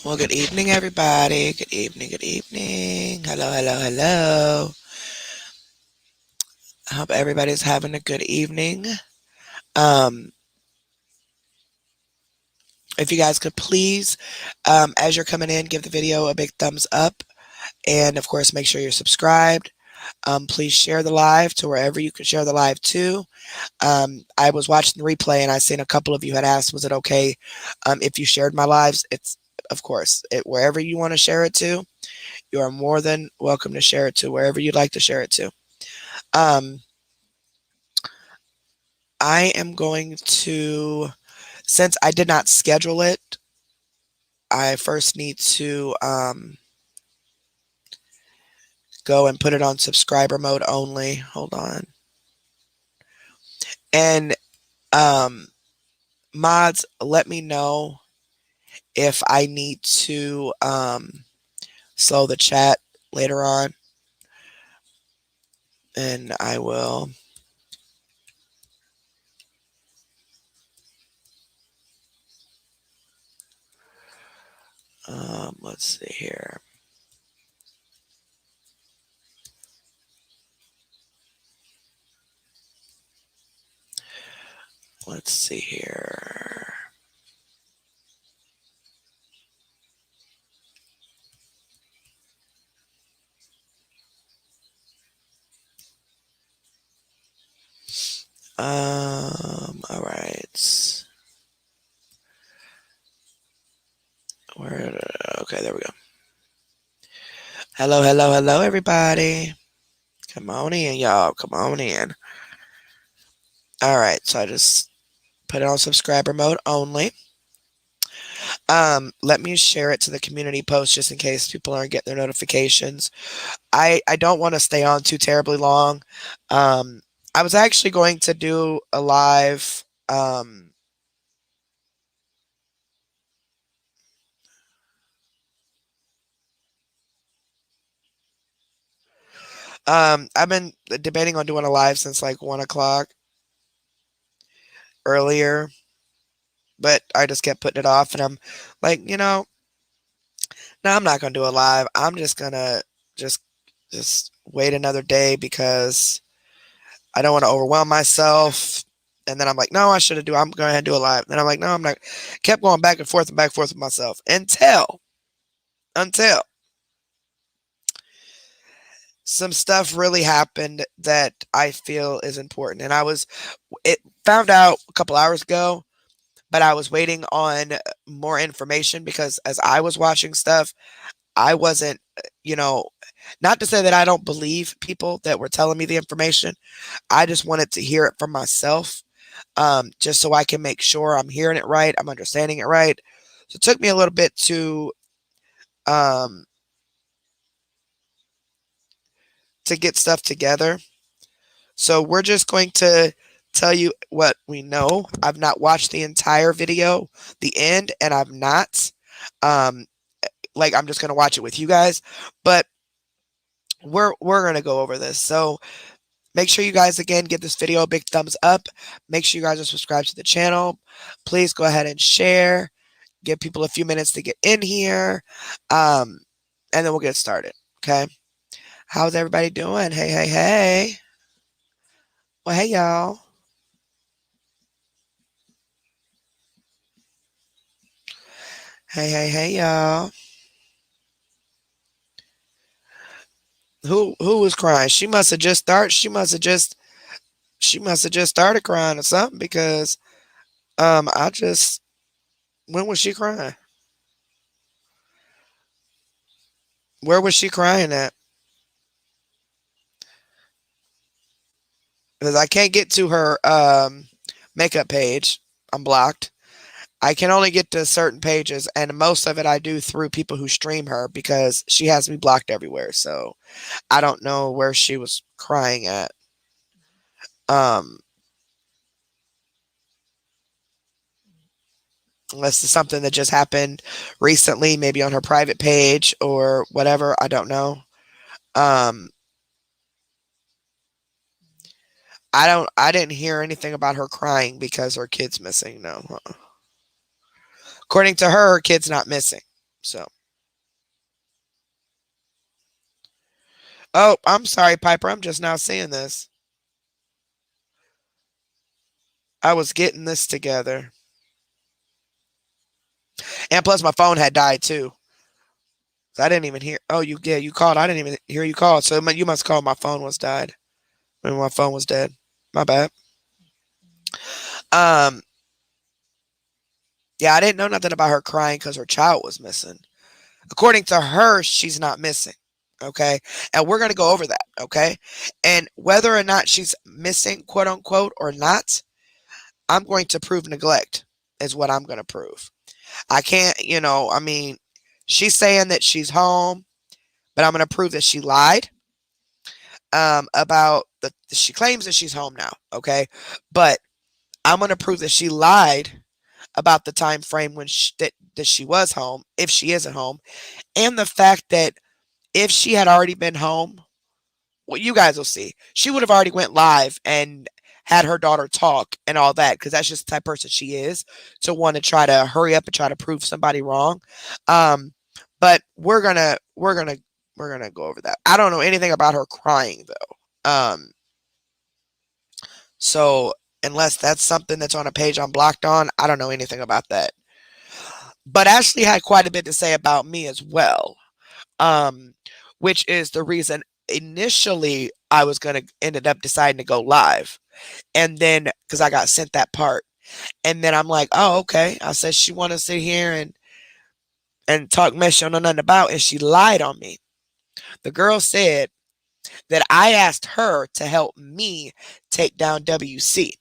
Well, good evening, everybody. Good evening, good evening. Hello, hello, hello. I hope everybody's having a good evening. Um, if you guys could please, as you're coming in, give the video a big thumbs up. And of course, make sure you're subscribed. Please share the live to wherever you can share the live to. I was watching the replay and I seen a couple of you had asked, was it okay if you shared my lives? It's, of course, wherever you want to share it to, you are more than welcome to share it to wherever you'd like to share it to. Um, I am going to, since I did not schedule it, I first need to go and put it on subscriber mode only. Hold on. And um, mods, let me know if I need to slow the chat later on. And I will. Let's see here. Let's see here. All right. Where? Okay, there we go. Hello, hello, hello, everybody. Come on in, y'all. Come on in. All right, so I just put it on subscriber mode only. Let me share it to the community post just in case people aren't getting their notifications. I don't want to stay on too terribly long. Um, I was actually going to do a live. I've been debating on doing a live since like 1 o'clock earlier, but I just kept putting it off, and I'm like, no, I'm not gonna do a live. I'm just gonna just just wait another day because I don't want to overwhelm myself. And then I'm like, no, I shouldn't do. I'm going to do a live. Then I'm like, no, I'm not. Kept going back and forth with myself until some stuff really happened that I feel is important. And it found out a couple hours ago, but I was waiting on more information because as I was watching stuff, I wasn't, you know, not to say that I don't believe people that were telling me the information. I just wanted to hear it from myself, just so I can make sure I'm hearing it right, I'm understanding it right. So it took me a little bit um, to get stuff together. So we're just going to tell you what we know. I've not watched the entire video, the end, and I've not. Um, like I'm just gonna watch it with you guys, but we're gonna go over this. So make sure you guys again give this video a big thumbs up. Make sure you guys are subscribed to the channel. Please go ahead and share. Give people a few minutes to get in here, um, and then we'll get started. Okay. How's everybody doing? Hey, hey, hey. Well, hey, y'all. Hey, hey, hey, y'all. Who was crying? She must have just started. She must have just started crying or something because I just when was she crying? Where was she crying at? Because I can't get to her makeup page. I'm blocked. I can only get to certain pages, and most of it I do through people who stream her because she has me blocked everywhere. So I don't know where she was crying at. Um, unless it's something that just happened recently, maybe on her private page or whatever. I don't know. Um, I didn't hear anything about her crying because her kid's missing. No. Uh-uh. According to her, her kid's not missing. So, oh, I'm sorry, Piper. I'm just now seeing this. I was getting this together. And plus my phone had died too. So I didn't even hear. Oh, you called. I didn't even hear you call. So you must call my phone was died. When my phone was dead. My bad. Um, yeah, I didn't know nothing about her crying because her child was missing. According to her, she's not missing. Okay. And we're going to go over that. Okay. And whether or not she's missing, quote unquote, or not, I'm going to prove neglect, is what I'm going to prove. I can't, I mean, she's saying that she's home, but I'm going to prove that she lied about she claims that she's home now. Okay. But I'm going to prove that she lied about the time frame when that she was home, if she isn't home, and the fact that if she had already been home, well, you guys will see. She would have already went live and had her daughter talk and all that because that's just the type of person she is, to want to try to hurry up and try to prove somebody wrong. Um, but we're gonna go over that. I don't know anything about her crying though. So unless that's something that's on a page I'm blocked on, I don't know anything about that. But Ashley had quite a bit to say about me as well, um, which is the reason initially I was gonna ended up deciding to go live, and then because I got sent that part, and then I'm like, oh okay. I said she want to sit here and talk mess she don't know nothing about, and she lied on me. The girl said that I asked her to help me take down WC.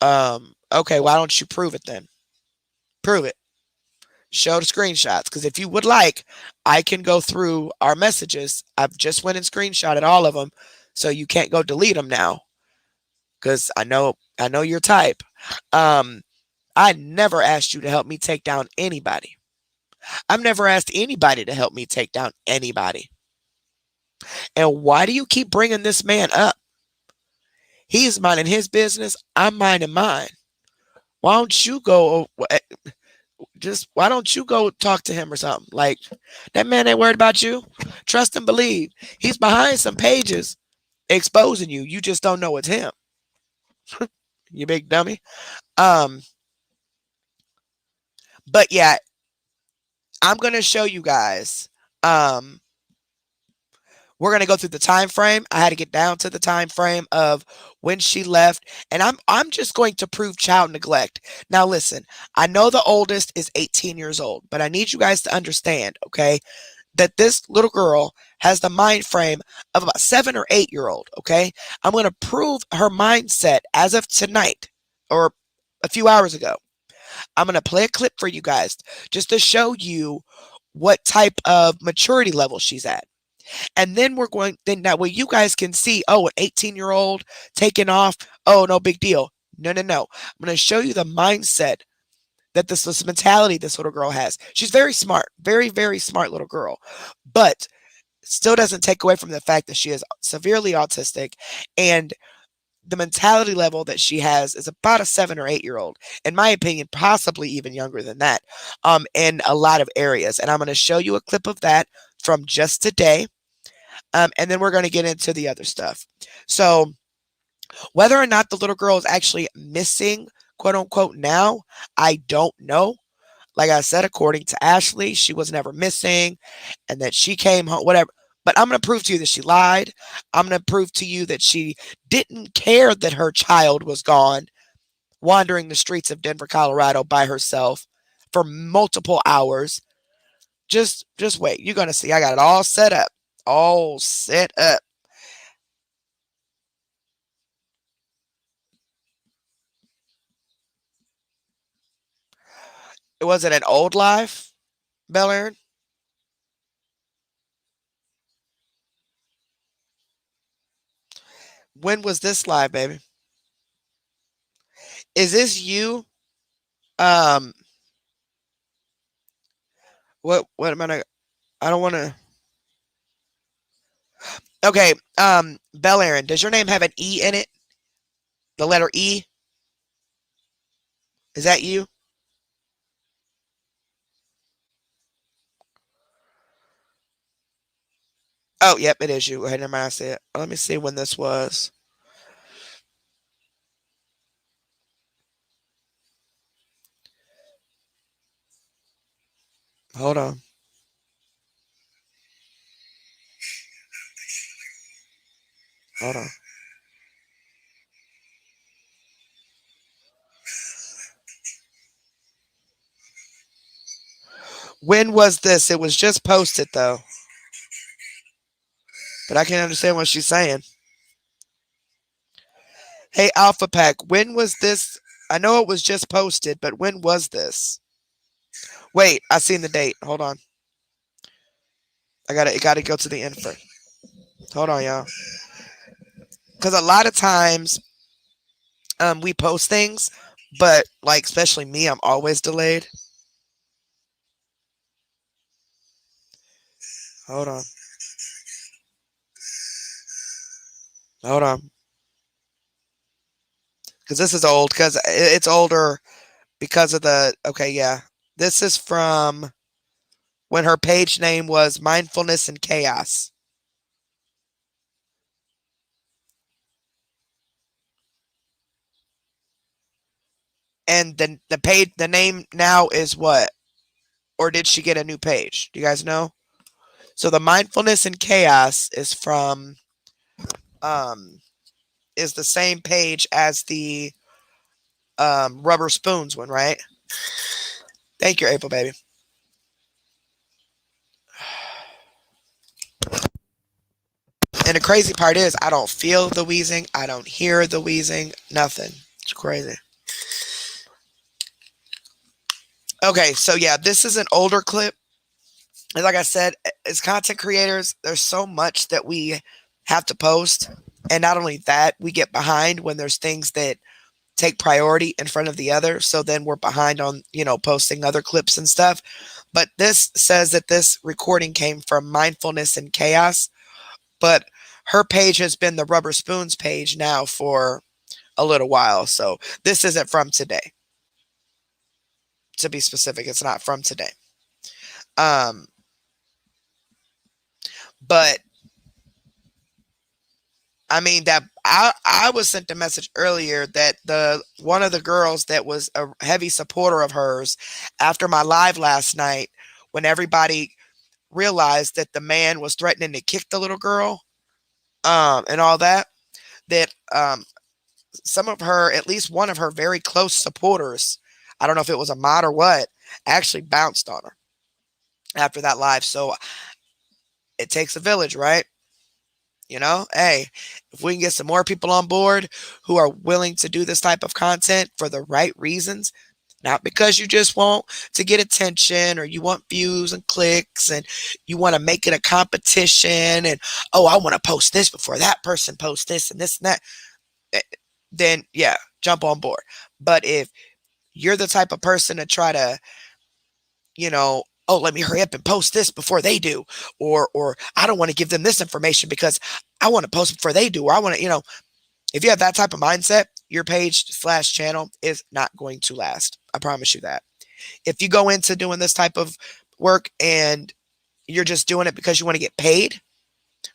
Okay, why don't you prove it then? Prove it. Show the screenshots, because if you would like, I can go through our messages. I've just went and screenshotted all of them, so you can't go delete them now, because I know your type. um I never asked you to help me take down anybody. I've never asked anybody to help me take down anybody. And why do you keep bringing this man up? He's minding his business, I'm minding mine. Why don't you go just why don't you go talk to him or something? Like, that man ain't worried about you. Trust and believe. He's behind some pages exposing you. You just don't know it's him. You big dummy. Um, but yeah, I'm gonna show you guys. Um, we're gonna go through the time frame. I had to get down to the time frame of when she left, and I'm just going to prove child neglect. Now listen, I know the oldest is 18 years old, but I need you guys to understand, okay, that this little girl has the mind frame of about 7 or 8 year old. Okay, I'm going to prove her mindset as of tonight or a few hours ago. I'm going to play a clip for you guys just to show you what type of maturity level she's at. And then then that way you guys can see, oh, an 18-year-old taking off. Oh, no big deal. No, no, no. I'm going to show you the mindset that this mentality this little girl has. She's very smart, very, very smart little girl. But still doesn't take away from the fact that she is severely autistic, and the mentality level that she has is about a 7 or 8 year old, in my opinion, possibly even younger than that, in a lot of areas. And I'm going to show you a clip of that from just today. And then we're going to get into the other stuff. So whether or not the little girl is actually missing, quote unquote, now, I don't know. Like I said, according to Ashley, she was never missing and that she came home, whatever. But I'm going to prove to you that she lied. I'm going to prove to you that she didn't care that her child was gone, wandering the streets of Denver, Colorado by herself for multiple hours. Just wait. You're going to see. I got it all set up. All set up. Was it an old life, Bel Aaron? When was this live, baby? Is this you? Um, what am I gonna, I don't want to. Okay, Bel Aaron, does your name have an E in it? The letter E? Is that you? Oh, yep, it is you. Hey, never mind. I see it. Let me see when this was. Hold on. Hold on. When was this? It was just posted though. But I can't understand what she's saying. Hey, Alpha Pack, when was this? I know it was just posted, but when was this? Wait, I seen the date. Hold on. It gotta go to the info. Hold on, y'all. Because a lot of times we post things, but like especially me, I'm always delayed. Hold on. Hold on. Because this is old. Because it's older because of the. Okay, yeah. This is from when her page name was Mindfulness and Chaos. And the name now is what? Or did she get a new page? Do you guys know? So the Mindfulness and Chaos um is the same page as the Rubber Spoons one, right? Thank you, April baby. And the crazy part is I don't feel the wheezing, I don't hear the wheezing, nothing. It's crazy. Okay, so yeah, this is an older clip. And like I said, as content creators, there's so much that we have to post. And not only that, we get behind when there's things that take priority in front of the other. So then we're behind on, posting other clips and stuff. But this says that this recording came from Mindfulness and Chaos. But her page has been the Rubber Spoons page now for a little while. So this isn't from today. To be specific, it's not from today. Um, but I mean that I was sent a message earlier that the one of the girls that was a heavy supporter of hers after my live last night, when everybody realized that the man was threatening to kick the little girl, and all that, that some of her, at least one of her very close supporters, I don't know if it was a mod or what, actually bounced on her after that live. So it takes a village, right? Hey, if we can get some more people on board who are willing to do this type of content for the right reasons, not because you just want to get attention or you want views and clicks and you want to make it a competition and, oh, I want to post this before that person posts this and this and that, eh, then yeah, jump on board. But if you're the type of person to try to, oh, let me hurry up and post this before they do, or I don't want to give them this information because I want to post before they do, or I want to, if you have that type of mindset, your page/channel is not going to last. I promise you that. If you go into doing this type of work and you're just doing it because you want to get paid,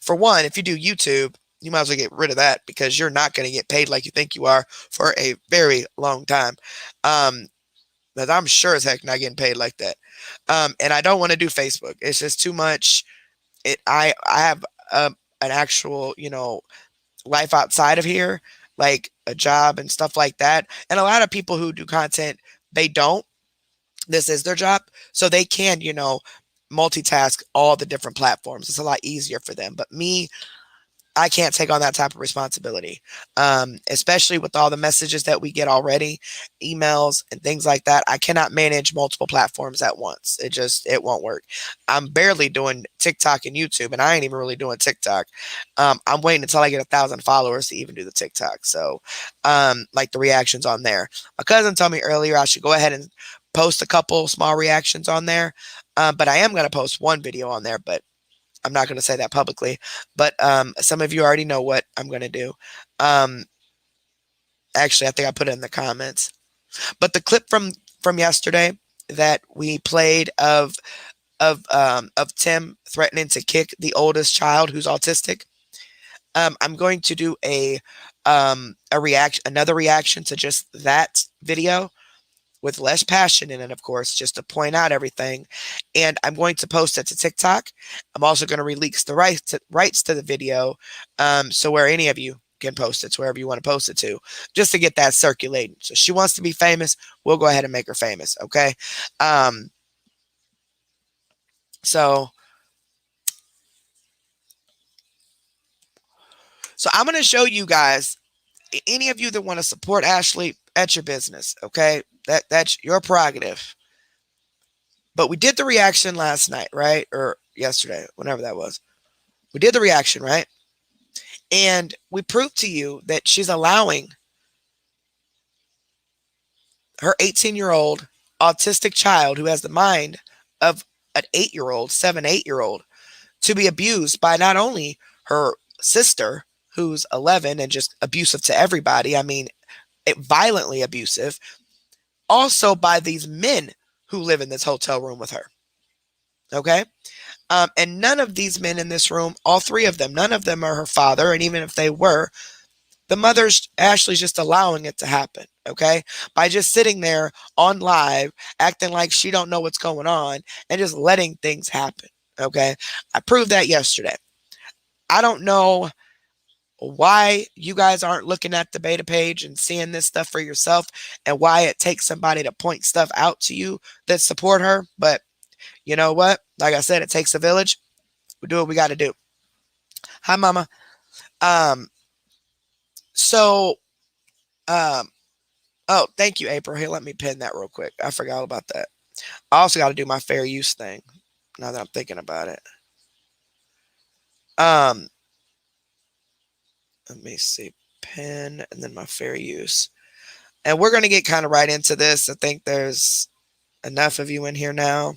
for one, if you do YouTube, you might as well get rid of that because you're not going to get paid like you think you are for a very long time. But I'm sure as heck not getting paid like that. And I don't want to do Facebook. It's just too much. I have an actual, life outside of here, like a job and stuff like that. And a lot of people who do content, they don't. This is their job. So they can, multitask all the different platforms. It's a lot easier for them. But me, I can't take on that type of responsibility, especially with all the messages that we get already, emails and things like that. I cannot manage multiple platforms at once. It won't work. I'm barely doing TikTok and YouTube, and I ain't even really doing TikTok. I'm waiting until I get 1,000 followers to even do the TikTok. So, like the reactions on there. My cousin told me earlier I should go ahead and post a couple small reactions on there, but I am going to post one video on there, but I'm not going to say that publicly, but some of you already know what I'm going to do. Um, Actually, I think I put it in the comments. But the clip from yesterday that we played of of Tim threatening to kick the oldest child who's autistic. I'm going to do another reaction to just that video with less passion in it, of course, just to point out everything. And I'm going to post it to TikTok. I'm also going to release the rights to the video, so where any of you can post it to wherever you want to post it to, just to get that circulating. So she wants to be famous. We'll go ahead and make her famous. Okay. So I'm going to show you guys, any of you that want to support Ashley, at your business. Okay. That's your prerogative. But we did the reaction last night, right? Or yesterday, whenever that was. We did the reaction, right? And we proved to you that she's allowing her 18-year-old autistic child who has the mind of an 8-year-old, 8-year-old, to be abused by not only her sister, who's 11 and just abusive to everybody. I mean, violently abusive. Also by these men who live in this hotel room with her. Okay? And none of these men in this room, all three of them, none of them are her father. And even if they were, the mother's, Ashley's just allowing it to happen. Okay? By just sitting there on live, acting like she don't know what's going on and just letting things happen. Okay? I proved that yesterday. I don't know why you guys aren't looking at the beta page and seeing this stuff for yourself, and why it takes somebody to point stuff out to you that support her. But you know what? Like I said, it takes a village. We do what we got to do. Hi, Mama. Oh, thank you, April. Here, let me pin that real quick. I forgot about that. I also got to do my fair use thing now that I'm thinking about it. Let me see, pen, and then my fair use. And we're going to get kind of right into this. I think there's enough of you in here now.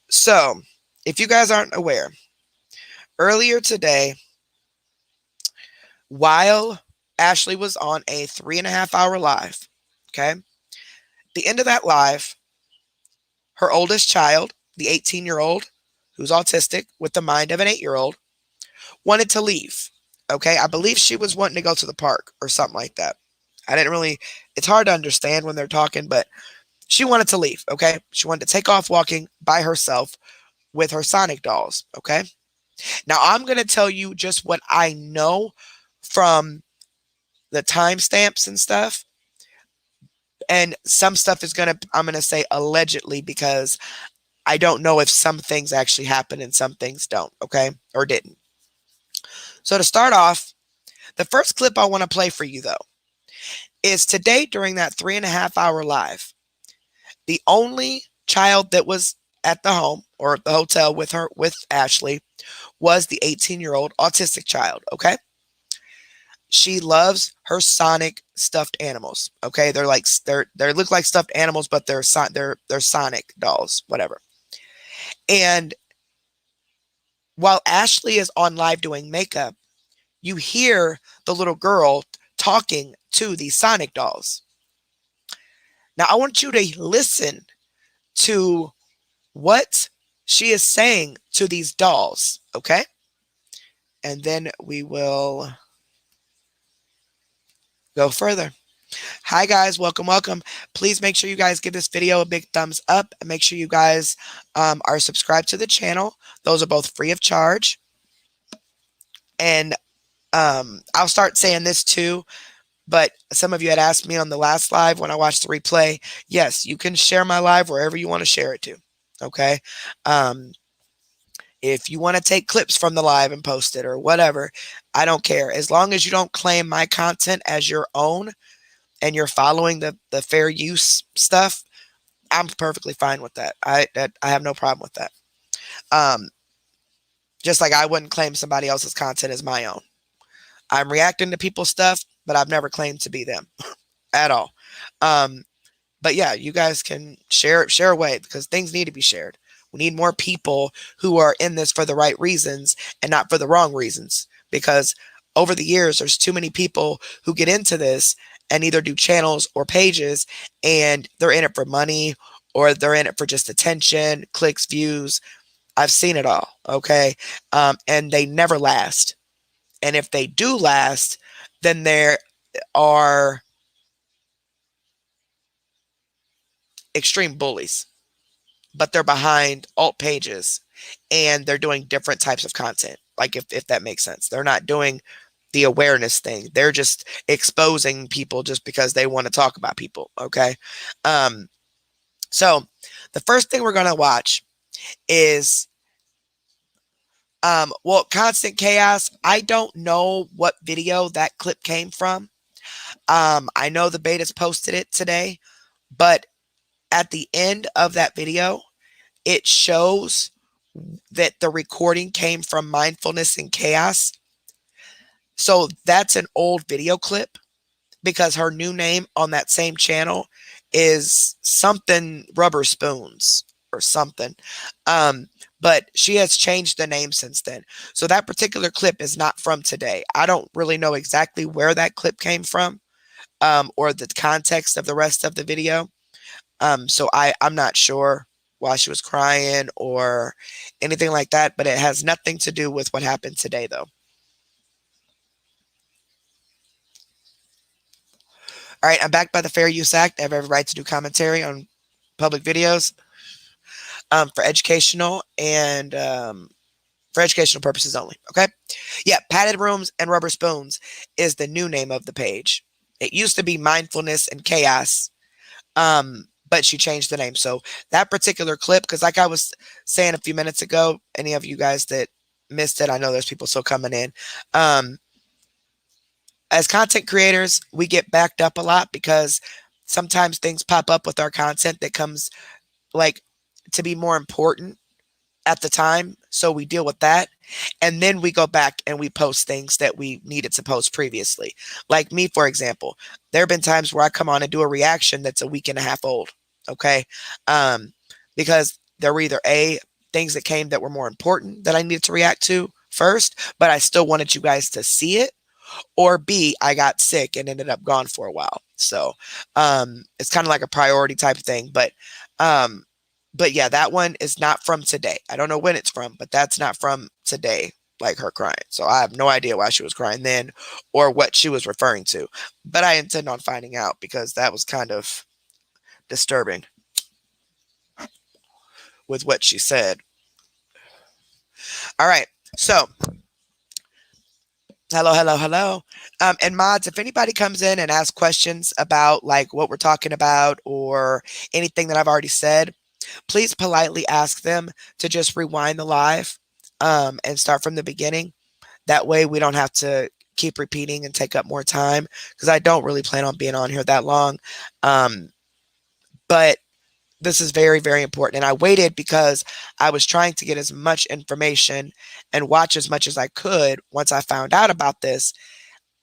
So, if you guys aren't aware, earlier today, while Ashley was on a 3.5-hour live, okay, at the end of that live, her oldest child, the 18-year-old, who's autistic with the mind of an 8-year-old, wanted to leave. Okay, I believe she was wanting to go to the park or something like that. I didn't really, it's hard to understand when they're talking, but she wanted to leave. Okay, she wanted to take off walking by herself with her Sonic dolls. Okay, now I'm going to tell you just what I know from the timestamps and stuff. And some stuff is I'm going to say allegedly, because I don't know if some things actually happen and some things don't. Okay, or didn't. So to start off, the first clip I want to play for you, though, is today during that 3.5-hour live. The only child that was at the home or the hotel with her, with Ashley, was the 18-year-old autistic child. Okay. She loves her Sonic stuffed animals. Okay. They're like, they look like stuffed animals, but they're Sonic dolls, whatever. And while Ashley is on live doing makeup, you hear the little girl talking to these Sonic dolls. Now, I want you to listen to what she is saying to these dolls, okay? And then we will go further. Hi, guys. Welcome, welcome. Please make sure you guys give this video a big thumbs up, and make sure you guys are subscribed to the channel. Those are both free of charge. And I'll start saying this too, but some of you had asked me on the last live when I watched the replay. Yes, you can share my live wherever you want to share it to. Okay. If you want to take clips from the live and post it or whatever, I don't care. As long as you don't claim my content as your own and you're following the fair use stuff, I'm perfectly fine with that. I have no problem with that. Just like I wouldn't claim somebody else's content as my own. I'm reacting to people's stuff, but I've never claimed to be them at all. But yeah, you guys can share away, because things need to be shared. We need more people who are in this for the right reasons and not for the wrong reasons, because over the years, there's too many people who get into this and either do channels or pages, and they're in it for money or they're in it for just attention, clicks, views. I've seen it all, okay? And they never last. And if they do last, then there are extreme bullies, but they're behind alt pages and they're doing different types of content. Like if that makes sense. They're not doing the awareness thing. They're just exposing people just because they want to talk about people, okay? So the first thing we're going to watch is well, Constant Chaos. I don't know what video that clip came from. I know the betas posted it today, but at the end of that video, it shows that the recording came from Mindfulness and Chaos. So that's an old video clip because her new name on that same channel is something Rubber Spoons or something. But she has changed the name since then. So that particular clip is not from today. I don't really know exactly where that clip came from, or the context of the rest of the video. So I'm not sure why she was crying or anything like that, but it has nothing to do with what happened today, though. All right, I'm backed by the Fair Use Act. I have every right to do commentary on public videos for educational and for educational purposes only. Okay. Yeah. Padded Rooms and Rubber Spoons is the new name of the page. It used to be Mindfulness and Chaos, but she changed the name. So that particular clip, because like I was saying a few minutes ago, any of you guys that missed it, I know there's people still coming in. As content creators, we get backed up a lot because sometimes things pop up with our content that comes like to be more important at the time. So we deal with that. And then we go back and we post things that we needed to post previously. Like me, for example, there have been times where I come on and do a reaction that's a week and a half old. Okay. Because there were either things that came that were more important that I needed to react to first, but I still wanted you guys to see it, or B, I got sick and ended up gone for a while. So it's kind of like a priority type of thing. But yeah, that one is not from today. I don't know when it's from, but that's not from today, like her crying. So I have no idea why she was crying then or what she was referring to. But I intend on finding out because that was kind of disturbing with what she said. All right. So hello. And mods, if anybody comes in and asks questions about like what we're talking about or anything that I've already said, please politely ask them to just rewind the live and start from the beginning. That way we don't have to keep repeating and take up more time because I don't really plan on being on here that long. But this is very, very important. And I waited because I was trying to get as much information and watch as much as I could once I found out about this.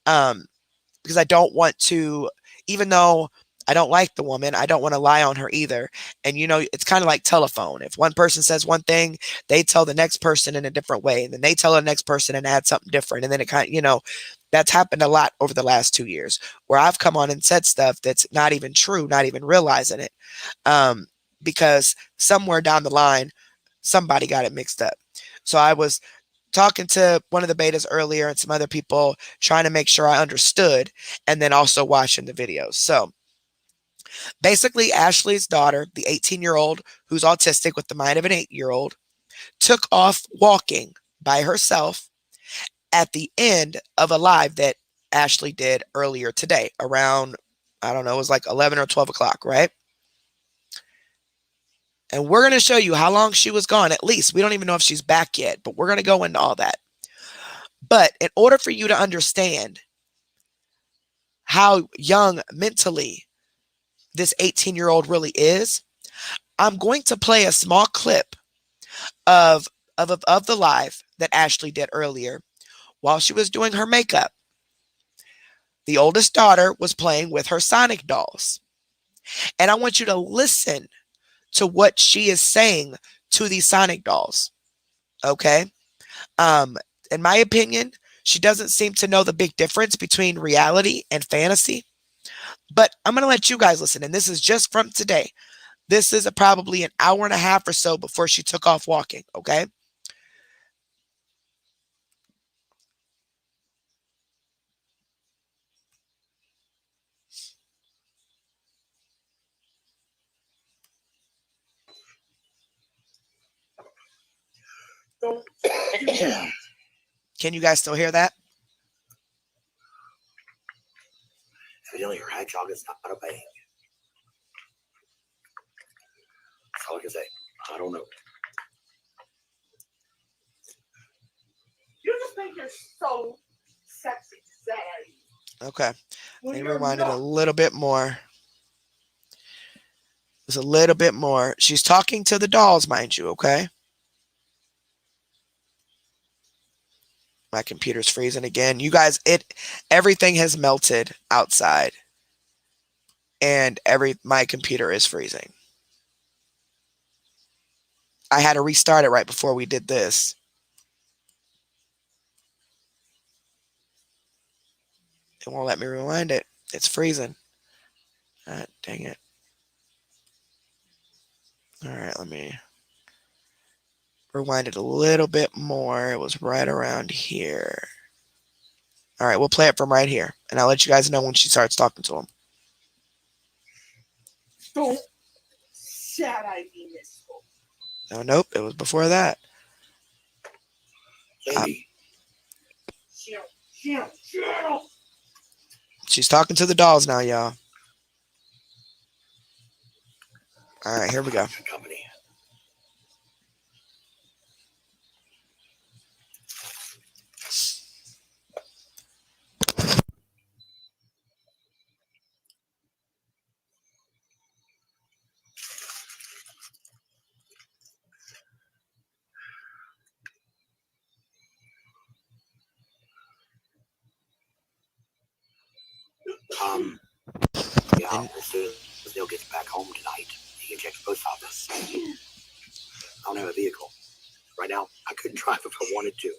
Because I don't want to, even though I don't like the woman, I don't want to lie on her either. And, you know, it's kind of like telephone. If one person says one thing, they tell the next person in a different way. And then they tell the next person and add something different. And then it kind of, you know, that's happened a lot over the last 2 years where I've come on and said stuff that's not even true, not even realizing it. Because somewhere down the line, somebody got it mixed up. So I was talking to one of the betas earlier and some other people trying to make sure I understood and then also watching the videos. So basically, Ashley's daughter, the 18-year-old who's autistic with the mind of an 8-year-old, took off walking by herself at the end of a live that Ashley did earlier today around, I don't know, it was like 11 or 12 o'clock, right? And we're going to show you how long she was gone, at least. We don't even know if she's back yet, but we're going to go into all that. But in order for you to understand how young mentally this 18-year-old really is, I'm going to play a small clip of the live that Ashley did earlier while she was doing her makeup. The oldest daughter was playing with her Sonic dolls. And I want you to listen to what she is saying to these Sonic dolls. Okay? In my opinion, she doesn't seem to know the big difference between reality and fantasy. But I'm going to let you guys listen. And this is just from today. This is probably an hour and a half or so before she took off walking, okay? Can you guys still hear that? Evidently, her hedgehog is not obeying. That's all I can say. I don't know. You just think you're so sexy, sad. Okay. Let me rewind it a little bit more. There's a little bit more. She's talking to the dolls, mind you, okay? My computer's freezing again. You guys, everything has melted outside. And my computer is freezing. I had to restart it right before we did this. It won't let me rewind it. It's freezing. Dang it. All right, let me rewind it a little bit more. It was right around here. All right, we'll play it from right here, and I'll let you guys know when she starts talking to him. Don't sad I mean this. Oh, nope, it was before that. Lady. She's talking to the dolls now, y'all. All right, here we go. Company. Yeah, as soon as Neil gets back home tonight, he can check the post office. I don't have a vehicle. Right now, I couldn't drive if I wanted to.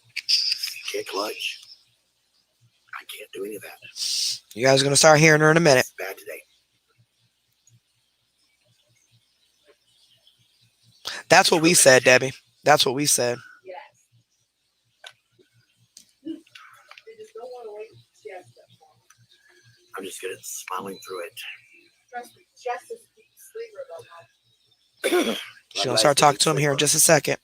Can't clutch. I can't do any of that. You guys are going to start hearing her in a minute. It's bad today. That's what we said, Debbie. That's what we said. Yes. They just don't want to wait for Jess that long. I'm just good at smiling through it. Trust me, Jess is a deep sleeper about that. She's going to start talking to him here in just a second.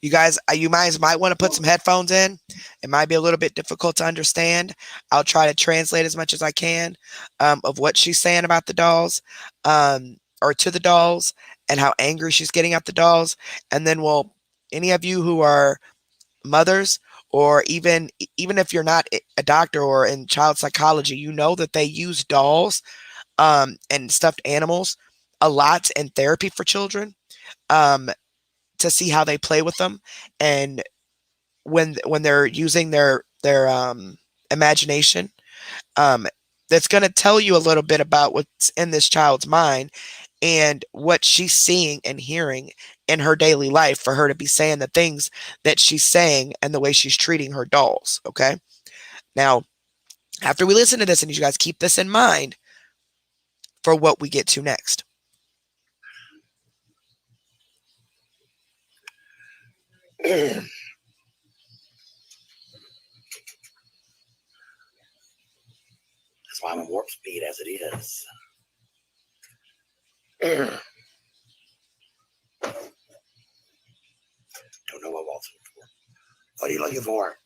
You guys might want to put some headphones in. It might be a little bit difficult to understand. I'll try to translate as much as I can of what she's saying about the dolls or to the dolls and how angry she's getting at the dolls. And then any of you who are mothers or even if you're not a doctor or in child psychology, you know that they use dolls and stuffed animals a lot in therapy for children. To see how they play with them, and when they're using their imagination, that's going to tell you a little bit about what's in this child's mind and what she's seeing and hearing in her daily life for her to be saying the things that she's saying and the way she's treating her dolls. Okay, now after we listen to this, and you guys keep this in mind for what we get to next. That's why I'm at warp speed as it is. Don't know what Walt's looking for. What are you looking for?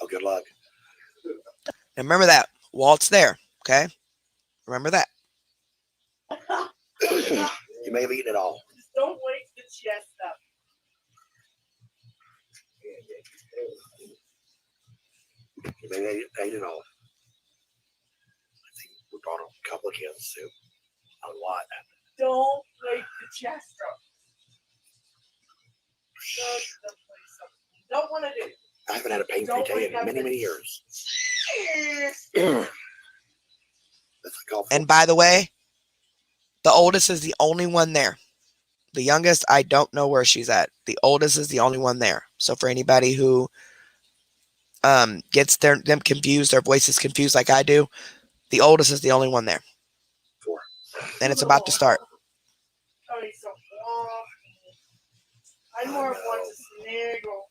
Oh, good luck. And remember that Walt's there. Okay, remember that. You may have eaten it all. Just don't wait to Jess up. You may have ate it all. I think we brought a couple of cans of soup. A lot. Don't wait to Jess up. Don't want to do. I haven't had a pain-free day in many, many years. And by the way, the oldest is the only one there. The youngest, I don't know where she's at. The oldest is the only one there. So for anybody who gets them confused, their voices confused like I do, the oldest is the only one there. and it's about to start. Tony's so I more want to sniggle.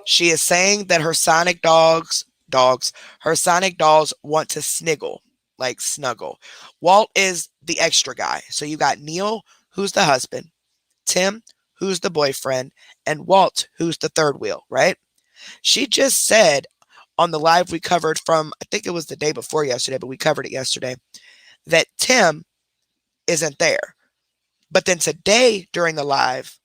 She is saying that her Sonic her Sonic dolls want to sniggle, like snuggle. Walt is the extra guy. So you got Neil, who's the husband, Tim, who's the boyfriend, and Walt, who's the third wheel, right? She just said on the live we covered from, I think it was the day before yesterday, but we covered it yesterday, that Tim isn't there. But then today during the live,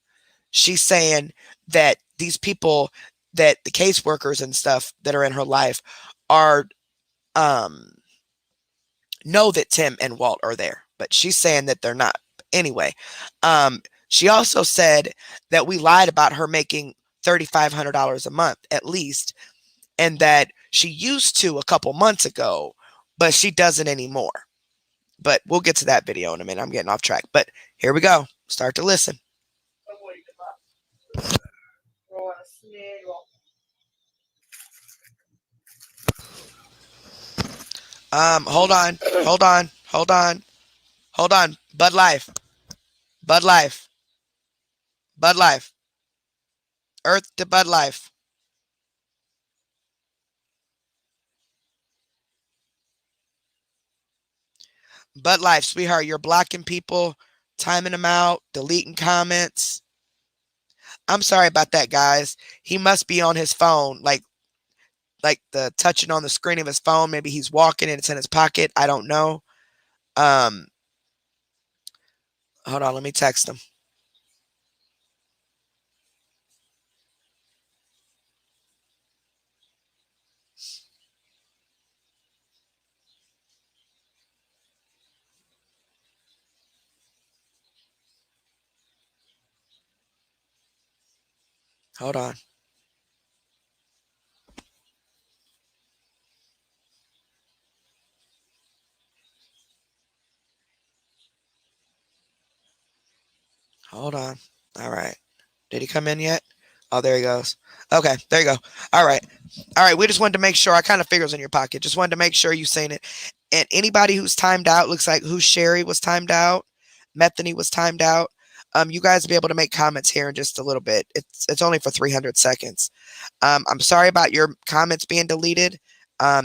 she's saying that these people, that the caseworkers and stuff that are in her life are know that Tim and Walt are there, but she's saying that they're not. Anyway, she also said that we lied about her making $3,500 a month at least, and that she used to a couple months ago, but she doesn't anymore. But we'll get to that video in a minute. I'm getting off track, but here we go. Start to listen. Hold on. Bud Life. Earth to Bud Life. Bud Life, sweetheart, you're blocking people, timing them out, deleting comments. I'm sorry about that, guys. He must be on his phone, like the touching on the screen of his phone. Maybe he's walking and it's in his pocket. I don't know. Hold on, let me text him. Hold on. Hold on. All right. Did he come in yet? Oh, there he goes. Okay, there you go. All right. We just wanted to make sure. I kind of figured it was in your pocket. Just wanted to make sure you seen it. And anybody who's timed out, looks like who Sherry was timed out. Methany was timed out. You guys will be able to make comments here in just a little bit. It's only for 300 seconds. I'm sorry about your comments being deleted.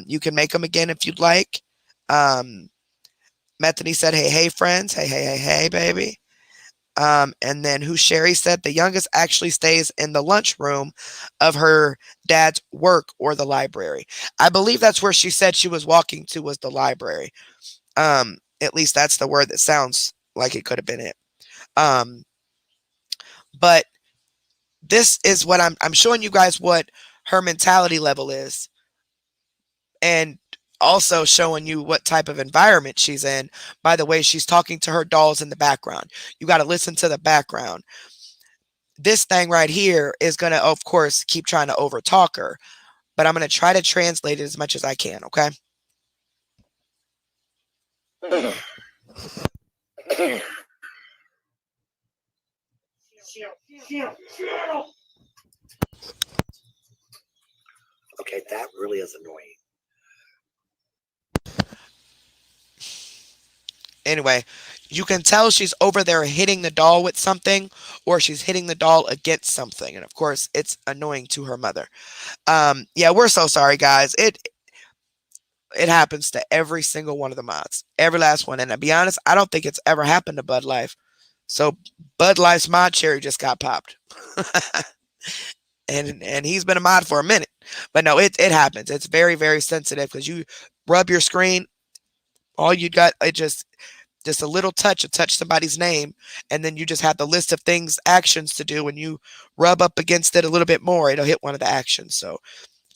You can make them again if you'd like. Methany said, hey, friends. Hey, baby. And then who Sherry said the youngest actually stays in the lunchroom of her dad's work or the library. I believe that's where she said she was walking to, was the library. At least that's the word that sounds like it could have been it. But this is what I'm showing you guys what her mentality level is, and also showing you what type of environment she's in by the way she's talking to her dolls in the background. You got to listen to the background. This thing right here is going to, of course, keep trying to overtalk her, but I'm going to try to translate it as much as I can, okay? Okay, that really is annoying. Anyway, you can tell she's over there hitting the doll with something, or she's hitting the doll against something. And of course, it's annoying to her mother. Yeah, we're so sorry, guys. It happens to every single one of the mods. Every last one. And to be honest, I don't think it's ever happened to Bud Life. So Bud Life's mod cherry just got popped. and he's been a mod for a minute. But no, it happens. It's very, very sensitive because you rub your screen, all you got, it just a little touch, to touch somebody's name, and then you just have the list of things, actions to do. When you rub up against it a little bit more, it'll hit one of the actions. So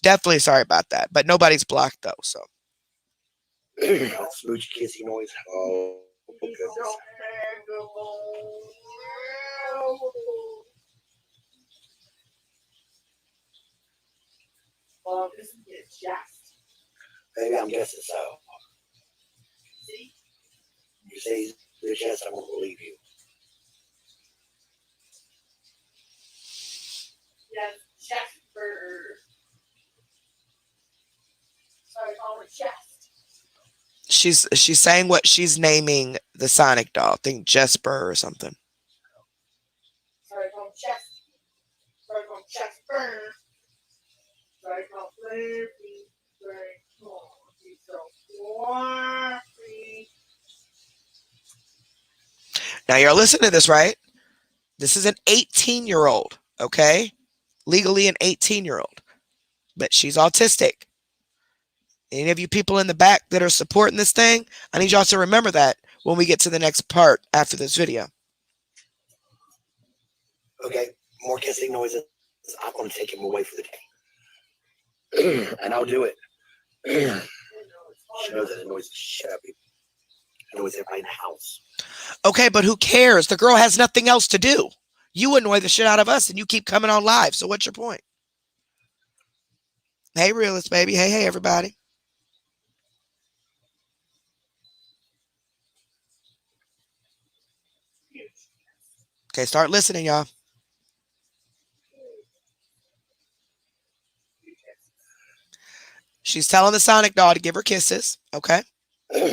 definitely sorry about that. But nobody's blocked though, so. Smooch kissy noise. Oh, goodness. Well, this is your chest. Maybe I'm guessing so. See? You say your chest, I won't believe you. Yes, chest burger. Sorry, call it chest. she's saying what she's naming the Sonic doll. I think Jesper or something. Sorry, from chest. Sorry, from chest burn. Sorry, from flippy. Sorry, so fluffy. Now you're listening to this, right? This is an 18-year-old, okay? Legally an 18-year-old. But she's autistic. Any of you people in the back that are supporting this thing, I need y'all to remember that when we get to the next part after this video. Okay, more kissing noises. I'm going to take him away for the day. And I'll do it. She knows that it annoys the shit out of people. It annoys everybody in the house. Okay, but who cares? The girl has nothing else to do. You annoy the shit out of us and you keep coming on live. So what's your point? Hey, realist baby. Hey, everybody. Okay, start listening, y'all. She's telling the Sonic doll to give her kisses. Okay. I have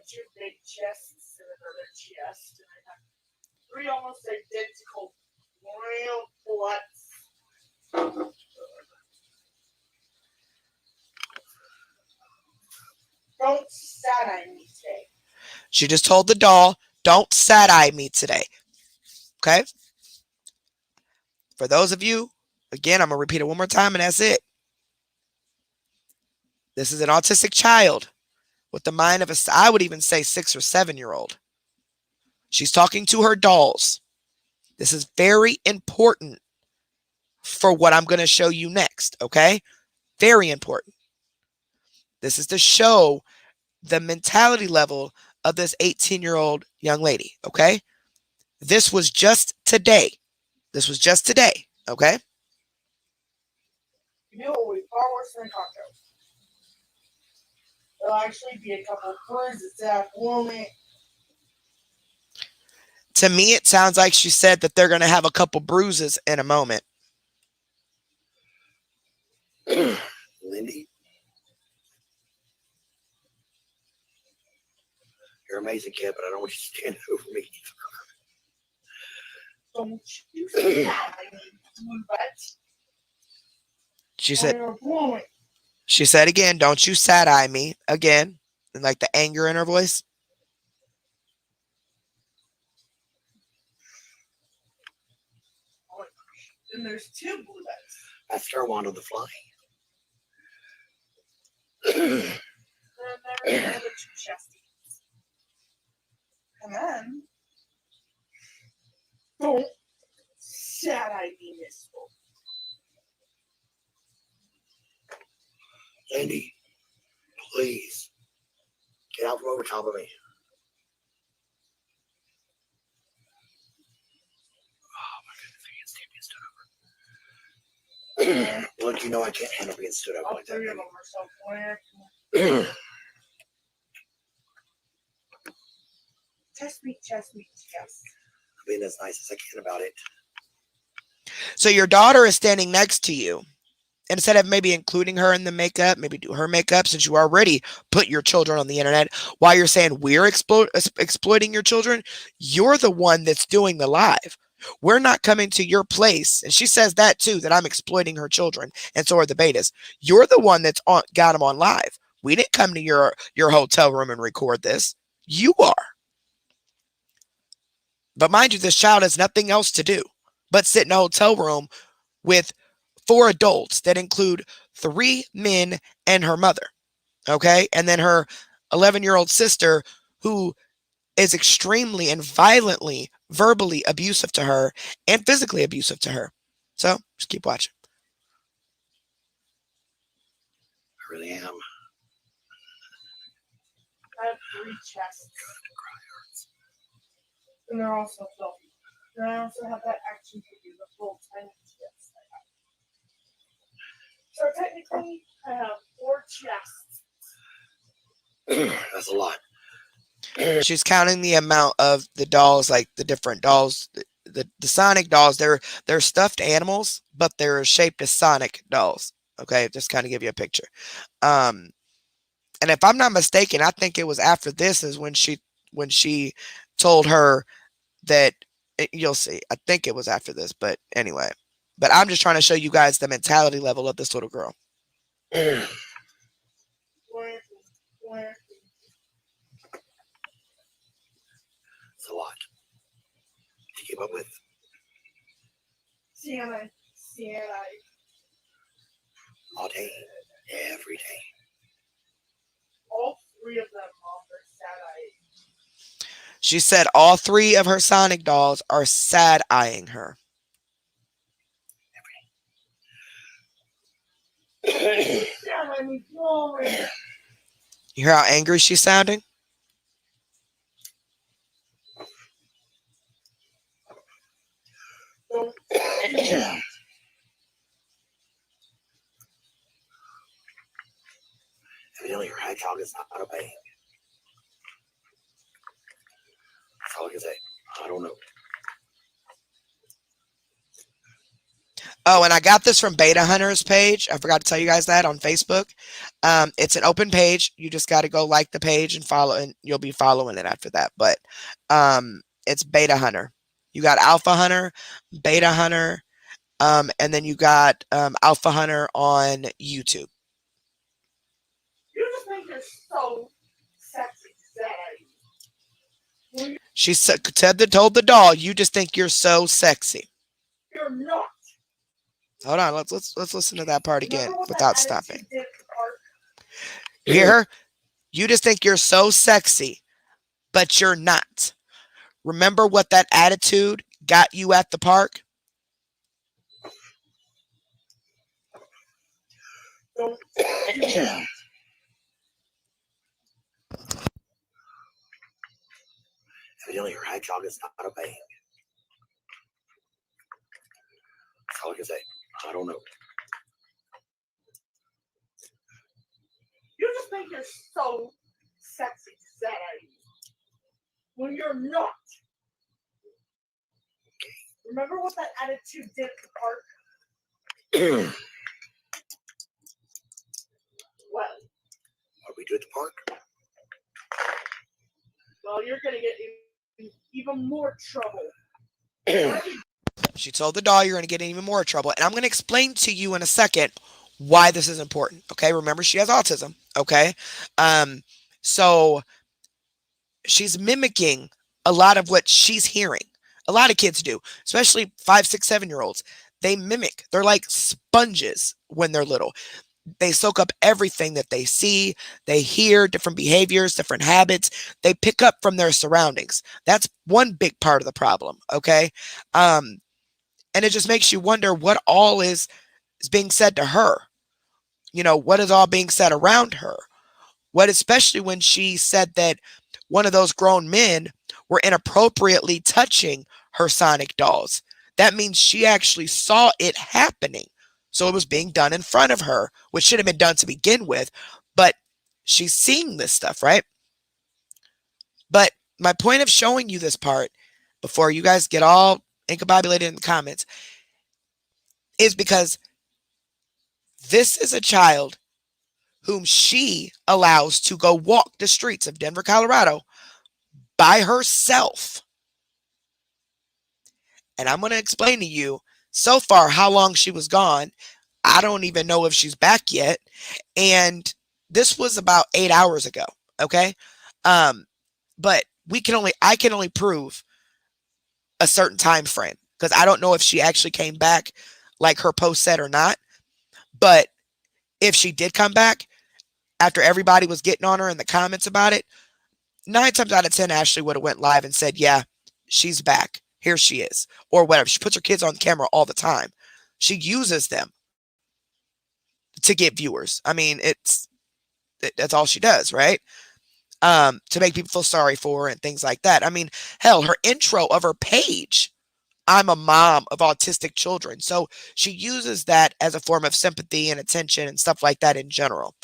two big chests and another chest, and I have three almost identical real butts. Don't side-eye me today. She just told the doll, don't side-eye me today. Okay? For those of you, again, I'm going to repeat it one more time and that's it. This is an autistic child with the mind of I would even say 6 or 7-year-old. She's talking to her dolls. This is very important for what I'm going to show you next, okay? Very important. This is to show the mentality level of this 18-year-old young lady, okay? This was just today. This was just today, okay? You know what would be far worse than a cocktail? There'll actually be a couple of bruises that woman. To me, it sounds like she said that they're going to have a couple bruises in a moment. Lindy, you're amazing, kid, but I don't want you standing over me. Don't you say that, I mean, but She said again, don't you side-eye me again. And like the anger in her voice. and there's two blue butts. That's Starwand the Fly. And then there's the other two chesties. And then don't side-eye me, Miss Wolf. Lindy, please get out from over top of me. Oh my goodness, I can't stand being stood over. Look, you know I can't handle being stood over All like that. three of them are so quick. Chest meat, chest. I'm being as nice as I can about it. So your daughter is standing next to you. Instead of maybe including her in the makeup, maybe do her makeup since you already put your children on the internet. While you're saying we're exploiting your children, you're the one that's doing the live. We're not coming to your place. And she says that too, that I'm exploiting her children. And so are the betas. You're the one that's got them on live. We didn't come to your hotel room and record this. You are. But mind you, this child has nothing else to do but sit in a hotel room with 4 adults that include 3 men and her mother. Okay. And then her 11-year-old sister, who is extremely and violently, verbally abusive to her and physically abusive to her. So just keep watching. I really am. I have 3 chests. And they're also filthy. And I also have that action figure, the full tiny chest I have. So technically, I have 4 chests. That's a lot. She's counting the amount of the dolls, like the different dolls, the Sonic dolls. They're stuffed animals, but they're shaped as Sonic dolls. Okay, just kind of give you a picture. And if I'm not mistaken, I think it was after this is when she told her that you'll see. I think it was after this, but anyway. But I'm just trying to show you guys the mentality level of this little girl. It's a lot to keep up with. Sienna. All day, every day. All three of them are sad. She said all three of her Sonic dolls are sad eyeing her. You hear how angry she's sounding? Evidently, her hedgehog is not obeying. That's all I can say. I don't know. Oh, and I got this from Beta Hunter's page. I forgot to tell you guys that on Facebook. It's an open page. You just got to go like the page and follow, and you'll be following it after that. But it's Beta Hunter. You got Alpha Hunter, Beta Hunter, and then you got Alpha Hunter on YouTube. You just think you're so sexy, sad. She told the doll, "You just think you're so sexy." You're not. Hold on, let's listen to that part again without stopping. You Hear her? You just think you're so sexy, but you're not. Remember what that attitude got you at the park? Evidently, her hedgehog is not obeying. That's all I can say. I don't know. You just think you're so sexy, sad. When you're not. Remember what that attitude did at the park? Well, What do we do at the park? well, you're gonna get in even more trouble. She told the doll you're going to get in even more trouble. And I'm going to explain to you in a second why this is important. Okay. Remember, she has autism. Okay. So she's mimicking a lot of what she's hearing. A lot of kids do, especially 5, 6, 7-year-olds. They mimic. They're like sponges when they're little. They soak up everything that they see, they hear, different behaviors, different habits. They pick up from their surroundings. That's one big part of the problem. Okay. And it just makes you wonder what all is being said to her. You know, what is all being said around her? What, especially when she said that one of those grown men were inappropriately touching her Sonic dolls. That means she actually saw it happening. So it was being done in front of her, which should have been done to begin with. But she's seeing this stuff, right? But my point of showing you this part, before you guys get all incombobulated in the comments, is because this is a child whom she allows to go walk the streets of Denver, Colorado by herself. And I'm going to explain to you so far how long she was gone. I don't even know if she's back yet. And this was about 8 hours ago. Okay. But I can only prove a certain time frame because I don't know if she actually came back like her post said or not. But if she did come back after everybody was getting on her in the comments about it, 9 times out of 10, Ashley would have went live and said, yeah, she's back. Here she is. Or whatever. She puts her kids on camera all the time. She uses them to get viewers. I mean, that's all she does, right? To make people feel sorry for her and things like that. I mean, hell, her intro of her page, I'm a mom of autistic children. So she uses that as a form of sympathy and attention and stuff like that in general.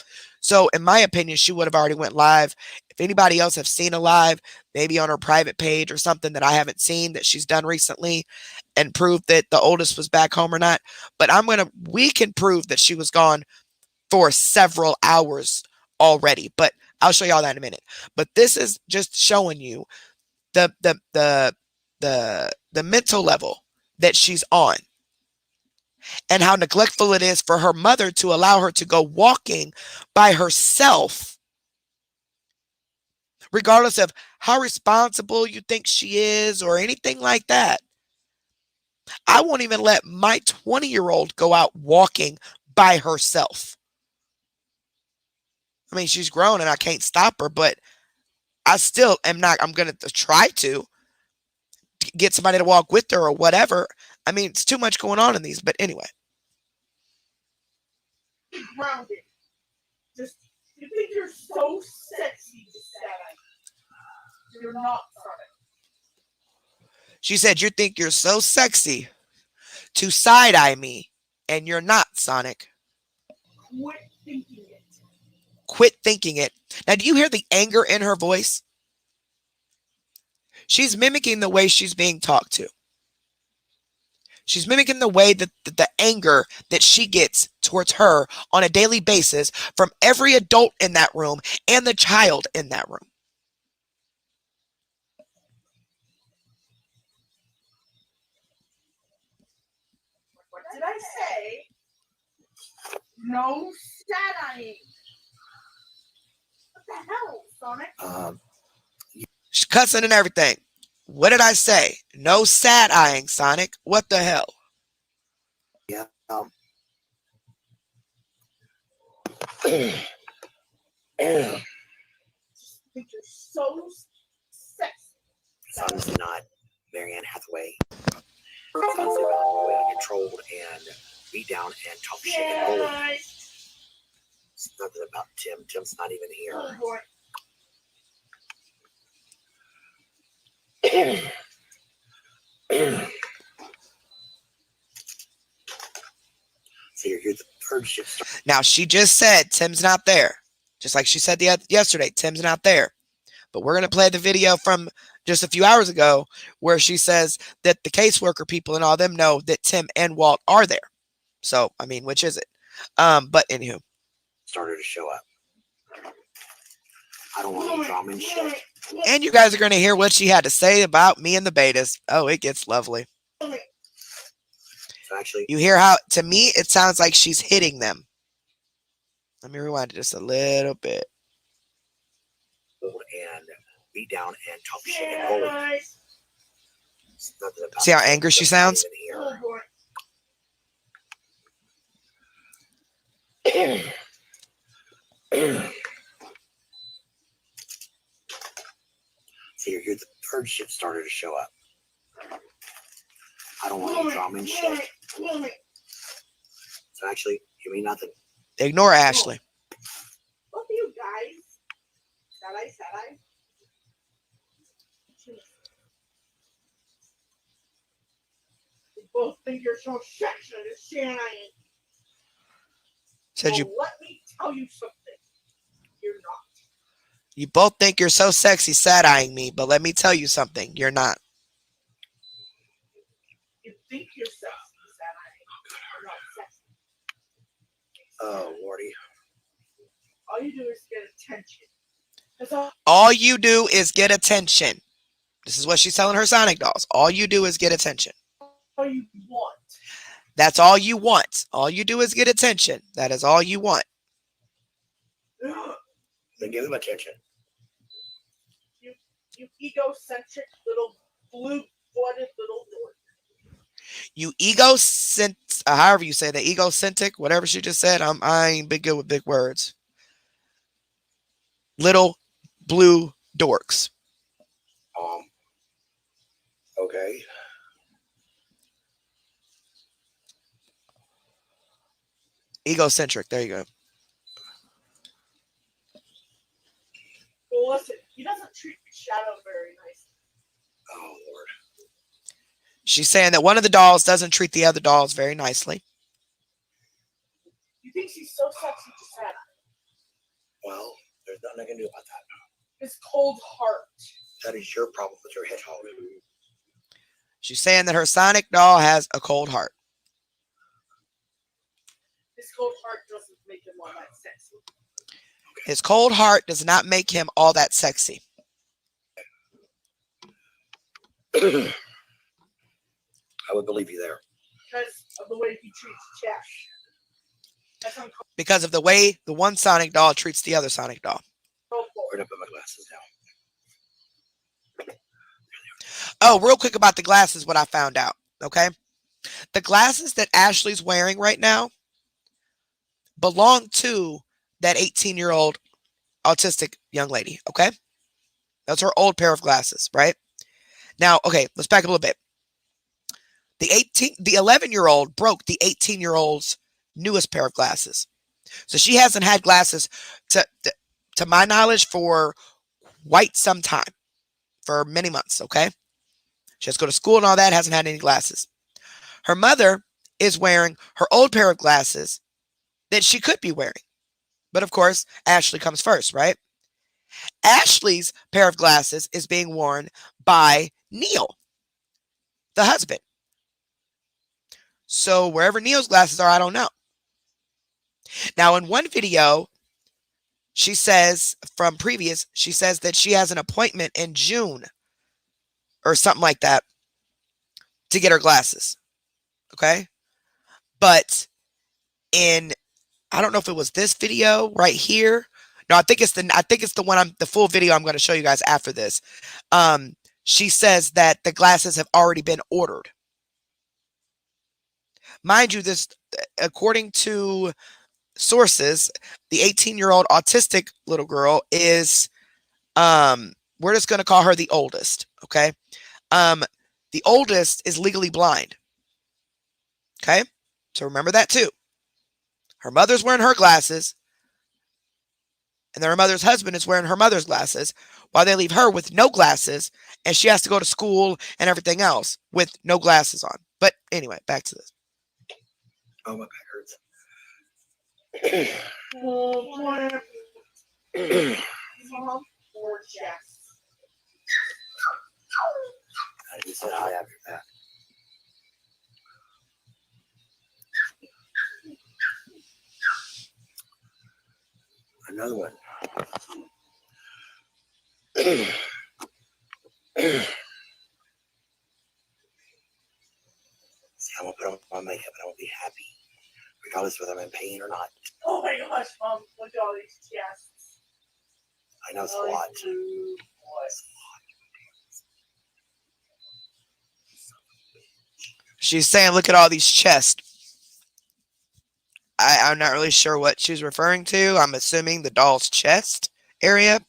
So in my opinion, she would have already went live. If anybody else have seen a live, maybe on her private page or something that I haven't seen that she's done recently and prove that the oldest was back home or not. But we can prove that she was gone for several hours already, but I'll show y'all that in a minute. But this is just showing you the mental level that she's on, and how neglectful it is for her mother to allow her to go walking by herself, regardless of how responsible you think she is or anything like that. I won't even let my 20-year-old go out walking by herself. I mean, she's grown and I can't stop her, but I still am not. I'm going to try to get somebody to walk with her or whatever. I mean, it's too much going on in these, but anyway. Grounded. Just, you think you're so sexy, Sally. You're not, Sonic. She said, you think you're so sexy to side-eye me, and you're not, Sonic. Quit thinking it. Quit thinking it. Now, do you hear the anger in her voice? She's mimicking the way she's being talked to. She's mimicking the way that the anger that she gets towards her on a daily basis from every adult in that room and the child in that room. What did I say? No side-eyeing. What the hell, Sonic? She's cussing and everything. What did I say? No side-eyeing, Sonic. What the hell? Yeah. I think you're so sexy. Son's not Marianne Hathaway. Son's about the way I controlled and beat down and talk shit and bully. It's nothing about Tim. Tim's not even here. Oh, boy. So you're the third shit star. Now, she just said Tim's not there. Just like she said yesterday, Tim's not there. But we're going to play the video from just a few hours ago where she says that the caseworker people and all them know that Tim and Walt are there. So, I mean, which is it? But anywho. Started to show up. I don't want any drama and shit. And you guys are going to hear what she had to say about me and the betas. Oh, it gets lovely. So actually, You hear how, to me, it sounds like she's hitting them. Let me rewind it just a little bit. and beat down and talk shit and bully. It's nothing about See how angry she sounds? Oh, boy. So you're the third shit starter to show up. I don't want any drama and shit. So actually, you mean nothing. Ignore Ashley. Both of you guys. Said I? You both think you're so sexy, Shannon. Said Well, you let me tell you something. You're not. You both think you're so sexy side-eyeing me, but let me tell you something. You're not. You think you're sexy, Shannon. You're not sexy. Oh, Lordy. All you do is get attention. That's all. All you do is get attention. This is what she's telling her Sonic dolls. All you do is get attention. All you want. That's all you want. All you do is get attention. That is all you want. Then give him attention. You egocentric little blue-blooded little dork. You however you say that, egocentric, whatever she just said. I ain't big good with big words. Little blue dorks. Okay. Egocentric. There you go. Well, listen, he doesn't treat Shadow very nicely. Oh, Lord. She's saying that one of the dolls doesn't treat the other dolls very nicely. You think she's so sexy to Shadow? Well, there's nothing I can do about that. His cold heart. That is your problem with your hedgehog. She's saying that her Sonic doll has a cold heart. His cold heart doesn't make him all that sexy. His cold heart does not make him all that sexy. I would believe you there. Because of the way he treats Jeff. That's uncalled Because of the way the one Sonic doll treats the other Sonic doll. for. Where'd I put my glasses down? Oh, real quick about the glasses, what I found out, okay? The glasses that Ashley's wearing right now belong to that 18-year-old autistic young lady, okay? That's her old pair of glasses, right? Now, okay, let's back up a little bit. The 11-year-old broke the 18-year-old's newest pair of glasses. So she hasn't had glasses, to my knowledge, for quite some time, for many months, okay? She has to go to school and all that, hasn't had any glasses. Her mother is wearing her old pair of glasses that she could be wearing. But of course, Ashley comes first, right? Ashley's pair of glasses is being worn by Neil, the husband. So wherever Neil's glasses are, I don't know. Now, in one video, she says she says that she has an appointment in June or something like that to get her glasses. Okay? But I don't know if it was this video right here. No, I think it's the full video I'm going to show you guys after this. She says that the glasses have already been ordered. Mind you, this, according to sources, the 18-year-old autistic little girl is, we're just going to call her the oldest, okay? The oldest is legally blind, okay? So remember that too. Her mother's wearing her glasses, and then her mother's husband is wearing her mother's glasses, while they leave her with no glasses, and she has to go to school and everything else with no glasses on. But anyway, back to this. Oh, my back hurts. For Jeff. I didn't say hi after that. Another one. See, I'm gonna put on my makeup and I'm gonna be happy, regardless whether I'm in pain or not. Oh my gosh, Mom, look at all these chests. I know it's a lot. She's saying, look at all these chests. I'm not really sure what she's referring to. I'm assuming the doll's chest area.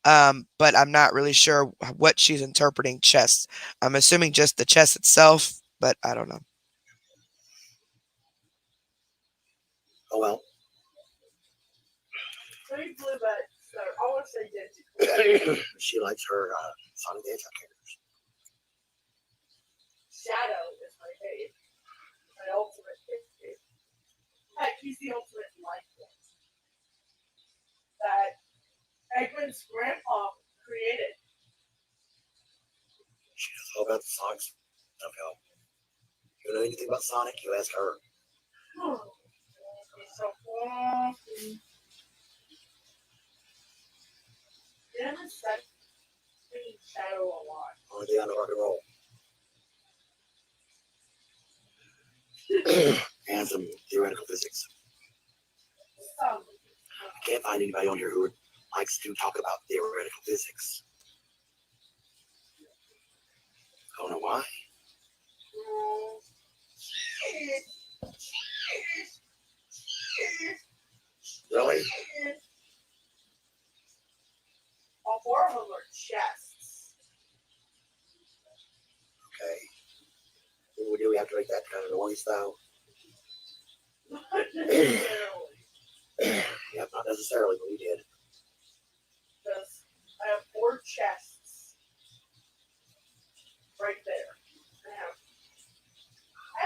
But I'm not really sure what she's interpreting chest. I'm assuming just the chest itself, but I don't know. Oh well. Three blue butts that are almost identical. She likes her Sonic the Hedgehog characters. Shadow is my fave. My ultimate fave. Heck, he's the ultimate life force that Eggman's grandpa created. She knows all about the Sonic stuff, y'all. You know anything about Sonic, you ask her. He's so fluffy. Him and Seth being Shadow a lot. Only day on the rock and roll. And some theoretical physics. Some. I can't find anybody on here who likes to talk about theoretical physics. I don't know why. Really? All four of them are chests. Okay. Do we have to make that kind of noise, though? Not necessarily. Yeah, not necessarily, but we did. Because I have four chests right there. I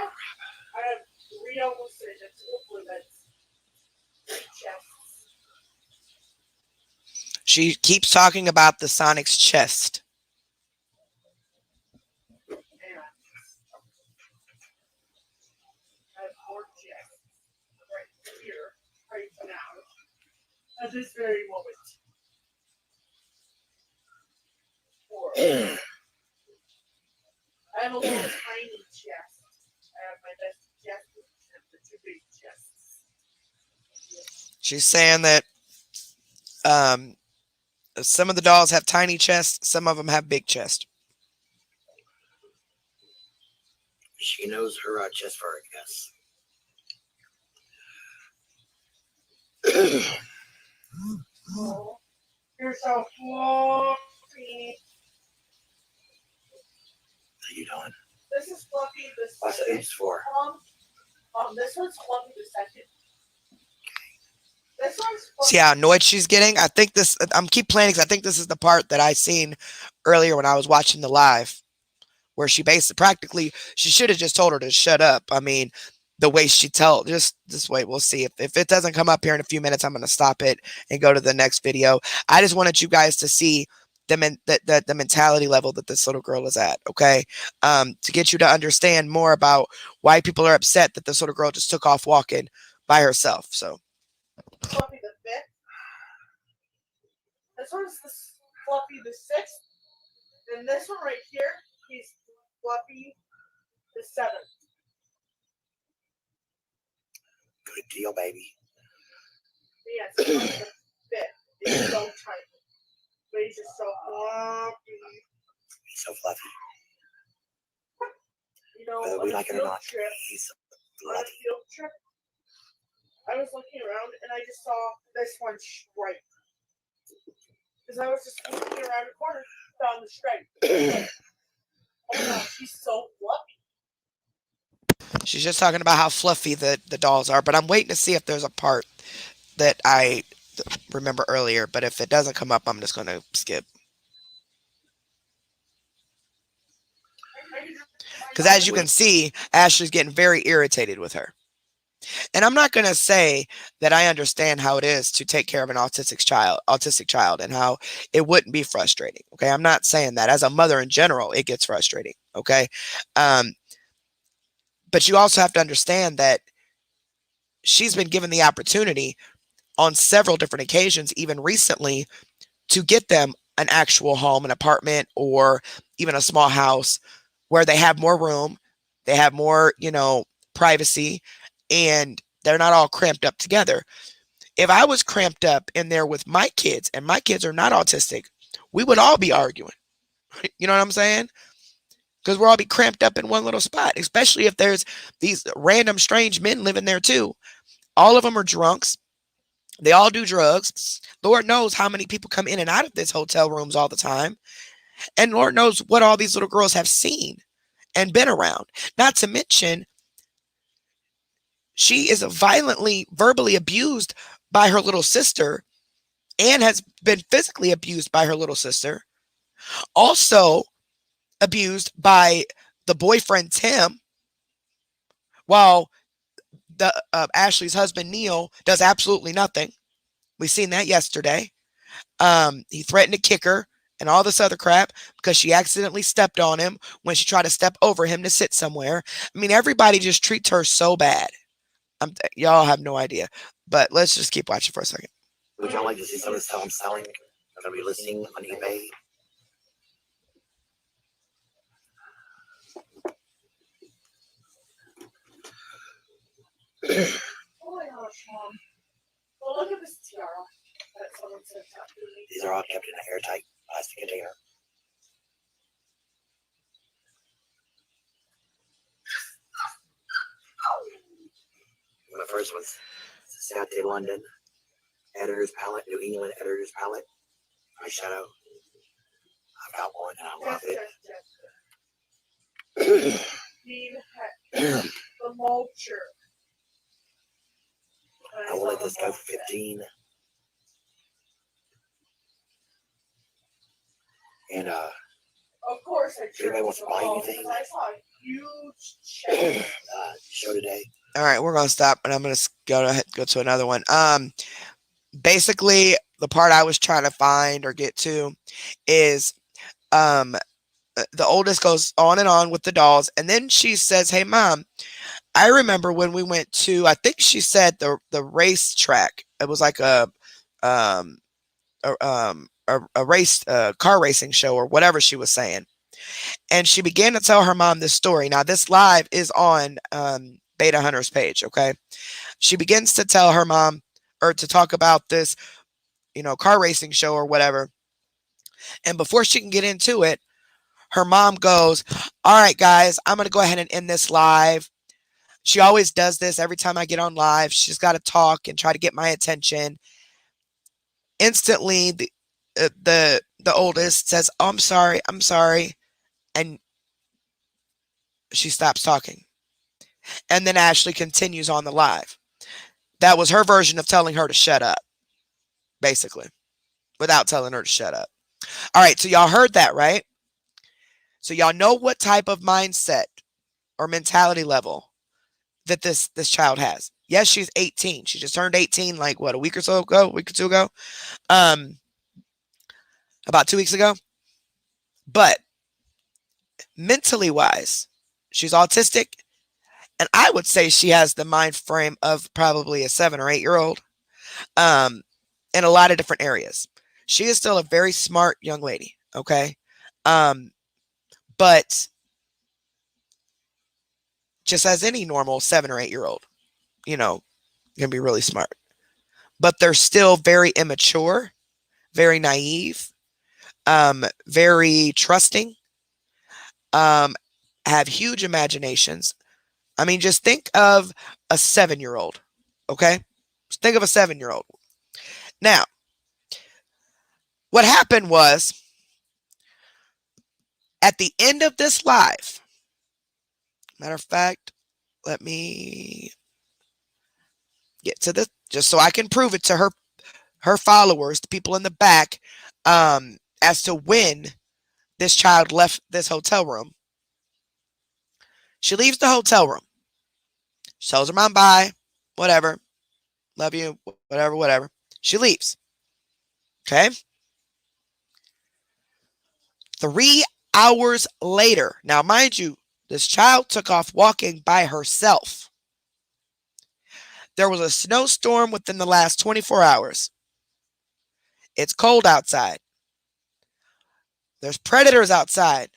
have three almost identical blue beds. Chests. She keeps talking about the Sonic's chest. And I have four chests right here, right now. at this very moment. Or, Mm. I have a little tiny chest. I have my best chest and the two big chests. She's saying that some of the dolls have tiny chests, some of them have big chests. She knows her chest fur, I guess. Oh, you're so fluffy. What are you doing? This is Fluffy the What's the second. oops for? This one's Fluffy the second. This one's Fluffy. See how annoyed she's getting? I think this, I'm keep playing because I think this is the part that I seen earlier when I was watching the live, where she basically practically, she should have just told her to shut up. I mean, the way she told, just wait, we'll see. If it doesn't come up here in a few minutes, I'm going to stop it and go to the next video. I just wanted you guys to see the mentality level that this little girl is at, okay? To get you to understand more about why people are upset that this little girl just took off walking by herself. So Fluffy the fifth. This one's Fluffy the sixth. And this one right here, he's Fluffy the seventh. Good deal, baby. Yes, Fluffy the fifth. He's so tiny. But he's just so fluffy. He's so fluffy. You know, Whether on we a like it or field not, trip, he's on a fluffy. field trip, I was looking around and I just saw this one stripe. Because I was just looking around the corner, found the stripe. Oh my gosh, she's so fluffy. she's just talking about how fluffy the dolls are, but I'm waiting to see if there's a part that I remember earlier, but if it doesn't come up, I'm just going to skip. Because as you can see, Ashley's getting very irritated with her. And I'm not going to say that I understand how it is to take care of an autistic child and how it wouldn't be frustrating. Okay. I'm not saying that. As a mother in general, it gets frustrating. Okay. But you also have to understand that she's been given the opportunity on several different occasions, even recently, to get them an actual home, an apartment, or even a small house where they have more room, they have more, privacy, and they're not all cramped up together. If I was cramped up in there with my kids and my kids are not autistic, we would all be arguing. You know what I'm saying? Because we'll all be cramped up in one little spot, especially if there's these random strange men living there too. All of them are drunks. They all do drugs. Lord knows how many people come in and out of this hotel rooms all the time. And Lord knows what all these little girls have seen and been around. Not to mention, she is violently, verbally abused by her little sister and has been physically abused by her little sister. Also abused by the boyfriend, Tim, while the Ashley's husband, Neil, does absolutely nothing. We seen that yesterday. He threatened to kick her and all this other crap because she accidentally stepped on him when she tried to step over him to sit somewhere. I mean, everybody just treats her so bad. Y'all have no idea. But let's just keep watching for a second. Would y'all like to see some of the stuff I'm selling? I'm going to be listing on eBay. Oh my gosh, Mom. Well, look at this tiara that someone sent out to me. These are all kept in an airtight plastic container. My first one's Saturday London Editor's Palette, New England Editor's Palette, eyeshadow. I've got one and I love Yes, it. yes, yes. Dean had the mulcher. I will let this go for 15. And Of course, I anybody wants to buy anything? I saw a huge check. show today. All right, we're going to stop and I'm going to go to another one. Basically, the part I was trying to find or get to is the oldest goes on and on with the dolls. And then she says, hey, Mom, I remember when we went to, I think she said the racetrack. It was like a um, a race, car racing show or whatever she was saying. And she began to tell her mom this story. Now, this live is on Beta Hunter's page, okay? She begins to tell her mom or to talk about this, car racing show or whatever. And before she can get into it, her mom goes, "All right, guys, I'm going to go ahead and end this live." She always does this every time I get on live. She's got to talk and try to get my attention. Instantly, the oldest says, "Oh, I'm sorry," and she stops talking. And then Ashley continues on the live. That was her version of telling her to shut up, basically, without telling her to shut up. All right, so y'all heard that, right? So y'all know what type of mindset or mentality level that this child has. Yes, she's 18. She just turned 18 like what, a week or two ago? About 2 weeks ago. But mentally wise, she's autistic, and I would say she has the mind frame of probably a 7 or 8 year old in a lot of different areas. She is still a very smart young lady, okay? But just as any normal 7 or 8 year old, can be really smart. But they're still very immature, very naive, very trusting, have huge imaginations. I mean, just think of a 7-year-old, okay? Just think of a 7-year-old. Now, what happened was, at the end of this live, matter of fact, let me get to this just so I can prove it to her followers, the people in the back, as to when this child left this hotel room. She leaves the hotel room. She tells her mom bye, whatever, love you, whatever. She leaves. Okay? 3 hours later, now mind you, this child took off walking by herself. There was a snowstorm within the last 24 hours. It's cold outside. There's predators outside.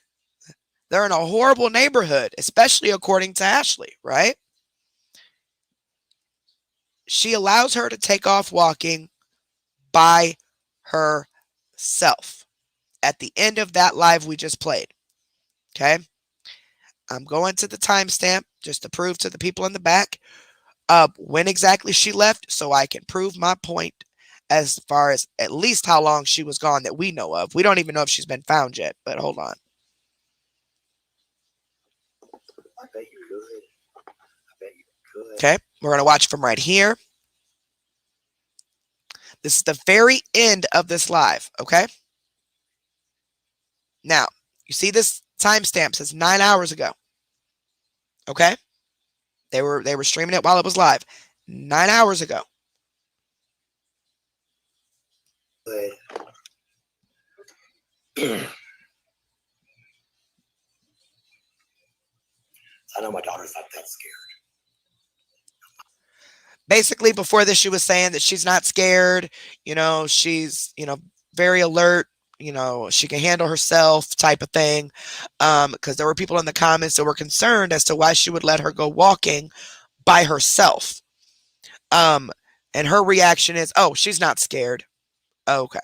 They're in a horrible neighborhood, especially according to Ashley, right? She allows her to take off walking by herself at the end of that live we just played. Okay? I'm going to the timestamp just to prove to the people in the back when exactly she left so I can prove my point as far as at least how long she was gone that we know of. We don't even know if she's been found yet, but hold on. I bet you could. Okay, we're going to watch from right here. This is the very end of this live, okay? Now, you see this timestamp says 9 hours ago. Okay? They were streaming it while it was live. 9 hours ago. I know my daughter's not that scared. Basically, before this, she was saying that she's not scared. She's, very alert. She can handle herself type of thing. Because there were people in the comments that were concerned as to why she would let her go walking by herself. And her reaction is, oh, she's not scared. Okay.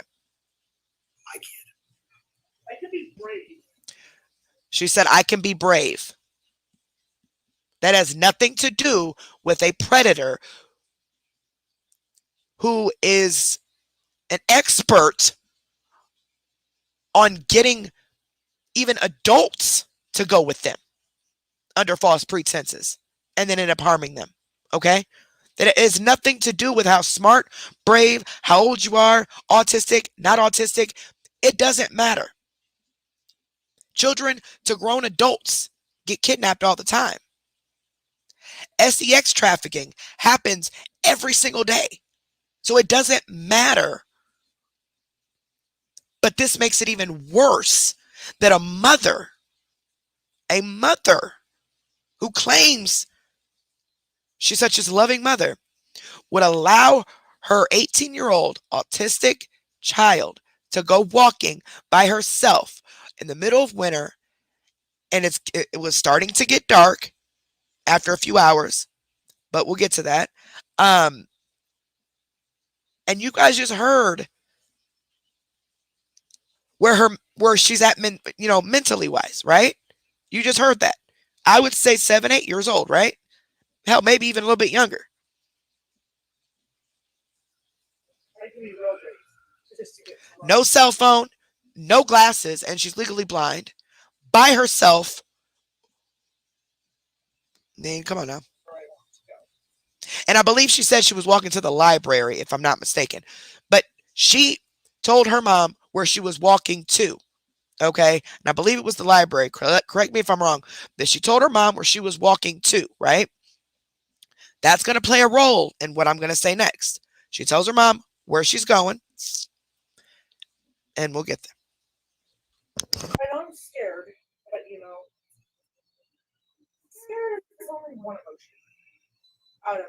I can be brave. She said, I can be brave. That has nothing to do with a predator who is an expert on getting even adults to go with them under false pretenses and then end up harming them. Okay? That it has nothing to do with how smart, brave, how old you are, autistic, not autistic. It doesn't matter. Children to grown adults get kidnapped all the time. SEX trafficking happens every single day. So it doesn't matter. But this makes it even worse that a mother who claims she's such a loving mother would allow her 18-year-old autistic child to go walking by herself in the middle of winter, and it was starting to get dark after a few hours, but we'll get to that. And you guys just heard where she's at, mentally wise, right? You just heard that. I would say 7, 8 years old, right? Hell, maybe even a little bit younger. No cell phone, no glasses, and she's legally blind, by herself. Man, come on now. And I believe she said she was walking to the library, if I'm not mistaken. But she told her mom where she was walking to. Okay? And I believe it was the library. Correct me if I'm wrong. That she told her mom where she was walking to, right? That's going to play a role in what I'm going to say next. She tells her mom where she's going. And we'll get there. I know I'm scared, but scared is only one emotion out of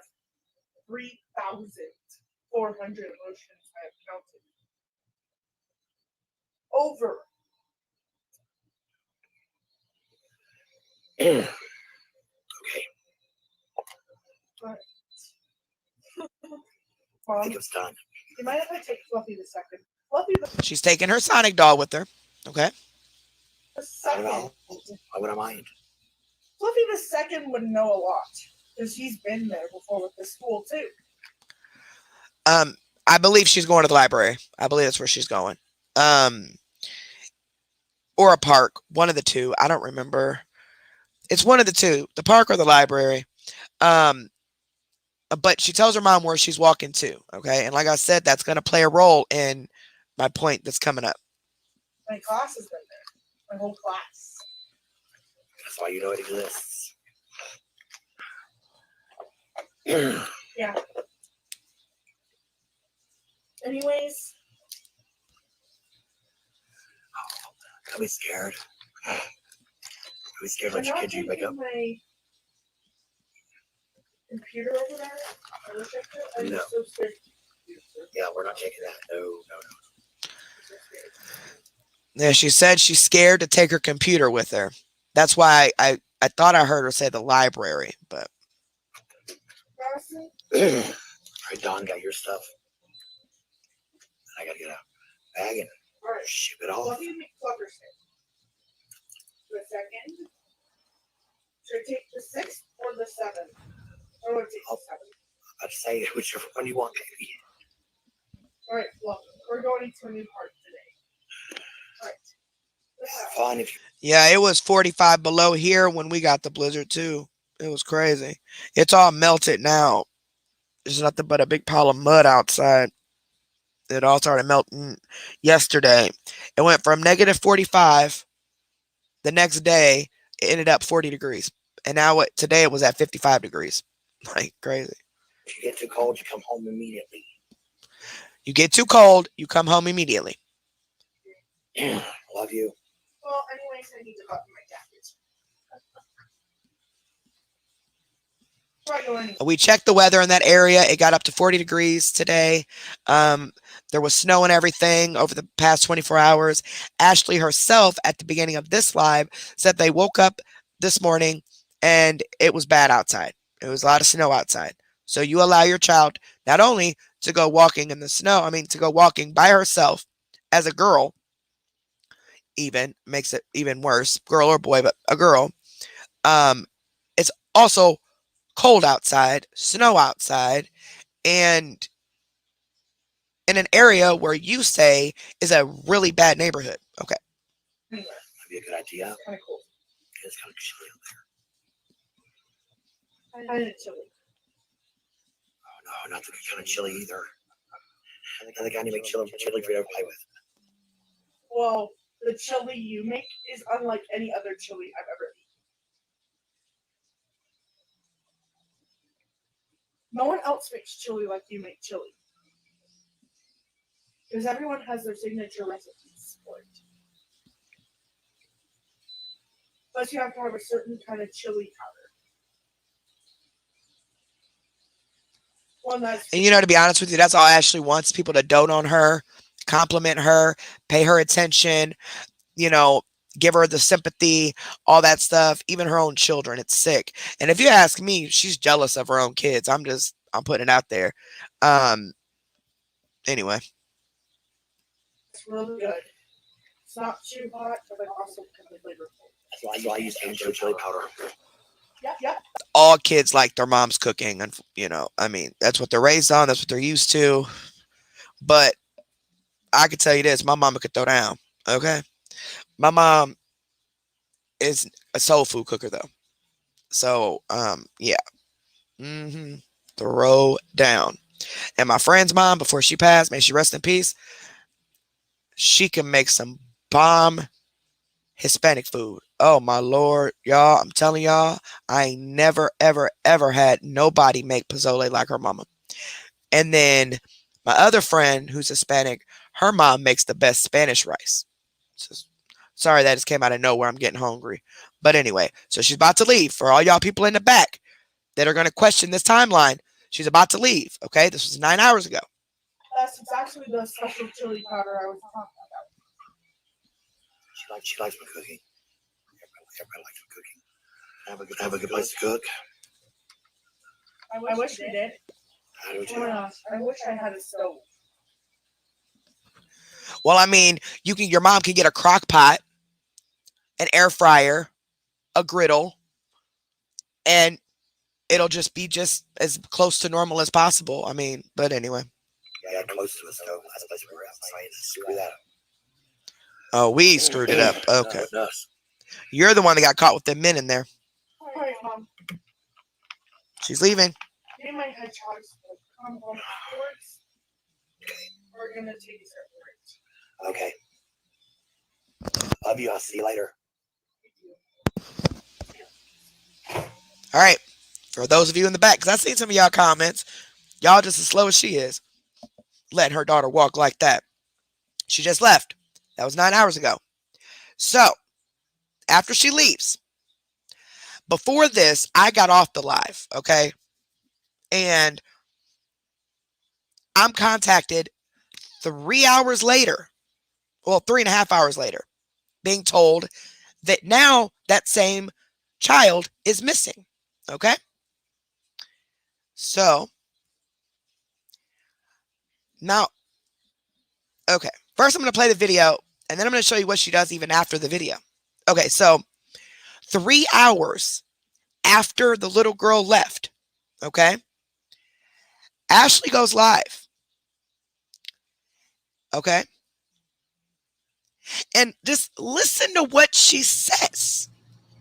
3,400 emotions I have counted. Over. Okay. I Mom, think it's done. you mind if I take Fluffy the second? Fluffy She's taking her Sonic doll with her. Okay. the I don't second. know. Why would I mind? Fluffy the second would know a lot because he's been there before with the school too. I believe she's going to the library. I believe that's where she's going. Or a park. One of the two. I don't remember. It's one of the two. The park or the library. But she tells her mom where she's walking to. Okay. And like I said, that's going to play a role in my point that's coming up. My class has been there. My whole class. That's why you know it exists. Yeah. Anyways. Don't be scared. Don't be scared when I'm your not kid you wake up. taking my computer over there. I wish I could. I'm No. just so scared. Yeah, we're not taking that. No. Yeah, she said she's scared to take her computer with her. That's why I thought I heard her say the library, but Honestly, All right, Don, got your stuff. I gotta get a bag and all right. ship it off. What do you make Cluckers say? The second? Should I take the 6th or the 7th? Or would I take the 7th? I'd say whichever one you want, baby. All right, well, we're going to a new park today. All right. Fine if you. yeah, it was 45 below here when we got the blizzard too. It was crazy. It's all melted now. There's nothing but a big pile of mud outside. It all started melting yesterday. It went from negative 45 the next day. It ended up 40 degrees. And now today it was at 55 degrees. Like crazy. If you get too cold, you come home immediately. You get too cold, you come home immediately. Love you. Well, anyways, I need to button my jacket. We checked the weather in that area. It got up to 40 degrees today. There was snow and everything over the past 24 hours. Ashley herself, at the beginning of this live, said they woke up this morning and it was bad outside. It was a lot of snow outside. So you allow your child not only to go walking in the snow, to go walking by herself as a girl, even makes it even worse, girl or boy, but a girl. It's also cold outside, snow outside, and in an area where you say is a really bad neighborhood. Okay. That'd be a good idea. Kind of cool. It's kind of chilly out there. Kind of chilly. Oh, no, not the kind of chilly either. I think I need to make chili for you to play with. Well, the chili you make is unlike any other chili I've ever eaten. No one else makes chili like you make chili. Because everyone has their signature recipes for it. Plus, you have to have a certain kind of chili powder. one that's And you know, to be honest with you, that's all Ashley wants, people to dote on her, compliment her, pay her attention, you know, give her the sympathy, all that stuff, even her own children. It's sick. And if you ask me, she's jealous of her own kids. I'm putting it out there. Anyway. it's really good. It's not too hot, but also completely flavorful. That's why I use angel chili powder. Yeah. All kids like their mom's cooking, and you know, I mean, that's what they're raised on, that's what they're used to. But I can tell you this, my mama could throw down. Okay. My mom is a soul food cooker though. So yeah. Throw down. And my friend's mom, before she passed, may she rest in peace, she can make some bomb Hispanic food. Oh my Lord, y'all, I'm telling y'all, I ain't never, ever, ever had nobody make pozole like her mama. And then my other friend who's Hispanic, her mom makes the best Spanish rice. Sorry that just came out of nowhere. I'm getting hungry. But anyway, so she's about to leave. For all y'all people in the back that are going to question this timeline, she's about to leave. Okay, this was 9 hours ago. That's exactly the special chili powder I was talking about. She likes my cooking. Everybody likes my cooking. I have a good place to cook. I wish we did. I do Oh too. my gosh, I wish I had a stove. Well, I mean, your mom can get a crock pot, an air fryer, a griddle, and it'll just be just as close to normal as possible. I mean, but anyway. Yeah, close to a stove. That's the place we were outside. Screw that. Oh, we screwed it up. Okay. No, it does. You're the one that got caught with the men in there. All right, Mom. She's leaving. Me and my hedgehogs will come home afterwards. We're gonna take a separate. Okay. Love you. I'll see you later. All right. For those of you in the back, because I've seen some of y'all comments, y'all just as slow as she is, letting her daughter walk like that. She just left. That was 9 hours ago. So, after she leaves, before this, I got off the live, okay? And I'm contacted 3 hours later, well, 3.5 hours later, being told that now that same child is missing, okay? So, now, okay, first I'm going to play the video, and then I'm going to show you what she does even after the video. Okay, so 3 hours after the little girl left, okay, Ashley goes live, okay, and just listen to what she says.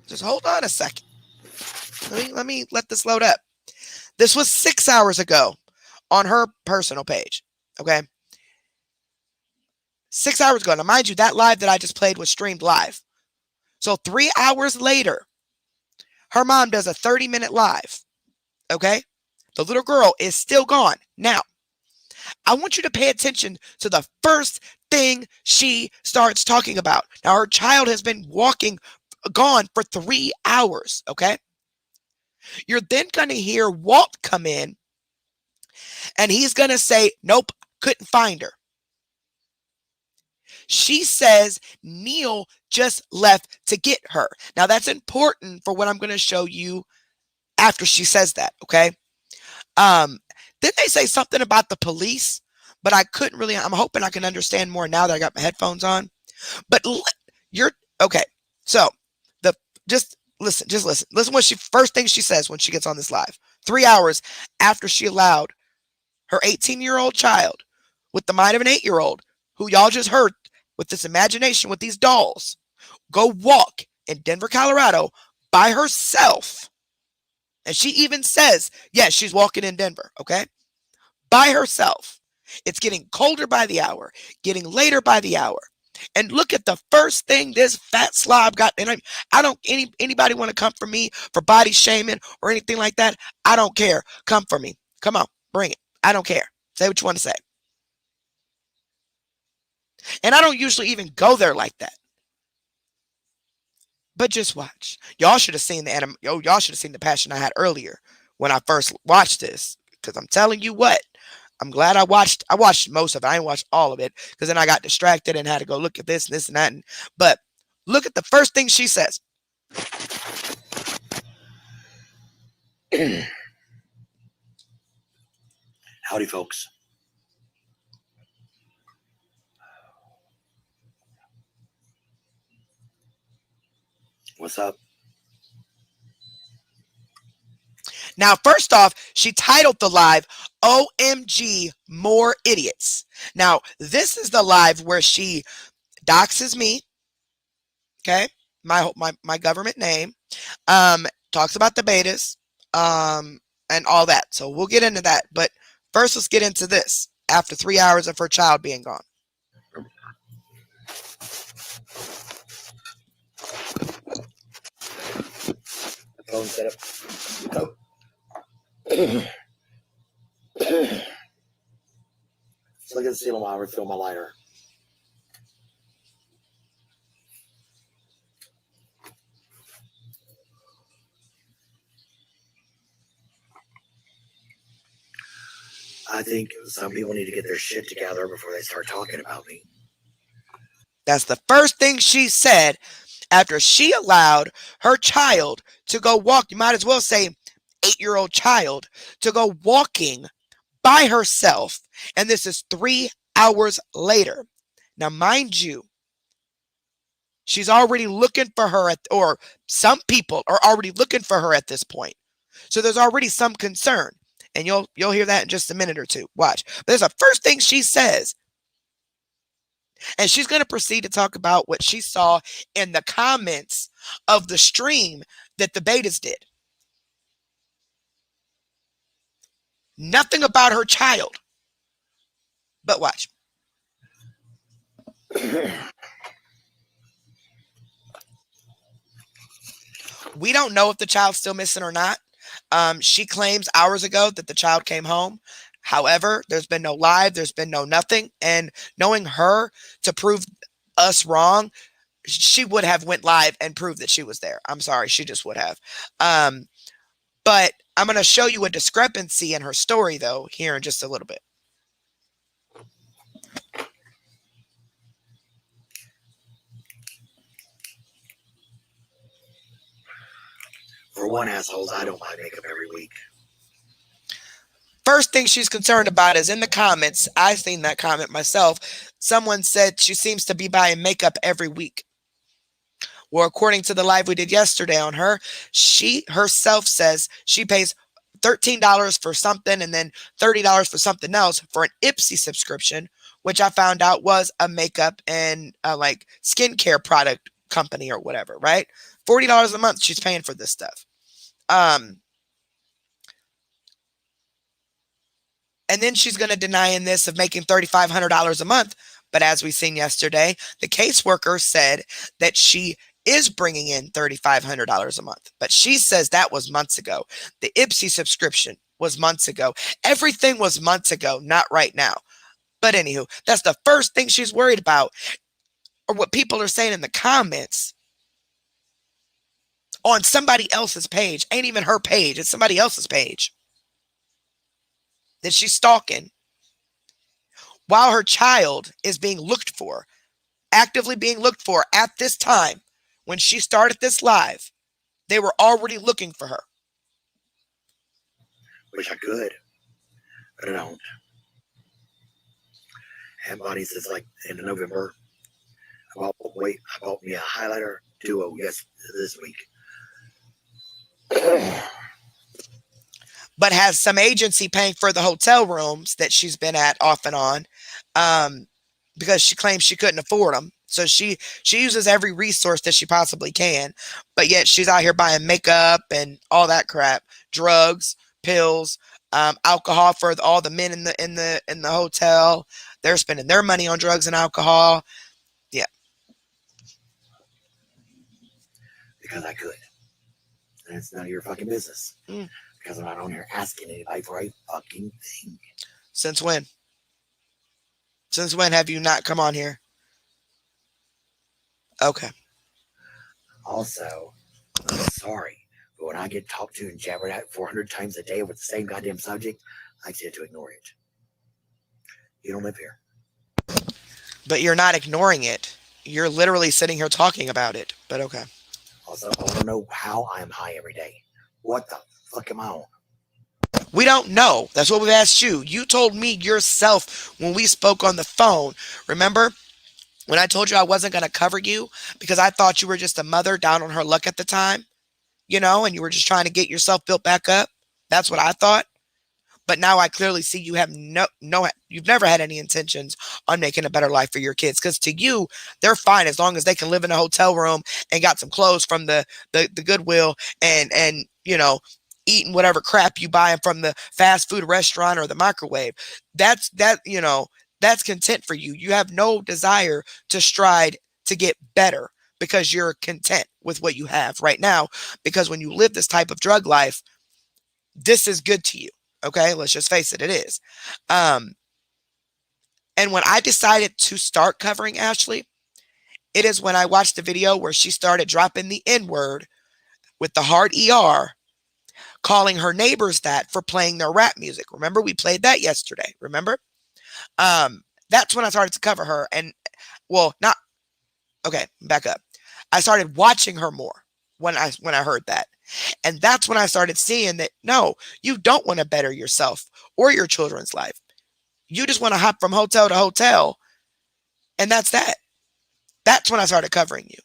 Just hold on a second. Let this load up. This was 6 hours ago on her personal page, okay? 6 hours ago. Now, mind you, that live that I just played was streamed live. So 3 hours later, her mom does a 30-minute live, okay? The little girl is still gone. Now, I want you to pay attention to the first thing she starts talking about. Now, her child has been gone for 3 hours, okay? You're then going to hear Walt come in, and he's going to say, nope, couldn't find her. She says Neil just left to get her. Now, that's important for what I'm going to show you after she says that, okay? Then they say something about the police, but I couldn't really, I'm hoping I can understand more now that I got my headphones on. But okay, so just listen. Listen what first thing she says when she gets on this live. 3 hours after she allowed her 18-year-old child with the mind of an 8-year-old, who y'all just heard with this imagination, with these dolls, go walk in Denver, Colorado by herself. And she even says, yes, she's walking in Denver, okay? By herself. It's getting colder by the hour, getting later by the hour. And look at the first thing this fat slob got. And I don't, anybody want to come for me for body shaming or anything like that? I don't care. Come for me. Come on, bring it. I don't care. Say what you want to say. And I don't usually even go there like that. But just watch. Y'all should have seen y'all should have seen the passion I had earlier when I first watched this. Because I'm telling you what, I'm glad I watched most of it. I didn't watch all of it because then I got distracted and had to go look at this and this and that. But look at the first thing she says. Howdy, folks. What's up? Now, first off, she titled the live OMG More Idiots. Now, this is the live where she doxes me, okay? My government name. Talks about the betas, and all that. So we'll get into that. But first, let's get into this after 3 hours of her child being gone. Phone setup. Oh. So look at the ceiling while I refill my lighter. I think some people need to get their shit together before they start talking about me. That's the first thing she said after she allowed her child to go walk. You might as well say 8-year-old child to go walking by herself. And this is 3 hours later. Now, mind you, she's already looking for her or some people are already looking for her at this point. So there's already some concern. And you'll hear that in just a minute or two. Watch. But there's the first thing she says. And she's going to proceed to talk about what she saw in the comments of the stream that the betas did. Nothing about her child. But watch. We don't know if the child's still missing or not. She claims hours ago that the child came home. However, there's been no live, there's been no nothing. And knowing her to prove us wrong, she would have went live and proved that she was there. I'm sorry, she just would have. But I'm going to show you a discrepancy in her story, though, here in just a little bit. For one, assholes, I don't buy makeup every week. First thing she's concerned about is in the comments. I've seen that comment myself. Someone said she seems to be buying makeup every week. Well, according to the live we did yesterday on her, she herself says she pays $13 for something and then $30 for something else for an Ipsy subscription, which I found out was a makeup and like skincare product company or whatever, right? $40 a month she's paying for this stuff. And then she's going to deny in this of making $3,500 a month. But as we seen yesterday, the caseworker said that she is bringing in $3,500 a month. But she says that was months ago. The Ipsy subscription was months ago. Everything was months ago, not right now. But anywho, that's the first thing she's worried about, or what people are saying in the comments on somebody else's page. Ain't even her page. It's somebody else's page that she's stalking while her child is being looked for, actively being looked for at this time. When she started this live, they were already looking for her. Wish I could, but I don't. And Bonnie says, like, end of November, I bought me a highlighter duo this week. But has some agency paying for the hotel rooms that she's been at off and on, because she claims she couldn't afford them. So she uses every resource that she possibly can, but yet she's out here buying makeup and all that crap, drugs, pills, alcohol for all the men in the hotel. They're spending their money on drugs and alcohol. Yeah, because I could. And it's none of your fucking business. Because I'm not on here asking anybody for a fucking thing. Since when? Since when have you not come on here? Okay. Also, I'm sorry, but when I get talked to and jabbered at 400 times a day over the same goddamn subject, I tend to ignore it. You don't live here. But you're not ignoring it. You're literally sitting here talking about it. But okay. Also, I want to know how I am high every day. What the fuck am I on? We don't know. That's what we've asked you. You told me yourself when we spoke on the phone. Remember when I told you I wasn't going to cover you because I thought you were just a mother down on her luck at the time, and you were just trying to get yourself built back up? That's what I thought. But now I clearly see you have you've never had any intentions on making a better life for your kids. Because to you, they're fine as long as they can live in a hotel room and got some clothes from the Goodwill and eating whatever crap you buy from the fast food restaurant or the microwave. That's content for you. You have no desire to strive to get better because you're content with what you have right now. Because when you live this type of drug life, this is good to you. Okay, let's just face it, it is. And when I decided to start covering Ashley, it is when I watched the video where she started dropping the N-word with the hard ER, calling her neighbors that for playing their rap music. Remember, we played that yesterday. Remember? That's when I started to cover her. And, back up. I started watching her more when I heard that. And that's when I started seeing that, no, you don't want to better yourself or your children's life. You just want to hop from hotel to hotel. And that's that. That's when I started covering you.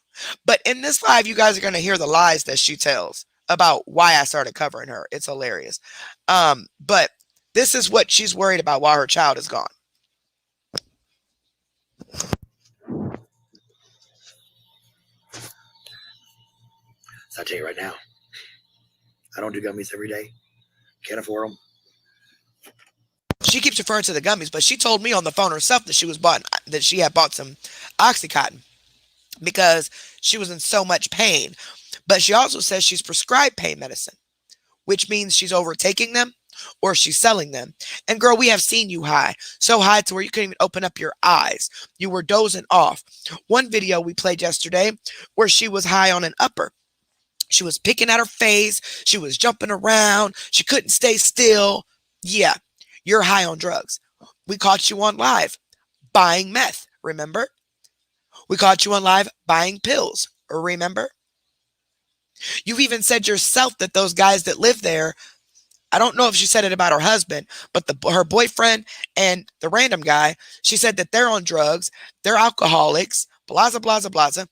But in this live, you guys are going to hear the lies that she tells about why I started covering her. It's hilarious. But this is what she's worried about while her child is gone. So I tell you right now, I don't do gummies every day. Can't afford them. She keeps referring to the gummies, but she told me on the phone herself that she had bought some Oxycontin because she was in so much pain. But she also says she's prescribed pain medicine, which means she's overtaking them or she's selling them. And girl, we have seen you high, so high to where you couldn't even open up your eyes. You were dozing off. One video we played yesterday where she was high on an upper. She was picking at her face. She was jumping around. She couldn't stay still. Yeah, you're high on drugs. We caught you on live buying meth, remember? We caught you on live buying pills, remember? You've even said yourself that those guys that live there, I don't know if she said it about her husband, but her boyfriend and the random guy, she said that they're on drugs, they're alcoholics, blaza, blaza, blaza.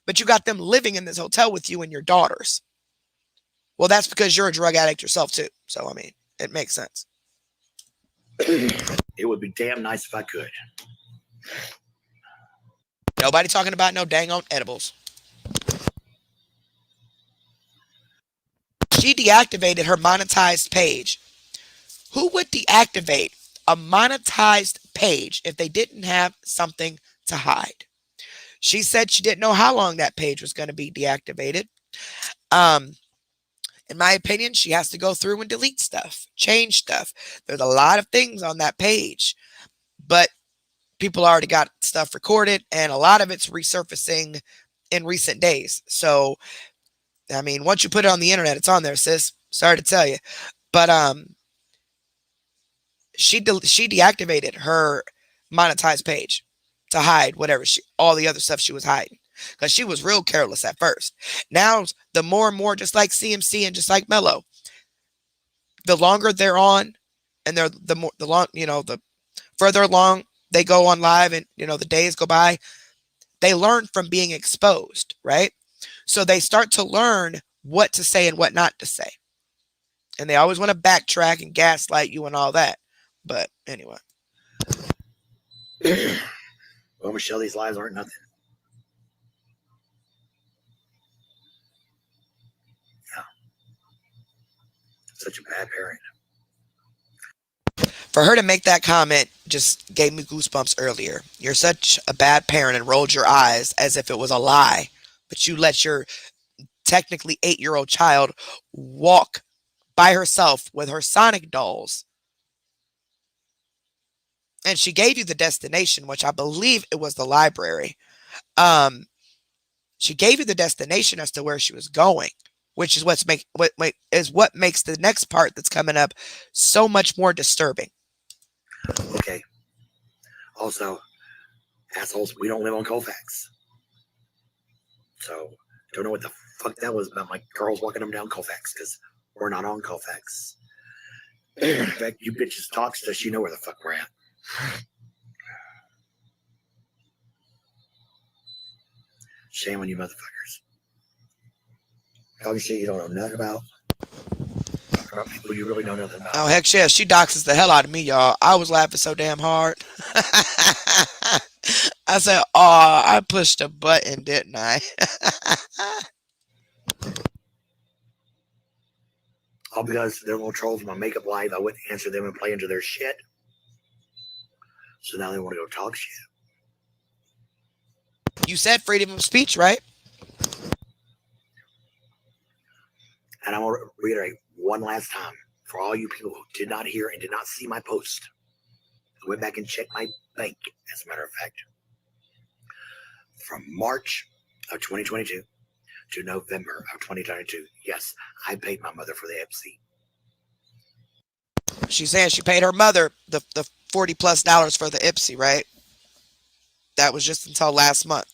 But you got them living in this hotel with you and your daughters. Well, that's because you're a drug addict yourself too. So, I mean, it makes sense. It would be damn nice if I could. Nobody talking about no dang on edibles. She deactivated her monetized page. Who would deactivate a monetized page if they didn't have something to hide? She said she didn't know how long that page was going to be deactivated. In my opinion, she has to go through and delete stuff, change stuff. There's a lot of things on that page, but people already got stuff recorded and a lot of it's resurfacing in recent days. So, I mean, once you put it on the internet, it's on there, sis. Sorry to tell you. But she deactivated her monetized page to hide whatever all the other stuff she was hiding, because she was real careless at first. Now, the more and more, just like CMC and just like Mello, the longer they're on, and the further along they go on live, and the days go by, they learn from being exposed, right? So they start to learn what to say and what not to say, and they always want to backtrack and gaslight you and all that. But anyway. Well, Michelle, these lies aren't nothing. Yeah. Such a bad parent. For her to make that comment just gave me goosebumps earlier. You're such a bad parent, and rolled your eyes as if it was a lie. But you let your technically 8-year-old child walk by herself with her Sonic dolls. And she gave you the destination, which I believe it was the library. She gave you the destination as to where she was going. which is what makes the next part that's coming up so much more disturbing. Okay. Also, assholes, we don't live on Colfax. So, don't know what the fuck that was about my girls walking them down Colfax, because we're not on Colfax. In fact, you bitches talk so you know where the fuck we're at. Shame on you motherfuckers. Talking shit you don't know nothing about. Talking about people you really know nothing about. Oh, heck yeah, she doxes the hell out of me, y'all. I was laughing so damn hard. I said, oh, I pushed a button, didn't I? All because they're little trolls in my makeup live, I wouldn't answer them and play into their shit. So now they want to go talk shit. You said freedom of speech, right? And I want to reiterate one last time for all you people who did not hear and did not see my post. I went back and checked my bank, as a matter of fact. From March of 2022 to November of 2022, yes, I paid my mother for the Ipsy. She's saying she paid her mother the $40+ for the Ipsy, right? That was just until last month.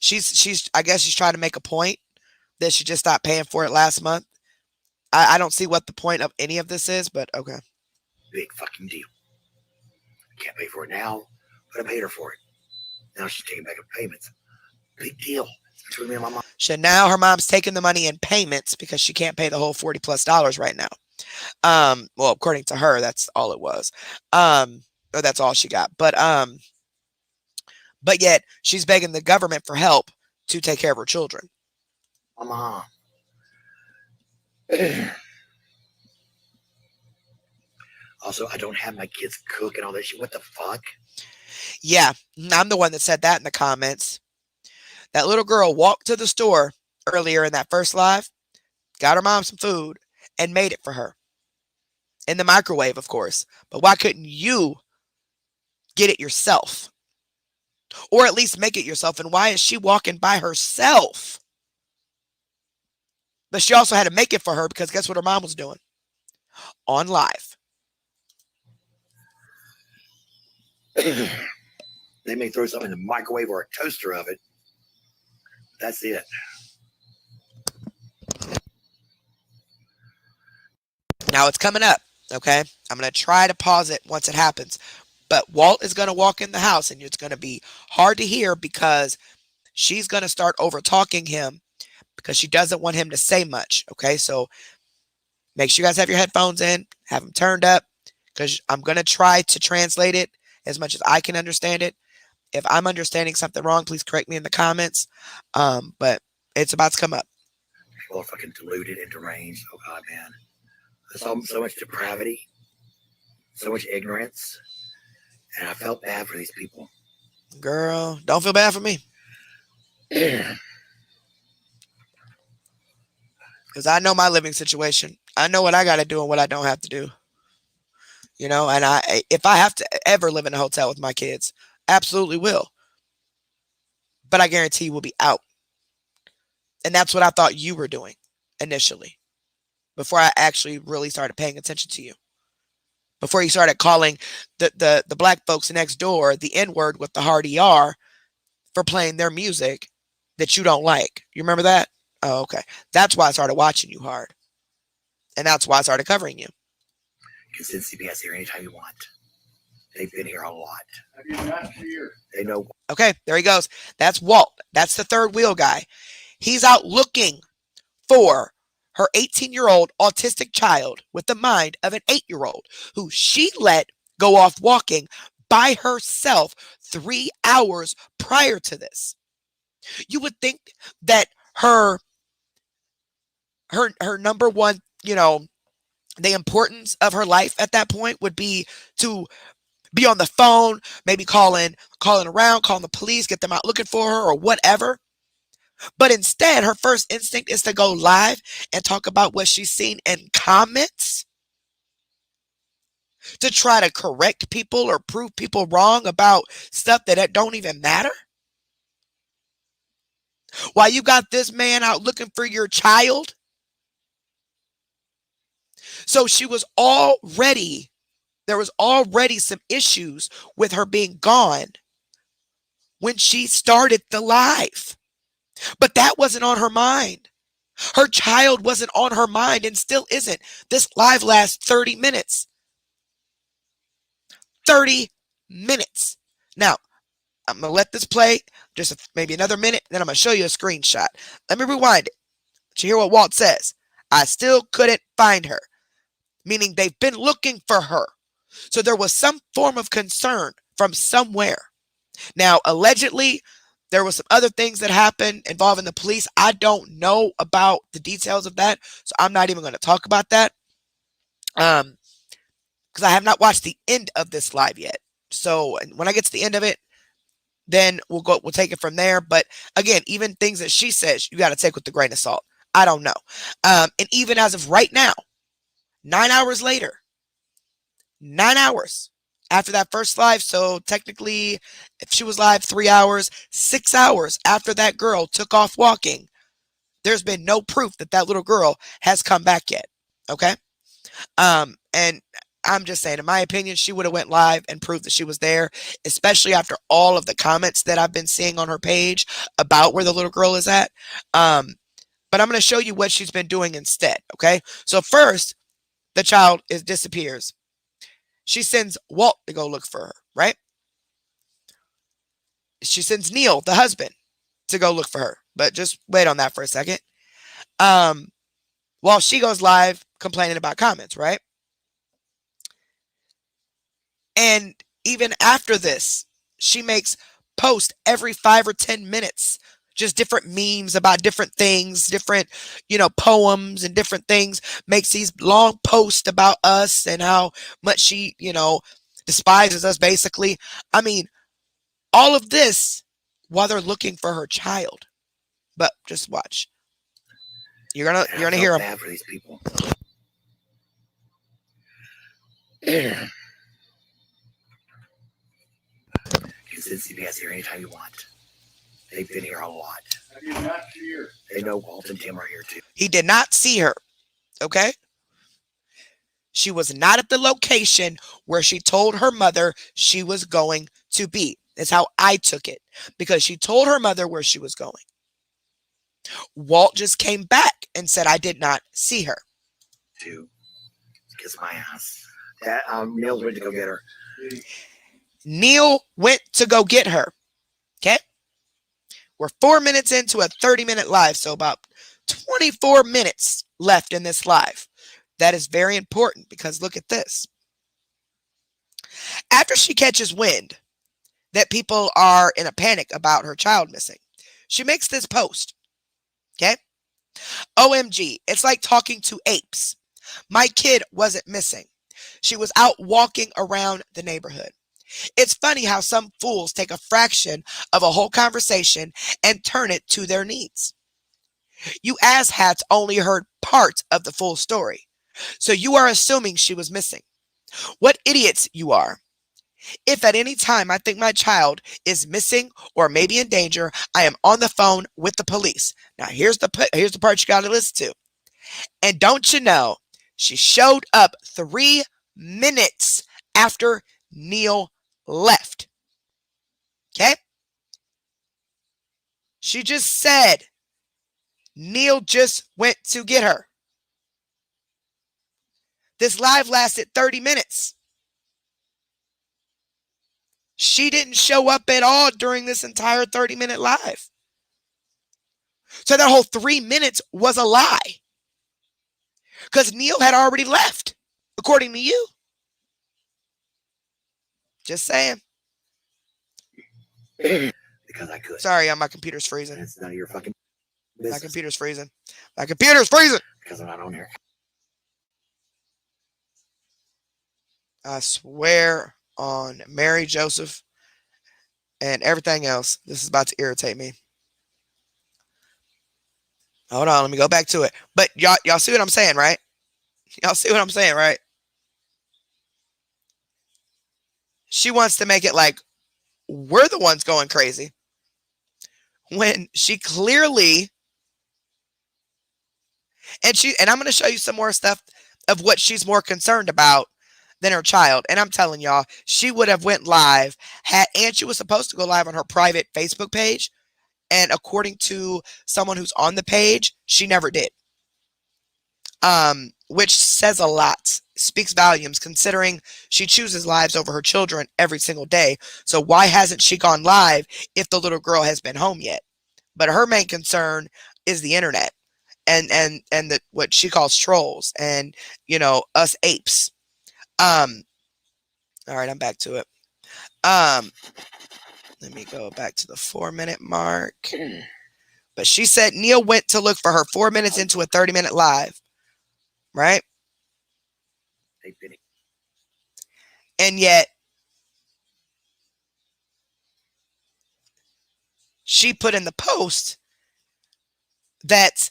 I guess she's trying to make a point that she just stopped paying for it last month. I don't see what the point of any of this is, but okay. Big fucking deal. I can't pay for it now, but I paid her for it. Now she's taking back her payments. Big deal. Between me and my mom. So now her mom's taking the money in payments because she can't pay the whole $40+ right now. Well, according to her, that's all it was. Or that's all she got. But yet she's begging the government for help to take care of her children. Mama. Also, I don't have my kids cook and all that shit. What the fuck? Yeah, I'm the one that said that in the comments. That little girl walked to the store earlier in that first live, got her mom some food, and made it for her. In the microwave, of course. But why couldn't you get it yourself? Or at least make it yourself? And why is she walking by herself? But she also had to make it for her because guess what her mom was doing? On live. They may throw something in the microwave or a toaster oven. That's it. Now it's coming up, okay? I'm going to try to pause it once it happens. But Walt is going to walk in the house and it's going to be hard to hear because she's going to start over talking him because she doesn't want him to say much, okay? So make sure you guys have your headphones in, have them turned up because I'm going to try to translate it as much as I can understand it. If I'm understanding something wrong, please correct me in the comments. But it's about to come up. People are fucking deluded and deranged. Oh, God, man. There's so much depravity, so much ignorance. And I felt bad for these people. Girl, don't feel bad for me. Because I know my living situation. I know what I got to do and what I don't have to do. You know, and if I have to ever live in a hotel with my kids, absolutely will. But I guarantee you we'll be out. And that's what I thought you were doing initially. Before I actually really started paying attention to you. Before you started calling the black folks next door the N-word with the hard ER for playing their music that you don't like. You remember that? Oh, okay. That's why I started watching you hard. And that's why I started covering you. You can send CBS here anytime you want. They've been here a lot. Have you not here? They know. Okay, there he goes. That's Walt. That's the third wheel guy. He's out looking for her 18-year-old autistic child with the mind of an 8-year-old who she let go off walking by herself 3 hours prior to this. You would think that her number one, you know, the importance of her life at that point would be to be on the phone, maybe calling around, calling the police, get them out looking for her or whatever. But instead, her first instinct is to go live and talk about what she's seen in comments to try to correct people or prove people wrong about stuff that don't even matter. While you got this man out looking for your child. So there was already some issues with her being gone when she started the live. But that wasn't on her mind. Her child wasn't on her mind and still isn't. This live lasts 30 minutes. 30 minutes. Now, I'm going to let this play just maybe another minute, then I'm going to show you a screenshot. Let me rewind it. Did you hear what Walt says? I still couldn't find her, meaning they've been looking for her. So there was some form of concern from somewhere. Now, allegedly, there was some other things that happened involving the police. I don't know about the details of that, so I'm not even going to talk about that. Because I have not watched the end of this live yet. So when I get to the end of it, then we'll take it from there. But again, even things that she says, you got to take with a grain of salt. I don't know. And even as of right now, 9 hours later, 9 hours after that first live. So technically, if she was live 3 hours, 6 hours after that girl took off walking, there's been no proof that that little girl has come back yet. Okay. And I'm just saying, in my opinion, she would have went live and proved that she was there, especially after all of the comments that I've been seeing on her page about where the little girl is at. But I'm going to show you what she's been doing instead. Okay. So first, the child disappears. She sends Walt to go look for her, right? She sends Neil, the husband, to go look for her. But just wait on that for a second. While she goes live complaining about comments, right? And even after this, she makes posts every 5 or 10 minutes, just different memes about different things, different, poems and different things, makes these long posts about us and how much she, despises us, basically. I mean, all of this while they're looking for her child. But just watch. You're gonna hear them. Bad for these people. You can send CBS here anytime you want. They've been here a lot. I did not see her. They know Walt and Tim are here too. He did not see her. Okay? She was not at the location where she told her mother she was going to be. That's how I took it. Because she told her mother where she was going. Walt just came back and said, I did not see her. To kiss my ass. Neil went to go get her. Neil went to go get her. Okay? We're 4 minutes into a 30-minute live, so about 24 minutes left in this live. That is very important because look at this. After she catches wind that people are in a panic about her child missing, she makes this post. Okay? OMG, it's like talking to apes. My kid wasn't missing. She was out walking around the neighborhood. It's funny how some fools take a fraction of a whole conversation and turn it to their needs. You asshats only heard part of the full story, so you are assuming she was missing. What idiots you are. If at any time I think my child is missing or maybe in danger, I am on the phone with the police. Now here's the part you got to listen to. And don't you know, she showed up 3 minutes after Neil left. Okay? She just said Neil just went to get her. This live lasted 30 minutes. She didn't show up at all during this entire 30-minute live. So that whole 3 minutes was a lie. Because Neil had already left, according to you. Just saying. Because I could. Sorry, my computer's freezing. It's none of your fucking My business. computer's freezing. My computer's freezing. Because I'm not on here. I swear on Mary, Joseph, and everything else, this is about to irritate me. Hold on, let me go back to it. But y'all see what I'm saying, right? Y'all see what I'm saying, right? She wants to make it like we're the ones going crazy. when she clearly, and I'm going to show you some more stuff of what she's more concerned about than her child. And I'm telling y'all, she would have went live and she was supposed to go live on her private Facebook page. And according to someone who's on the page, she never did. Which says a lot, speaks volumes, considering she chooses lives over her children every single day. So why hasn't she gone live if the little girl has been home yet? But her main concern is the internet and what she calls trolls and, us apes. All right, I'm back to it. Let me go back to the 4-minute mark. But she said Neil went to look for her 4 minutes into a 30-minute live. Right? And yet, she put in the post that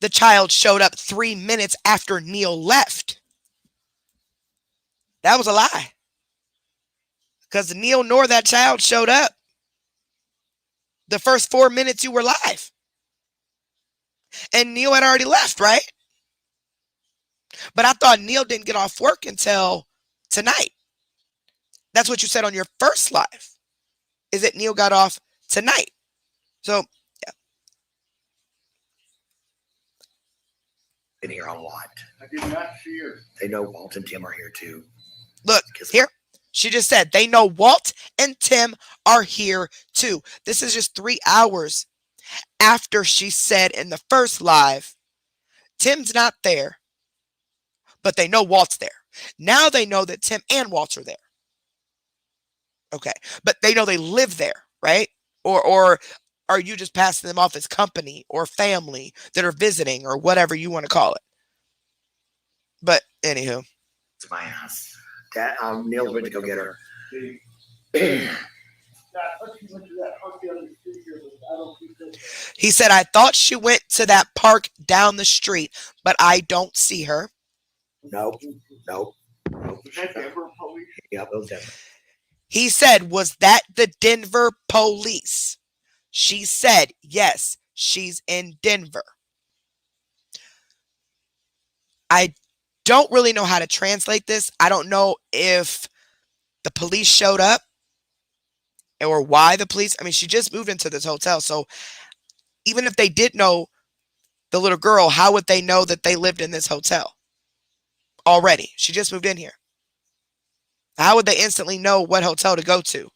the child showed up 3 minutes after Neil left. That was a lie. Because Neil nor that child showed up the first 4 minutes you were live. And Neil had already left, right? But I thought Neil didn't get off work until tonight. That's what you said on your first live. Is that Neil got off tonight. So, yeah. Been here a lot. I did not see her. They know Walt and Tim are here too. Look, here. She just said they know Walt and Tim are here too. This is just 3 hours after she said in the first live, Tim's not there, but they know Walt's there. Now they know that Tim and Walt are there. Okay, but they know they live there, right? Or are you just passing them off as company or family that are visiting or whatever you want to call it? But anywho. It's my ass. Dad, Neil's went to go get her. He said, I thought she went to that park down the street, but I don't see her. Nope. Was that Denver police? Yeah, those Denver. He said, was that the Denver police? She said, yes, she's in Denver. I don't really know how to translate this. I don't know if the police showed up or why the police. I mean, she just moved into this hotel. So even if they did know the little girl, how would they know that they lived in this hotel already? She just moved in here. How would they instantly know what hotel to go to?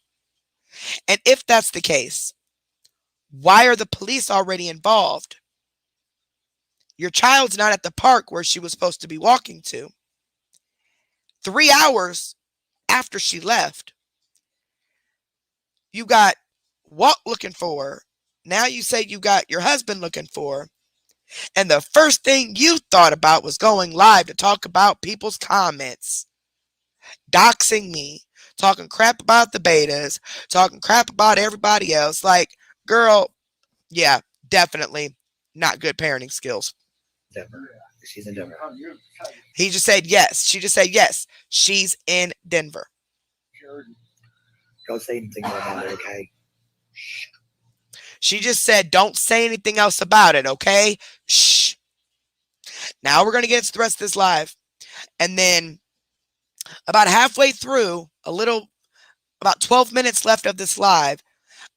And if that's the case, why are the police already involved? Your child's not at the park where she was supposed to be walking to. 3 hours after she left, you got Walt looking for her. Now you say you got your husband looking for her. And the first thing you thought about was going live to talk about people's comments. Doxing me, talking crap about the betas, talking crap about everybody else. Like, girl, yeah, definitely not good parenting skills. Denver. She's in Denver. He just said yes. She just said yes. She's in Denver. Don't say anything about it, okay? She just said, don't say anything else about it, okay? Shh. Now we're going to get into the rest of this live. And then about halfway through, about 12 minutes left of this live,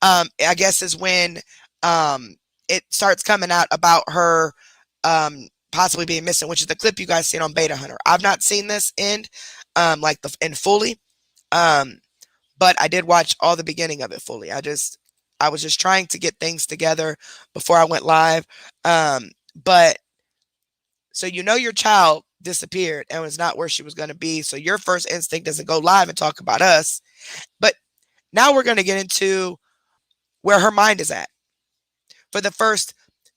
I guess is when it starts coming out about her possibly being missing, which is the clip you guys seen on Beta Hunter. I've not seen this end in fully, but I did watch all the beginning of it fully. I was just trying to get things together before I went live. But so your child disappeared and was not where she was going to be. So your first instinct doesn't go live and talk about us. But now we're going to get into where her mind is at. For the first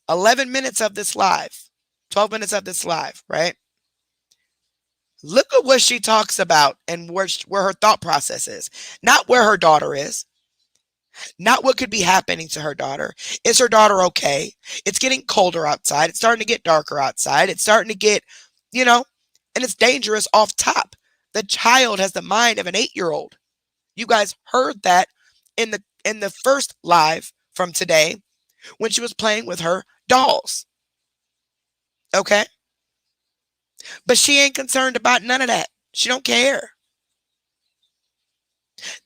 11 minutes of this live, 12 minutes of this live, right? Look at what she talks about and where her thought process is. Not where her daughter is. Not what could be happening to her daughter. Is her daughter okay? It's getting colder outside. It's starting to get darker outside. It's starting to get, and it's dangerous off top. The child has the mind of an 8-year-old. You guys heard that in the first live from today when she was playing with her dolls. Okay? But she ain't concerned about none of that. She don't care.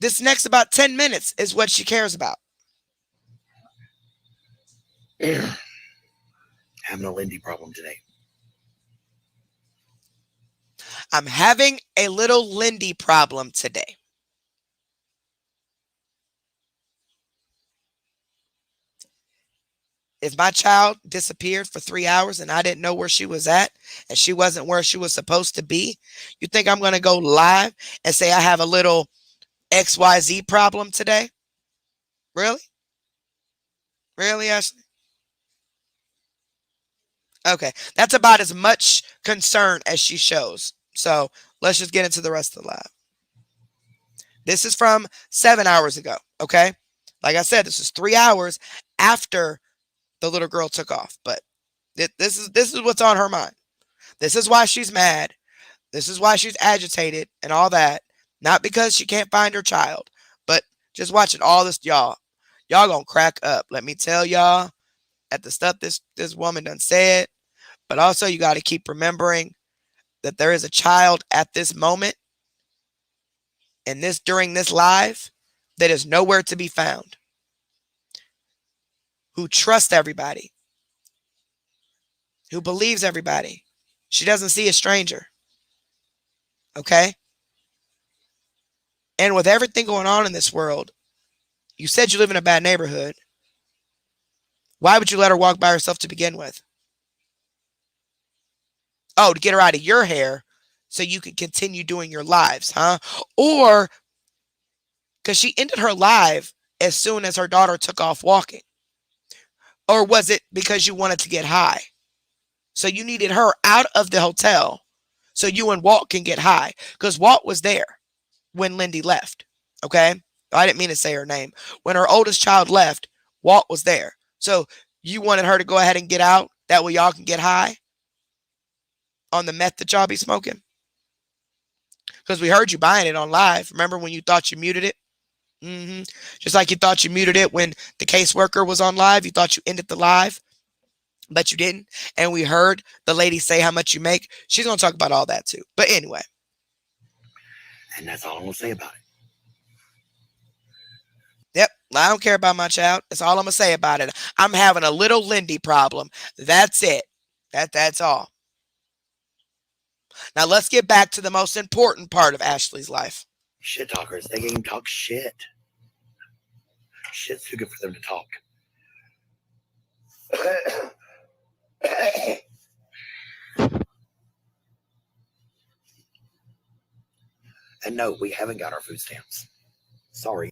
This next about 10 minutes is what she cares about. Having a Lindy problem today. I'm having a little Lindy problem today. If my child disappeared for 3 hours and I didn't know where she was at and she wasn't where she was supposed to be, you think I'm going to go live and say I have a little XYZ problem today? Really? Really, Ashley? Okay, that's about as much concern as she shows. So let's just get into the rest of the live. This is from 7 hours ago, okay? Like I said, this is 3 hours after the little girl took off, but this is what's on her mind. This is why she's mad. This is why she's agitated and all that. Not because she can't find her child, but just watching all this, y'all gonna crack up. Let me tell y'all at the stuff this woman done said, but also you got to keep remembering that there is a child at this moment and during this live that is nowhere to be found, who trusts everybody, who believes everybody. She doesn't see a stranger. Okay? And with everything going on in this world, you said you live in a bad neighborhood. Why would you let her walk by herself to begin with? Oh, to get her out of your hair so you can continue doing your lives, huh? Or because she ended her live as soon as her daughter took off walking. Or was it because you wanted to get high? So you needed her out of the hotel so you and Walt can get high. Because Walt was there when Lindy left. Okay? I didn't mean to say her name. When her oldest child left, Walt was there. So you wanted her to go ahead and get out? That way y'all can get high on the meth that y'all be smoking? Because we heard you buying it on live. Remember when you thought you muted it? Just like you thought you muted it when the caseworker was on live. You thought you ended the live, but you didn't. And we heard the lady say how much you make. She's going to talk about all that too. But anyway. And that's all I'm going to say about it. Yep. I don't care about my child. That's all I'm going to say about it. I'm having a little Lindy problem. That's it. That's all. Now let's get back to the most important part of Ashley's life. Shit talkers. They can't even talk shit. Shit's too good for them to talk. And no, we haven't got our food stamps. Sorry.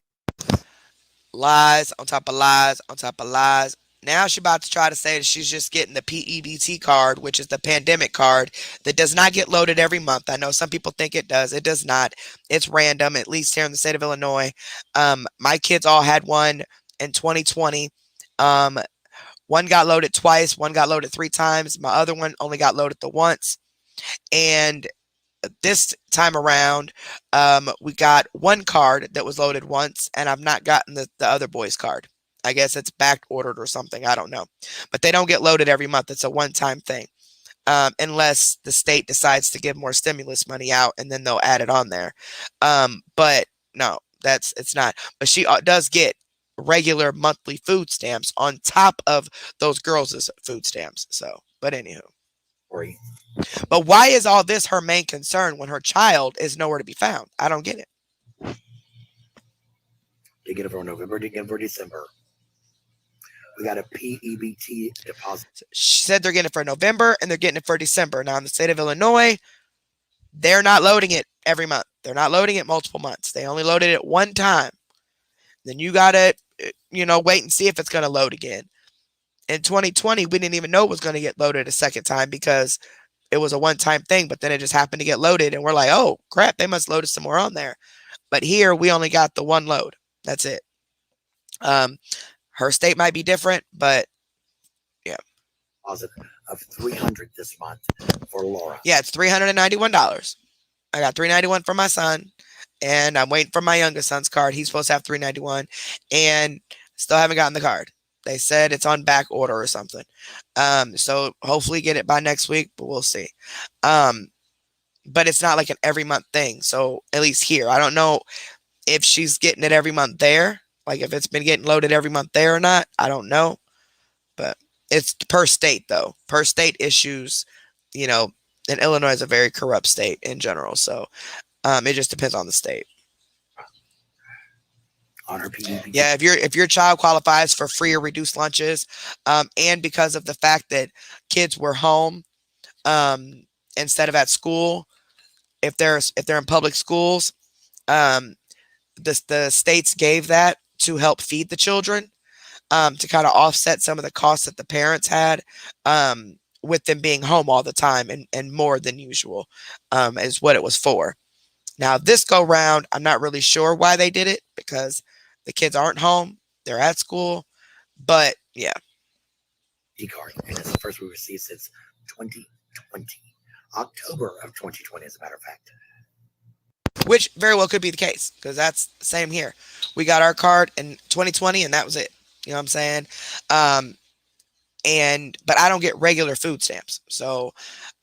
Lies on top of lies on top of lies. Now she's about to try to say that she's just getting the PEBT card, which is the pandemic card that does not get loaded every month. I know some people think it does. It does not. It's random, at least here in the state of Illinois. My kids all had one in 2020. One got loaded twice. One got loaded 3 times. My other one only got loaded the once. And this time around, we got one card that was loaded once, and I've not gotten the other boy's card. I guess it's back ordered or something. I don't know. But they don't get loaded every month. It's a one-time thing. Unless the state decides to give more stimulus money out, and then they'll add it on there. But no, it's not. But she does get regular monthly food stamps on top of those girls' food stamps. So, but anywho. Sorry. But why is all this her main concern when her child is nowhere to be found? I don't get it. Did get it for November, did get it for December. We got a PEBT deposit. She said they're getting it for November and they're getting it for December. Now in the state of Illinois, they're not loading it every month. They're not loading it multiple months. They only loaded it one time. Then you got to, wait and see if it's going to load again. In 2020, we didn't even know it was going to get loaded a second time because it was a one-time thing, but then it just happened to get loaded and we're like, oh crap, they must load some more on there. But here we only got the one load. That's it. Her state might be different, but yeah. Deposit of $300 this month for Laura. Yeah, it's $391. I got $391 for my son, and I'm waiting for my youngest son's card. He's supposed to have $391, and Still haven't gotten the card. They said it's on back order or something. So hopefully get it by next week, but we'll see. But it's not like an every month thing. So at least here, I don't know if she's getting it every month there, like if it's been getting loaded every month there or not. I don't know, but it's per state though. Per state issues, you know, and Illinois is a very corrupt state in general. So it just depends on the state. On her PDP. Yeah, if your child qualifies for free or reduced lunches, and because of the fact that kids were home instead of at school, if they're in public schools, the states gave that to help feed the children, to kind of offset some of the costs that the parents had with them being home all the time and more than usual, is what it was for. Now this go round, I'm not really sure why they did it because the kids aren't home, they're at school, but yeah. E-card, and it's the first we received since 2020, October of 2020, as a matter of fact. Which very well could be the case, because that's the same here. We got our card in 2020 and that was it. You know what I'm saying? But I don't get regular food stamps. So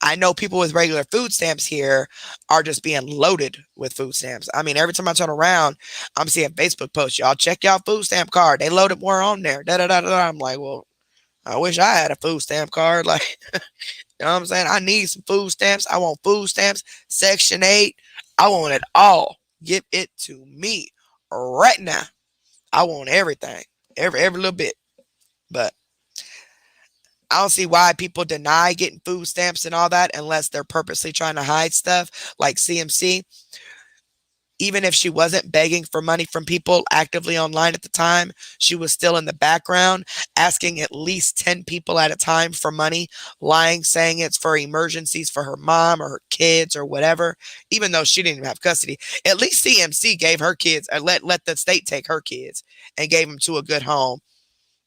I know people with regular food stamps here are just being loaded with food stamps. I mean, every time I turn around, I'm seeing Facebook posts. Y'all check y'all food stamp card. They loaded more on there. Da, da, da, da. I'm like, well, I wish I had a food stamp card. Like, you know what I'm saying? I need some food stamps. I want food stamps. Section 8. I want it all. Give it to me right now. I want everything. Every little bit. But I don't see why people deny getting food stamps and all that unless they're purposely trying to hide stuff like CMC. Even if she wasn't begging for money from people actively online at the time, she was still in the background asking at least 10 people at a time for money, lying, saying it's for emergencies for her mom or her kids or whatever, even though she didn't even have custody. At least CMC gave her kids, or let the state take her kids and gave them to a good home.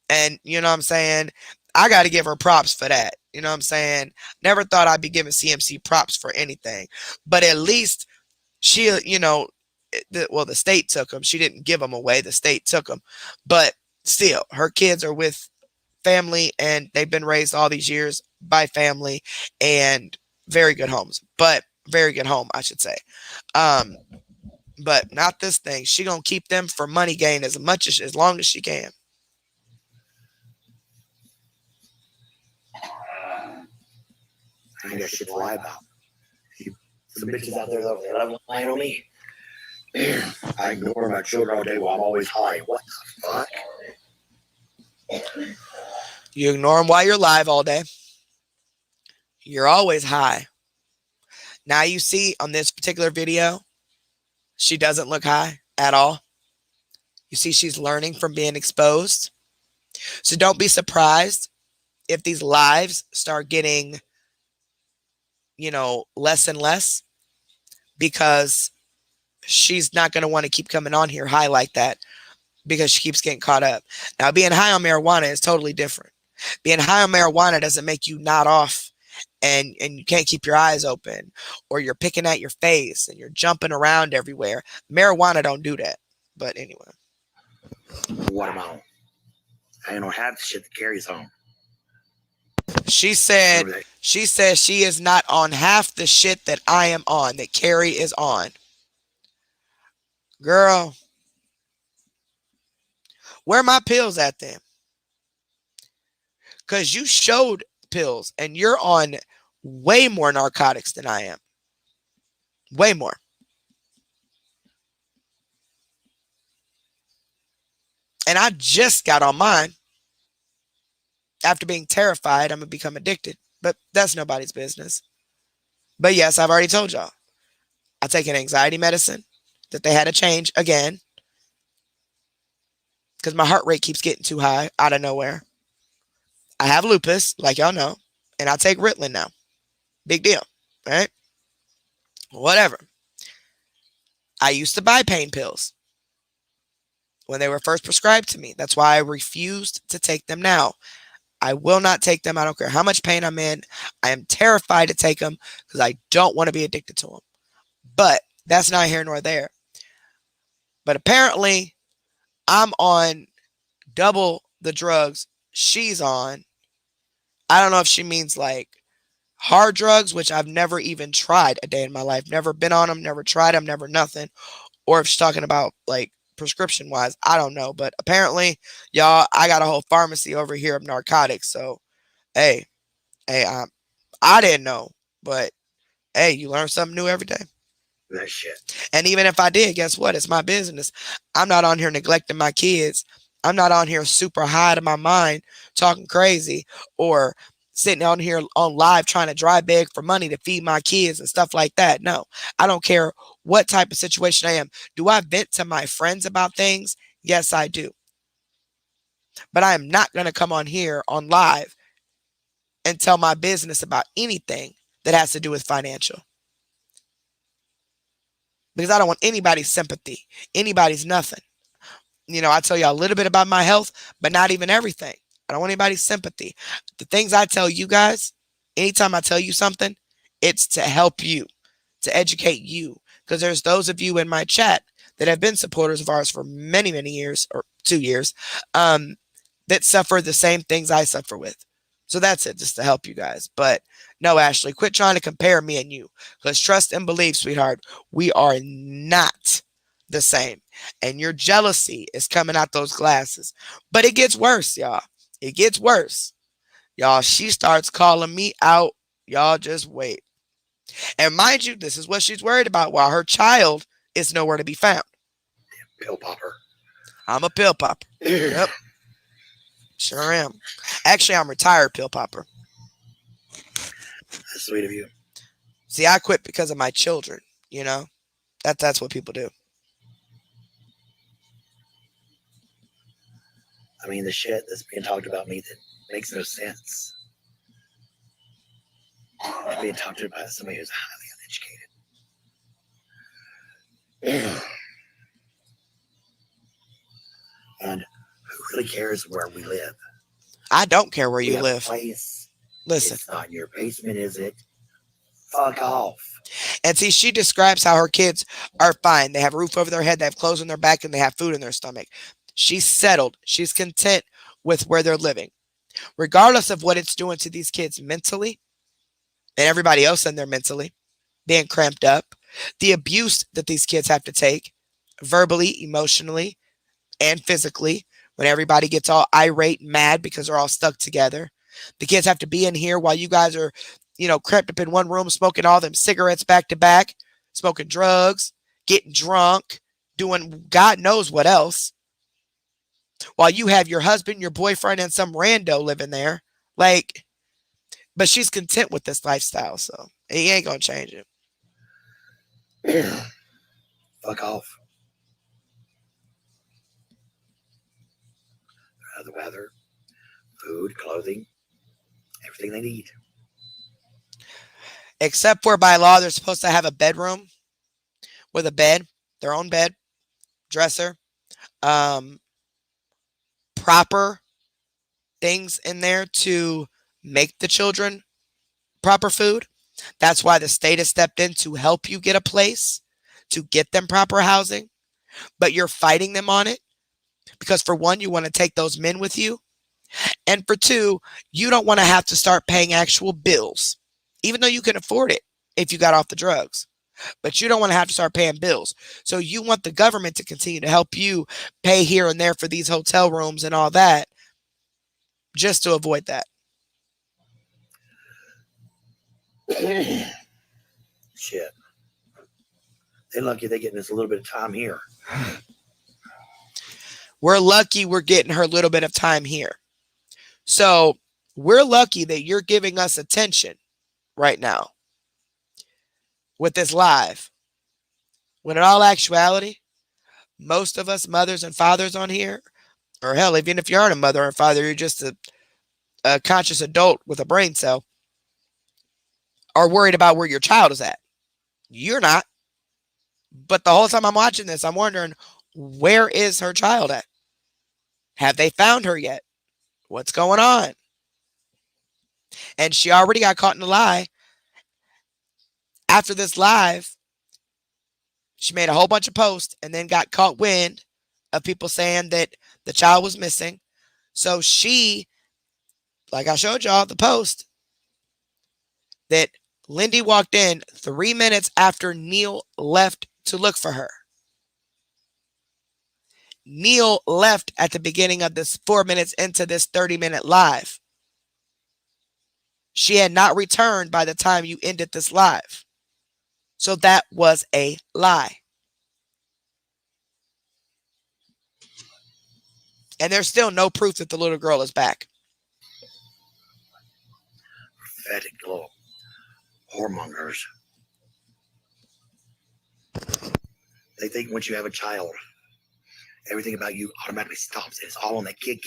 And you know what I'm saying? I got to give her props for that. You know what I'm saying? Never thought I'd be giving CMC props for anything, but at least she, you know, the state took them. She didn't give them away. The state took them, but still her kids are with family and they've been raised all these years by family and very good homes, but very good home, I should say. But not this thing. She going to keep them for money gain as long as she can. I ain't got shit to lie about. Some bitches out there that lying on me. I ignore my children all day while I'm always high. What the fuck? You ignore them while you're live all day. You're always high. Now you see on this particular video, she doesn't look high at all. You see she's learning from being exposed. So don't be surprised if these lives start getting, you know, less and less, because she's not going to want to keep coming on here high like that because she keeps getting caught up. Now, being high on marijuana is totally different. Being high on marijuana doesn't make you nod off and you can't keep your eyes open, or you're picking at your face and you're jumping around everywhere. Marijuana don't do that. But anyway. What am I on? I ain't on half the shit that Carrie's on. She said she is not on half the shit that I am on, that Carrie is on. Girl, where are my pills at then? Because you showed pills and you're on way more narcotics than I am. Way more. And I just got on mine. After being terrified, I'm going to become addicted. But that's nobody's business. But yes, I've already told y'all. I take an anxiety medicine that they had to change again, because my heart rate keeps getting too high out of nowhere. I have lupus, like y'all know, and I take Ritalin now. Big deal, right? Whatever. I used to buy pain pills when they were first prescribed to me. That's why I refused to take them now. I will not take them. I don't care how much pain I'm in. I am terrified to take them because I don't want to be addicted to them. But that's not here nor there. But apparently, I'm on double the drugs she's on. I don't know if she means like hard drugs, which I've never even tried a day in my life. Never been on them, never tried them, never nothing. Or if she's talking about like prescription wise, I don't know. But apparently, y'all, I got a whole pharmacy over here of narcotics. So, hey, I didn't know. But hey, you learn something new every day. That shit. And even if I did, guess what? It's my business. I'm not on here neglecting my kids. I'm not on here super high to my mind talking crazy or sitting on here on live trying to dry beg for money to feed my kids and stuff like that. No, I don't care what type of situation I am. Do I vent to my friends about things? Yes, I do. But I am not going to come on here on live and tell my business about anything that has to do with financial. Because I don't want anybody's sympathy, anybody's nothing. You know, I tell you a little bit about my health, but not even everything. I don't want anybody's sympathy. The things I tell you guys, anytime I tell you something, it's to help you, to educate you. Because there's those of you in my chat that have been supporters of ours for many, many years, or 2 years, that suffer the same things I suffer with. So that's it, just to help you guys. But no, Ashley, quit trying to compare me and you. Because trust and believe, sweetheart, we are not the same. And your jealousy is coming out those glasses. But it gets worse, y'all. It gets worse. Y'all, she starts calling me out. Y'all just wait. And mind you, this is what she's worried about while her child is nowhere to be found. Pill popper. I'm a pill popper. Yep. Sure am. Actually, I'm retired pill popper. That's sweet of you. See, I quit because of my children, you know? That's what people do. I mean, the shit that's being talked about me that makes no sense. It's being talked about somebody who's highly uneducated. And who really cares where we live? I don't care where We you have a live. place. Listen. It's not in your basement, is it? Fuck off. And see, she describes how her kids are fine. They have a roof over their head, they have clothes on their back, and they have food in their stomach. She's settled. She's content with where they're living. Regardless of what it's doing to these kids mentally, and everybody else in there mentally, being cramped up, the abuse that these kids have to take, verbally, emotionally, and physically, when everybody gets all irate and mad because they're all stuck together. The kids have to be in here while you guys are, you know, cramped up in one room, smoking all them cigarettes back to back, smoking drugs, getting drunk, doing God knows what else. While you have your husband, your boyfriend, and some rando living there. Like, but she's content with this lifestyle, so he ain't gonna change it. Fuck off. The weather, food, clothing, everything they need. Except for by law, they're supposed to have a bedroom with a bed, their own bed, dresser, proper things in there to make the children proper food. That's why the state has stepped in to help you get a place, to get them proper housing, but you're fighting them on it because for one, you want to take those men with you. And for two, you don't want to have to start paying actual bills, even though you can afford it if you got off the drugs. But you don't want to have to start paying bills. So you want the government to continue to help you pay here and there for these hotel rooms and all that, just to avoid that. Shit. They're lucky they're getting us a little bit of time here. We're lucky we're getting her a little bit of time here. So we're lucky that you're giving us attention right now with this live. When in all actuality, most of us mothers and fathers on here, or hell, even if you aren't a mother or father, you're just a conscious adult with a brain cell, are worried about where your child is at. You're not. But the whole time I'm watching this, I'm wondering, where is her child at? Have they found her yet? What's going on? And she already got caught in a lie. After this live, she made a whole bunch of posts and then got caught wind of people saying that the child was missing, So she, like I showed y'all the post, that Lindy walked in 3 minutes after Neil left to look for her. Neil left at the beginning of this 4 minutes into this 30-minute live. She had not returned by the time you ended this live. So that was a lie. And there's still no proof that the little girl is back. Pathetic little whoremongers. They think once you have a child, everything about you automatically stops. It's all on that kid.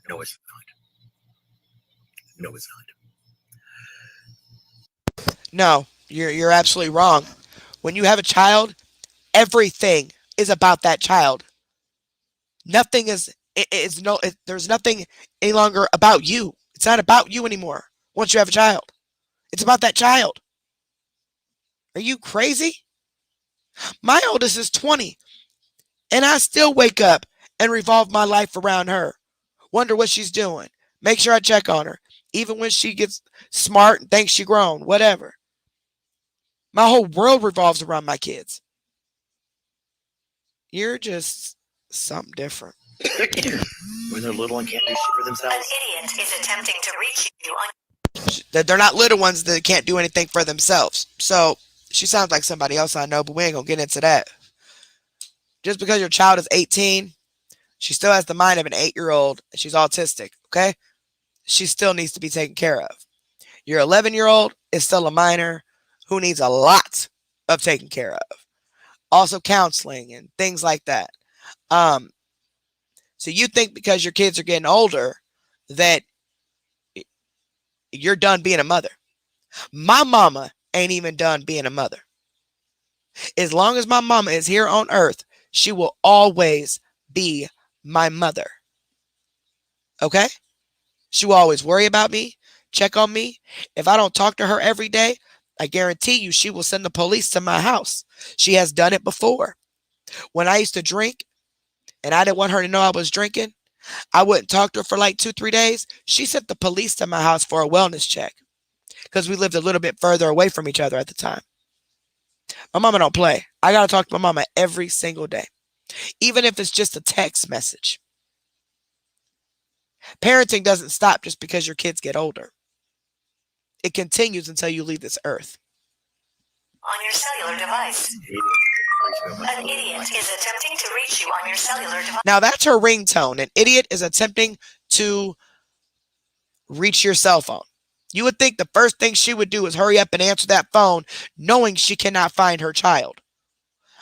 No, it's not. No, it's not. No, you're absolutely wrong. When you have a child, everything is about that child. Nothing is there's nothing any longer about you. It's not about you anymore once you have a child. It's about that child. Are you crazy? My oldest is 20, and I still wake up and revolve my life around her. Wonder what she's doing. Make sure I check on her. Even when she gets smart and thinks she's grown, whatever. My whole world revolves around my kids. You're just something different. When they're little and can't do shit for An themselves. idiot is attempting to reach you on They're not little ones that can't do anything for themselves. So she sounds like somebody else I know, but we ain't gonna get into that. Just because your child is 18, she still has the mind of an 8-year-old and she's autistic, okay? She still needs to be taken care of. Your 11-year-old is still a minor who needs a lot of taking care of. Also counseling and things like that. So you think because your kids are getting older that you're done being a mother. My mama ain't even done being a mother. As long as my mama is here on earth, she will always be my mother. Okay? She will always worry about me, check on me. If I don't talk to her every day, I guarantee you she will send the police to my house. She has done it before. When I used to drink and I didn't want her to know I was drinking, I wouldn't talk to her for like 2-3 days. She sent the police to my house for a wellness check because we lived a little bit further away from each other at the time. My mama don't play. I got to talk to my mama every single day, even if it's just a text message. Parenting doesn't stop just because your kids get older. It continues until you leave this earth. on your cellular device. An idiot is attempting to reach you on your cellular device. Now that's her ringtone. An idiot is attempting to reach your cell phone. You would think the first thing she would do is hurry up and answer that phone, knowing she cannot find her child.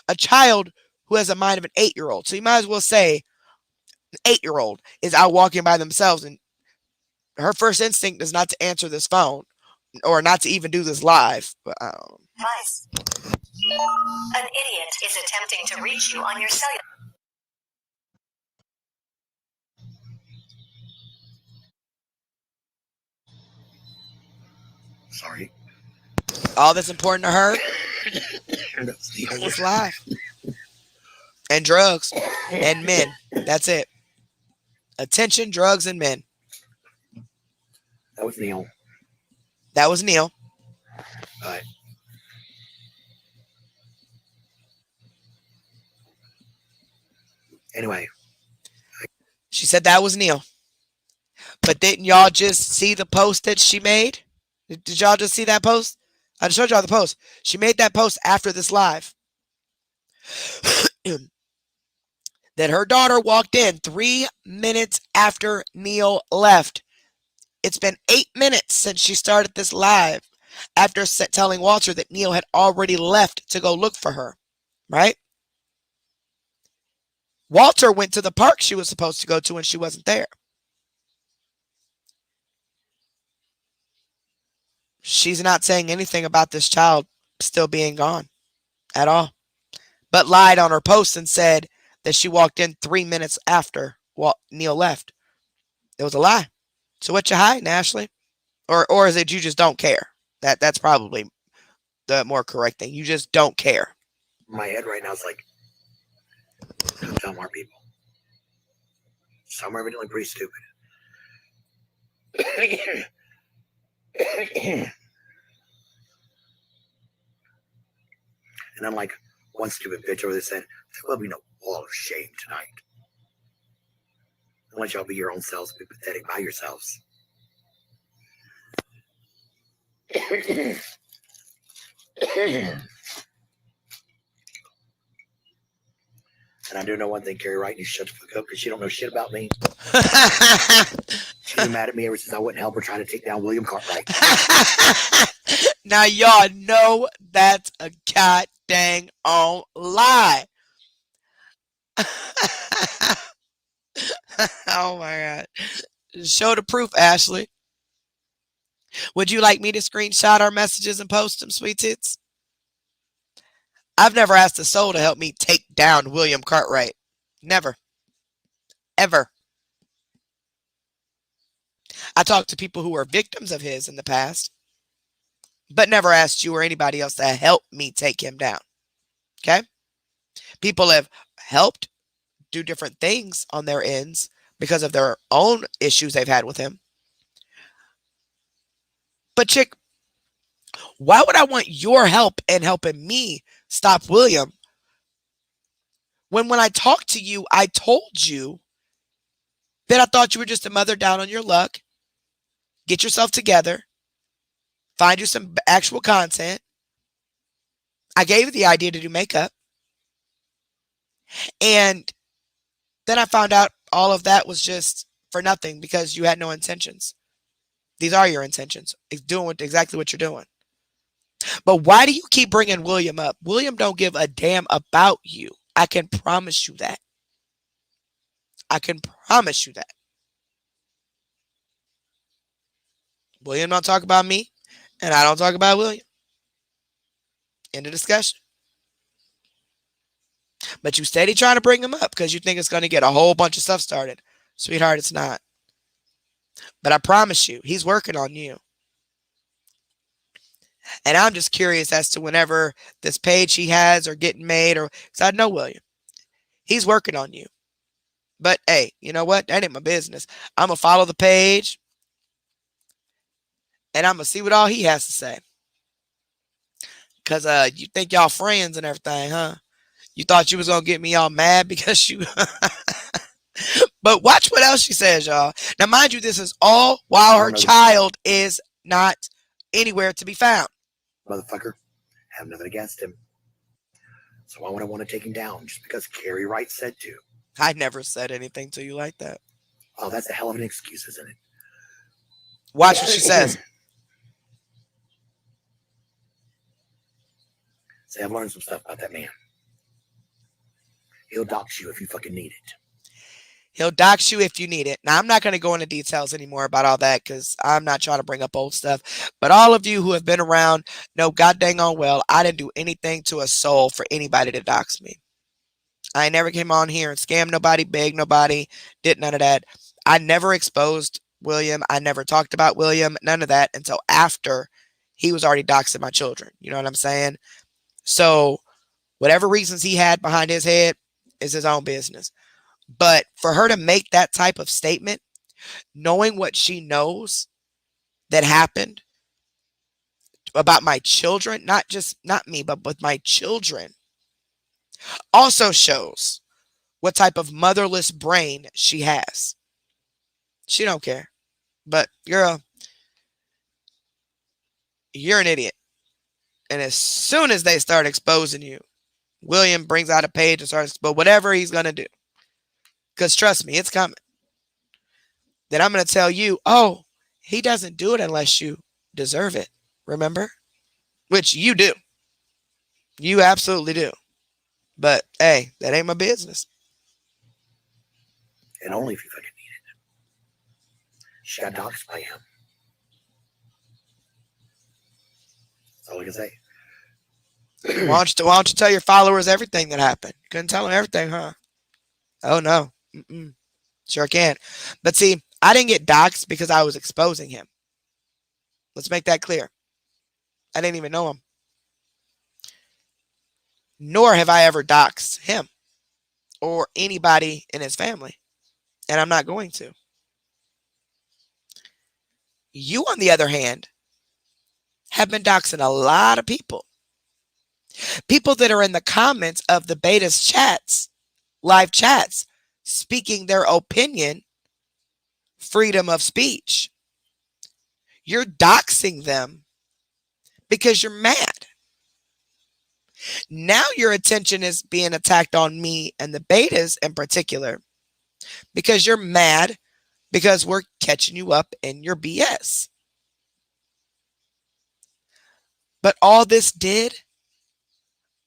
A child who has a mind of an 8-year-old. So you might as well say an 8-year-old is out walking by themselves, and her first instinct is not to answer this phone or not to even do this live. But Device. An idiot is attempting to reach you on your cellular. Sorry. all that's important to her That's the is only- this live. And drugs and men. That's it. Attention, drugs, and men. That was Neil. That was Neil. All right. Anyway, She said that was Neil. But didn't y'all just see the post that she made? Did y'all just see that post? I just showed y'all the post. She made that post after this live. That her daughter walked in 3 minutes after Neil left. It's been 8 minutes since she started this live after telling Walter that Neil had already left to go look for her, right? Walter went to the park she was supposed to go to and she wasn't there. She's not saying anything about this child still being gone at all, but lied on her post and said that she walked in 3 minutes after Neil left. It was a lie. So what you hiding, Ashley? Or is it you just don't care? That's probably the more correct thing. You just don't care. my head right now is like, don't tell more people. Some are evidently pretty stupid. And unlike one stupid bitch over there said, there will be no wall of shame tonight. Unless y'all be your own selves and be pathetic by yourselves. And I do know one thing, Carrie Wright, you shut the fuck up because she don't know shit about me. She's been mad at me ever since I wouldn't help her try to take down William Cartwright. Now y'all know that's a god dang on lie. Oh my god. Show the proof, Ashley. Would you like me to screenshot our messages and post them, sweet tits? I've never asked a soul to help me take down William Cartwright. Never. Ever. I talked to people who were victims of his in the past, but never asked you or anybody else to help me take him down. Okay? People have helped do different things on their ends because of their own issues they've had with him. But chick, why would I want your help in helping me stop William when I talked to you, I told you that I thought you were just a mother down on your luck? Get yourself together. Find you some actual content. I gave you the idea to do makeup. And then I found out all of that was just for nothing because you had no intentions. These are your intentions. It's doing exactly what you're doing. But why do you keep bringing William up? William don't give a damn about you. I can promise you that. I can promise you that. William don't talk about me, and I don't talk about William. End of discussion. But you steady trying to bring him up because you think it's going to get a whole bunch of stuff started. Sweetheart, it's not. But I promise you, he's working on you. And I'm just curious as to whenever this page he has are getting made, or because I know William, he's working on you. But hey, you know what? That ain't my business. I'm going to follow the page and I'm going to see what all he has to say. Because you think y'all friends and everything, huh? You thought you was going to get me all mad because you... But watch what else she says, y'all. Now, mind you, this is all while her child is not anywhere to be found. Motherfucker, I have nothing against him. So why would I want to take him down just because Carrie Wright said to? I never said anything to you like that. Oh, that's a hell of an excuse, isn't it? Watch what she says. Say, I've learned some stuff about that man. He'll dox you if you fucking need it. He'll dox you if you need it. Now, I'm not going to go into details anymore about all that because I'm not trying to bring up old stuff. But all of you who have been around know god dang on well, I didn't do anything to a soul for anybody to dox me. I never came on here and scammed nobody, begged nobody, did none of that. I never exposed William. I never talked about William, none of that until after he was already doxing my children. You know what I'm saying? So whatever reasons he had behind his head is his own business. But for her to make that type of statement, knowing what she knows that happened about my children, not me, but with my children, also shows what type of motherless brain she has. She don't care. But girl, you're an idiot. And as soon as they start exposing you, William brings out a page and starts, but whatever he's going to do, because trust me, it's coming. Then I'm going to tell you, oh, he doesn't do it unless you deserve it. Remember? Which you do. You absolutely do. But hey, that ain't my business. And only if you fucking need it. She got doxed by him. That's all I can say. Why don't you tell your followers everything that happened? Couldn't tell them everything, huh? Oh, no. Sure can. But see, I didn't get doxxed because I was exposing him. Let's make that clear. I didn't even know him. Nor have I ever doxed him or anybody in his family. And I'm not going to. You, on the other hand, have been doxing a lot of people. People that are in the comments of the beta's chats, live chats, speaking their opinion, freedom of speech. You're doxing them because you're mad. Now your attention is being attacked on me and the betas in particular because you're mad because we're catching you up in your BS. But all this did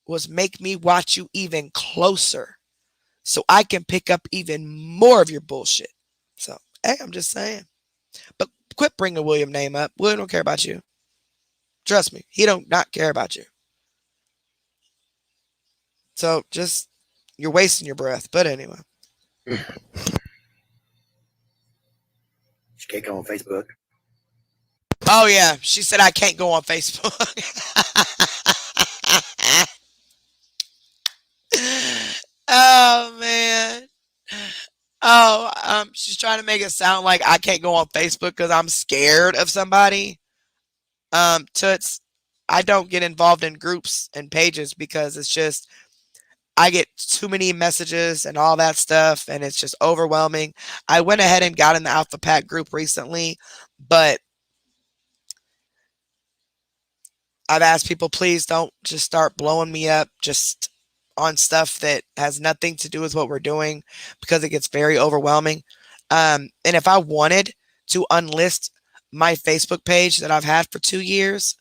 was make me watch you even closer so I can pick up even more of your bullshit. So, hey, I'm just saying. But quit bringing William name up. William don't care about you. Trust me, he don't not care about you. So just, you're wasting your breath. But anyway. She can't go on Facebook. Oh, yeah. She said I can't go on Facebook. Oh, man. Oh, she's trying to make it sound like I can't go on Facebook because I'm scared of somebody. Toots, I don't get involved in groups and pages because it's just, I get too many messages and all that stuff, and it's just overwhelming. I went ahead and got in the Alpha Pack group recently, but I've asked people, please don't just start blowing me up just on stuff that has nothing to do with what we're doing because it gets very overwhelming. And if I wanted to unlist my Facebook page that I've had for 2 years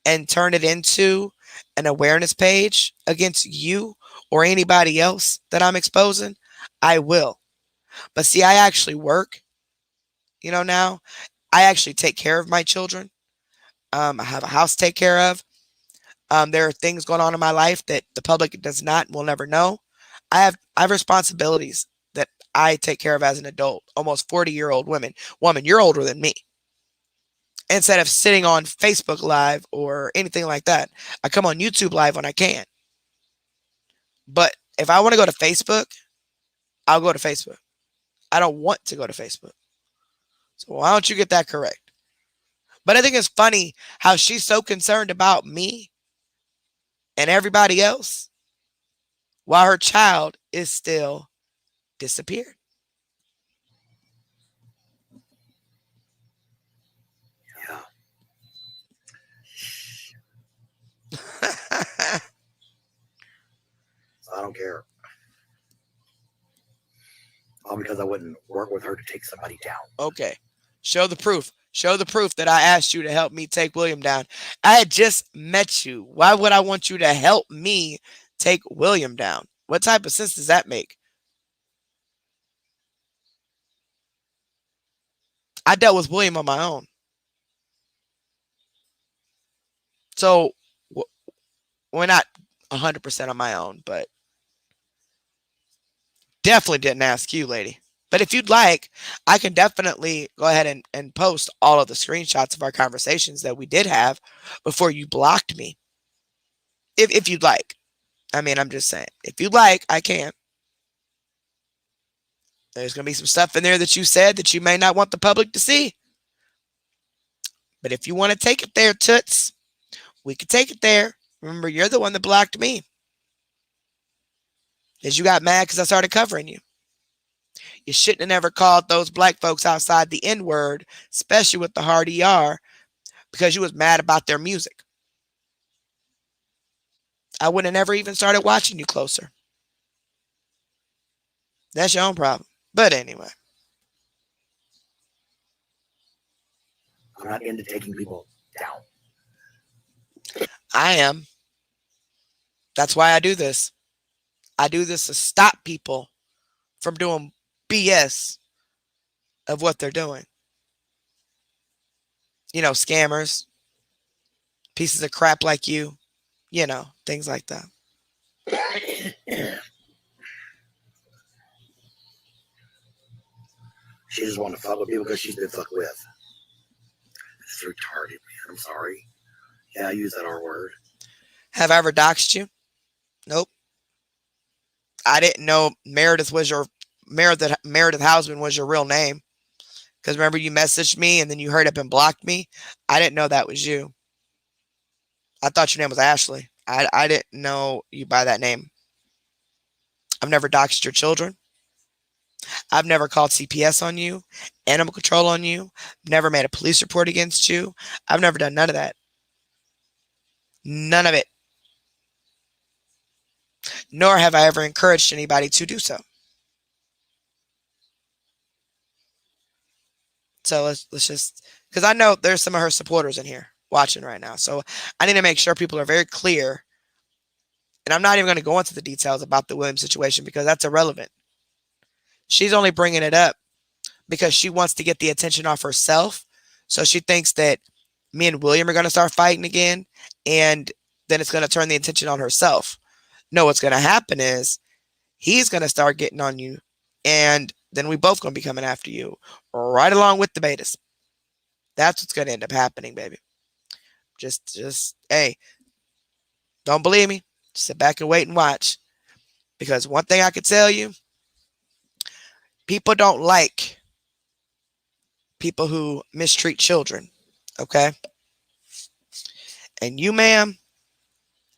and turn it into an awareness page against you or anybody else that I'm exposing, I will. But see, I actually work, now. I actually take care of my children. I have a house to take care of. There are things going on in my life that the public does not and will never know. I have responsibilities that I take care of as an adult, almost 40-year-old woman. Woman, you're older than me. Instead of sitting on Facebook Live or anything like that, I come on YouTube Live when I can. But if I want to go to Facebook, I'll go to Facebook. I don't want to go to Facebook. So why don't you get that correct? But I think it's funny how she's so concerned about me and everybody else while her child is still disappeared. Yeah. So I don't care. All because I wouldn't work with her to take somebody down. Okay. Show the proof. Show the proof that I asked you to help me take William down. I had just met you. Why would I want you to help me take William down? What type of sense does that make? I dealt with William on my own. So we're not 100% on my own, but definitely didn't ask you, lady. But if you'd like, I can definitely go ahead and post all of the screenshots of our conversations that we did have before you blocked me. If you'd like. I mean, I'm just saying. If you'd like, I can. There's going to be some stuff in there that you said that you may not want the public to see. But if you want to take it there, Toots, we could take it there. Remember, you're the one that blocked me. Because you got mad because I started covering you. You shouldn't have never called those black folks outside the N-word, especially with the hard ER, because you was mad about their music. I would have never even started watching you closer. That's your own problem. But anyway. I'm not into taking people down. I am. That's why I do this. I do this to stop people from doing BS of what they're doing. Scammers, pieces of crap like you, things like that. She just want to fuck with people because she's been fucked with. It's retarded, man. I'm sorry. Yeah, I use that R word. Have I ever doxed you? Nope. I didn't know Meredith was your Meredith Hausman was your real name. Because remember, you messaged me and then you hurried up and blocked me. I didn't know that was you. I thought your name was Ashley. I didn't know you by that name. I've never doxed your children. I've never called CPS on you, animal control on you, never made a police report against you. I've never done none of that. None of it. Nor have I ever encouraged anybody to do so. So let's just, because I know there's some of her supporters in here watching right now. So I need to make sure people are very clear. And I'm not even going to go into the details about the Williams situation because that's irrelevant. She's only bringing it up because she wants to get the attention off herself. So she thinks that me and William are going to start fighting again. And then it's going to turn the attention on herself. No, what's going to happen is he's going to start getting on you. And then we both going to be coming after you right along with the betas. That's what's going to end up happening, baby. Just, hey, don't believe me. Sit back and wait and watch. Because one thing I could tell you, people don't like people who mistreat children, okay? And you, ma'am,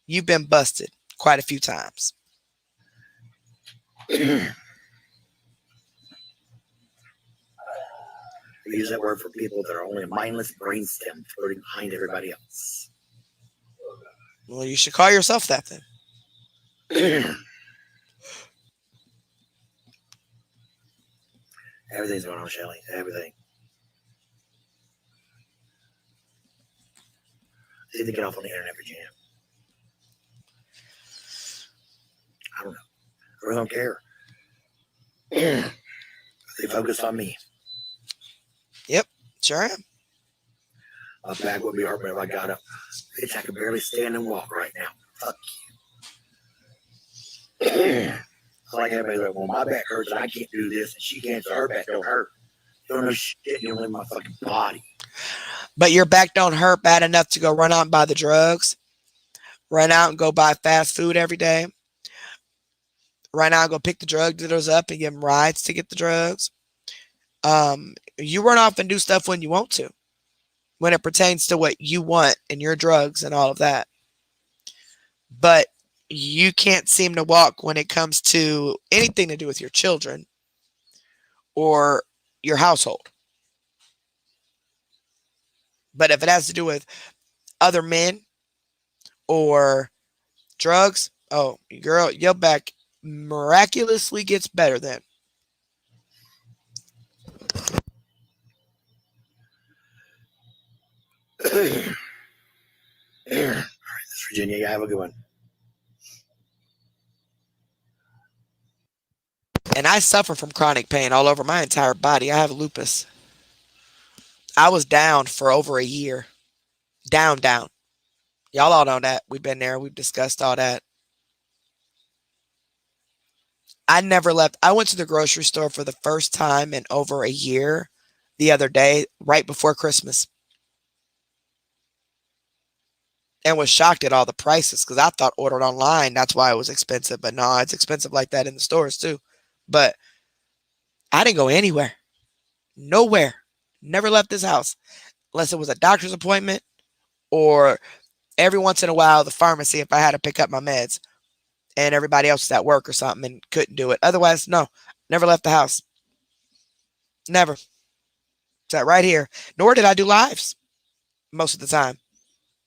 you've been busted quite a few times. I use that word for people that are only a mindless brainstem floating behind everybody else. Well, you should call yourself that then. Everything's going on, Shelly. Everything. They need to get off on the internet, Virginia. I don't know. I really don't care. They focus on me. Yep, sure am. My back would be hurting if I got up. Bitch, I can barely stand and walk right now. Fuck you. Like everybody's like, well, my back hurts and I can't do this, and she can't, so her back don't hurt. You don't know shit, you don't live in my fucking body. But your back don't hurt bad enough to go run out and buy the drugs. Run out and go buy fast food every day. Run out and go pick the drug dealers up and give them rides to get the drugs. You run off and do stuff when you want to. When it pertains to what you want and your drugs and all of that. But you can't seem to walk when it comes to anything to do with your children or your household. But if it has to do with other men or drugs, oh, girl, your back miraculously gets better then. All right, Virginia, you have a good one. And I suffer from chronic pain all over my entire body. I have lupus. I was down for over a year. Down. Y'all all know that. We've been there. We've discussed all that. I never left. I went to the grocery store for the first time in over a year the other day, right before Christmas. And was shocked at all the prices because I thought ordered online, that's why it was expensive. But no, it's expensive like that in the stores too. But I didn't go anywhere. Nowhere. Never left this house. Unless it was a doctor's appointment or every once in a while the pharmacy if I had to pick up my meds and everybody else was at work or something and couldn't do it. Otherwise, no. Never left the house. Never. Sat right here. Nor did I do lives most of the time.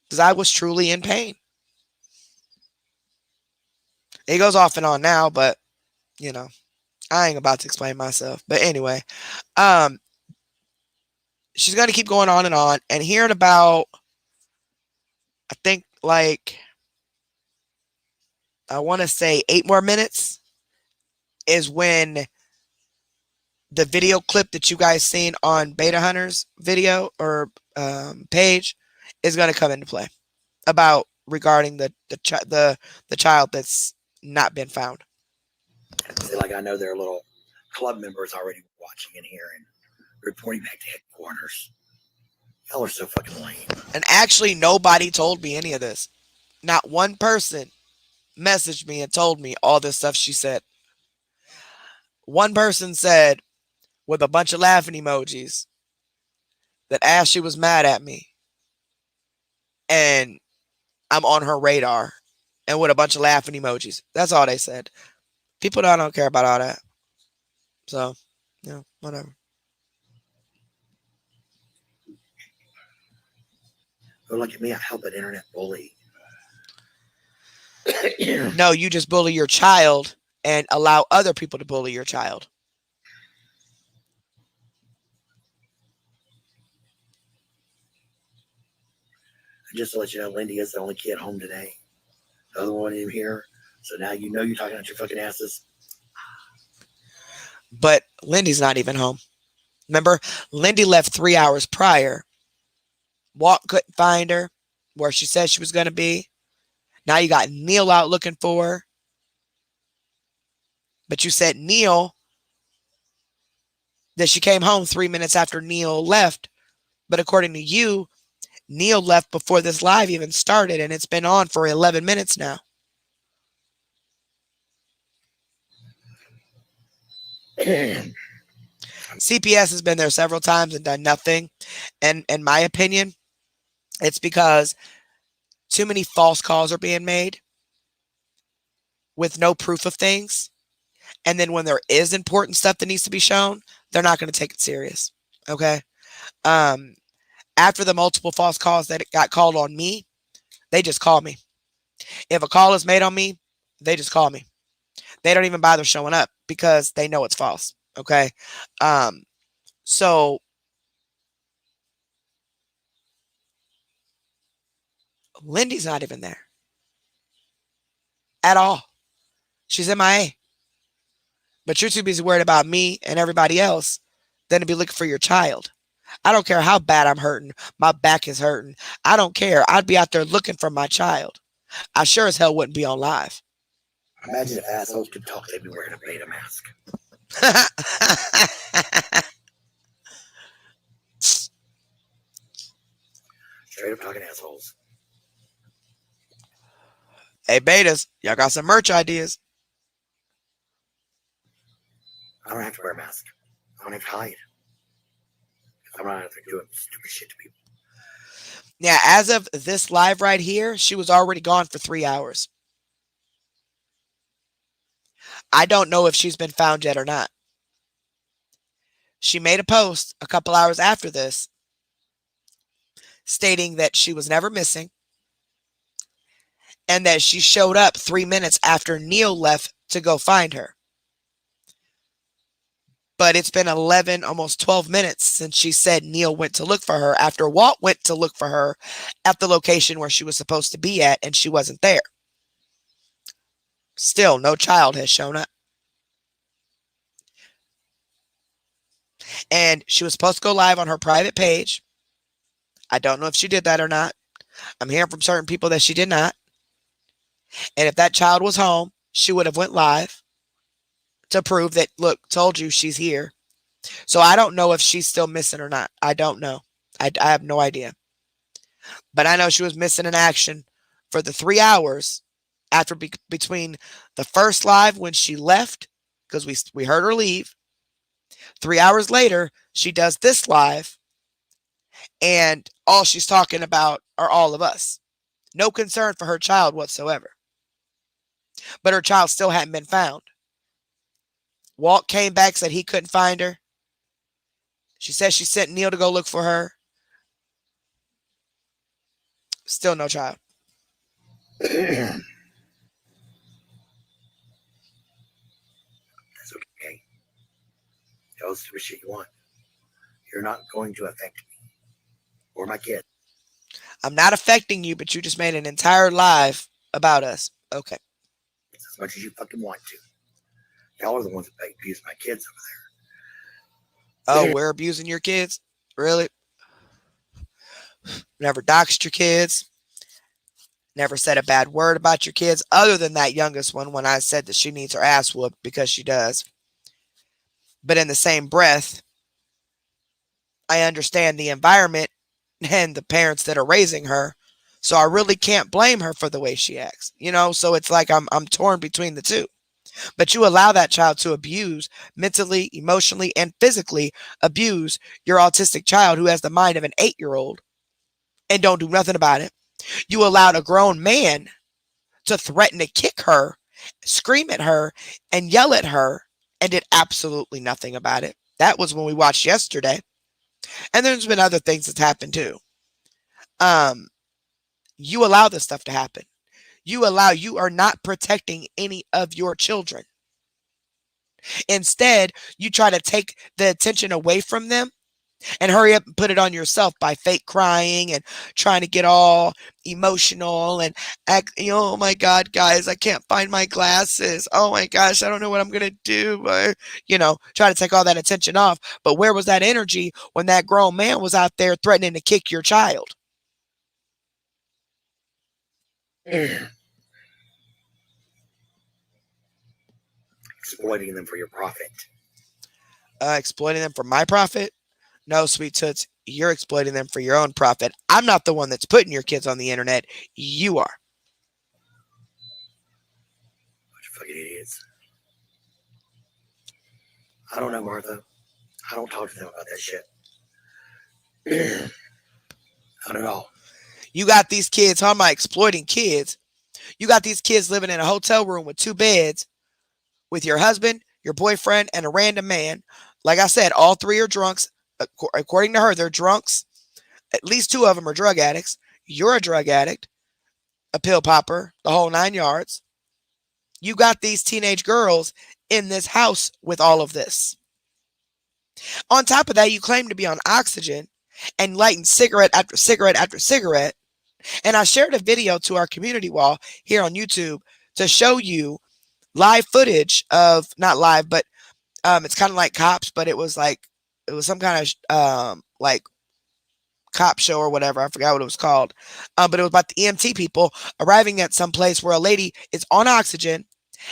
Because I was truly in pain. It goes off and on now, but, you know, I ain't about to explain myself. But anyway, she's going to keep going on. And here in about, I think, like, I want to say 8 more minutes is when the video clip that you guys seen on Beta Hunter's video or page is going to come into play about regarding the child that's not been found. See, like I know there are little club members already watching in here and reporting back to headquarters. Y'all are so fucking lame. And actually, nobody told me any of this. Not one person messaged me and told me all this stuff she said. One person said, with a bunch of laughing emojis, that Ashley was mad at me and I'm on her radar, and with a bunch of laughing emojis. That's all they said. People don't care about all that. So, whatever. Oh, look at me. I help an internet bully. No, you just bully your child and allow other people to bully your child. Just to let you know, Lindy is the only kid home today. The other one isn't here. So now you know you're talking out your fucking asses. But Lindy's not even home. Remember, Lindy left 3 hours prior. Walt couldn't find her where she said she was going to be. Now you got Neil out looking for her. But you said Neil, that she came home 3 minutes after Neil left. But according to you, Neil left before this live even started, and it's been on for 11 minutes now. CPS has been there several times and done nothing. And in my opinion, it's because too many false calls are being made with no proof of things. And then when there is important stuff that needs to be shown, they're not going to take it serious. Okay. After the multiple false calls that got called on me, they just call me. If a call is made on me, they just call me. They don't even bother showing up because they know it's false. Okay. So Lindy's not even there at all. She's MIA. But you're too busy worried about me and everybody else than to be looking for your child. I don't care how bad I'm hurting. My back is hurting. I don't care. I'd be out there looking for my child. I sure as hell wouldn't be on live. Imagine if assholes could talk, they'd be wearing a beta mask. Straight up talking assholes. Hey, betas, y'all got some merch ideas? I don't have to wear a mask. I don't have to hide. I'm not out there doing stupid shit to people. Yeah, as of this live right here, she was already gone for 3 hours. I don't know if she's been found yet or not. She made a post a couple hours after this stating that she was never missing and that she showed up 3 minutes after Neil left to go find her. But it's been 11, almost 12 minutes since she said Neil went to look for her after Walt went to look for her at the location where she was supposed to be at, and she wasn't there. Still, no child has shown up. And she was supposed to go live on her private page. I don't know if she did that or not. I'm hearing from certain people that she did not. And if that child was home, she would have went live to prove that, look, told you she's here. So I don't know if she's still missing or not. I don't know. I have no idea. But I know she was missing in action for the 3 hours after between the first live when she left, because we heard her leave. 3 hours later, she does this live, and all she's talking about are all of us. No concern for her child whatsoever. But her child still hadn't been found. Walt came back, said he couldn't find her. She said she sent Neil to go look for her. Still no child. That's okay. Tell us the shit you want. You're not going to affect me or my kid. I'm not affecting you, but you just made an entire live about us. Okay. It's as much as you fucking want to. Y'all are the ones that abuse my kids over Oh, we're abusing your kids? Really? Never doxed your kids. Never said a bad word about your kids, other than that youngest one when I said that she needs her ass whooped, because she does. But in the same breath, I understand the environment and the parents that are raising her. So I really can't blame her for the way she acts. You know, so it's like I'm torn between the two. But you allow that child to abuse, mentally, emotionally, and physically abuse your autistic child who has the mind of an 8-year-old and don't do nothing about it. You allowed a grown man to threaten to kick her, scream at her, and yell at her, and did absolutely nothing about it. That was when we watched yesterday. And there's been other things that's happened too. You allow this stuff to happen. You are not protecting any of your children. Instead, you try to take the attention away from them and hurry up and put it on yourself by fake crying and trying to get all emotional and act, oh my God, guys, I can't find my glasses. Oh my gosh, I don't know what I'm going to do. Try to take all that attention off. But where was that energy when that grown man was out there threatening to kick your child? Exploiting them for your profit. Exploiting them for my profit? No, sweet toots, you're exploiting them for your own profit. I'm not the one that's putting your kids on the internet. You are. Bunch of fucking idiots. I don't know, Martha. I don't talk to them about that shit. Not at all. You got these kids, how am I exploiting kids? You got these kids living in a hotel room with 2 beds with your husband, your boyfriend, and a random man. Like I said, all 3 are drunks. According to her, they're drunks. At least 2 of them are drug addicts. You're a drug addict, a pill popper, the whole 9 yards. You got these teenage girls in this house with all of this. On top of that, you claim to be on oxygen and lighting cigarette after cigarette after cigarette. And I shared a video to our community wall here on YouTube to show you live footage of, not live, but it's kind of like Cops, but it was some kind of like cop show or whatever. I forgot what it was called. But it was about the EMT people arriving at some place where a lady is on oxygen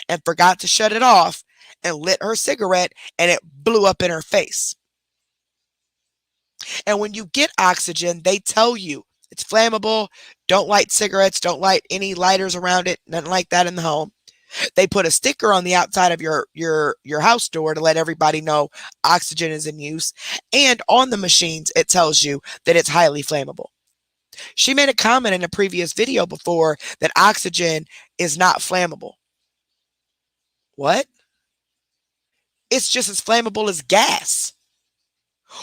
and forgot to shut it off and lit her cigarette and it blew up in her face. And when you get oxygen, they tell you it's flammable. Don't light cigarettes. Don't light any lighters around it. Nothing like that in the home. They put a sticker on the outside of your house door to let everybody know oxygen is in use. And on the machines, it tells you that it's highly flammable. She made a comment in a previous video before that oxygen is not flammable. What? It's just as flammable as gas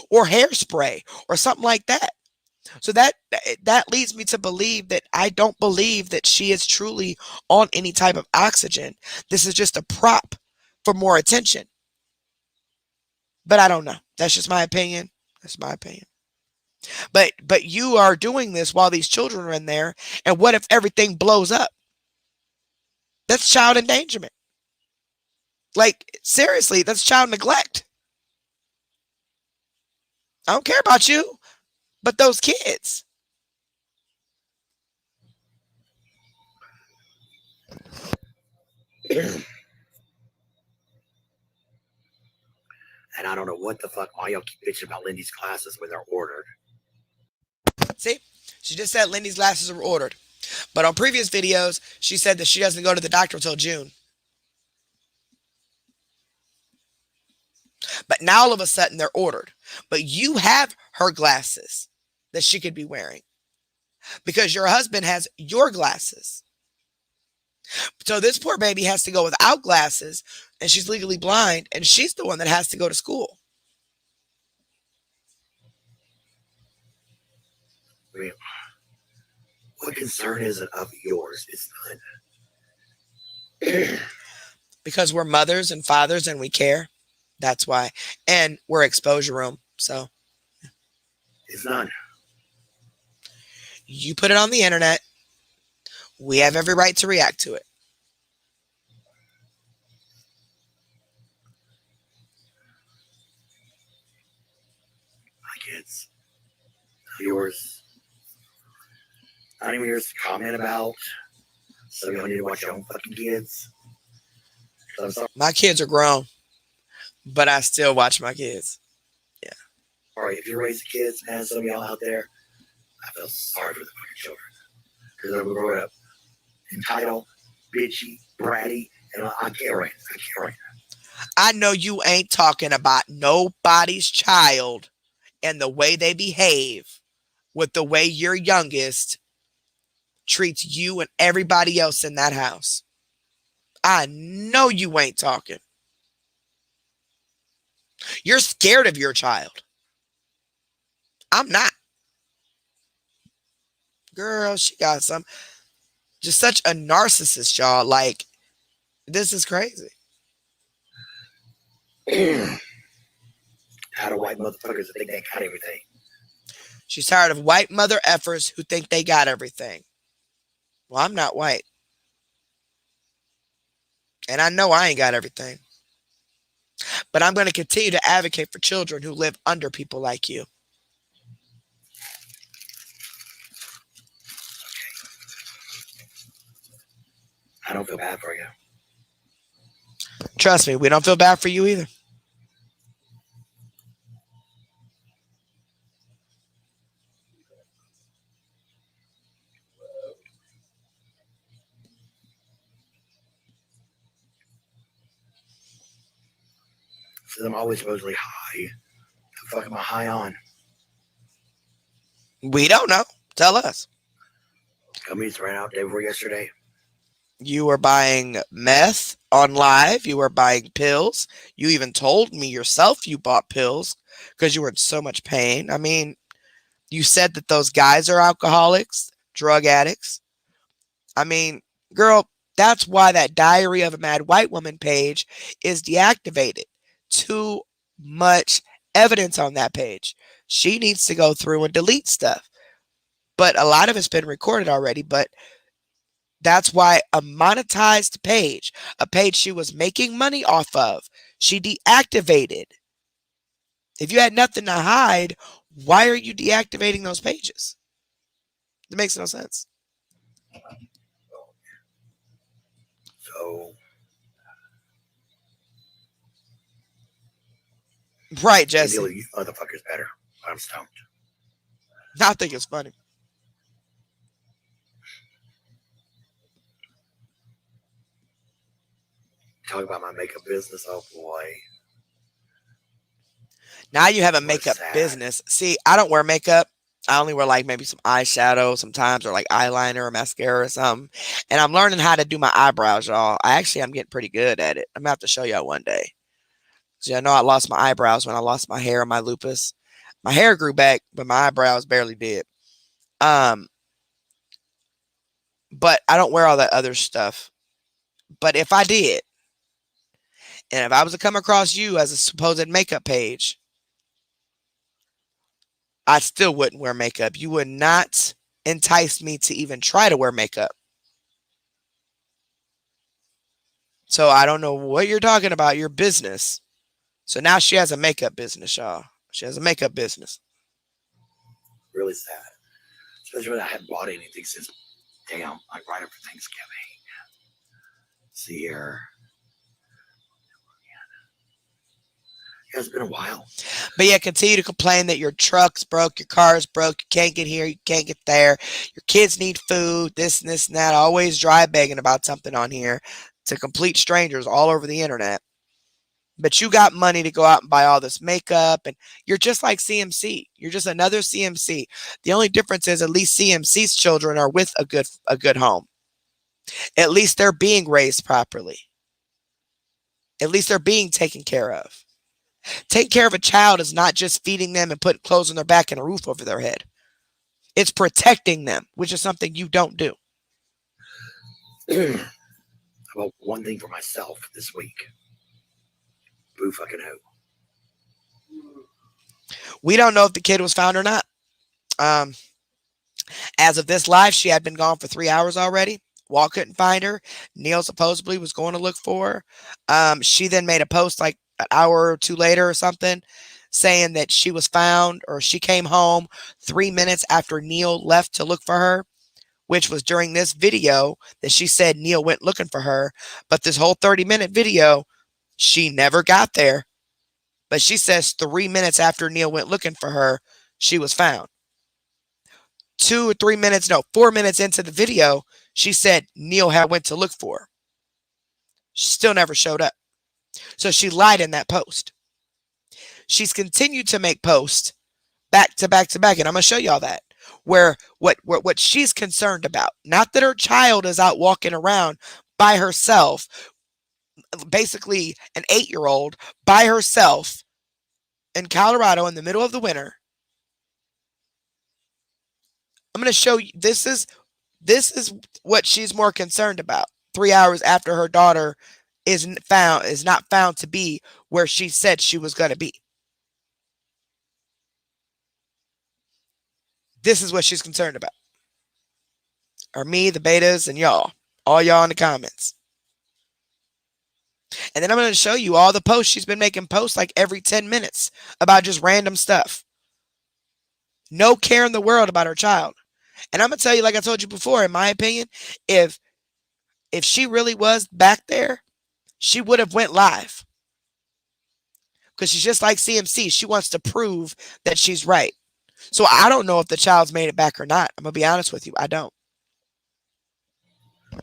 or hairspray or something like that. So that leads me to believe that I don't believe that she is truly on any type of oxygen. This is just a prop for more attention. But I don't know. That's just my opinion. That's my opinion. But you are doing this while these children are in there. And what if everything blows up? That's child endangerment. Like, seriously, that's child neglect. I don't care about you, but those kids. And I don't know what the fuck why y'all keep bitching about Lindy's glasses when they're ordered. See, she just said Lindy's glasses are ordered. But on previous videos, she said that she doesn't go to the doctor until June. But now all of a sudden they're ordered. But you have her glasses that she could be wearing because your husband has your glasses. So this poor baby has to go without glasses and she's legally blind and she's the one that has to go to school. I mean, what concern is it of yours? It's none. Because we're mothers and fathers and we care. That's why. And we're exposure room. So It's none. you put it on the internet. We have every right to react to it. My kids. Yours. Not even yours to comment about. So y'all need to watch your own fucking kids. I'm sorry. My kids are grown, but I still watch my kids. Sorry, if you're raising kids, man, some of y'all out there, I feel sorry for the fucking children. Because they're growing up entitled, bitchy, bratty, And I can't right. I can't right. I know you ain't talking about nobody's child and the way they behave with the way your youngest treats you and everybody else in that house. I know you ain't talking. You're scared of your child. I'm not. Girl, she got just such a narcissist, y'all. Like, this is crazy. How do white motherfuckers that think they got everything? She's tired of white mother effers who think they got everything. Well, I'm not white. And I know I ain't got everything. But I'm going to continue to advocate for children who live under people like you. I don't feel bad for you. Trust me, we don't feel bad for you either. Says I'm always supposedly high. The fuck am I high on? We don't know. Tell us. Gummies ran out day before yesterday. You were buying meth on live. You were buying pills. You even told me yourself you bought pills because you were in so much pain. I mean, you said that those guys are alcoholics, drug addicts. I mean, girl, that's why that Diary of a Mad White Woman page is deactivated. Too much evidence on that page. She needs to go through and delete stuff. But a lot of it's been recorded already, but that's why a monetized page, a page she was making money off of, she deactivated. If you had nothing to hide, why are you deactivating those pages? It makes no sense. So Right, I Jesse. deal with you motherfuckers better. I'm stoned. I think it's funny. Talk about my makeup business. Oh boy. Now you have a What makeup sad. business. See, I don't wear makeup. I only wear like maybe some eyeshadow sometimes or like eyeliner or mascara or something. And I'm learning how to do my eyebrows, y'all. I'm getting pretty good at it. I'm gonna have to show y'all one day. So I know I lost my eyebrows when I lost my hair and my lupus. My hair grew back, but my eyebrows barely did. But I don't wear all that other stuff. But if I did, and if I was to come across you as a supposed makeup page, I still wouldn't wear makeup. You would not entice me to even try to wear makeup. So I don't know what you're talking about, your business. So now she has a makeup business, y'all. She has a makeup business. Really sad. Especially when I hadn't bought anything since damn, like right after Thanksgiving. See here. Yeah, it's been a while. But yeah, continue to complain that your truck's broke, your car's broke, you can't get here, you can't get there, your kids need food, this and this and that. Always dry begging about something on here to complete strangers all over the internet. But you got money to go out and buy all this makeup, and you're just like CMC. You're just another CMC. The only difference is at least CMC's children are with a good home. At least they're being raised properly. At least they're being taken care of. Taking care of a child is not just feeding them and putting clothes on their back and a roof over their head. It's protecting them, which is something you don't do. How about one thing for myself this week? Boo fucking who? We don't know if the kid was found or not. As of this live, she had been gone for 3 hours already. Walt couldn't find her. Neil supposedly was going to look for her. She then made a post like an hour or two later or something saying that she was found, or she came home 3 minutes after Neil left to look for her, which was during this video that she said Neil went looking for her. But this whole 30-minute video, she never got there. But she says 3 minutes after Neil went looking for her, she was found. 4 minutes into the video, she said Neil had went to look for her. She still never showed up. So she lied in that post. She's continued to make posts back to back to back, and I'm going to show y'all that. Where what she's concerned about, not that her child is out walking around by herself, basically an 8-year-old by herself in Colorado in the middle of the winter. I'm going to show you, this is what she's more concerned about. 3 hours after her daughter is not found to be where she said she was going to be. This is what she's concerned about. Or me, the betas, and y'all. All y'all in the comments. And then I'm going to show you all the posts. She's been making posts like every 10 minutes about just random stuff. No care in the world about her child. And I'm going to tell you, like I told you before, in my opinion, if she really was back there, she would have went live. Because she's just like CMC. She wants to prove that she's right. So I don't know if the child's made it back or not. I'm going to be honest with you. I don't.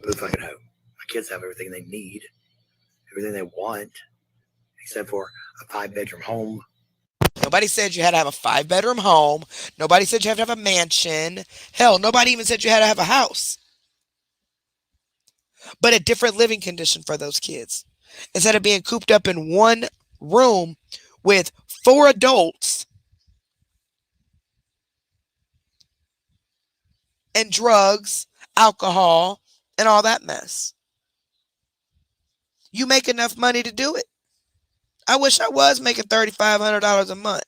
Who fucking hope? My kids have everything they need, everything they want, except for a 5-bedroom home. Nobody said you had to have a 5-bedroom home. Nobody said you have to have a mansion. Hell, nobody even said you had to have a house. But a different living condition for those kids. Instead of being cooped up in one room with 4 adults and drugs, alcohol, and all that mess. You make enough money to do it. I wish I was making $3,500 a month.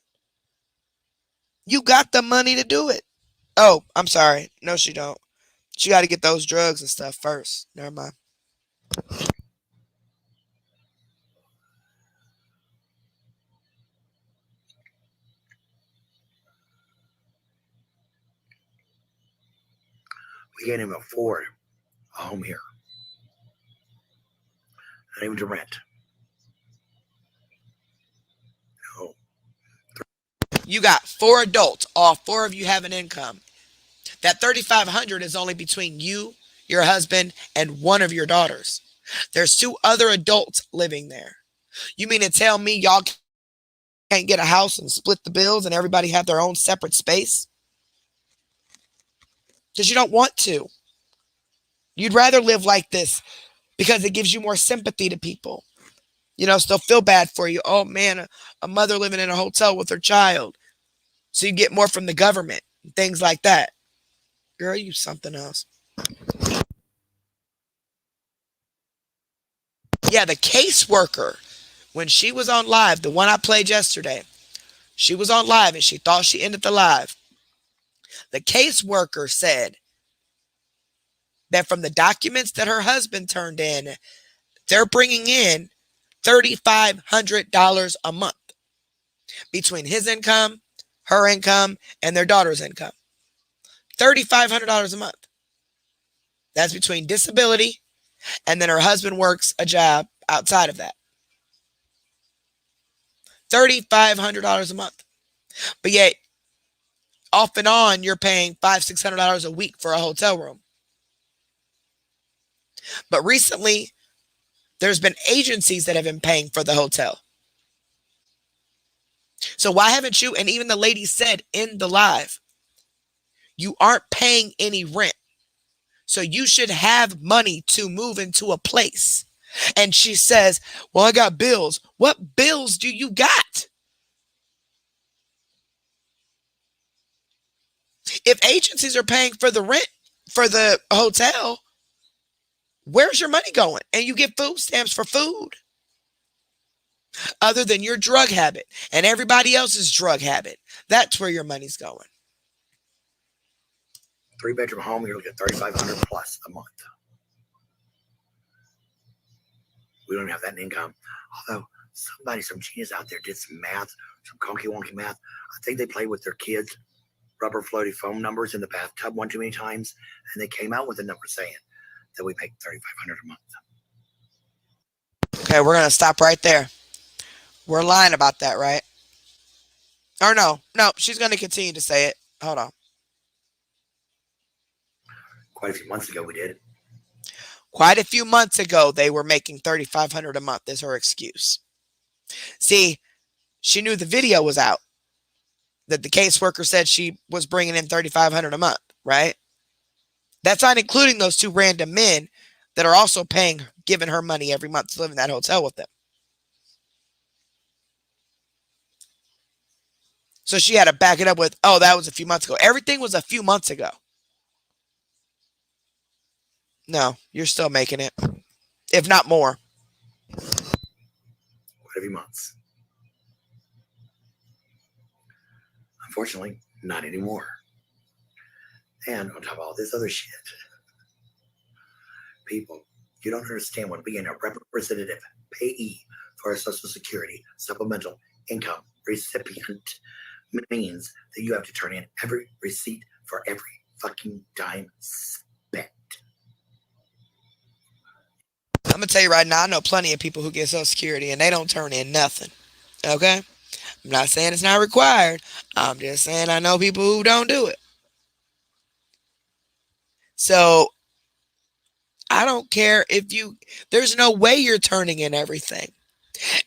You got the money to do it. Oh, I'm sorry. No, she don't. She got to get those drugs and stuff first. Never mind. We can't even afford a home here. Not even to rent. No. You got 4 adults. All 4 of you have an income. That $3,500 is only between you, your husband, and one of your daughters. There's 2 other adults living there. You mean to tell me y'all can't get a house and split the bills and everybody have their own separate space? Because you don't want to. You'd rather live like this because it gives you more sympathy to people. You know, still feel bad for you. Oh, man, a mother living in a hotel with her child. So you get more from the government and things like that. Girl, you something else. Yeah, the caseworker, when she was on live, the one I played yesterday, she was on live and she thought she ended the live. The caseworker said that from the documents that her husband turned in, they're bringing in $3,500 a month between his income, her income, and their daughter's income. $3,500 a month. That's between disability and then her husband works a job outside of that. $3,500 a month. But yet, off and on, you're paying $500-$600 a week for a hotel room. But recently, there's been agencies that have been paying for the hotel. So why haven't you, and even the lady said in the live, you aren't paying any rent. So you should have money to move into a place. And she says, well, I got bills. What bills do you got? If agencies are paying for the rent for the hotel, where's your money going? And you get food stamps for food. Other than your drug habit and everybody else's drug habit. That's where your money's going. 3-bedroom home, you're looking at $3,500 plus a month. We don't have that income. Although some genius out there did some math, some conky wonky math. I think they played with their kids' rubber floaty foam numbers in the bathtub one too many times, and they came out with a number saying that we make $3,500 a month. Okay, we're gonna stop right there. We're lying about that, right? Or no, she's gonna continue to say it. Hold on. Quite a few months ago, we did. Quite a few months ago, they were making $3,500 a month is her excuse. See, she knew the video was out, that the caseworker said she was bringing in $3,500 a month, right? That's not including those two random men that are also giving her money every month to live in that hotel with them. So she had to back it up with, oh, that was a few months ago. Everything was a few months ago. No, you're still making it, if not more. Quite a few months. Unfortunately, not anymore. And on top of all this other shit, people, you don't understand what being a representative payee for a Social Security supplemental income recipient means that you have to turn in every receipt for every fucking dime spent. I'm going to tell you right now, I know plenty of people who get Social Security and they don't turn in nothing. Okay? I'm not saying it's not required. I'm just saying I know people who don't do it. So I don't care there's no way you're turning in everything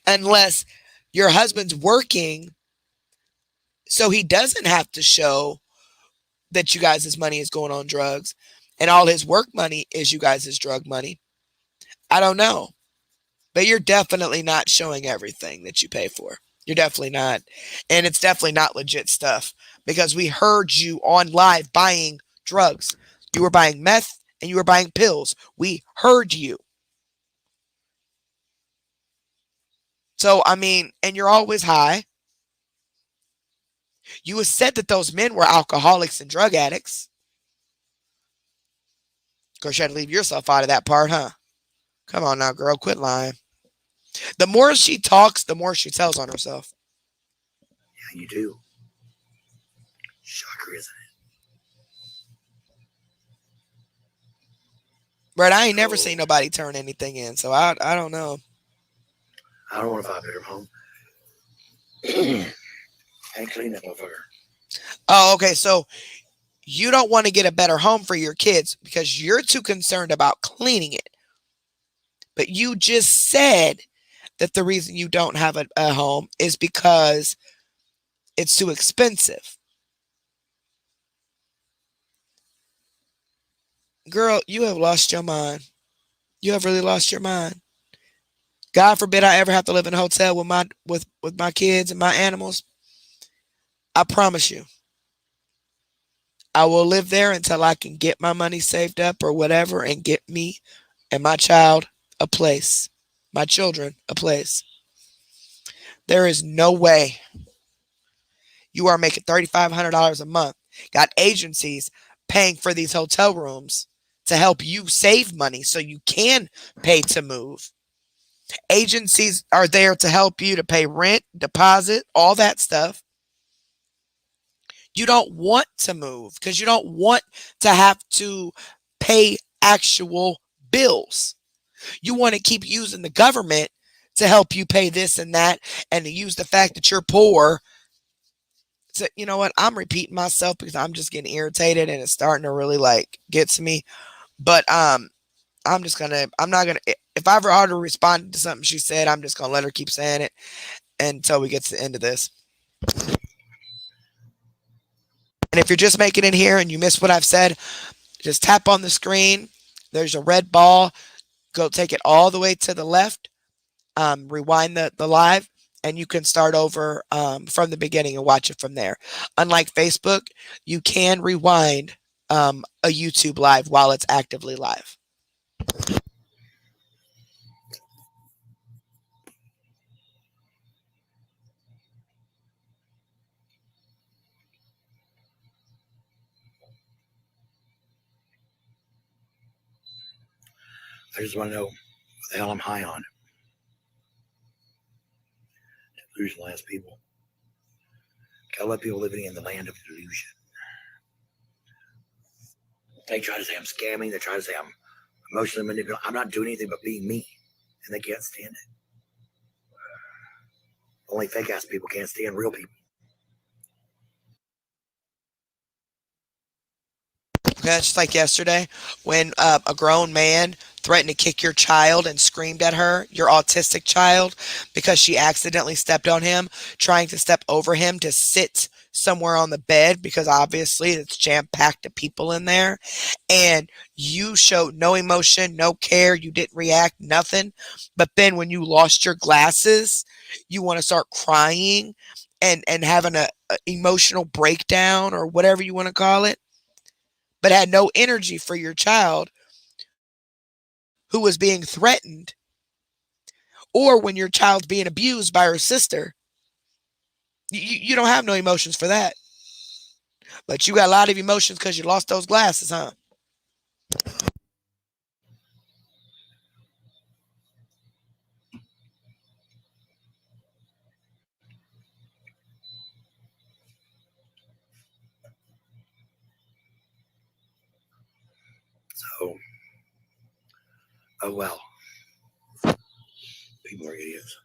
unless your husband's working so he doesn't have to show that you guys' money is going on drugs and all his work money is you guys' drug money. I don't know. But you're definitely not showing everything that you pay for. You're definitely not. And it's definitely not legit stuff because we heard you on live buying drugs. You were buying meth and you were buying pills. We heard you. So, I mean, and you're always high. You said that those men were alcoholics and drug addicts. Of course, you had to leave yourself out of that part, huh? Come on now, girl. Quit lying. The more she talks, the more she tells on herself. Yeah, you do. Shocker, isn't it? But I ain't never seen nobody turn anything in, so I don't know. I don't want a 5-bedroom home. And clean that motherfucker. Oh, okay. So you don't want to get a better home for your kids because you're too concerned about cleaning it. But you just said that the reason you don't have a home is because it's too expensive. Girl, you have lost your mind. You have really lost your mind. God forbid I ever have to live in a hotel with my kids and my animals. I promise you. I will live there until I can get my money saved up or whatever and get me and my child a place. My children a place. There is no way you are making $3,500 a month. Got agencies paying for these hotel rooms to help you save money so you can pay to move. Agencies are there to help you to pay rent, deposit, all that stuff. You don't want to move because you don't want to have to pay actual bills. You want to keep using the government to help you pay this and that and to use the fact that you're poor. So, you know what? I'm repeating myself because I'm just getting irritated and it's starting to really get to me. But I'm not going to, if I ever ought to respond to something she said, I'm just going to let her keep saying it until we get to the end of this. And if you're just making it here and you missed what I've said, just tap on the screen. There's a red ball. Go take it all the way to the left. Rewind the live, and you can start over from the beginning and watch it from there. Unlike Facebook, you can rewind a YouTube live while it's actively live. I just want to know what the hell I'm high on. Delusionalized people. Gotta let people living in the land of delusion. They try to say I'm scamming. They try to say I'm emotionally manipulating. I'm not doing anything but being me. And they can't stand it. Only fake ass people can't stand real people. Okay, just like yesterday when a grown man threatened to kick your child and screamed at her, your autistic child, because she accidentally stepped on him, trying to step over him to sit somewhere on the bed because obviously it's jam-packed of people in there, and you showed no emotion, no care, you didn't react, nothing. But then when you lost your glasses, you want to start crying and having a emotional breakdown or whatever you want to call it, but had no energy for your child who was being threatened, or when your child's being abused by her sister. You don't have no emotions for that. But you got a lot of emotions because you lost those glasses, huh? So, oh well. People are idiots.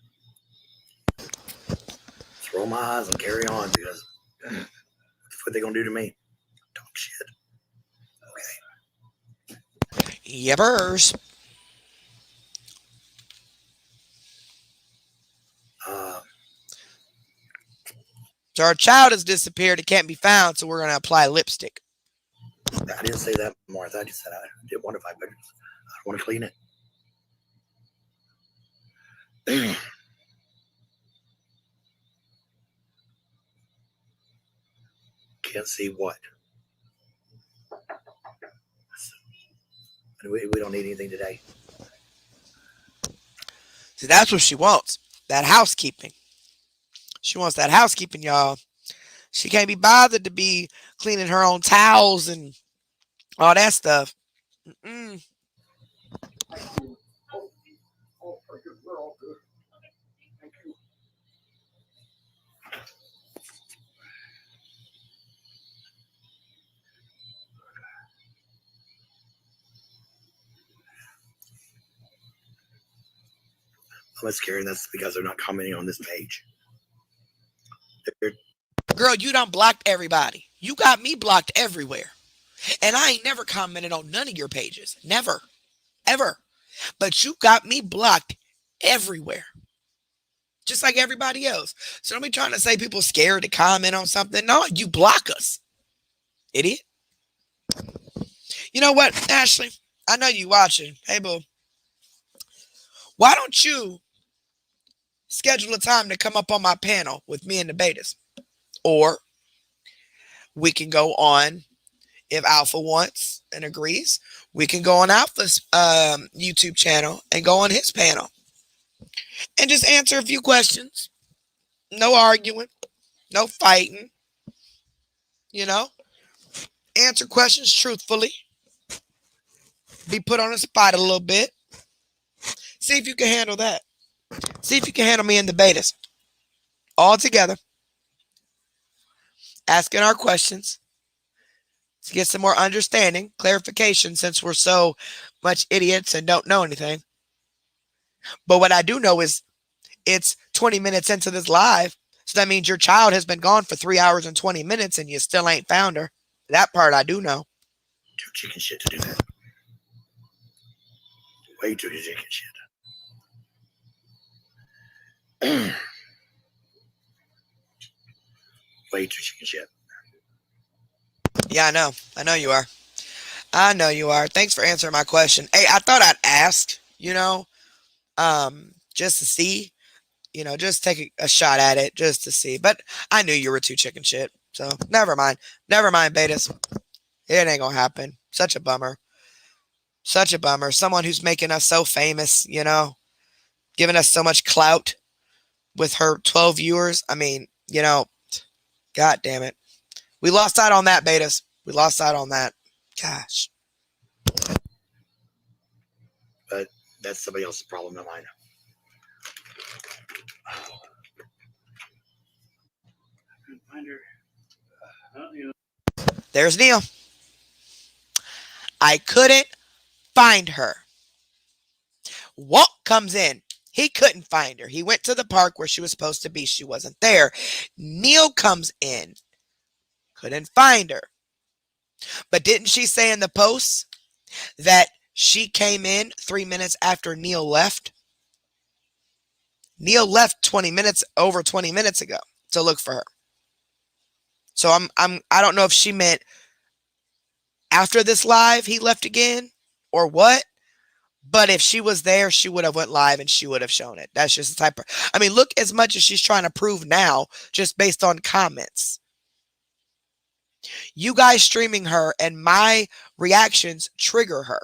Just roll my eyes and carry on because that's what they're gonna do to me. Talk shit. Okay. Yepers. So our child has disappeared. It can't be found, so we're going to apply lipstick. I didn't say that, Martha. I just said I did one of my bedrooms. I don't want to clean it. Can't see what. We don't need anything today. See, that's what she wants. That housekeeping. She wants that housekeeping, y'all. She can't be bothered to be cleaning her own towels and all that stuff. Mm-mm. Oh, very good. We're all good. Thank you. I'm scared. That's because they're not commenting on this page. Girl, you done blocked everybody. You got me blocked everywhere. And I ain't never commented on none of your pages. Never. Ever. But you got me blocked everywhere. Just like everybody else. So don't be trying to say people scared to comment on something. No, you block us. Idiot. You know what, Ashley? I know you watching. Hey, boo. Why don't you schedule a time to come up on my panel with me and the betas? Or we can go on, if Alpha wants and agrees, we can go on Alpha's YouTube channel and go on his panel and just answer a few questions. No arguing, no fighting, you know. Answer questions truthfully. Be put on the spot a little bit. See if you can handle that. See if you can handle me and the betas all together. Asking our questions to get some more understanding, clarification, since we're so much idiots and don't know anything. But what I do know is it's 20 minutes into this live. So that means your child has been gone for 3 hours and 20 minutes and you still ain't found her. That part I do know. Too chicken shit to do that. Way too chicken shit. Way too chicken shit. Yeah, I know. I know you are. I know you are. Thanks for answering my question. Hey, I thought I'd ask, just to see, just take a shot at it just to see. But I knew you were too chicken shit. So never mind. Never mind, betas. It ain't gonna happen. Such a bummer. Such a bummer. Someone who's making us so famous, giving us so much clout with her 12 viewers. I mean, God damn it. We lost out on that, betas. We lost out on that. Gosh. But that's somebody else's problem, not mine. Find her. There's Neil. I couldn't find her. Walt comes in. He couldn't find her. He went to the park where she was supposed to be. She wasn't there. Neil comes in. Couldn't find her. But didn't she say in the post that she came in 3 minutes after Neil left. Neil left over 20 minutes ago to look for her. So I don't know if she meant after this live he left again or what. But if she was there, she would have went live and she would have shown it. That's just the type of, I mean, look as much as she's trying to prove now, just based on comments. You guys streaming her and my reactions trigger her.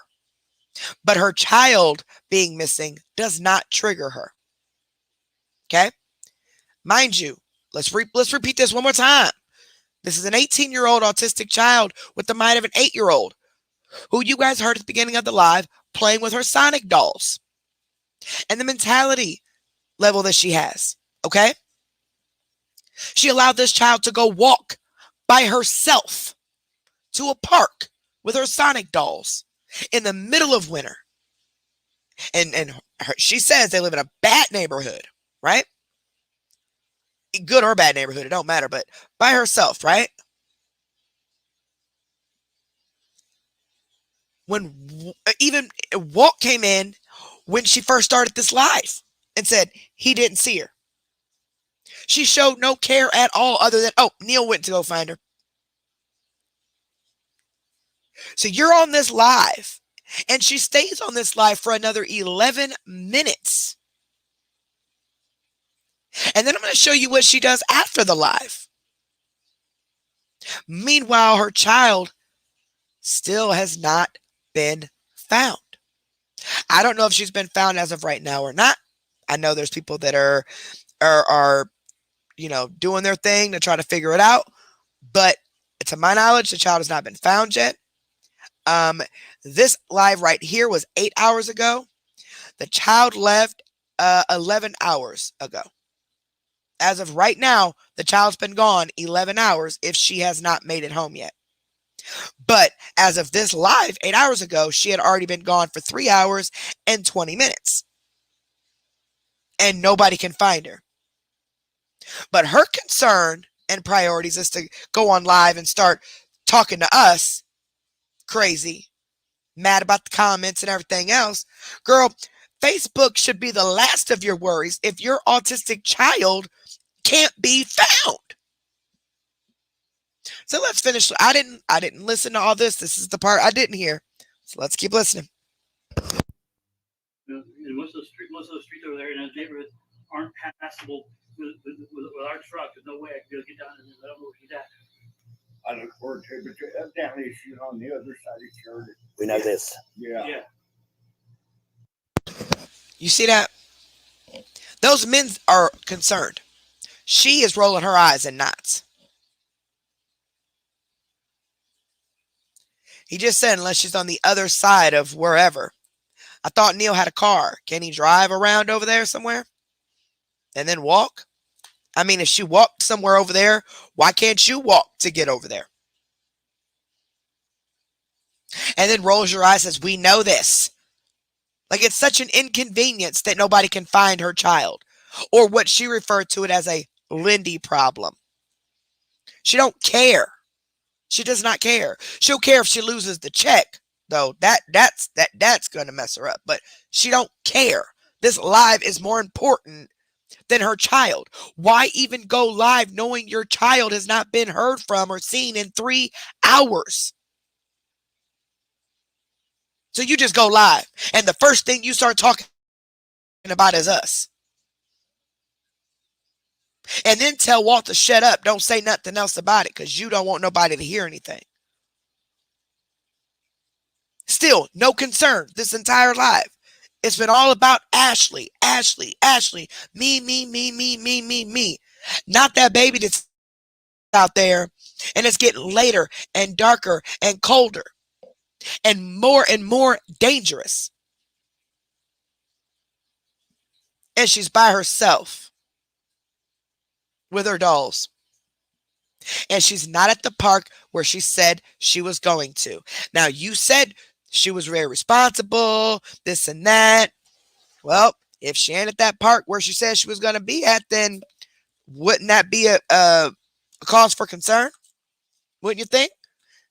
But her child being missing does not trigger her. Okay? Mind you, let's repeat this one more time. This is an 18-year-old autistic child with the mind of an 8-year-old who you guys heard at the beginning of the live playing with her Sonic dolls and the mentality level that she has. Okay? She allowed this child to go walk by herself to a park with her Sonic dolls in the middle of winter. And she says they live in a bad neighborhood, right? Good or bad neighborhood, it don't matter, but by herself, right? When even Walt came in when she first started this live and said he didn't see her. She showed no care at all other than, oh, Neil went to go find her. So you're on this live and she stays on this live for another 11 minutes. And then I'm going to show you what she does after the live. Meanwhile, her child still has not been found. I don't know if she's been found as of right now or not. I know there's people that are doing their thing to try to figure it out, but to my knowledge, the child has not been found yet. This live right here was 8 hours ago. The child left 11 hours ago. As of right now, the child's been gone 11 hours if she has not made it home yet. But as of this live 8 hours ago, she had already been gone for 3 hours and 20 minutes. And nobody can find her. But her concern and priorities is to go on live and start talking to us crazy, mad about the comments and everything else. Girl, Facebook should be the last of your worries if your autistic child can't be found. So let's finish. I didn't listen to all this. This is the part I didn't hear. So let's keep listening. And most of the streets over there in the neighborhood aren't passable with our truck. There's no way I could get down and I don't know where she's at. I look forward to it, but evidently she's on the other side of Sheridan. We know this. Yeah. Yeah. You see that? Those men are concerned. She is rolling her eyes in knots. He just said unless she's on the other side of wherever. I thought Neil had a car. Can he drive around over there somewhere? And then walk? I mean, if she walked somewhere over there, why can't you walk to get over there? And then rolls your eyes and says, we know this. Like it's such an inconvenience that nobody can find her child. Or what she referred to it as a Lindy problem. She don't care. She does not care. She'll care if she loses the check, though. That's going to mess her up. But she don't care. This live is more important than her child. Why even go live knowing your child has not been heard from or seen in 3 hours? So you just go live. And the first thing you start talking about is us. And then tell Walt to shut up. Don't say nothing else about it because you don't want nobody to hear anything. Still, no concern this entire live. It's been all about Ashley, Ashley, Ashley. Me. Not that baby that's out there. And it's getting later and darker and colder and more dangerous. And she's by herself with her dolls. And she's not at the park where she said she was going to. Now, you said she was very responsible, this and that. Well, if she ain't at that park where she said she was going to be at, then wouldn't that be a cause for concern? Wouldn't you think?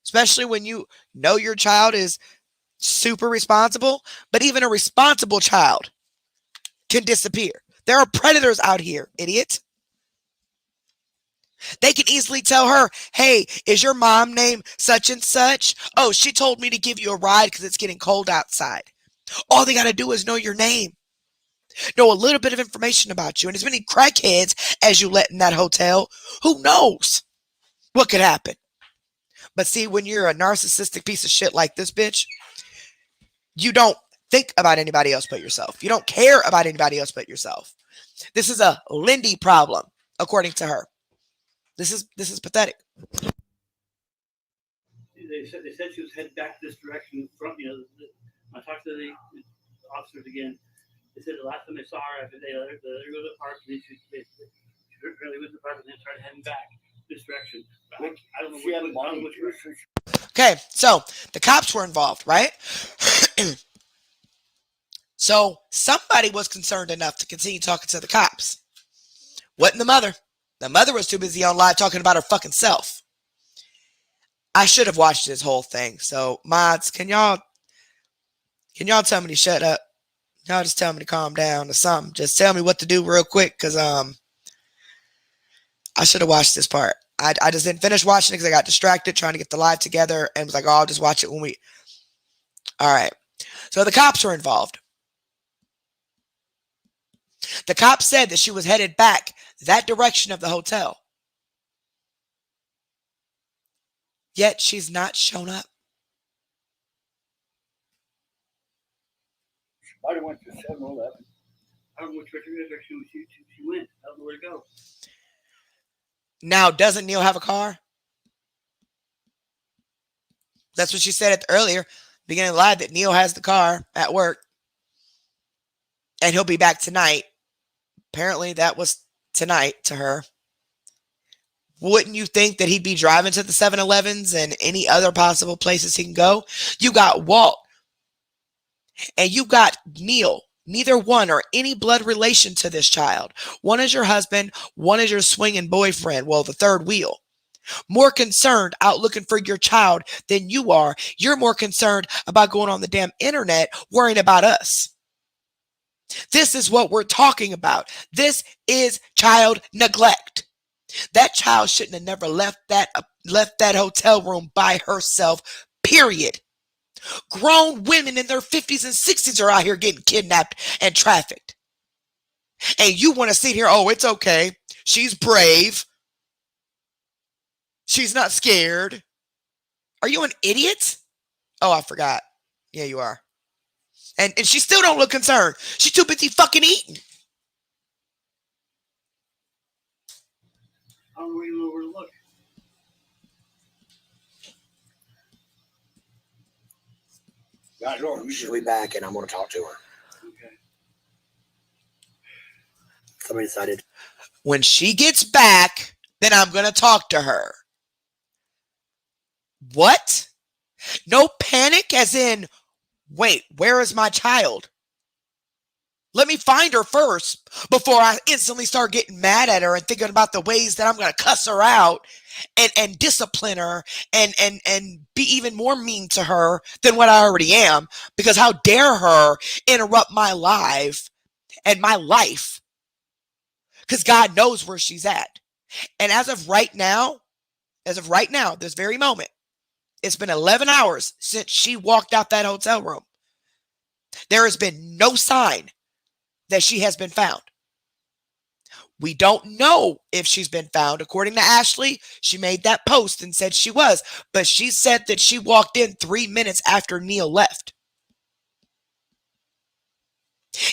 Especially when you know your child is super responsible, but even a responsible child can disappear. There are predators out here, idiot. They can easily tell her, hey, is your mom named such and such? Oh, she told me to give you a ride because it's getting cold outside. All they got to do is know your name, know a little bit of information about you. And as many crackheads as you let in that hotel, who knows what could happen? But see, when you're a narcissistic piece of shit like this bitch, you don't think about anybody else but yourself. You don't care about anybody else but yourself. This is a Lindy problem, according to her. This is pathetic. They said she was headed back this direction from, I talked to the officers again. They said the last time they saw her, after they let her go to the park, and then she really went to the park and then started heading back this direction. But I don't know which direction. Okay, so the cops were involved, right? So somebody was concerned enough to continue talking to the cops. Wasn't the mother. The mother was too busy on live talking about her fucking self. I should have watched this whole thing. So mods, can y'all tell me to shut up? Y'all just tell me to calm down or something. Just tell me what to do real quick, because I should have watched this part. I just didn't finish watching it because I got distracted trying to get the live together and was like, oh, I'll just watch it when we. All right. So the cops were involved. The cops said that she was headed back that direction of the hotel. Yet she's not shown up. Somebody went to 7-Eleven. I don't know which direction she went. I don't know where to go. Now, doesn't Neil have a car? That's what she said earlier, beginning of the live, that Neil has the car at work. And he'll be back tonight. Apparently, that was tonight to her. Wouldn't you think that he'd be driving to the 7-Elevens and any other possible places he can go? You got Walt. And you got Neil. Neither one are any blood relation to this child. One is your husband. One is your swinging boyfriend. Well, the third wheel. More concerned out looking for your child than you are. You're more concerned about going on the damn internet worrying about us. This is what we're talking about. This is child neglect. That child shouldn't have never left that hotel room by herself, period. Grown women in their 50s and 60s are out here getting kidnapped and trafficked. And you want to sit here, oh, it's okay. She's brave. She's not scared. Are you an idiot? Oh, I forgot. Yeah, you are. And she still don't look concerned. She's too busy fucking eating. I don't even know where to look. Guys, oh, She'll be back, and I'm going to talk to her. Okay. Somebody decided. When she gets back, then I'm going to talk to her. What? No panic as in, wait, where is my child? Let me find her first before I instantly start getting mad at her and thinking about the ways that I'm going to cuss her out and discipline her and be even more mean to her than what I already am, because how dare her interrupt my life and my life, because God knows where she's at. And as of right now, this very moment, it's been 11 hours since she walked out that hotel room. There has been no sign that she has been found. We don't know if she's been found. According to Ashley, she made that post and said she was, but she said that she walked in 3 minutes after Neil left.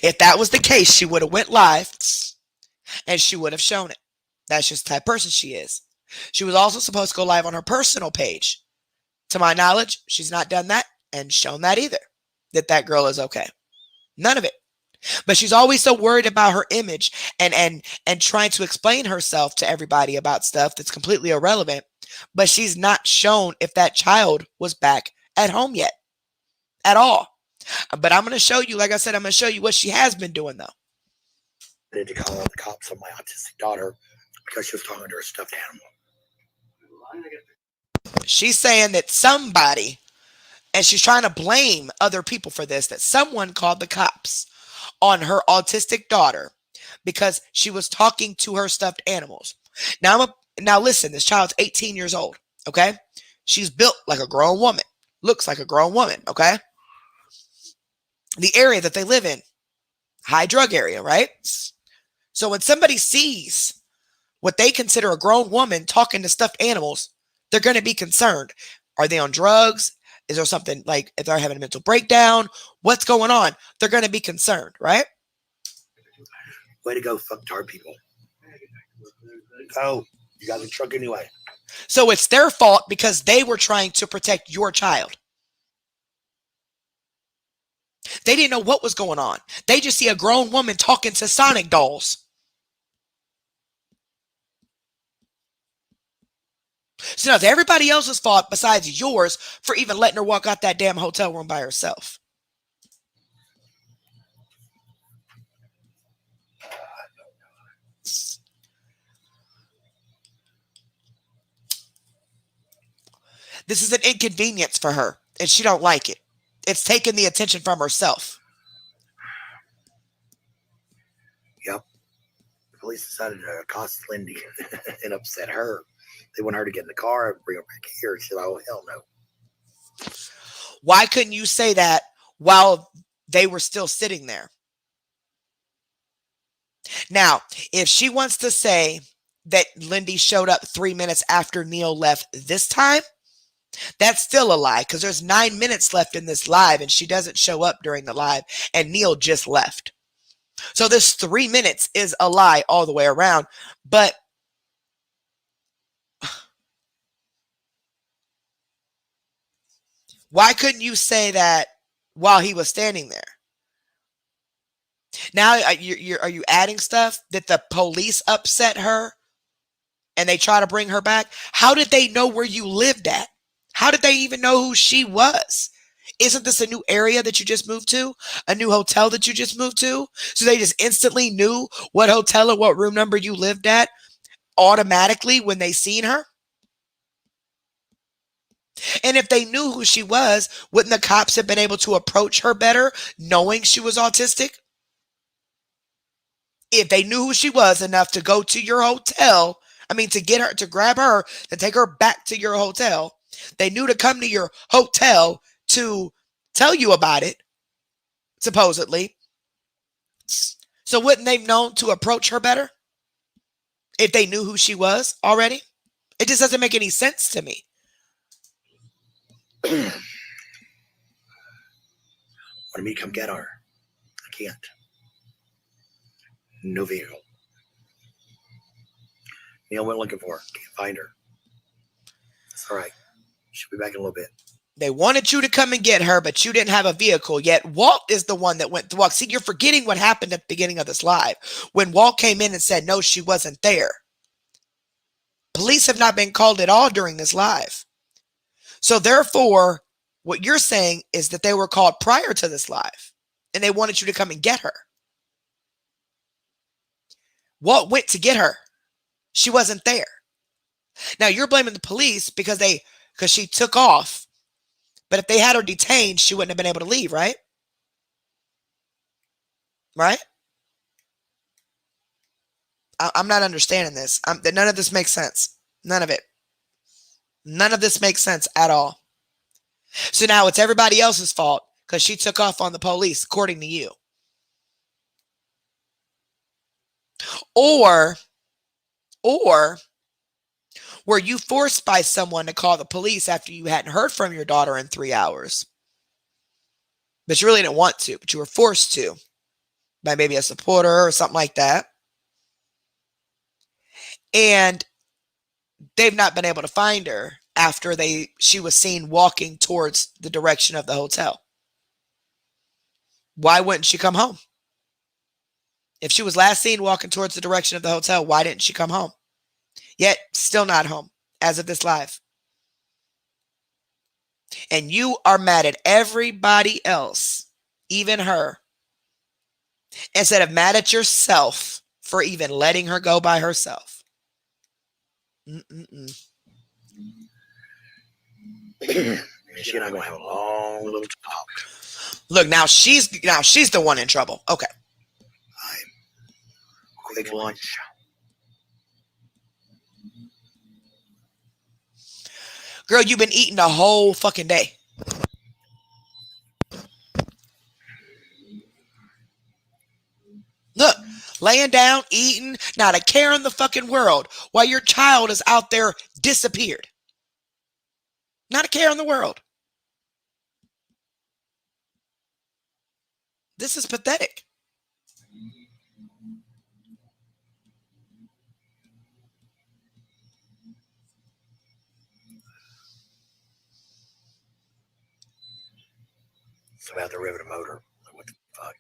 If that was the case, she would have went live and she would have shown it. That's just the type of person she is. She was also supposed to go live on her personal page. To my knowledge, she's not done that and shown that either, that girl is okay. None of it. But she's always so worried about her image and trying to explain herself to everybody about stuff that's completely irrelevant. But she's not shown if that child was back at home yet at all. But I'm going to show you, like I said, I'm going to show you what she has been doing, though. I need to call out the cops on my autistic daughter because she was talking to her stuffed animal. She's saying that somebody, And she's trying to blame other people for this, that someone called the cops on her autistic daughter because she was talking to her stuffed animals. Now listen, this child's 18 years old, okay? She's built like a grown woman, looks like a grown woman, okay? The area that they live in, high drug area, right? So when somebody sees what they consider a grown woman talking to stuffed animals, they're going to be concerned. Are they on drugs? Is there something like if they're having a mental breakdown? What's going on? They're going to be concerned, right? Way to go, fucktard people. Oh, you got the truck anyway. So it's their fault because they were trying to protect your child. They didn't know what was going on. They just see a grown woman talking to Sonic dolls. So now it's everybody else's fault besides yours for even letting her walk out that damn hotel room by herself. This is an inconvenience for her, and she don't like it. It's taking the attention from herself. Yep. The police decided to accost Lindy and upset her. They want her to get in the car and bring her back here. She said, oh, hell no. Why couldn't you say that while they were still sitting there? Now, if she wants to say that Lindy showed up 3 minutes after Neil left this time, that's still a lie because there's 9 minutes left in this live and she doesn't show up during the live and Neil just left. So this 3 minutes is a lie all the way around. But why couldn't you say that while he was standing there? Now, are you adding stuff that the police upset her and they try to bring her back? How did they know where you lived at? How did they even know who she was? Isn't this a new area that you just moved to? A new hotel that you just moved to? So they just instantly knew what hotel or what room number you lived at automatically when they seen her? And if they knew who she was, wouldn't the cops have been able to approach her better knowing she was autistic? If they knew who she was enough to go to your hotel, to get her, to grab her, to take her back to your hotel, they knew to come to your hotel to tell you about it, supposedly. So wouldn't they have known to approach her better if they knew who she was already? It just doesn't make any sense to me. Wanted me to come get her. I can't. No vehicle. Neil went looking for her. Can't find her. It's all right. She'll be back in a little bit. They wanted you to come and get her, but you didn't have a vehicle yet. Walt is the one that went to walk. See, you're forgetting what happened at the beginning of this live. When Walt came in and said, no, she wasn't there. Police have not been called at all during this live. So therefore, what you're saying is that they were called prior to this live and they wanted you to come and get her. Walt went to get her. She wasn't there. Now you're blaming the police because she took off. But if they had her detained, she wouldn't have been able to leave, right? Right? I'm not understanding this. None of this makes sense. None of it. None of this makes sense at all. So now it's everybody else's fault because she took off on the police, according to you. Or were you forced by someone to call the police after you hadn't heard from your daughter in 3 hours? But you really didn't want to, but you were forced to by maybe a supporter or something like that. And they've not been able to find her after she was seen walking towards the direction of the hotel. Why wouldn't she come home? If she was last seen walking towards the direction of the hotel, why didn't she come home? Yet, still not home as of this live. And you are mad at everybody else, even her, instead of mad at yourself for even letting her go by herself. She and I are going to have a long long little talk. Look, now she's the one in trouble. Okay. Quick lunch. Girl, you've been eating the whole fucking day. Look, laying down, eating, not a care in the fucking world while your child is out there disappeared. Not a care in the world. This is pathetic. So about the river to motor. What the fuck?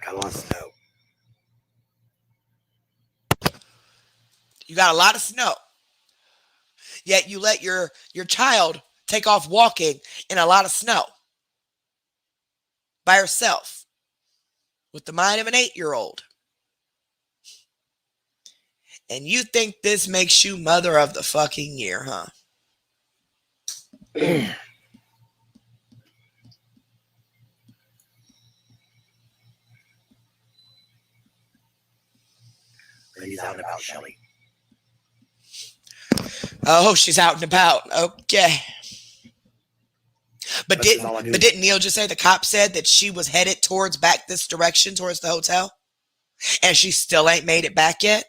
Got a lot of snow. You got a lot of snow. Yet you let your child take off walking in a lot of snow by herself with the mind of an 8-year-old. And you think this makes you mother of the fucking year, huh? Lindy's out and about, Shelly. Oh, she's out and about. Okay. But This is all I do. didn't Neil just say the cop said that she was headed towards back this direction towards the hotel? And she still ain't made it back yet?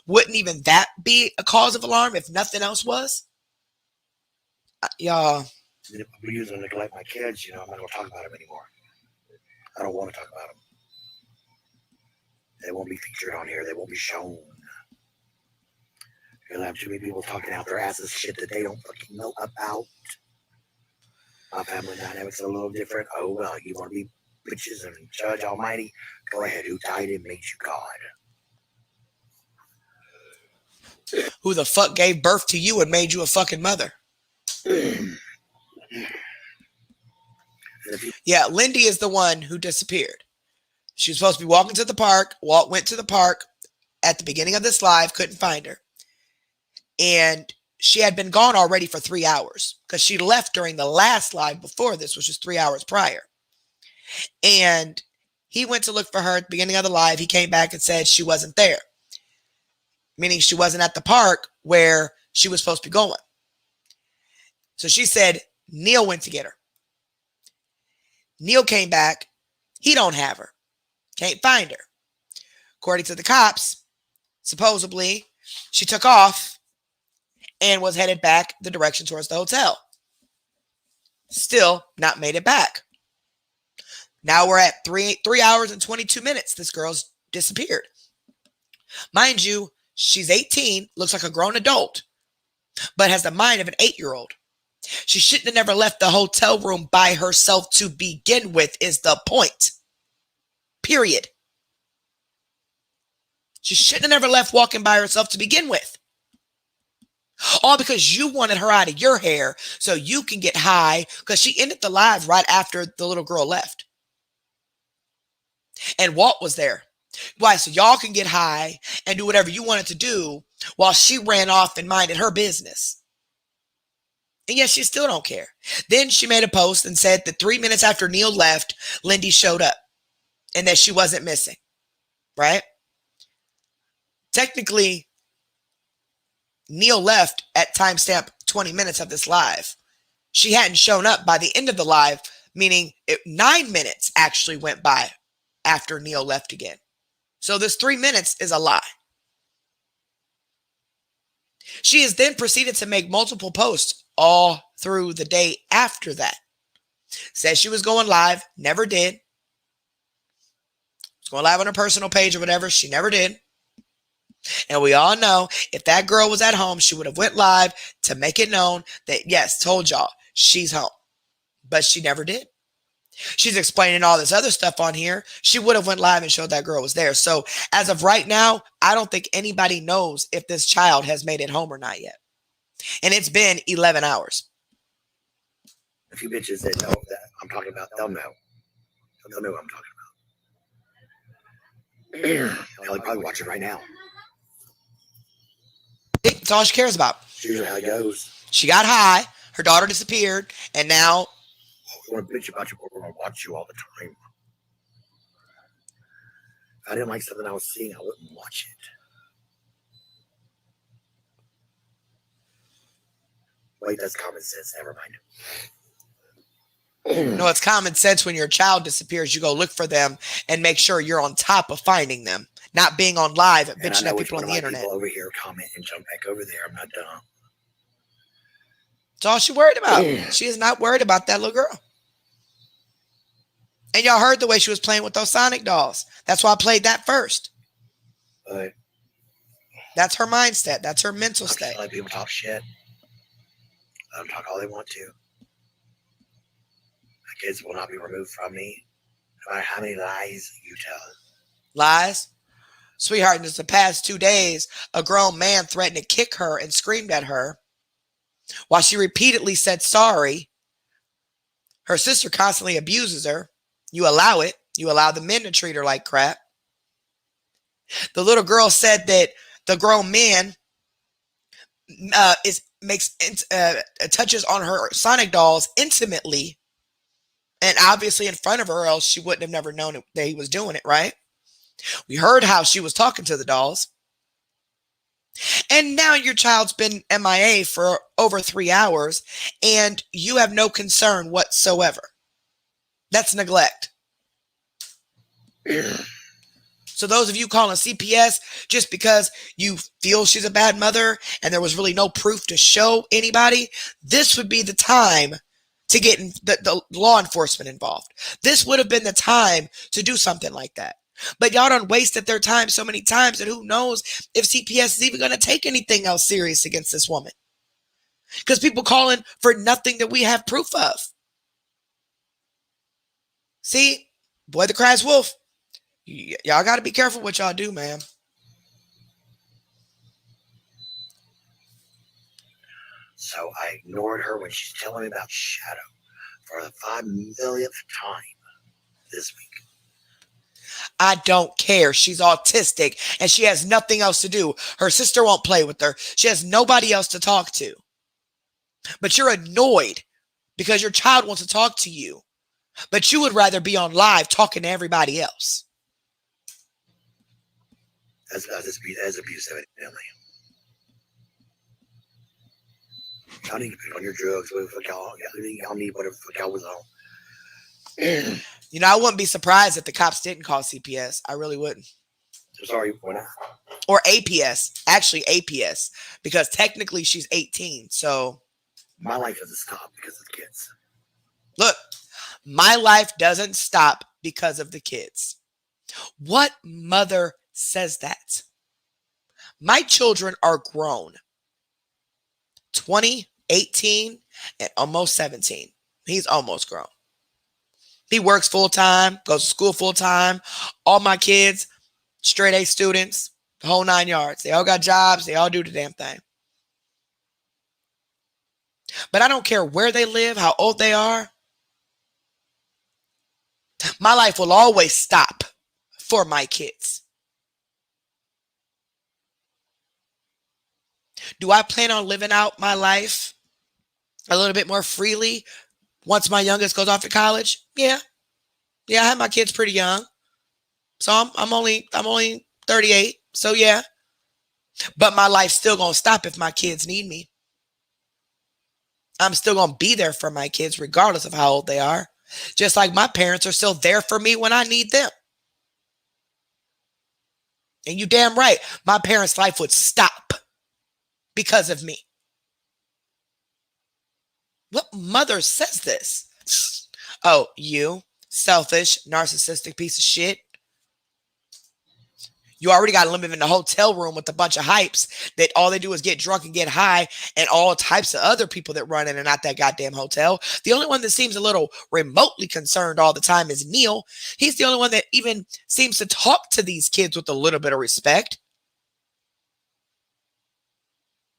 Wouldn't even that be a cause of alarm if nothing else was? Y'all. If I abuse and neglect my kids, I'm not going to talk about them anymore. I don't want to talk about them. They won't be featured on here. They won't be shown. You'll have too many people talking out their asses shit that they don't fucking know about. My family dynamics are a little different. Oh, well, you want to be bitches and judge almighty? Go ahead. Who died and made you God? Who the fuck gave birth to you and made you a fucking mother? Yeah, Lindy is the one who disappeared. She was supposed to be walking to the park. Walt went to the park at the beginning of this live, couldn't find her. And she had been gone already for 3 hours because she left during the last live before this, which was 3 hours prior. And he went to look for her at the beginning of the live. He came back and said she wasn't there, meaning she wasn't at the park where she was supposed to be going. So she said Neil went to get her. Neil came back. He don't have her. Can't find her. According to the cops, supposedly she took off and was headed back the direction towards the hotel. Still not made it back. Now we're at 3 hours and 22 minutes. This girl's disappeared. Mind you, she's 18, looks like a grown adult, but has the mind of an 8-year-old. She shouldn't have never left the hotel room by herself to begin with, is the point. Period. She shouldn't have never left walking by herself to begin with. All because you wanted her out of your hair so you can get high, because she ended the live right after the little girl left. And Walt was there. Why? So y'all can get high and do whatever you wanted to do while she ran off and minded her business. And yet she still don't care. Then she made a post and said that 3 minutes after Neil left, Lindy showed up and that she wasn't missing. Right? Technically, Neil left at timestamp 20 minutes of this live. She hadn't shown up by the end of the live, meaning 9 minutes actually went by after Neil left again. So this 3 minutes is a lie. She has then proceeded to make multiple posts all through the day after that. Said she was going live, never did. Was going live on her personal page or whatever, she never did. And we all know if that girl was at home, she would have went live to make it known that, yes, told y'all, she's home. But she never did. She's explaining all this other stuff on here. She would have went live and showed that girl was there. So as of right now, I don't think anybody knows if this child has made it home or not yet. And it's been 11 hours. A few bitches that know that I'm talking about, they'll know. They'll know what I'm talking about. They'll probably watch it right now. That's all she cares about. It's usually how it goes. She got high, her daughter disappeared, and now we're going to bitch about you, but we're going to watch you all the time. If I didn't like something I was seeing, I wouldn't watch it. Wait, that's common sense. Never mind. No, it's common sense when your child disappears, you go look for them and make sure you're on top of finding them, not being on live and And I bitching know at which people one on of the my internet. people over here comment and jump back over there. I'm not dumb. That's all she's worried about. She is not worried about that little girl. And y'all heard the way she was playing with those Sonic dolls. That's why I played that first. But That's her mindset. That's her mental I just state. let people talk shit. Let them talk all they want to. My kids will not be removed from me, no matter how many lies you tell. Lies. Sweetheart, in just the past 2 days, a grown man threatened to kick her and screamed at her while she repeatedly said sorry. Her sister constantly abuses her. You allow it. You allow the men to treat her like crap. The little girl said that the grown man touches on her Sonic dolls intimately and obviously in front of her, or else she wouldn't have never known that he was doing it, right? We heard how she was talking to the dolls. And now your child's been MIA for over 3 hours and you have no concern whatsoever. That's neglect. So those of you calling CPS just because you feel she's a bad mother and there was really no proof to show anybody, this would be the time to get the law enforcement involved. This would have been the time to do something like that. But y'all done wasted their time so many times that who knows if CPS is even going to take anything else serious against this woman. Because people calling for nothing that we have proof of. See, boy that cries wolf. Y'all got to be careful what y'all do, man. So I ignored her when she's telling me about Shadow for the 5 millionth time this week. I don't care. She's autistic and she has nothing else to do. Her sister won't play with her. She has nobody else to talk to. But you're annoyed because your child wants to talk to you. But you would rather be on live talking to everybody else. That's abuse, evidently. Y'all need to put on your drugs. Y'all need whatever the fuck y'all was on. You know, I wouldn't be surprised if the cops didn't call CPS. I really wouldn't. I'm sorry, when I... Or APS. Actually, APS. Because technically she's 18. So... My life doesn't stop because of the kids. Look, my life doesn't stop because of the kids. What mother says that? My children are grown. 20, 18, and almost 17. He's almost grown. He works full time, goes to school full time. All my kids, straight A students, the whole 9 yards. They all got jobs. They all do the damn thing. But I don't care where they live, how old they are. My life will always stop for my kids. Do I plan on living out my life a little bit more freely once my youngest goes off to college? Yeah. Yeah, I had my kids pretty young. So I'm only 38. So yeah. But my life's still going to stop if my kids need me. I'm still going to be there for my kids regardless of how old they are. Just like my parents are still there for me when I need them. And you damn right, my parents' life would stop because of me. What mother says this? Oh, you selfish, narcissistic piece of shit. You already got them in a hotel room with a bunch of hypes that all they do is get drunk and get high, and all types of other people that run in and out that goddamn hotel. The only one that seems a little remotely concerned all the time is Neil. He's the only one that even seems to talk to these kids with a little bit of respect.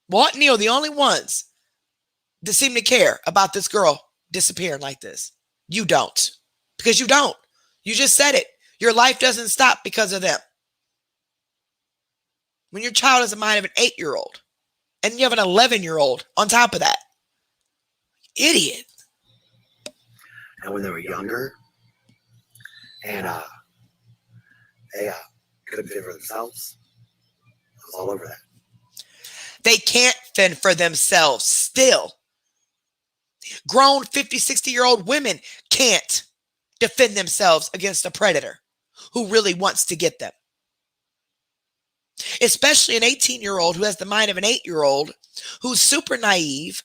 Walt and Neil, the only ones that seem to care about this girl disappearing like this. You don't. Because you don't. You just said it. Your life doesn't stop because of them. When your child has the mind of an 8-year-old and you have an 11-year-old on top of that. Idiot. and when they were younger, and they couldn't fend for themselves. I was all over that. They can't fend for themselves still. Grown 50, 60-year-old women can't defend themselves against a predator who really wants to get them. Especially an 18-year-old who has the mind of an 8-year-old, who's super naive,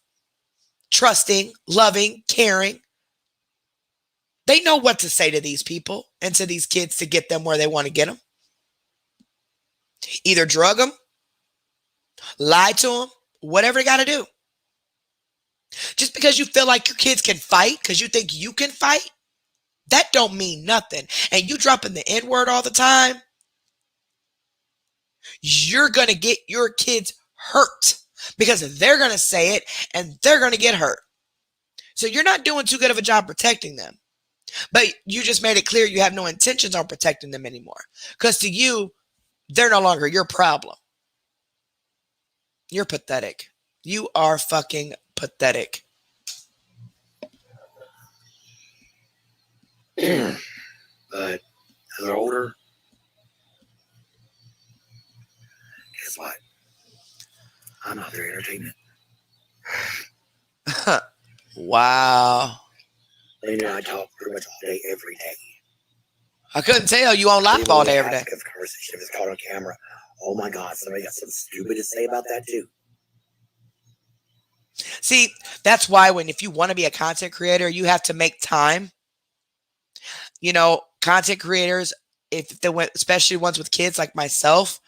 trusting, loving, caring. They know what to say to these people and to these kids to get them where they want to get them. Either drug them, lie to them, whatever they got to do. Just because you feel like your kids can fight because you think you can fight, that don't mean nothing. And you dropping the N-word all the time, you're going to get your kids hurt because they're going to say it and they're going to get hurt. So you're not doing too good of a job protecting them. But you just made it clear you have no intentions on protecting them anymore. Because to you, they're no longer your problem. You're pathetic. You are fucking pathetic. But as they're older, guess what? I'm not their entertainment. Wow. Lady and I talk pretty much all day, every day. I couldn't tell you on live all day, every day. Ask if conversation if it's caught on camera. Oh my God, somebody got something stupid to say about that too. See, that's why if you want to be a content creator, you have to make time. You know, content creators, if they went, especially ones with kids like myself,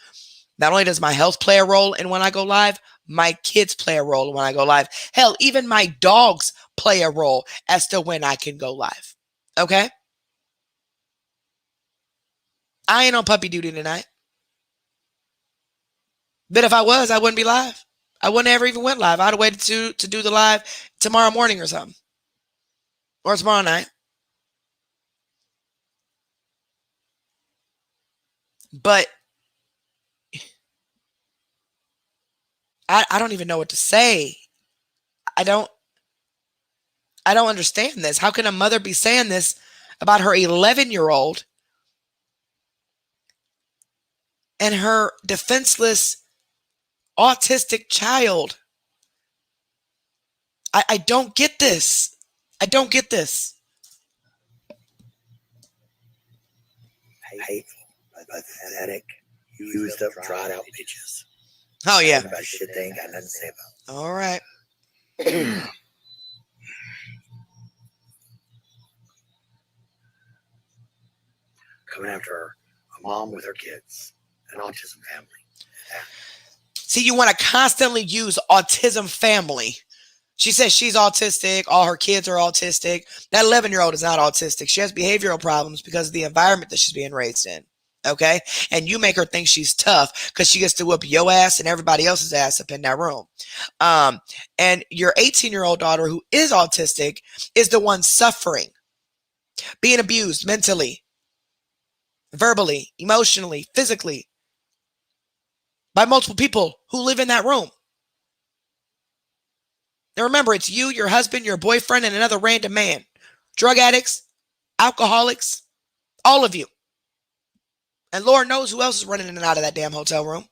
not only does my health play a role in when I go live, my kids play a role when I go live. Hell, even my dogs play a role as to when I can go live. Okay? I ain't on puppy duty tonight. But if I was, I wouldn't be live. I wouldn't ever even went live. I'd have waited to do the live tomorrow morning or something. Or tomorrow night. But I don't even know what to say. I don't understand this. How can a mother be saying this about her 11-year-old and her defenseless autistic child? I don't get this. I don't get this. Hateful, pathetic, used up, dried out bitches. Oh, yeah. About shit they ain't got nothing to say about. All right. Coming after a mom with her kids, an autism family. See, you want to constantly use autism family. She says she's autistic. All her kids are autistic. That 11-year-old is not autistic. She has behavioral problems because of the environment that she's being raised in. Okay? And you make her think she's tough because she gets to whoop your ass and everybody else's ass up in that room. And your 18-year-old daughter who is autistic is the one suffering, being abused mentally, verbally, emotionally, physically by multiple people who live in that room. Now remember, it's you, your husband, your boyfriend, and another random man. Drug addicts, alcoholics, all of you. And Lord knows who else is running in and out of that damn hotel room.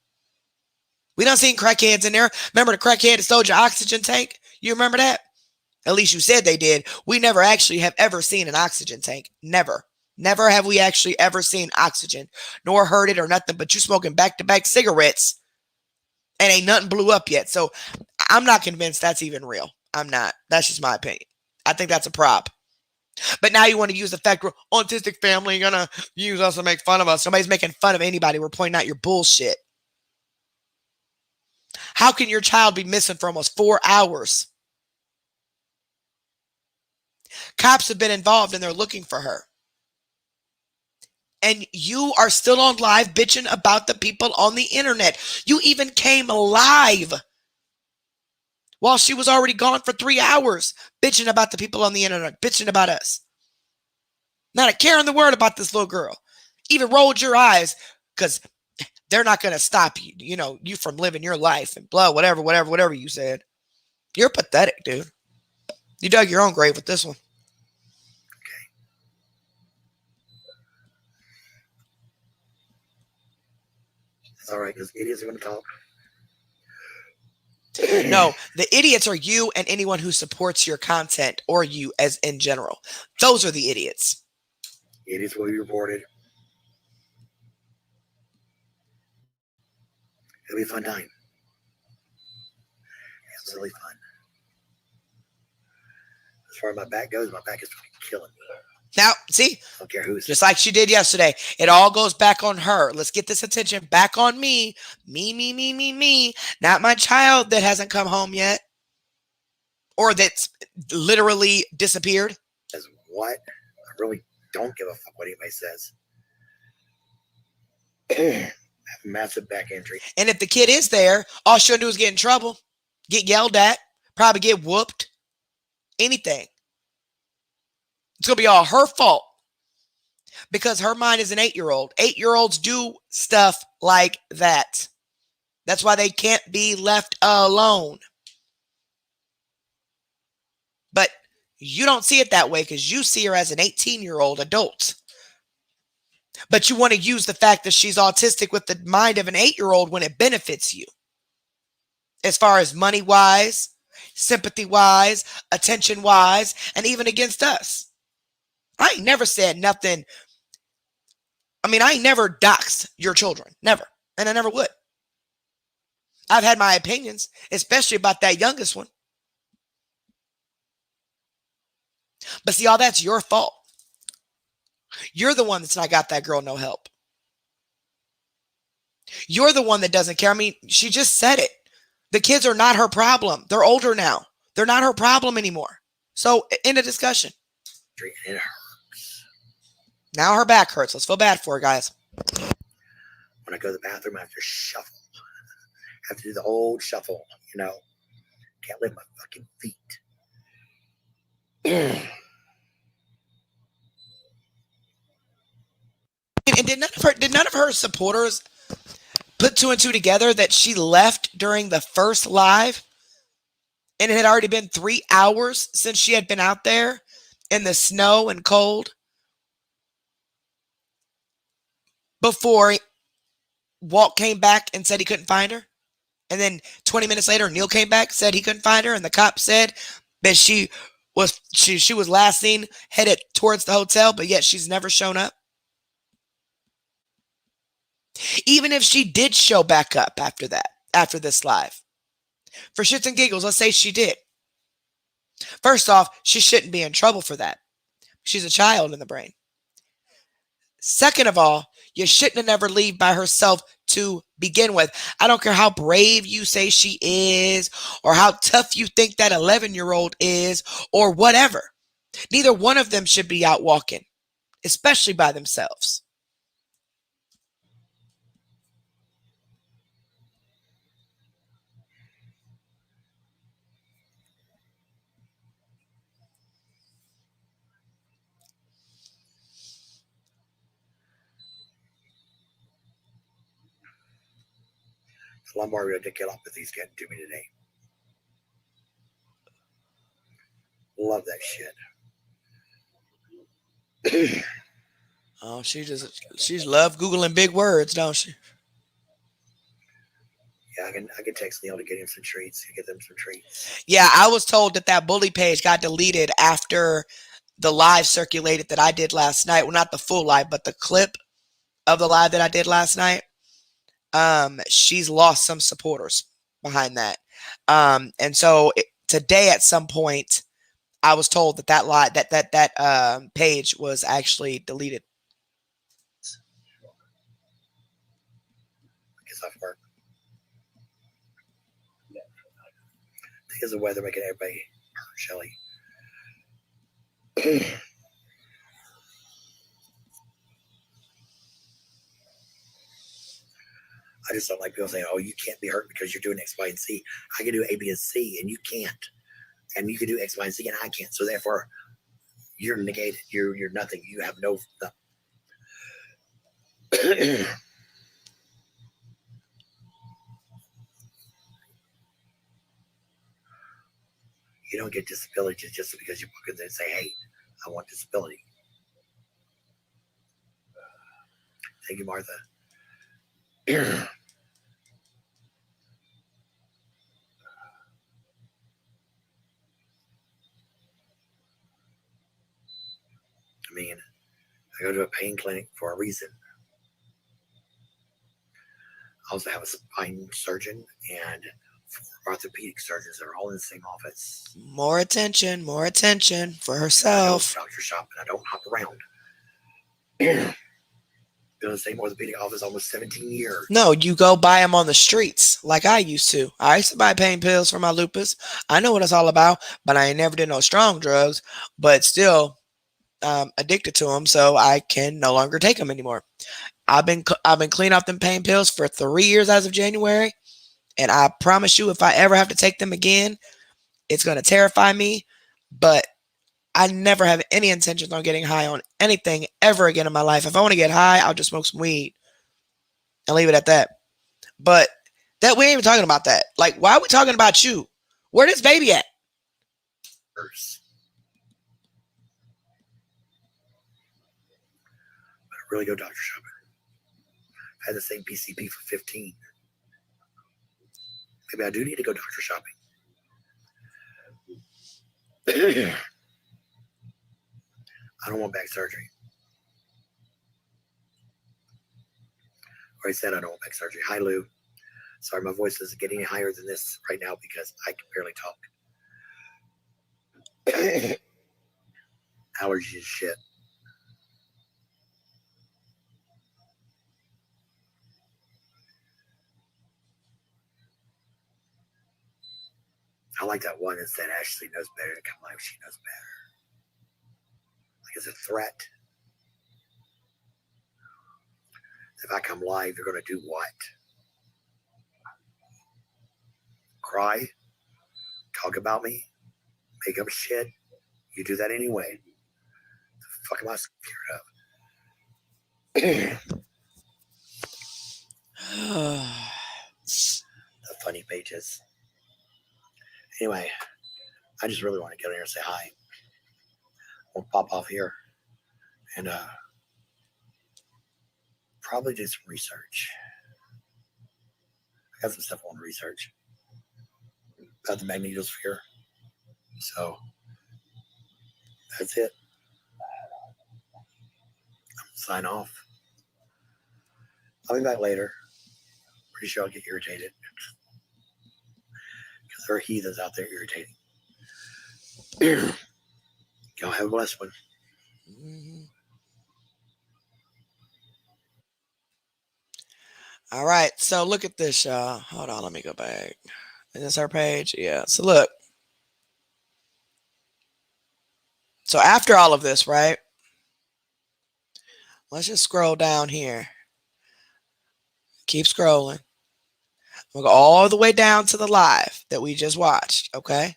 We done seen crackheads in there. Remember the crackhead that stole your oxygen tank? You remember that? At least you said they did. We never actually have ever seen an oxygen tank. Never. Never have we actually ever seen oxygen, nor heard it or nothing, but you smoking back-to-back cigarettes and ain't nothing blew up yet. So I'm not convinced that's even real. I'm not. That's just my opinion. I think that's a prop. But now you want to use the fact we're autistic family, you're going to use us to make fun of us. Nobody's making fun of anybody. We're pointing out your bullshit. How can your child be missing for almost 4 hours? Cops have been involved and they're looking for her. And you are still on live bitching about the people on the internet. You even came live while she was already gone for 3 hours, bitching about the people on the internet, bitching about us. Not a care in the world about this little girl. Even rolled your eyes because they're not going to stop you, you from living your life and blah, whatever you said. You're pathetic, dude. You dug your own grave with this one. All right, because idiots are going to talk. No, the idiots are you and anyone who supports your content or you as in general. Those are the idiots. Idiots will be reported. It'll be a fun time. Absolutely fun. As far as my back goes, my back is fucking killing me. Now, see, I don't care who's. just like she did yesterday, it all goes back on her. Let's get this attention back on me. Me. Not my child that hasn't come home yet or that's literally disappeared. Says what? I really don't give a fuck what anybody says. I have a massive back injury. And if the kid is there, all she'll do is get in trouble, get yelled at, probably get whooped, anything. It's going to be all her fault because her mind is an 8-year-old. 8-year-olds do stuff like that. That's why they can't be left alone. But you don't see it that way because you see her as an 18-year-old adult. But you want to use the fact that she's autistic with the mind of an 8-year-old when it benefits you. As far as money-wise, sympathy-wise, attention-wise, and even against us. I ain't never said nothing. I mean, I ain't never doxed your children. Never. And I never would. I've had my opinions, especially about that youngest one. But see, all that's your fault. You're the one that's not got that girl no help. You're the one that doesn't care. I mean, she just said it. The kids are not her problem. They're older now. They're not her problem anymore. So, end of discussion. It hurts. Now her back hurts. Let's feel bad for her, guys. When I go to the bathroom, I have to shuffle. I have to do the old shuffle, you know. Can't lift my fucking feet. And did none of her supporters put 2 and 2 together that she left during the first live? And it had already been 3 hours since she had been out there in the snow and cold before Walt came back and said he couldn't find her. And then 20 minutes later, Neil came back, said he couldn't find her. And the cop said that she was last seen headed towards the hotel, but yet she's never shown up. Even if she did show back up after that, after this live, for shits and giggles, let's say she did. First off, she shouldn't be in trouble for that. She's a child in the brain. Second of all, you shouldn't have never leave by herself to begin with. I don't care how brave you say she is or how tough you think that 11-year-old is or whatever. Neither one of them should be out walking, especially by themselves. Lumbar radiculopathy's getting to me today. Love that shit. Oh, she's love Googling big words, don't she? Yeah, I can text Neil to get him some treats. Get them some treats. Yeah, I was told that bully page got deleted after the live circulated that I did last night. Well, not the full live, but the clip of the live that I did last night. She's lost some supporters behind that. And so today at some point, I was told that live, that page was actually deleted. I guess off work. Because the weather making everybody hurt, Shelly. I just don't like people saying, oh, you can't be hurt because you're doing X, Y, and Z. I can do A, B, and C, and you can't. And you can do X, Y, and Z, and I can't. So therefore, you're negated. You're nothing. You have no. You don't get disability just because you walk in there and say, hey, I want disability. Thank you, Martha. mean, I go to a pain clinic for a reason. I also have a spine surgeon and 4 orthopedic surgeons that are all in the same office. More attention for I don't herself. doctor shop and I don't hop around. Been in the same orthopedic office almost 17 years. No, you go buy them on the streets like I used to. I used to buy pain pills for my lupus. I know what it's all about, but I ain't never did no strong drugs, but still addicted to them, so I can no longer take them anymore. I've been cleaning off them pain pills for 3 years as of January, and I promise you, if I ever have to take them again, it's going to terrify me, but I never have any intentions on getting high on anything ever again in my life. If I want to get high, I'll just smoke some weed and leave it at that. But that we ain't even talking about that. Like, why are we talking about you? Where this baby at? But I really go doctor shopping. I had the same PCP for 15. Maybe I do need to go doctor shopping. I don't want back surgery. I already said I don't want back surgery. Hi, Lou. Sorry, my voice isn't getting any higher than this right now because I can barely talk. Allergies and shit. I like that one that said Ashley knows better to come live. She knows better. Like it's a threat. If I come live, you're going to do what? Cry? Talk about me? Make up shit? You do that anyway. The fuck am I scared of? The funny pages. Anyway, I just really want to get in here and say hi. We'll pop off here and probably do some research. I got some stuff I want to research about the magnetosphere. So that's it. Sign off. I'll be back later. Pretty sure I'll get irritated. Because there are heathens out there irritating. Y'all have a blessed one. All right, so look at this, y'all. Hold on, let me go back. Is this our page? Yeah, so look. So after all of this, right? Let's just scroll down here. Keep scrolling. We'll go all the way down to the live that we just watched, okay?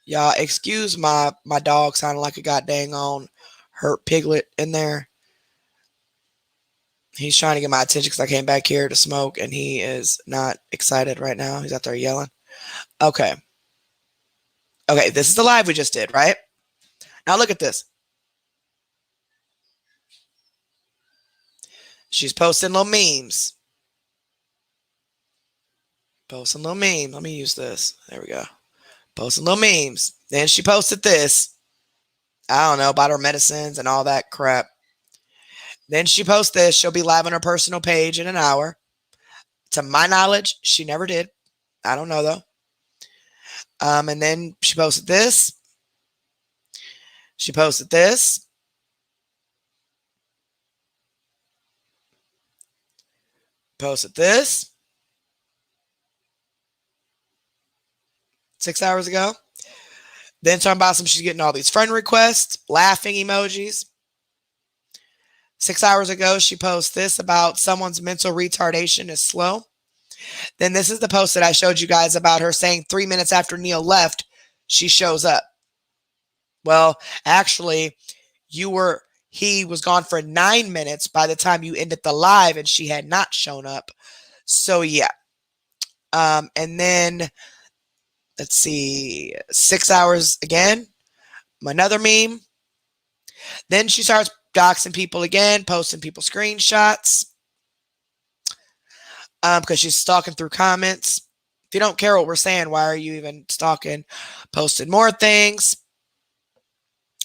Y'all, excuse my dog sounding like a goddamn on hurt piglet in there. He's trying to get my attention because I came back here to smoke, and he is not excited right now. He's out there yelling. Okay. Okay, this is the live we just did, right? Now look at this. She's posting little memes. Posting little memes. Let me use this. There we go. Posting little memes. Then she posted this. I don't know, about her medicines and all that crap. Then she posts this. She'll be live on her personal page in an hour. To my knowledge, she never did. I don't know, though. And then she posted this. She posted this. Posted this. 6 hours ago. Then talking about she's getting all these friend requests, laughing emojis. 6 hours ago, she posts this about someone's mental retardation is slow. Then this is the post that I showed you guys about her saying 3 minutes after Neil left, she shows up. Well, actually, he was gone for 9 minutes by the time you ended the live and she had not shown up. So yeah. And then let's see, 6 hours again, another meme. Then she starts doxing people again, posting people screenshots because she's stalking through comments. If you don't care what we're saying, why are you even stalking? Posted more things.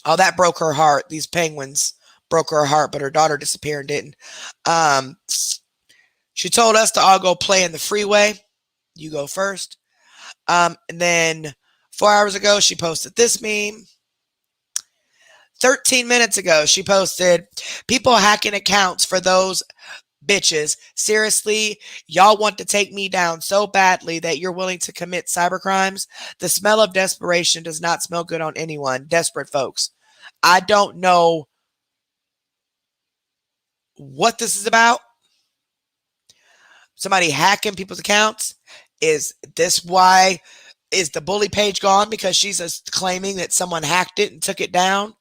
Oh, that broke her heart. These penguins broke her heart, but her daughter disappeared and didn't. Um, she told us to all go play in the freeway. You go first. And then 4 hours ago, she posted this meme. 13 minutes ago, she posted, people hacking accounts for those bitches. Seriously, y'all want to take me down so badly that you're willing to commit cyber crimes? The smell of desperation does not smell good on anyone. Desperate folks. I don't know what this is about. Somebody hacking people's accounts. Is this why? Is the bully page gone because she's claiming that someone hacked it and took it down?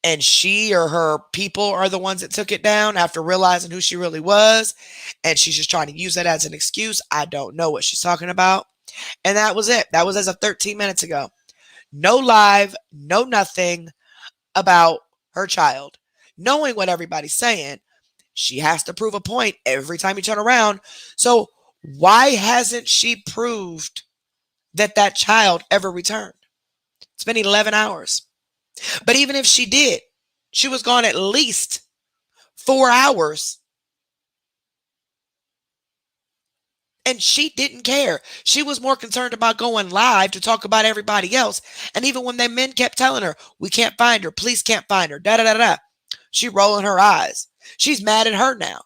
And she or her people are the ones that took it down after realizing who she really was. And she's just trying to use that as an excuse. I don't know what she's talking about. And that was it. That was as of 13 minutes ago. No live, no nothing about her child. Knowing what everybody's saying, she has to prove a point every time you turn around. So why hasn't she proved that that child ever returned? It's been 11 hours. But even if she did, she was gone at least 4 hours. And she didn't care. She was more concerned about going live to talk about everybody else. And even when the men kept telling her, we can't find her, police can't find her, da-da-da-da, she rolling her eyes. She's mad at her now.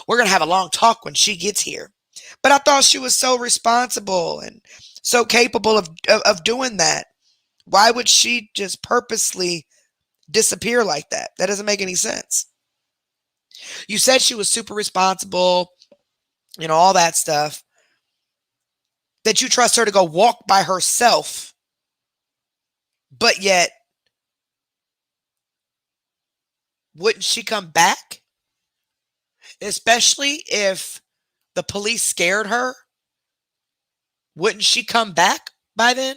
We're going to have a long talk when she gets here. But I thought she was so responsible and so capable of doing that. Why would she just purposely disappear like that? That doesn't make any sense. You said she was super responsible, you know, all that stuff. That you trust her to go walk by herself. But yet, wouldn't she come back? Especially if the police scared her. Wouldn't she come back by then?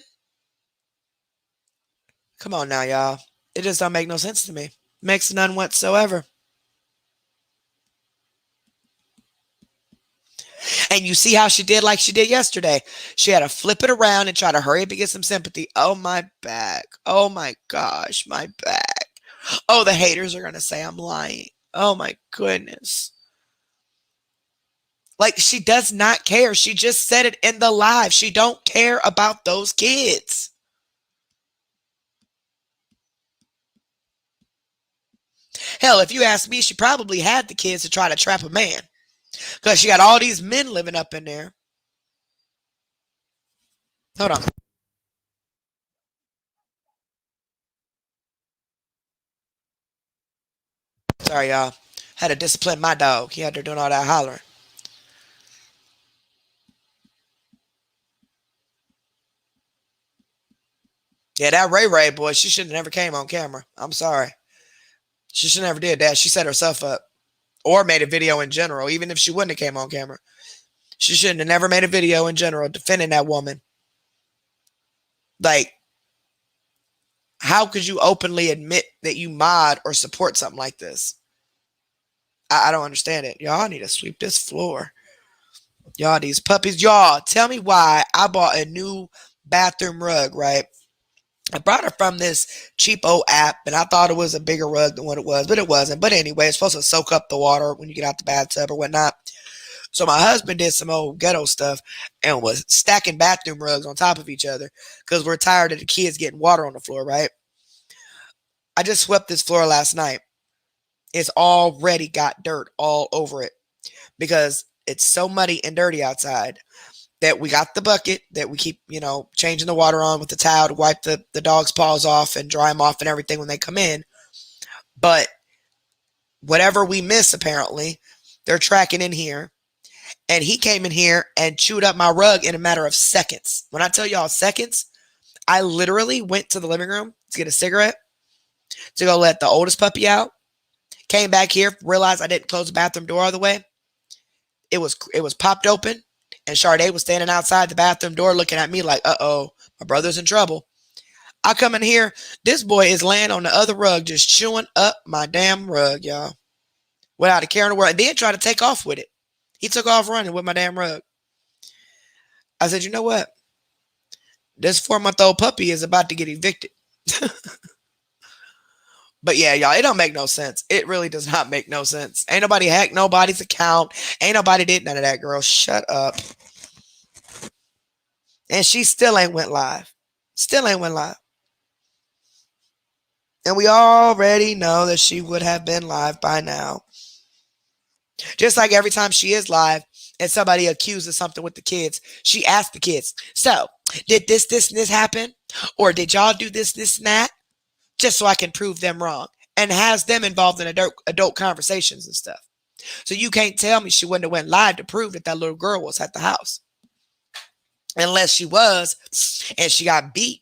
Come on now, y'all. It just don't make no sense to me. Makes none whatsoever. And you see how she did like she did yesterday. She had to flip it around and try to hurry up and get some sympathy. Oh, my back. Oh, my gosh, my back. Oh, the haters are going to say I'm lying. Oh, my goodness. Like, she does not care. She just said it in the live. She don't care about those kids. Hell, if you ask me, she probably had the kids to try to trap a man. Because she got all these men living up in there. Hold on. Sorry, y'all. Had to discipline my dog. He had to doing all that hollering. Yeah, that Ray Ray boy, she should have never came on camera. I'm sorry. She should never did that. She set herself up. Or made a video in general, even if she wouldn't have came on camera. She shouldn't have never made a video in general defending that woman. Like, how could you openly admit that you mod or support something like this? I don't understand it. Y'all need to sweep this floor. Y'all, these puppies. Y'all, tell me why I bought a new bathroom rug, right? I brought it from this cheapo app, and I thought it was a bigger rug than what it was, but it wasn't. But anyway, it's supposed to soak up the water when you get out the bathtub or whatnot. So my husband did some old ghetto stuff and was stacking bathroom rugs on top of each other because we're tired of the kids getting water on the floor, right? I just swept this floor last night. It's already got dirt all over it because it's so muddy and dirty outside that we got the bucket that we keep, you know, changing the water on with the towel to wipe the dog's paws off and dry them off and everything when they come in. But whatever we miss, apparently, they're tracking in here. And he came in here and chewed up my rug in a matter of seconds. When I tell y'all seconds, I literally went to the living room to get a cigarette to go let the oldest puppy out. Came back here, realized I didn't close the bathroom door all the way. It was popped open, and Sade was standing outside the bathroom door looking at me like, uh-oh, my brother's in trouble. I come in here, this boy is laying on the other rug just chewing up my damn rug, y'all. Without a care in the world. And then tried to take off with it. He took off running with my damn rug. I said, you know what? This 4-month-old puppy is about to get evicted. But yeah, y'all, it don't make no sense. It really does not make no sense. Ain't nobody hacked nobody's account. Ain't nobody did none of that, girl. Shut up. And she still ain't went live. Still ain't went live. And we already know that she would have been live by now. Just like every time she is live and somebody accuses something with the kids, she asks the kids, so did this, and this happen? Or did y'all do this, and that? Just so I can prove them wrong. And has them involved in adult conversations and stuff. So you can't tell me she wouldn't have went live to prove that that little girl was at the house. Unless she was, and she got beat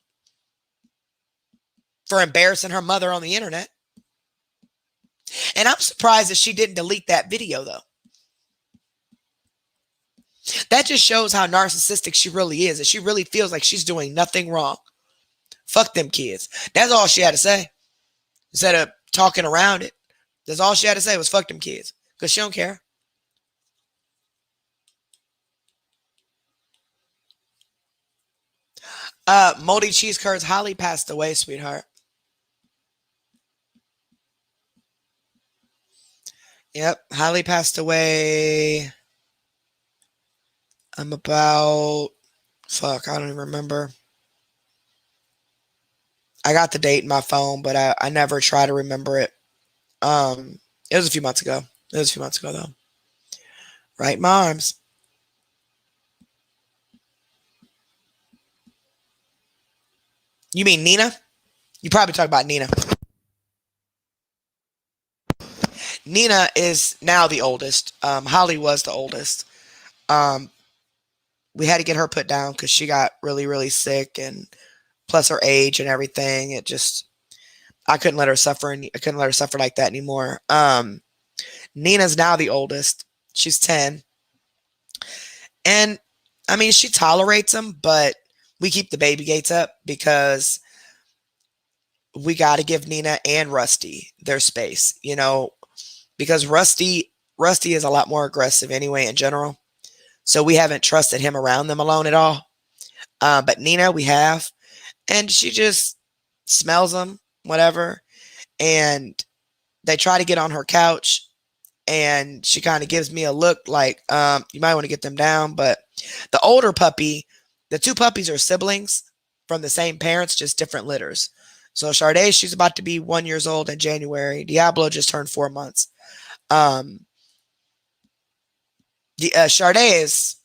for embarrassing her mother on the internet. And I'm surprised that she didn't delete that video, though. That just shows how narcissistic she really is. And she really feels like she's doing nothing wrong. Fuck them kids. That's all she had to say. Instead of talking around it. That's all she had to say was fuck them kids. Because she don't care. Moldy Cheese Curds, Holly passed away, sweetheart. Yep, Holly passed away. I'm about, fuck, I don't even remember. I got the date in my phone, but I never try to remember it. It was a few months ago. It was a few months ago, though. Right in my arms. You mean Nina? You probably talk about Nina. Nina is now the oldest. Holly was the oldest. We had to get her put down because she got really, really sick, and plus her age and everything. It just, I couldn't let her suffer, and I couldn't let her suffer like that anymore. Nina's now the oldest. She's 10. And I mean, she tolerates them, but we keep the baby gates up because we got to give Nina and Rusty their space, you know, because Rusty is a lot more aggressive anyway in general. So we haven't trusted him around them alone at all. But Nina, we have, and she just smells them, whatever. And they try to get on her couch, and she kind of gives me a look like, you might want to get them down. But the older puppy, the two puppies are siblings from the same parents, just different litters. So Sade, she's about to be 1 year old in January. Diablo just turned 4 months. Sade is,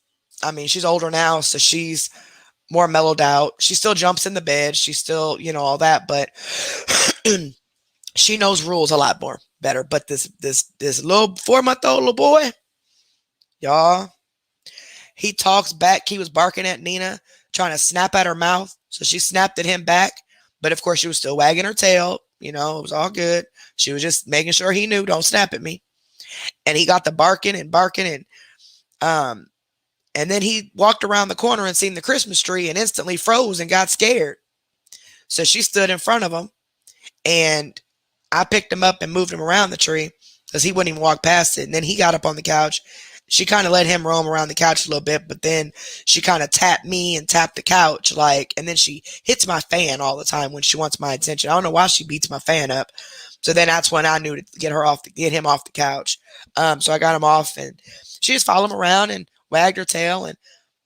I mean, she's older now, so she's more mellowed out. She still jumps in the bed. She's still, you know, all that, but she knows rules a lot more better. But this little 4-month-old little boy, y'all, he talks back. He was barking at Nina, trying to snap at her mouth. So she snapped at him back. But of course, she was still wagging her tail. You know, it was all good. She was just making sure he knew, don't snap at me. And he got the barking. And then he walked around the corner and seen the Christmas tree and instantly froze and got scared. So she stood in front of him, and I picked him up and moved him around the tree because he wouldn't even walk past it. And then he got up on the couch. She kind of let him roam around the couch a little bit, but then she kind of tapped me and tapped the couch, and then she hits my fan all the time when she wants my attention. I don't know why she beats my fan up. So then that's when I knew to get him off the couch. So I got him off, and she just followed him around and wagged her tail. And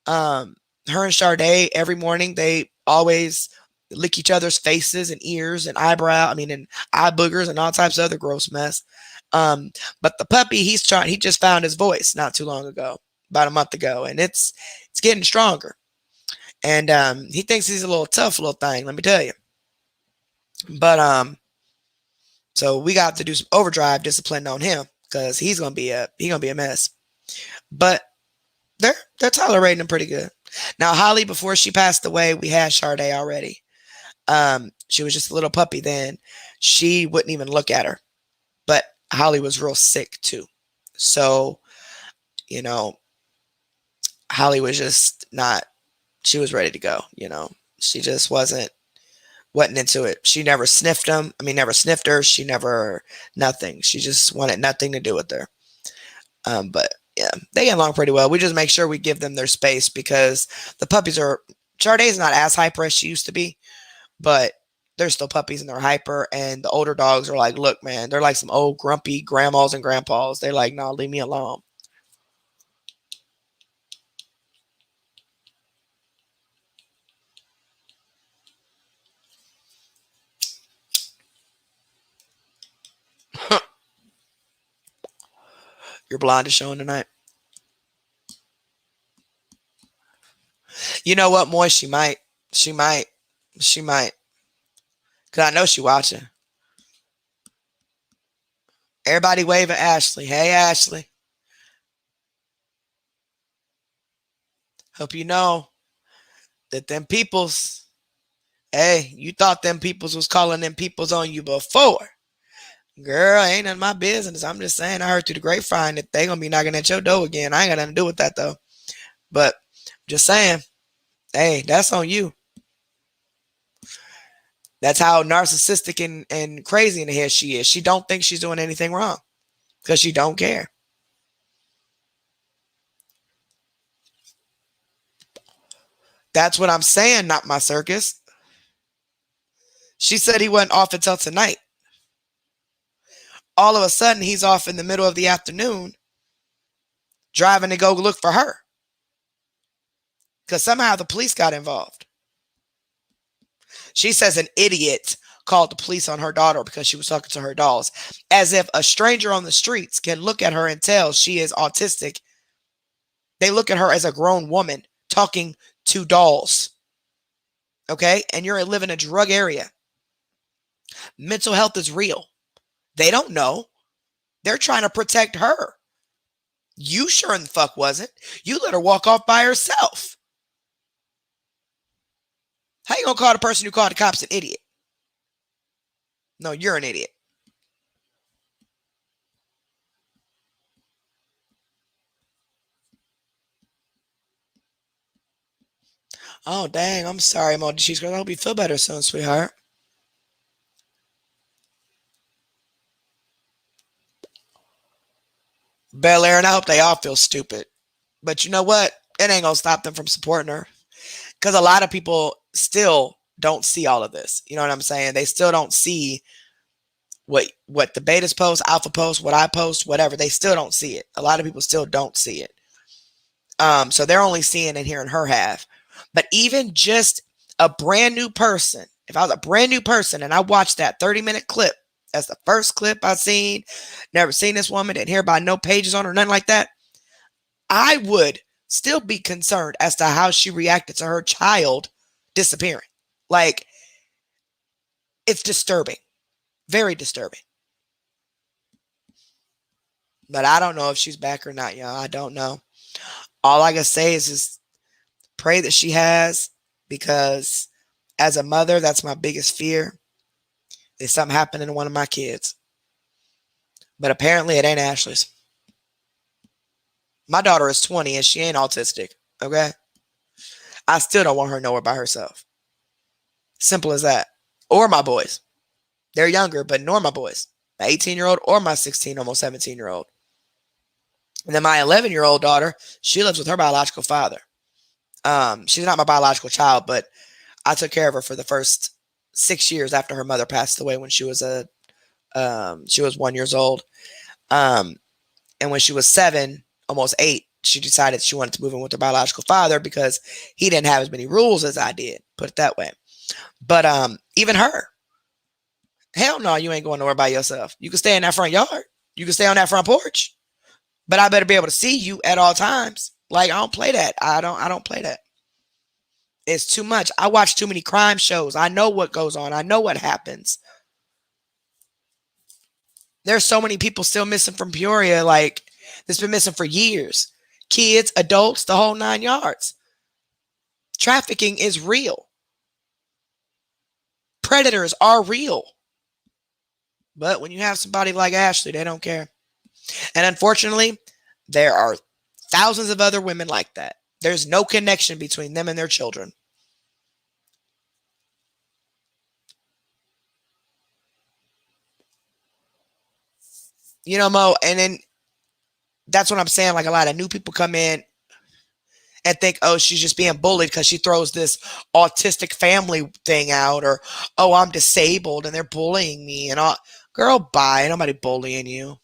her and Sade, every morning, they always lick each other's faces and ears and and eye boogers and all types of other gross mess. But the puppy, he just found his voice not too long ago, about a month ago, and it's getting stronger. And he thinks he's a little tough little thing, let me tell you. But so we got to do some overdrive discipline on him because he's gonna be a mess. But they're tolerating him pretty good. Now Holly, before she passed away, we had Sade already. She was just a little puppy then. She wouldn't even look at her. But Holly was real sick too. So, you know, Holly was just not, she was ready to go, you know. She just wasn't into it. She never sniffed him. Never sniffed her. She never, nothing. She just wanted nothing to do with her. But yeah, they get along pretty well. We just make sure we give them their space because the puppies Sade's not as hyper as she used to be, but they're still puppies and they're hyper. And the older dogs are like, look, man, they're like some old grumpy grandmas and grandpas. They're like, no, leave me alone. Your blonde is showing tonight. You know what, Moy? She might. She might. She might. Because I know she watching. Everybody wave at Ashley. Hey, Ashley. Hope you know that them peoples, hey, you thought them peoples was calling them peoples on you before. Girl, ain't none of my business. I'm just saying, I heard through the grapevine that they going to be knocking at your door again. I ain't got nothing to do with that, though. But just saying, hey, that's on you. That's how narcissistic and crazy in the head she is. She don't think she's doing anything wrong because she don't care. That's what I'm saying, not my circus. She said he wasn't off until tonight. All of a sudden, he's off in the middle of the afternoon driving to go look for her because somehow the police got involved. She says an idiot called the police on her daughter because she was talking to her dolls, as if a stranger on the streets can look at her and tell she is autistic. They look at her as a grown woman talking to dolls. Okay? And you're living in a drug area. Mental health is real. They don't know. They're trying to protect her. You sure in the fuck wasn't. You let her walk off by herself. How you gonna call the person who called the cops an idiot? No, you're an idiot. Oh, dang. I'm sorry, Mo. She's going to help you feel better soon, sweetheart. Bel Air, and I hope they all feel stupid. But you know what? It ain't going to stop them from supporting her. Because a lot of people still don't see all of this. You know what I'm saying? They still don't see what the betas post, alpha post, what I post, whatever. They still don't see it. A lot of people still don't see it. So they're only seeing and hearing her half. But even just a brand new person, if I was a brand new person and I watched that 30-minute clip, that's the first clip I've seen, never seen this woman, didn't hear about no pages on her, nothing like that, I would still be concerned as to how she reacted to her child disappearing. Like, it's disturbing. Very disturbing. But I don't know if she's back or not, y'all. I don't know. All I can say is just pray that she has, because as a mother, that's my biggest fear. Is something happening to one of my kids. But apparently it ain't Ashley's. My daughter is 20 and she ain't autistic, okay? I still don't want her nowhere by herself. Simple as that. Or my boys. They're younger, but nor my boys. My 18-year-old or my 16, almost 17-year-old. And then my 11-year-old daughter, she lives with her biological father. She's not my biological child, but I took care of her for the first 6 years after her mother passed away when she was 1 year old. And when she was 7, almost 8, she decided she wanted to move in with her biological father because he didn't have as many rules as I did, put it that way. But even her, hell no, you ain't going nowhere by yourself. You can stay in that front yard. You can stay on that front porch. But I better be able to see you at all times. Like, I don't play that. I don't play that. It's too much. I watch too many crime shows. I know what goes on. I know what happens. There's so many people still missing from Peoria, like, that's been missing for years. Kids, adults, the whole 9 yards. Trafficking is real. Predators are real. But when you have somebody like Ashley, they don't care. And unfortunately, there are thousands of other women like that. There's no connection between them and their children. You know, Mo, and then that's what I'm saying. Like, a lot of new people come in and think, oh, she's just being bullied because she throws this autistic family thing out, or, oh, I'm disabled and they're bullying me and all. Girl, bye. Ain't nobody bullying you.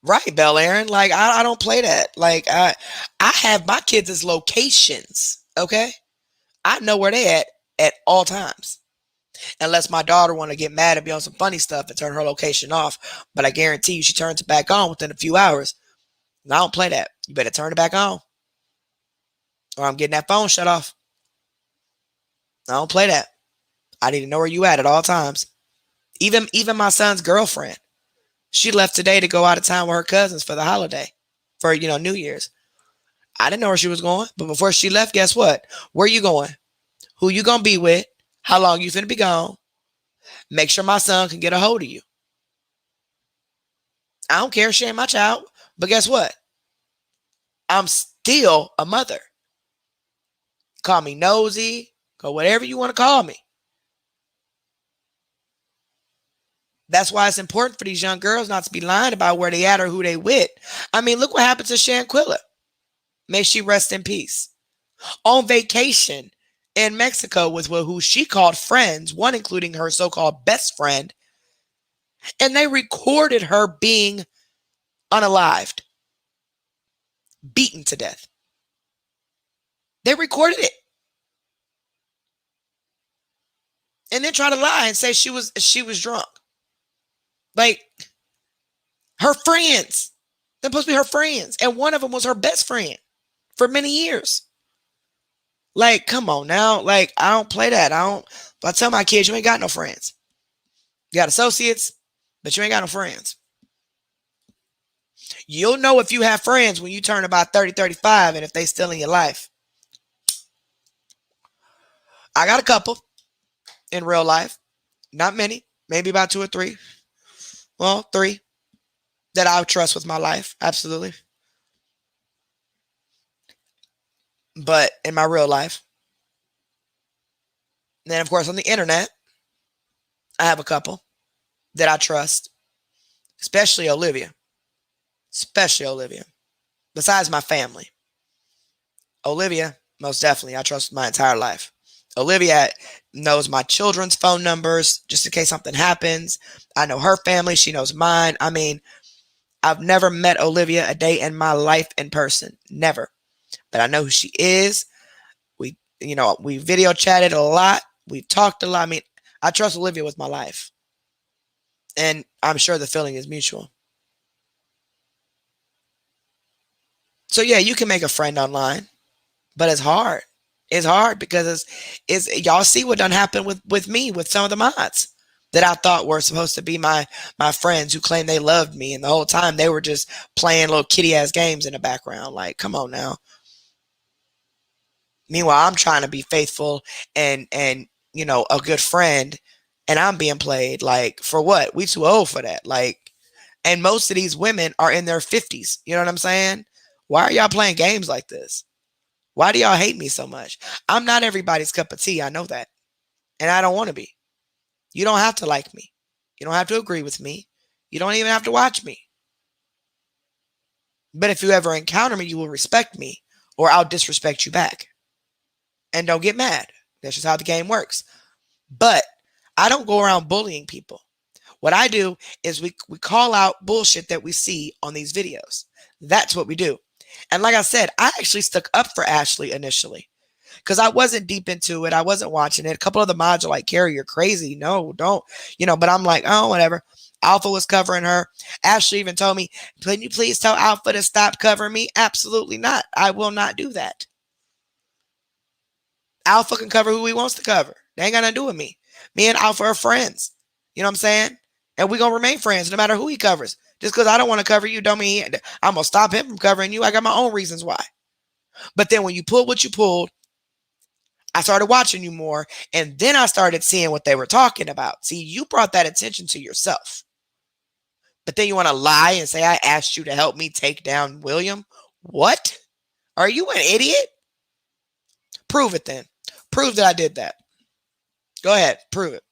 Right, Bel Aaron. Like, I don't play that. Like, I have my kids as locations. Okay. I know where they at all times. Unless my daughter want to get mad and be on some funny stuff and turn her location off. But I guarantee you she turns it back on within a few hours. And I don't play that. You better turn it back on, or I'm getting that phone shut off. I don't play that. I need to know where you at all times. Even my son's girlfriend. She left today to go out of town with her cousins for the holiday. For, New Year's. I didn't know where she was going. But before she left, guess what? Where you going? Who you gonna be with? How long you finna be gone? Make sure my son can get a hold of you. I don't care if she ain't my child. But guess what? I'm still a mother. Call me nosy. Or whatever you want to call me. That's why it's important for these young girls not to be lying about where they at or who they with. I mean, look what happened to Shanquilla. May she rest in peace. On vacation in Mexico with who she called friends, one including her so-called best friend, and they recorded her being unalived, beaten to death. They recorded it. And then try to lie and say she was drunk. Like, her friends. They're supposed to be her friends. And one of them was her best friend for many years. Like, come on now. Like, I don't play that. I tell my kids, you ain't got no friends. You got associates, but you ain't got no friends. You'll know if you have friends when you turn about 30, 35, and if they still in your life. I got a couple in real life. Not many. Maybe about 2 or 3. Well, 3 that I trust with my life. Absolutely. But in my real life. And then, of course, on the internet, I have a couple that I trust. Especially Olivia. Besides my family. Olivia, most definitely, I trust my entire life. Olivia knows my children's phone numbers just in case something happens. I know her family. She knows mine. I mean, I've never met Olivia a day in my life in person. Never. But I know who she is. We video chatted a lot. We talked a lot. I mean, I trust Olivia with my life. And I'm sure the feeling is mutual. So yeah, you can make a friend online, but it's hard. It's hard because it's y'all see what done happened with me, with some of the mods that I thought were supposed to be my friends who claimed they loved me. And the whole time they were just playing little kitty ass games in the background. Like, come on now. Meanwhile, I'm trying to be faithful and a good friend, and I'm being played. Like, for what? We too old for that. Like, and most of these women are in their 50s. You know what I'm saying? Why are y'all playing games like this? Why do y'all hate me so much? I'm not everybody's cup of tea. I know that. And I don't want to be. You don't have to like me. You don't have to agree with me. You don't even have to watch me. But if you ever encounter me, you will respect me, or I'll disrespect you back. And don't get mad. That's just how the game works. But I don't go around bullying people. What I do is we call out bullshit that we see on these videos. That's what we do. And like I said, I actually stuck up for Ashley initially because I wasn't deep into it. I wasn't watching it. A couple of the mods are like, Carrie, you're crazy. No, don't. But I'm like, oh, whatever. Alpha was covering her. Ashley even told me, can you please tell Alpha to stop covering me? Absolutely not. I will not do that. Alpha can cover who he wants to cover. They ain't got nothing to do with me. Me and Alpha are friends. You know what I'm saying? And we're going to remain friends no matter who he covers. Just because I don't want to cover you don't mean I'm going to stop him from covering you. I got my own reasons why. But then when you pulled what you pulled, I started watching you more. And then I started seeing what they were talking about. See, you brought that attention to yourself. But then you want to lie and say, I asked you to help me take down William? What? Are you an idiot? Prove it then. Prove that I did that. Go ahead. Prove it.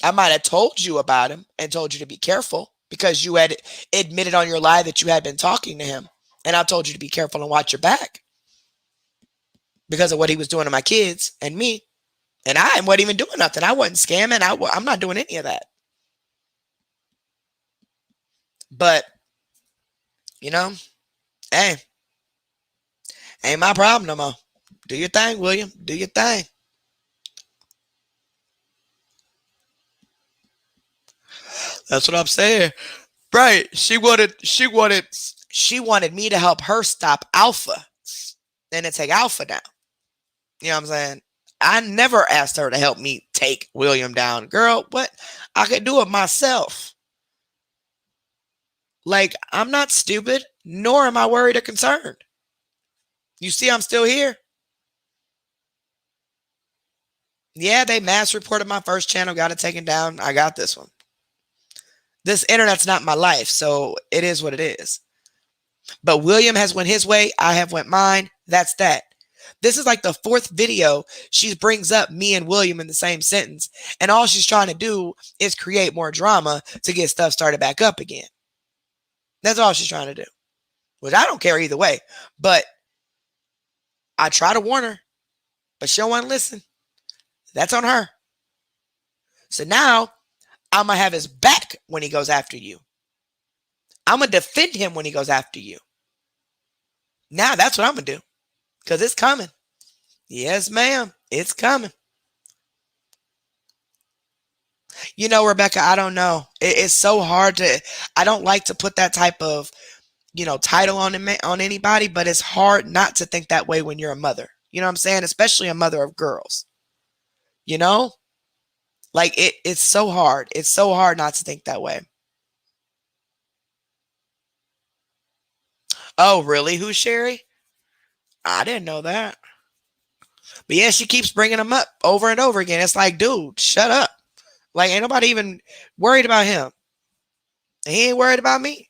I might have told you about him and told you to be careful because you had admitted on your lie that you had been talking to him. And I told you to be careful and watch your back because of what he was doing to my kids and me. And I wasn't even doing nothing. I wasn't scamming. I'm not doing any of that. But, you know, hey, ain't my problem no more. Do your thing, William. Do your thing. That's what I'm saying. Right. She wanted me to help her stop Alpha and to take Alpha down. You know what I'm saying? I never asked her to help me take William down. Girl, what? I could do it myself. Like, I'm not stupid, nor am I worried or concerned. You see, I'm still here. Yeah, they mass reported my first channel, got it taken down. I got this one. This internet's not my life, so it is what it is. But William has went his way. I have went mine. That's that. This is like the 4th video she brings up me and William in the same sentence. And all she's trying to do is create more drama to get stuff started back up again. That's all she's trying to do. Which I don't care either way. But I try to warn her. But she don't want to listen. That's on her. So now I'm going to have his back when he goes after you. I'm going to defend him when he goes after you. Now that's what I'm going to do. Because it's coming. Yes, ma'am. It's coming. You know, Rebecca, I don't know. It's so hard to, I don't like to put that type of, title on anybody, but it's hard not to think that way when you're a mother. You know what I'm saying? Especially a mother of girls. You know? Like, it's so hard. It's so hard not to think that way. Oh, really? Who's Sherry? I didn't know that. But yeah, she keeps bringing him up over and over again. It's like, dude, shut up. Like, ain't nobody even worried about him. And he ain't worried about me.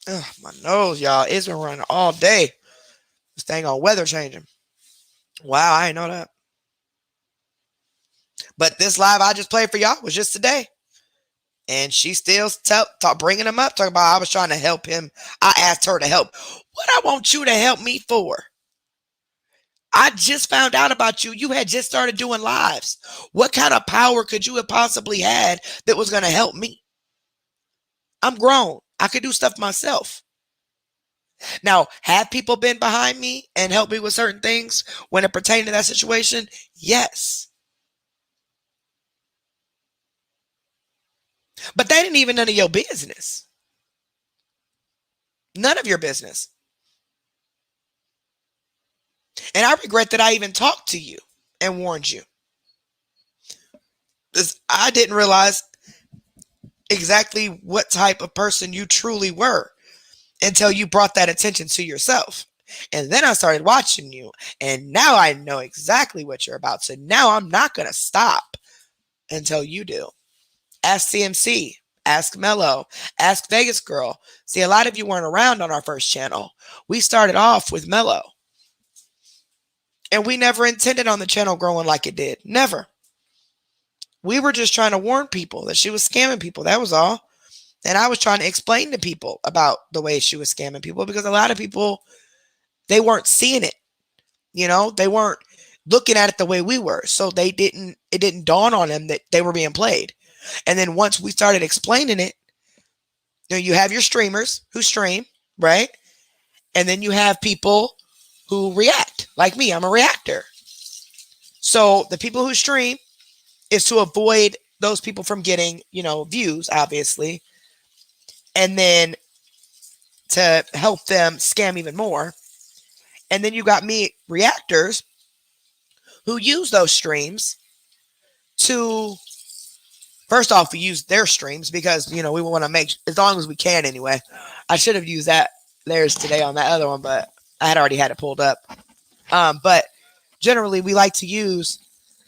Ugh, my nose, y'all. It's been running all day. This thing on weather changing. Wow, I didn't know that. But this live I just played for y'all was just today. And she still bringing him up, talking about I was trying to help him. I asked her to help. What I want you to help me for? I just found out about you. You had just started doing lives. What kind of power could you have possibly had that was going to help me? I'm grown. I could do stuff myself. Now, have people been behind me and helped me with certain things when it pertained to that situation? Yes. But that ain't even none of your business. None of your business. And I regret that I even talked to you and warned you. Because I didn't realize exactly what type of person you truly were until you brought that attention to yourself. And then I started watching you. And now I know exactly what you're about. So now I'm not going to stop until you do. Ask CMC. Ask Mello. Ask Vegas Girl. See, a lot of you weren't around on our first channel. We started off with Mello. And we never intended on the channel growing like it did. Never. We were just trying to warn people that she was scamming people. That was all. And I was trying to explain to people about the way she was scamming people because a lot of people, they weren't seeing it. They weren't looking at it the way we were. So it didn't dawn on them that they were being played. And then once we started explaining it, you have your streamers who stream, right? And then you have people who react. Like me, I'm a reactor. So the people who stream is to avoid those people from getting, views, obviously. And then to help them scam even more. And then you got me reactors who use those streams to, first off, we use their streams because, we want to make, as long as we can anyway. I should have used theirs today on that other one, but I had already had it pulled up. But generally, we like to use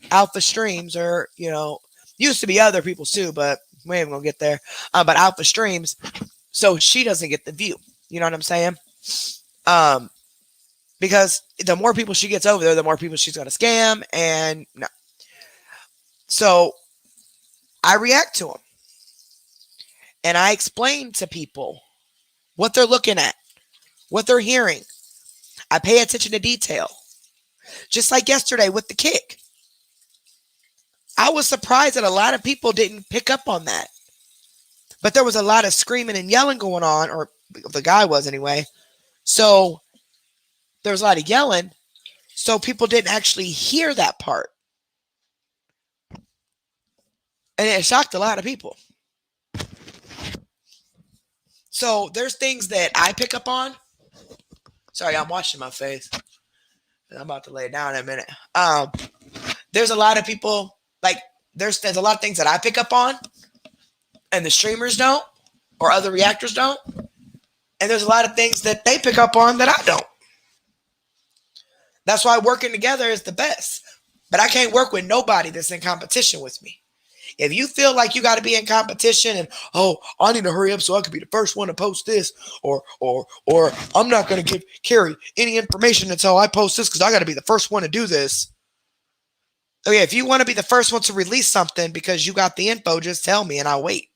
Alpha streams or, used to be other people's too, but we ain't going to get there. But Alpha streams, so she doesn't get the view. You know what I'm saying? because the more people she gets over there, the more people she's going to scam. And no. So I react to them and I explain to people what they're looking at, what they're hearing. I pay attention to detail. Just like yesterday with the kick. I was surprised that a lot of people didn't pick up on that. But there was a lot of screaming and yelling going on, or the guy was anyway. So there was a lot of yelling. So people didn't actually hear that part. And it shocked a lot of people. So there's things that I pick up on. Sorry, I'm washing my face. I'm about to lay it down in a minute. There's a lot of people, like, there's a lot of things that I pick up on and the streamers don't, or other reactors don't. And there's a lot of things that they pick up on that I don't. That's why working together is the best. But I can't work with nobody that's in competition with me. If you feel like you got to be in competition and, oh, I need to hurry up so I can be the first one to post this, or I'm not going to give Carrie any information until I post this because I got to be the first one to do this. Okay, if you want to be the first one to release something because you got the info, just tell me and I'll wait.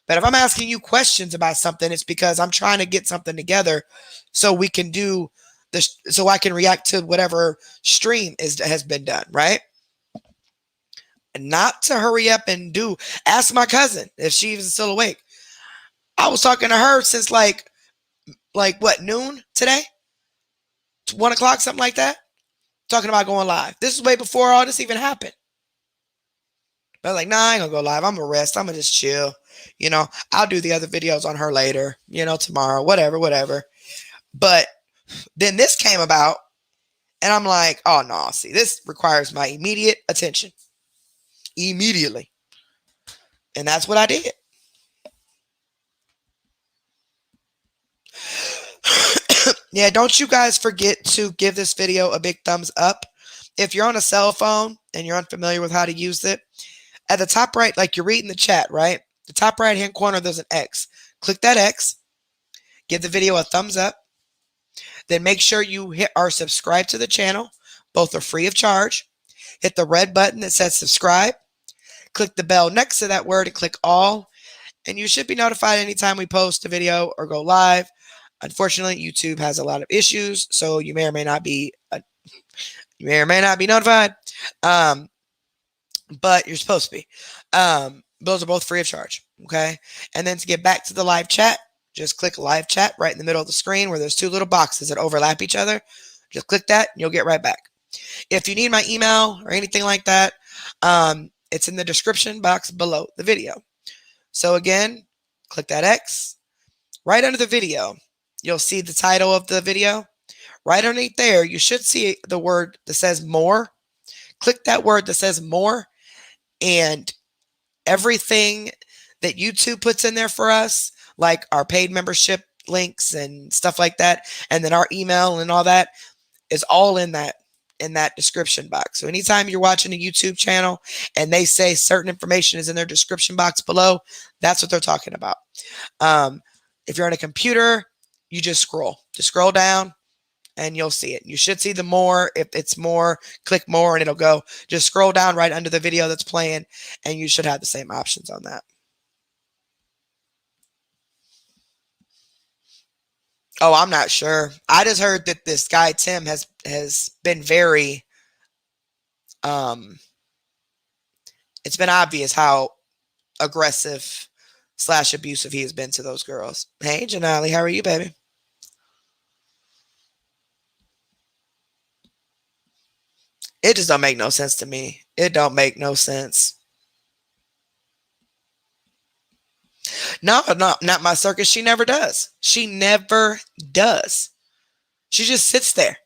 But if I'm asking you questions about something, it's because I'm trying to get something together so we can do this, so I can react to whatever stream has been done, right? And not to hurry up and do. Ask my cousin if she's still awake. I was talking to her since like what, noon today? 1 o'clock, something like that. Talking about going live. This is way before all this even happened. But I was like, nah, I ain't gonna go live. I'm gonna rest. I'm gonna just chill. You know, I'll do the other videos on her later, you know, tomorrow, whatever. But then this came about and I'm like, oh no, see, this requires my immediate attention. Immediately. And that's what I did. Yeah, don't you guys forget to give this video a big thumbs up. If you're on a cell phone and you're unfamiliar with how to use it, at the top right, like you're reading the chat, right? The top right hand corner, there's an X. Click that X. Give the video a thumbs up. Then make sure you are subscribed to the channel. Both are free of charge. Hit the red button that says subscribe. Click the bell next to that word and click all. And you should be notified anytime we post a video or go live. Unfortunately, YouTube has a lot of issues, so you may or may not be notified. But you're supposed to be. Those are both free of charge. Okay. And then to get back to the live chat, just click live chat right in the middle of the screen where there's two little boxes that overlap each other. Just click that and you'll get right back. If you need my email or anything like that, it's in the description box below the video. So again, click that X. Right under the video, you'll see the title of the video. Right underneath there, you should see the word that says more. Click that word that says more, and everything that YouTube puts in there for us, like our paid membership links and stuff like that, and then our email and all that, is all in that description box. So anytime you're watching a YouTube channel and they say certain information is in their description box below, that's what they're talking about. If you're on a computer, you just scroll down and you'll see it. You should see the more. If it's more, click more and it'll go. Just scroll down right under the video that's playing and you should have the same options on that. Oh, I'm not sure. I just heard that this guy, Tim, has been very, it's been obvious how aggressive / abusive he has been to those girls. Hey, Janali, how are you, baby? It just don't make no sense to me. It don't make no sense. No, not my circus. She never does. She never does. She just sits there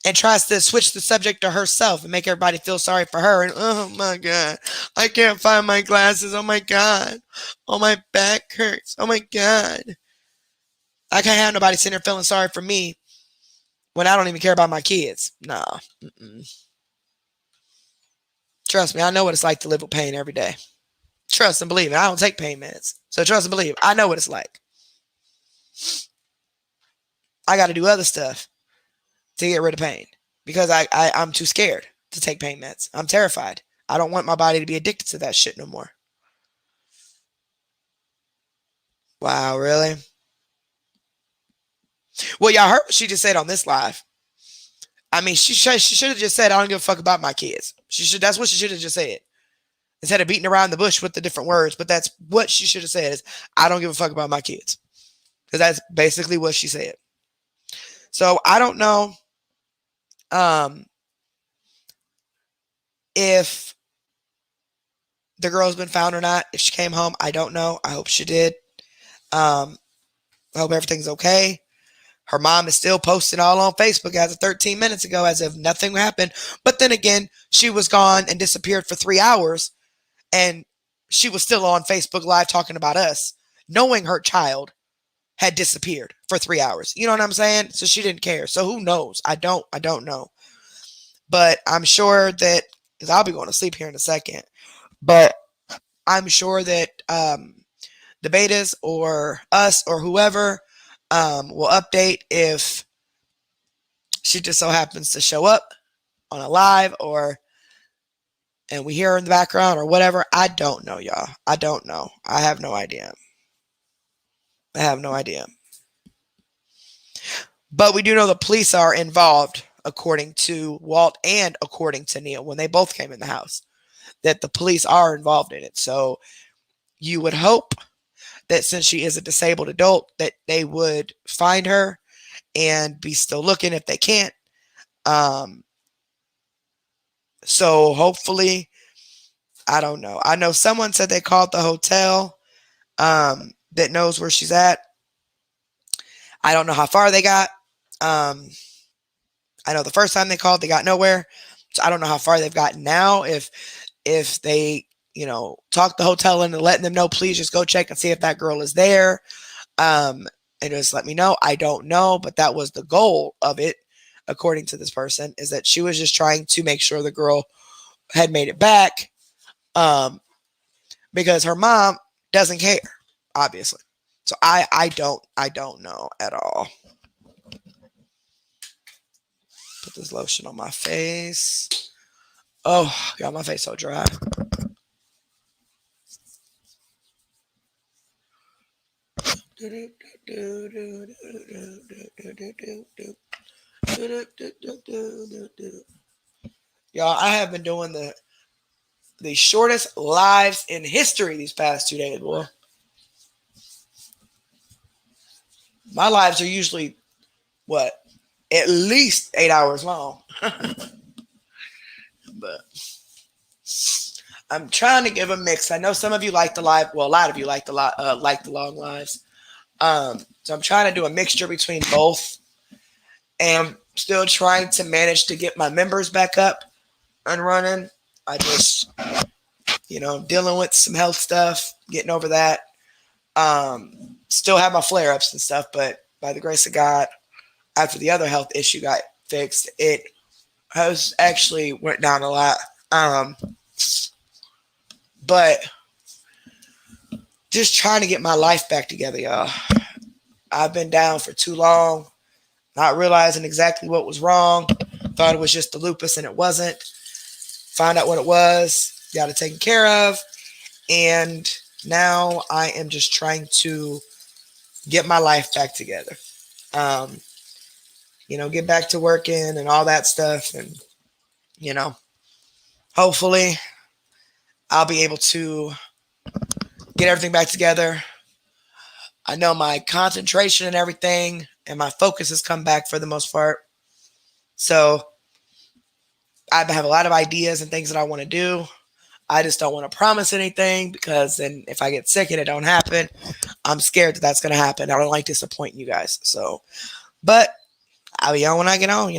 and tries to switch the subject to herself and make everybody feel sorry for her. And oh my God, I can't find my glasses. Oh my God. Oh, my back hurts. Oh my God. I can't have nobody sitting there feeling sorry for me when I don't even care about my kids. No. Trust me, I know what it's like to live with pain every day. Trust and believe it. I don't take pain meds. So trust and believe. I know what it's like. I got to do other stuff. to get rid of pain because I'm too scared to take pain meds. I'm terrified. I don't want my body to be addicted to that shit no more. Wow, really? Well, y'all heard what she just said on this live. I mean, she should have just said, I don't give a fuck about my kids. That's what she should have just said. Instead of beating around the bush with the different words, but that's what she should have said is, I don't give a fuck about my kids. Because that's basically what she said. So I don't know if the girl's been found or not. If she came home, I don't know. I hope she did. I hope everything's okay. Her mom is still posting all on Facebook as of 13 minutes ago as if nothing happened. But then again, she was gone and disappeared for 3 hours. And she was still on Facebook Live talking about us, knowing her child had disappeared for 3 hours. You know what I'm saying? So she didn't care. So who knows? I don't know. But I'm sure that, because I'll be going to sleep here in a second, but I'm sure that the betas or us or whoever will update if she just so happens to show up on a live and we hear her in the background or whatever. I don't know, y'all. I don't know. I have no idea. But we do know the police are involved, according to Walt and according to Neil, when they both came in the house, that the police are involved in it. So you would hope that since she is a disabled adult, that they would find her and be still looking if they can't. So hopefully, I don't know. I know someone said they called the hotel that knows where she's at. I don't know how far they got. I know the first time they called, they got nowhere. So I don't know how far they've gotten now. If they, talk the hotel into letting them know, please just go check and see if that girl is there. And just let me know. I don't know, but that was the goal of it, according to this person, is that she was just trying to make sure the girl had made it back. Because her mom doesn't care, obviously. So I don't know at all. Put this lotion on my face. Oh, got my face so dry. Y'all, I have been doing the shortest lives in history these past 2 days, boy. My lives are usually, at least 8 hours long. But I'm trying to give a mix. I know some of you like the live. Well, a lot of you like the long lives. So I'm trying to do a mixture between both, and still trying to manage to get my members back up and running. I just, dealing with some health stuff, getting over that. Still have my flare-ups and stuff, but by the grace of God, after the other health issue got fixed, it has actually went down a lot. But just trying to get my life back together, y'all. I've been down for too long, not realizing exactly what was wrong. Thought it was just the lupus, and it wasn't. Found out what it was, got it taken care of, and now I am just trying to get my life back together. Get back to working and all that stuff, and hopefully I'll be able to get everything back together. I know my concentration and everything and my focus has come back for the most part. So I have a lot of ideas and things that I want to do. I just don't want to promise anything, because then if I get sick and it don't happen, I'm scared that that's going to happen. I don't like disappointing you guys. So, but I'll be on when I get on,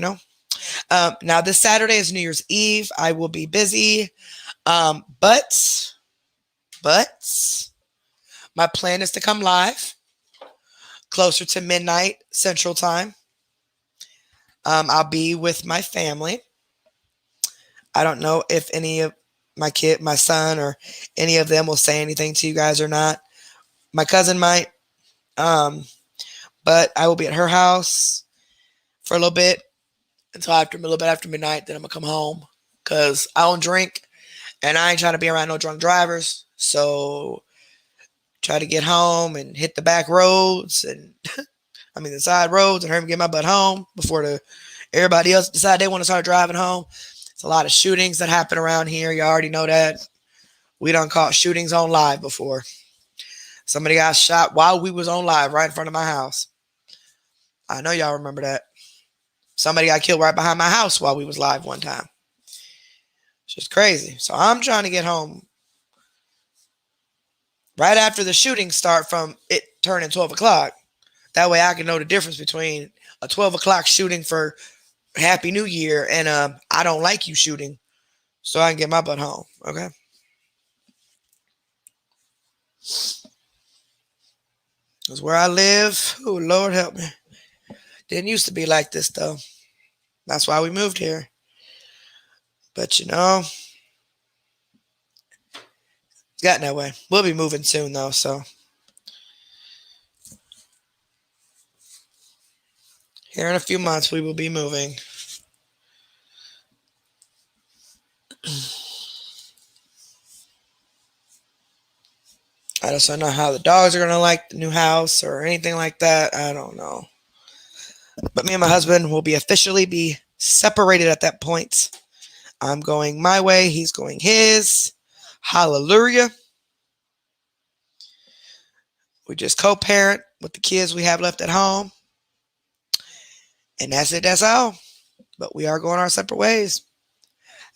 Now this Saturday is New Year's Eve. I will be busy. But my plan is to come live closer to midnight Central Time. I'll be with my family. I don't know if any of my son, or any of them will say anything to you guys or not. My cousin might. But I will be at her house for a little bit. until after a little bit after midnight. Then I'm gonna come home because I don't drink and I ain't trying to be around no drunk drivers. So try to get home and hit the back roads and the side roads and hurry and get my butt home before everybody else decide they want to start driving home. It's a lot of shootings that happen around here. You already know that. We done caught shootings on live before. Somebody got shot while we was on live right in front of my house. I know y'all remember that. Somebody got killed right behind my house while we was live one time. It's just crazy. So I'm trying to get home right after the shootings start from it turning 12 o'clock. That way I can know the difference between a 12 o'clock shooting for Happy New Year and I don't like you shooting, so I can get my butt home. Okay. That's where I live. Oh, Lord help me. Didn't used to be like this, though. That's why we moved here. But, it's gotten that way. We'll be moving soon, though, so. Here in a few months, we will be moving. I just don't know how the dogs are going to like the new house or anything like that. I don't know. But me and my husband will officially be separated at that point. I'm going my way. He's going his. Hallelujah. We just co-parent with the kids we have left at home. And that's it. That's all. But we are going our separate ways.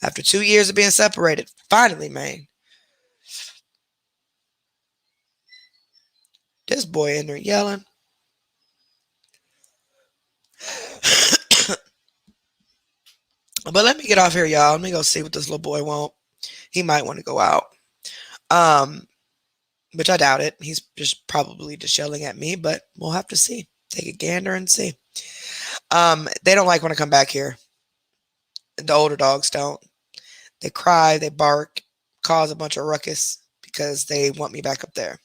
After 2 years of being separated. Finally, man. This boy in there yelling. But let me get off here, y'all. Let me go see what this little boy wants. He might want to go out. Which I doubt it. He's probably yelling at me, but we'll have to see. Take a gander and see. They don't like when I come back here. The older dogs don't. They cry, they bark, cause a bunch of ruckus because they want me back up there.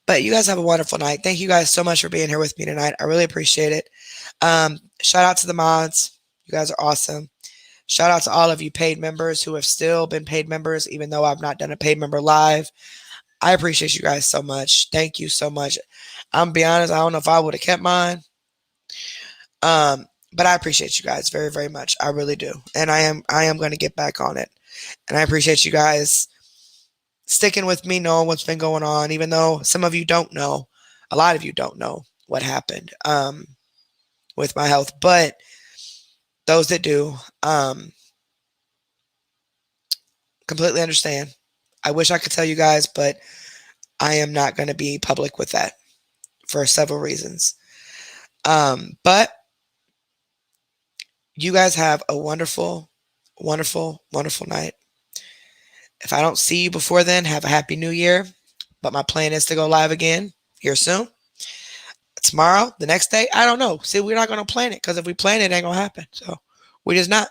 But you guys have a wonderful night. Thank you guys so much for being here with me tonight. I really appreciate it. Shout out to the mods. You guys are awesome. Shout out to all of you paid members who have still been paid members, even though I've not done a paid member live. I appreciate you guys so much. Thank you so much. I'm gonna be honest, I don't know if I would have kept mine. But I appreciate you guys very, very much. I really do. And I am going to get back on it. And I appreciate you guys sticking with me, knowing what's been going on, even though some of you don't know. A lot of you don't know what happened with my health. But those that do, completely understand. I wish I could tell you guys, but I am not going to be public with that for several reasons. But you guys have a wonderful, wonderful, wonderful night. If I don't see you before then, have a happy new year. But my plan is to go live again here soon. Tomorrow, the next day, I don't know. See, we're not going to plan it because if we plan it, it ain't going to happen. So we just not.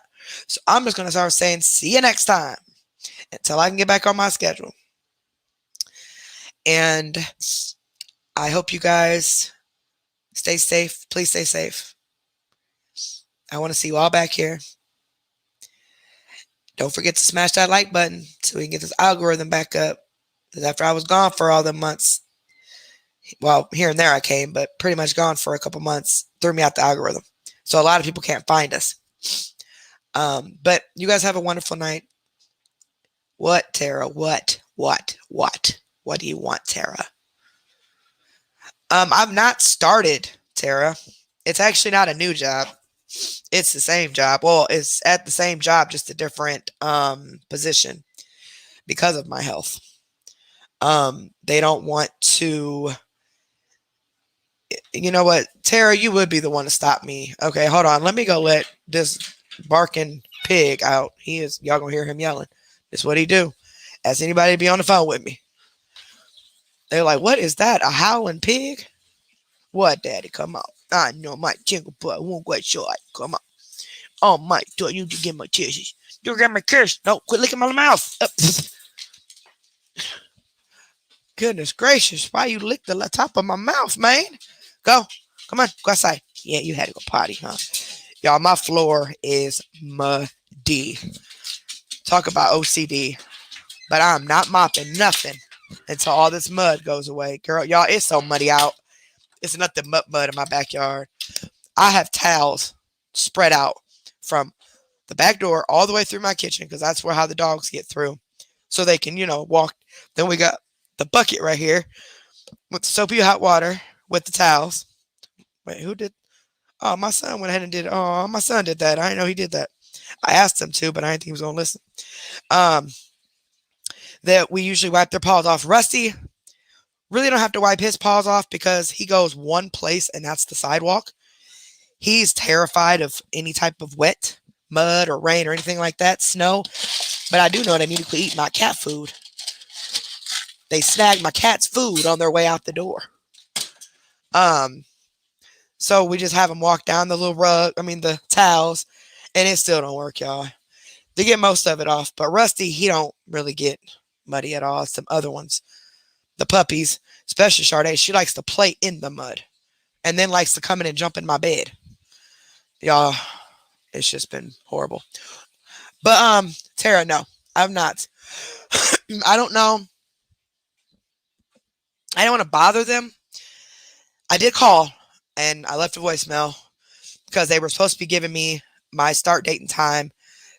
So I'm just going to start saying, see you next time until I can get back on my schedule. And I hope you guys stay safe. Please stay safe. I want to see you all back here. Don't forget to smash that like button so we can get this algorithm back up. Because after I was gone for all the months, well, here and there I came, but pretty much gone for a couple months, threw me out the algorithm. So a lot of people can't find us. But you guys have a wonderful night. What, Tara? What do you want, Tara? I've not started, Tara. It's actually not a new job. It's the same job. Well, it's at the same job, just a different position because of my health. They don't want to. You know what, Tara? You would be the one to stop me. Okay, hold on. Let me go let this barking pig out. Y'all gonna hear him yelling. That's what he do. Ask anybody to be on the phone with me. They're like, what is that? A howling pig? What, Daddy? Come on. I know my jingle butt won't quite short. Come on. Oh my, do you to get my kisses? You get my kiss. No, quit licking my mouth. Goodness gracious, why you lick the top of my mouth, man? Go. Come on, go outside. Yeah, you had to go potty, huh? Y'all, my floor is muddy. Talk about OCD. But I'm not mopping nothing until all this mud goes away. Girl, y'all, it's so muddy out. It's nothing but mud in my backyard. I have towels spread out from the back door all the way through my kitchen because that's where how the dogs get through. So they can, walk. Then we got the bucket right here with the soapy hot water with the towels. Wait, who did? Oh, my son went ahead and did. Oh, my son did that. I didn't know he did that. I asked him to, but I didn't think he was going to listen. That we usually wipe their paws off. Rusty really don't have to wipe his paws off because he goes one place and that's the sidewalk. He's terrified of any type of wet, mud or rain or anything like that, snow. But I do know they need to quit eating my cat food. They snagged my cat's food on their way out the door. So we just have them walk down the the towels, and it still don't work, y'all. They get most of it off, but Rusty, he don't really get muddy at all. It's some other ones. The puppies, especially Sade, she likes to play in the mud and then likes to come in and jump in my bed. Y'all, it's just been horrible. But Tara, no, I'm not. I don't know. I don't want to bother them. I did call and I left a voicemail because they were supposed to be giving me my start date and time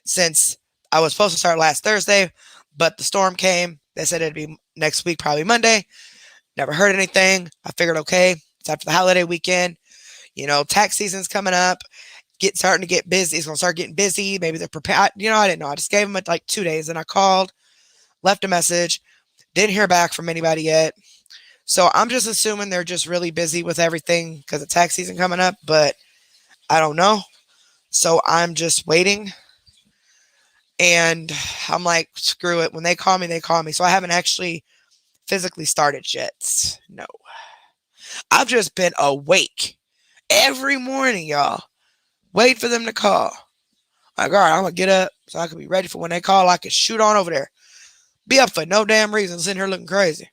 since I was supposed to start last Thursday, but the storm came. They said it'd be next week, probably Monday. Never heard anything. I figured, okay, it's after the holiday weekend. Tax season's coming up. Starting to get busy. It's going to start getting busy. Maybe they're prepared. I didn't know. I just gave them like 2 days and I called, left a message. Didn't hear back from anybody yet. So I'm just assuming they're just really busy with everything because of tax season coming up, but I don't know. So I'm just waiting. And I'm like, screw it. When they call me, they call me. So I haven't actually physically started yet. No. I've just been awake every morning, y'all. Wait for them to call. Like, all right, I'm going to get up so I can be ready for when they call. I can shoot on over there. Be up for no damn reason sitting here looking crazy.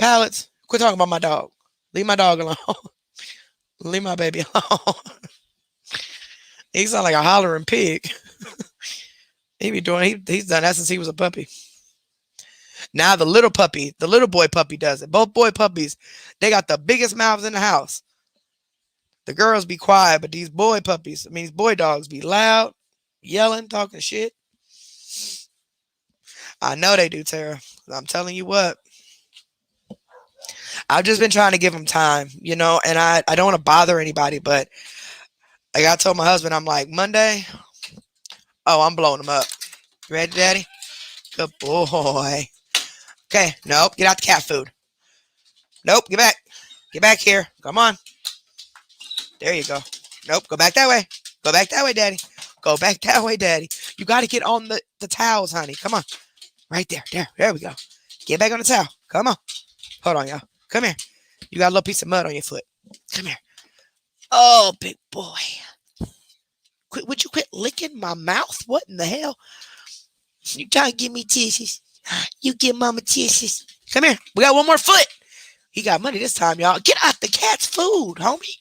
Pallets, quit talking about my dog. Leave my dog alone. Leave my baby alone. He sounds like a hollering pig. He's done that since he was a puppy. Now the little boy puppy does it. Both boy puppies, they got the biggest mouths in the house. The girls be quiet, but these boy dogs be loud, yelling, talking shit. I know they do, Tara. I'm telling you what. I've just been trying to give them time, and I don't want to bother anybody, but like I told my husband, I'm like, Monday, I'm blowing them up. You ready, Daddy? Good boy. Okay, nope, get out the cat food. Nope, get back. Get back here. Come on. There you go. Nope, go back that way. Go back that way, Daddy. Go back that way, Daddy. You got to get on the towels, honey. Come on. Right there. There we go. Get back on the towel. Come on. Hold on, y'all. Come here. You got a little piece of mud on your foot. Come here. Oh, big boy. Would you quit licking my mouth? What in the hell? You trying to give me tissues? You give mama tissues. Come here. We got one more foot. He got money this time, y'all. Get out the cat's food, homie.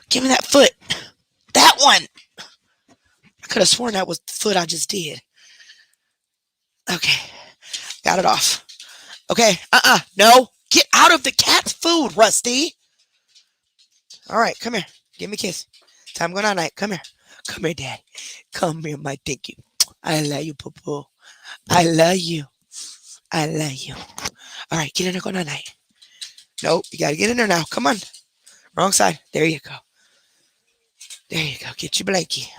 Give me that foot. That one. I could have sworn that was the foot I just did. Okay. Got it off. Okay. No. Get out of the cat's food, Rusty. All right. Come here. Give me a kiss. Time going on night. Come here. Come here, Dad. Come here, my dinky. I love you, poo-poo. I love you. I love you. All right. Get in there. Go on night. Nope. You got to get in there now. Come on. Wrong side. There you go. There you go. Get your blankie.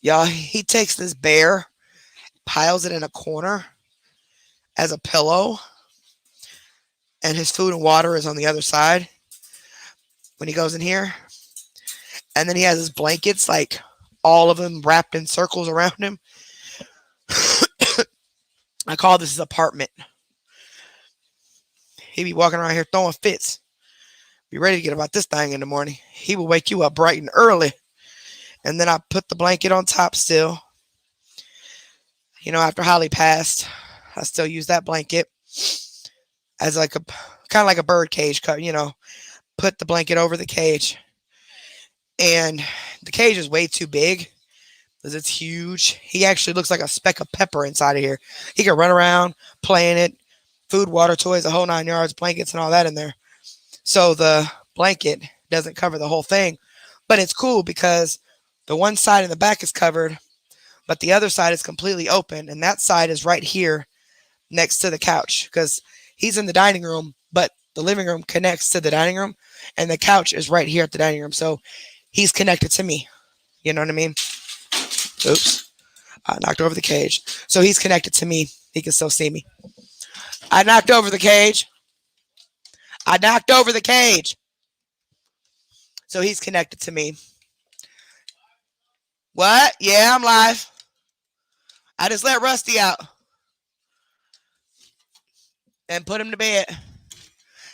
Y'all, he takes this bear, piles it in a corner as a pillow, and his food and water is on the other side when he goes in here. And then he has his blankets, like all of them wrapped in circles around him. I call this his apartment. He be walking around here throwing fits. Be ready to get about this thing in the morning. He will wake you up bright and early. And then I put the blanket on top still. After Holly passed, I still use that blanket as like kind of like a bird cage, put the blanket over the cage. And the cage is way too big because it's huge. He actually looks like a speck of pepper inside of here. He can run around, play in it, food, water, toys, the whole 9 yards, blankets, and all that in there. So the blanket doesn't cover the whole thing, but it's cool because the one side in the back is covered, but the other side is completely open, and that side is right here next to the couch because he's in the dining room, but the living room connects to the dining room, and the couch is right here at the dining room. So he's connected to me. You know what I mean? Oops. I knocked over the cage. So he's connected to me. He can still see me. I knocked over the cage. I knocked over the cage. So he's connected to me. What? Yeah, I'm live. I just let Rusty out and put him to bed.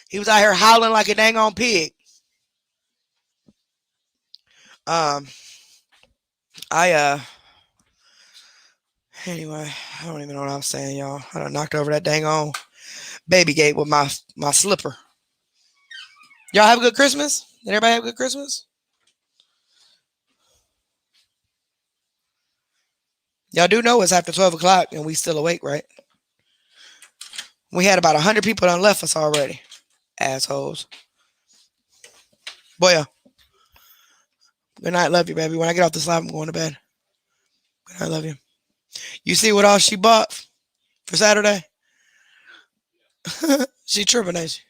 He was out here howling like a dang on pig. Anyway, I don't even know what I'm saying, y'all. I done knocked over that dang on baby gate with my slipper. Y'all have a good Christmas? Did everybody have a good Christmas? Y'all do know it's after 12 o'clock and we still awake, right? We had about 100 people done left us already. Assholes. Boy, good night. Love you, baby. When I get off this live, I'm going to bed. Good night. Love you. You see what all she bought for Saturday? She tripping, ain't she?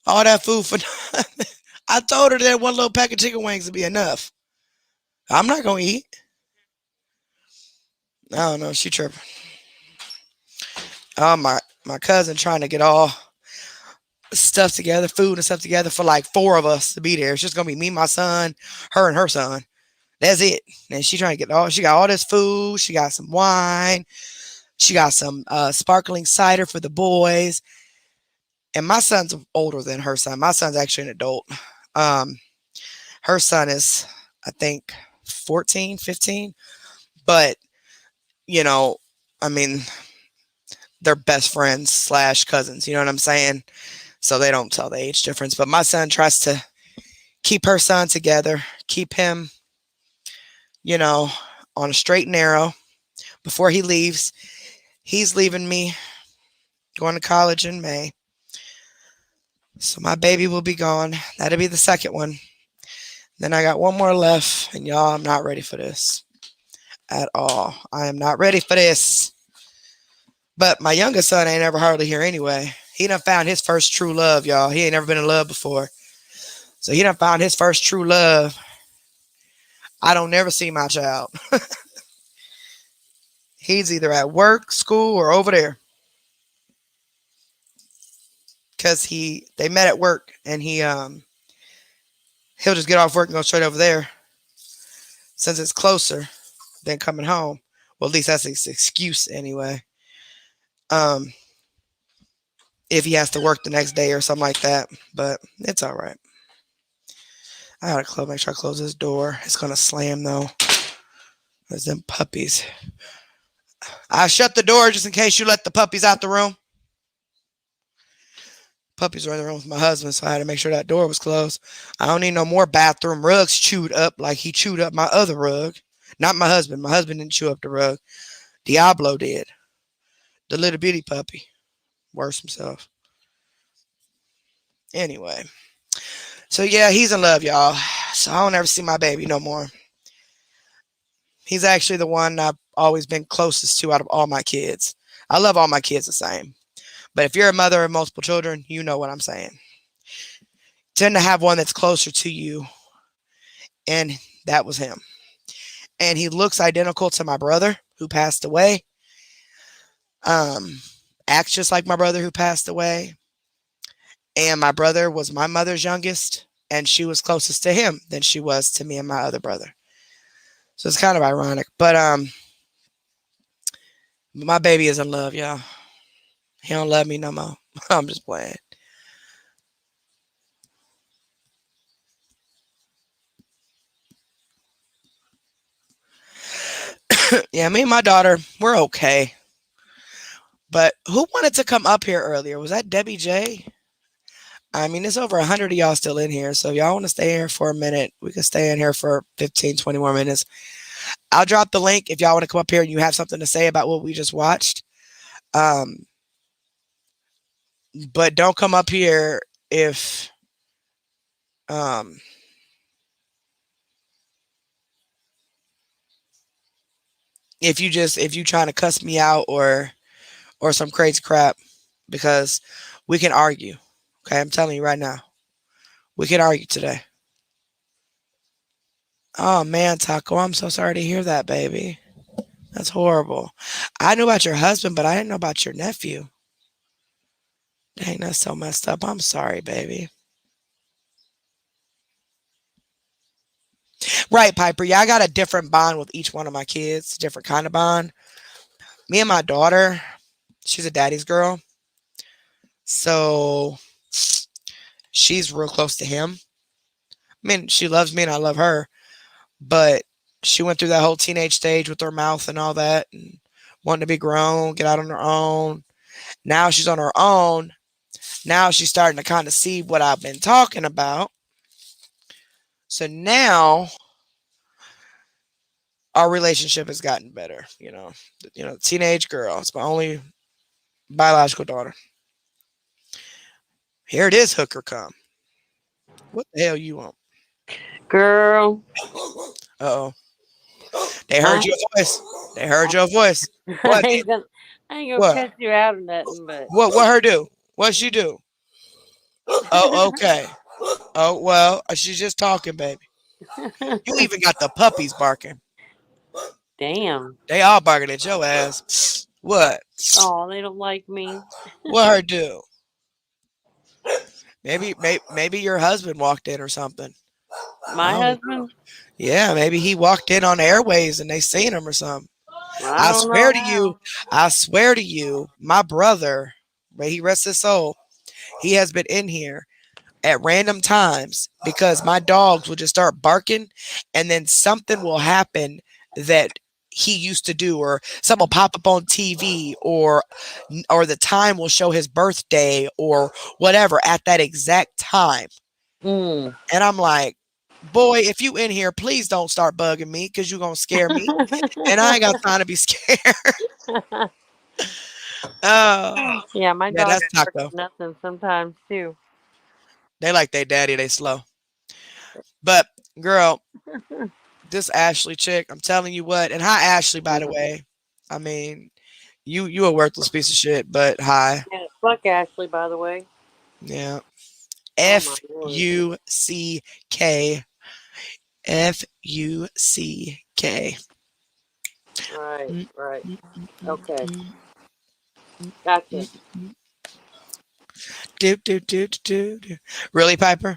All that food for nothing. I told her that one little pack of chicken wings would be enough. I'm not going to eat. I don't know. She tripping. My cousin trying to get all stuff together, food and stuff together for like 4 of us to be there. It's just going to be me, my son, her, and her son. That's it. And she trying to get she got all this food. She got some wine. She got some sparkling cider for the boys. And my son's older than her son. My son's actually an adult. Her son is, I think, 14, 15. But, you know, I mean, they're best friends / cousins. You know what I'm saying? So they don't tell the age difference. But my son tries to keep her son together, keep him, you know, on a straight and narrow before he leaves. He's leaving me, going to college in May. So my baby will be gone. That'll be the second one. Then I got one more left. And y'all, I'm not ready for this at all. I am not ready for this. But my youngest son ain't ever hardly here anyway. He done found his first true love, y'all. He ain't never been in love before. So he done found his first true love. I don't never see my child. He's either at work, school, or over there. Because they met at work, and he'll just get off work and go straight over there. Since it's closer than coming home. Well, at least that's his excuse anyway. If he has to work the next day or something like that. But it's all right. I gotta make sure I close this door. It's gonna slam though. There's them puppies. I shut the door just in case you let the puppies out the room. Puppies are in the room with my husband, so I had to make sure that door was closed. I don't need no more bathroom rugs chewed up like he chewed up my other rug. Not my husband. My husband didn't chew up the rug. Diablo did. The little bitty puppy. Worse himself. Anyway. So yeah, he's in love, y'all. So I don't ever see my baby no more. He's actually the one I've always been closest to out of all my kids. I love all my kids the same. But if you're a mother of multiple children, you know what I'm saying. Tend to have one that's closer to you. And that was him. And he looks identical to my brother who passed away. Acts just like my brother who passed away. And my brother was my mother's youngest. And she was closest to him than she was to me and my other brother. So it's kind of ironic. But my baby is in love, y'all. He don't love me no more. I'm just playing. Yeah, me and my daughter, we're okay. But who wanted to come up here earlier? Was that Debbie J? I mean, it's over 100 of y'all still in here. So if y'all want to stay here for a minute, we can stay in here for 15, 20 more minutes. I'll drop the link if y'all want to come up here and you have something to say about what we just watched. Um, but don't come up here um, if you trying to cuss me out or some crazy crap, because we can argue. Okay, I'm telling you right now, we can argue today. Oh man, Taco, I'm so sorry to hear that, baby. That's horrible. I knew about your husband, but I didn't know about your nephew. Dang, that's so messed up. I'm sorry, baby. Right, Piper. Yeah, I got a different bond with each one of my kids, different kind of bond. Me and my daughter, she's a daddy's girl. So she's real close to him. I mean, she loves me and I love her, but she went through that whole teenage stage with her mouth and all that and wanting to be grown, get out on her own. Now she's on her own. Now she's starting to kind of see what I've been talking about. So now our relationship has gotten better, teenage girl. It's my only biological daughter. Here it is, hooker come. What the hell you want? Girl, Uh-oh. They heard your voice. They heard your voice. What? I ain't gonna, I ain't gonna What? cut you out or nothing, but What her do? What she do? Oh, okay. Oh, well, she's just talking, baby. You even got the puppies barking. damn. They all barking at your ass. What? Oh, they don't like me. What her do? Maybe your husband walked in or something. My Oh. husband? Yeah, maybe he walked in on airways and they seen him or something. I I don't swear know to you, I swear to you, my brother, may he rest his soul, he has been in here at random times because my dogs will just start barking and then something will happen that he used to do, or something will pop up on TV, or the time will show his birthday or whatever at that exact time. how. And I'm like, boy, if you in here, please don't start bugging me because you're going to scare me. And I ain't got time to be scared. Oh, Yeah, my yeah, dogs that's bark Taco. at nothing sometimes too. They like their daddy, they slow. But, girl, this Ashley chick, I'm telling you what. And hi, Ashley, by the way. I mean, you a worthless piece of shit, but hi. Yeah, fuck Ashley, by the way. Yeah. Oh my lord. Fuck. Fuck. Right, right. Okay, gotcha. Do. Really, Piper?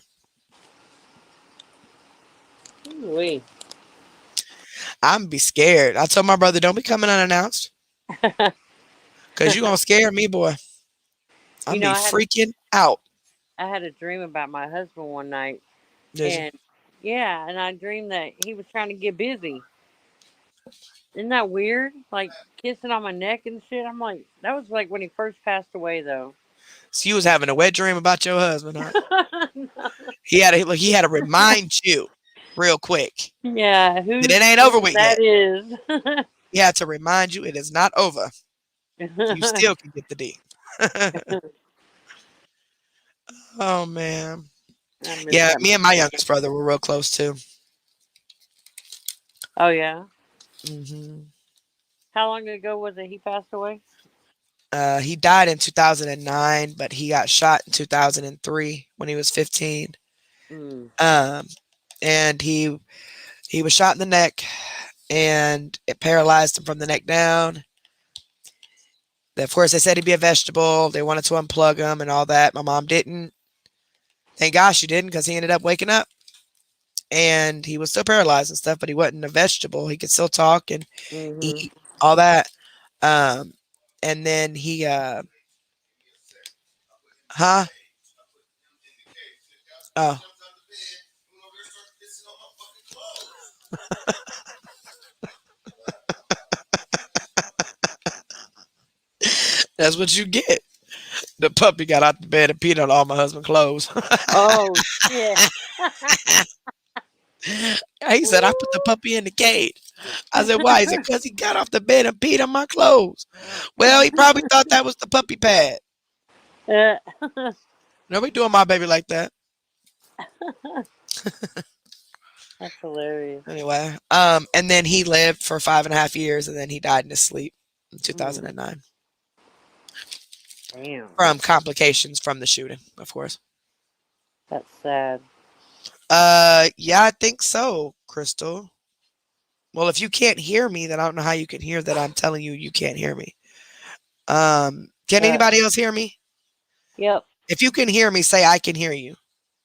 Wee. I'm be scared. I told my brother, don't be coming unannounced. Because you going to scare me, boy. I'm You be know, freaking out. I had a dream about my husband one night, Did you? and yeah, and I dreamed that he was trying to get busy. Isn't that weird? Like kissing on my neck and shit. I'm like, that was like when he first passed away, though. So you was having a wet dream about your husband, huh? He had to remind you real quick Yeah, who that it ain't over with yet. that is. He had to remind you it is not over. You still can get the D. Oh man. I miss Yeah, that. me and my youngest brother were real close too. Oh yeah. hmm How long ago was it he passed away? He died in 2009, but he got shot in 2003 when he was 15. Mm. And he was shot in the neck, and it paralyzed him from the neck down. Of course, they said he'd be a vegetable. They wanted to unplug him and all that. My mom didn't. Thank gosh she didn't, because he ended up waking up, and he was still paralyzed and stuff, but he wasn't a vegetable. He could still talk and Hmm. eat, all that. And then he, huh? Oh, that's what you get. The puppy got out the bed and peed on all my husband's clothes. Oh shit. He said, I put the puppy in the cage. I said, why? He said, because he got off the bed and peed on my clothes. Well, he probably thought that was the puppy pad. Uh, Nobody doing my baby like that. That's hilarious. Anyway, and then he lived for 5.5 years, and then he died in his sleep in 2009 Damn. from complications from the shooting, of course. That's sad. Yeah, I think so, Crystal. Well, if you can't hear me, then I don't know how you can hear that I'm telling you you can't hear me. Can anybody else hear me? Yep. If you can hear me, say I can hear you.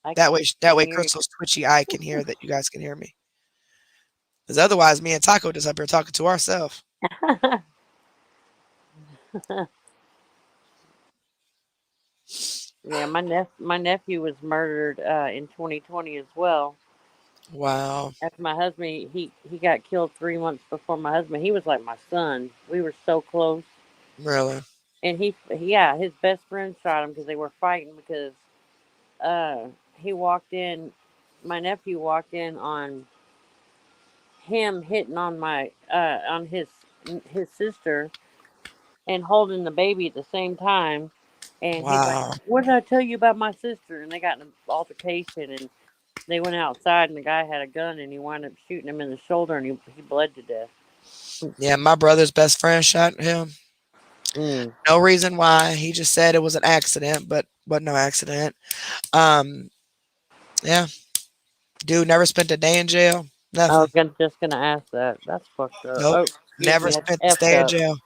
I That can way, hear you. Crystal's twitchy. I can hear that you guys can hear me. Because otherwise, me and Taco just up here talking to ourselves. Yeah, my nephew was murdered in 2020 as well. Wow. After my husband, he got killed 3 months before my husband. He was like my son. We were so close. Really? And his best friend shot him because they were fighting because he walked in. My nephew walked in on him hitting on on his sister and holding the baby at the same time. And he's like, Wow. "What did I tell you about my sister?" And they got in an altercation, and they went outside, and the guy had a gun, and he wound up shooting him in the shoulder, and he bled to death. Yeah, my brother's best friend shot him. Mm. No reason why. He just said it was an accident, but no accident. Yeah. Dude never spent a day in jail. I was Nothing. just gonna ask that. That's fucked up. Nope. Oh, excuse Never me, that's spent a effed day in up. jail.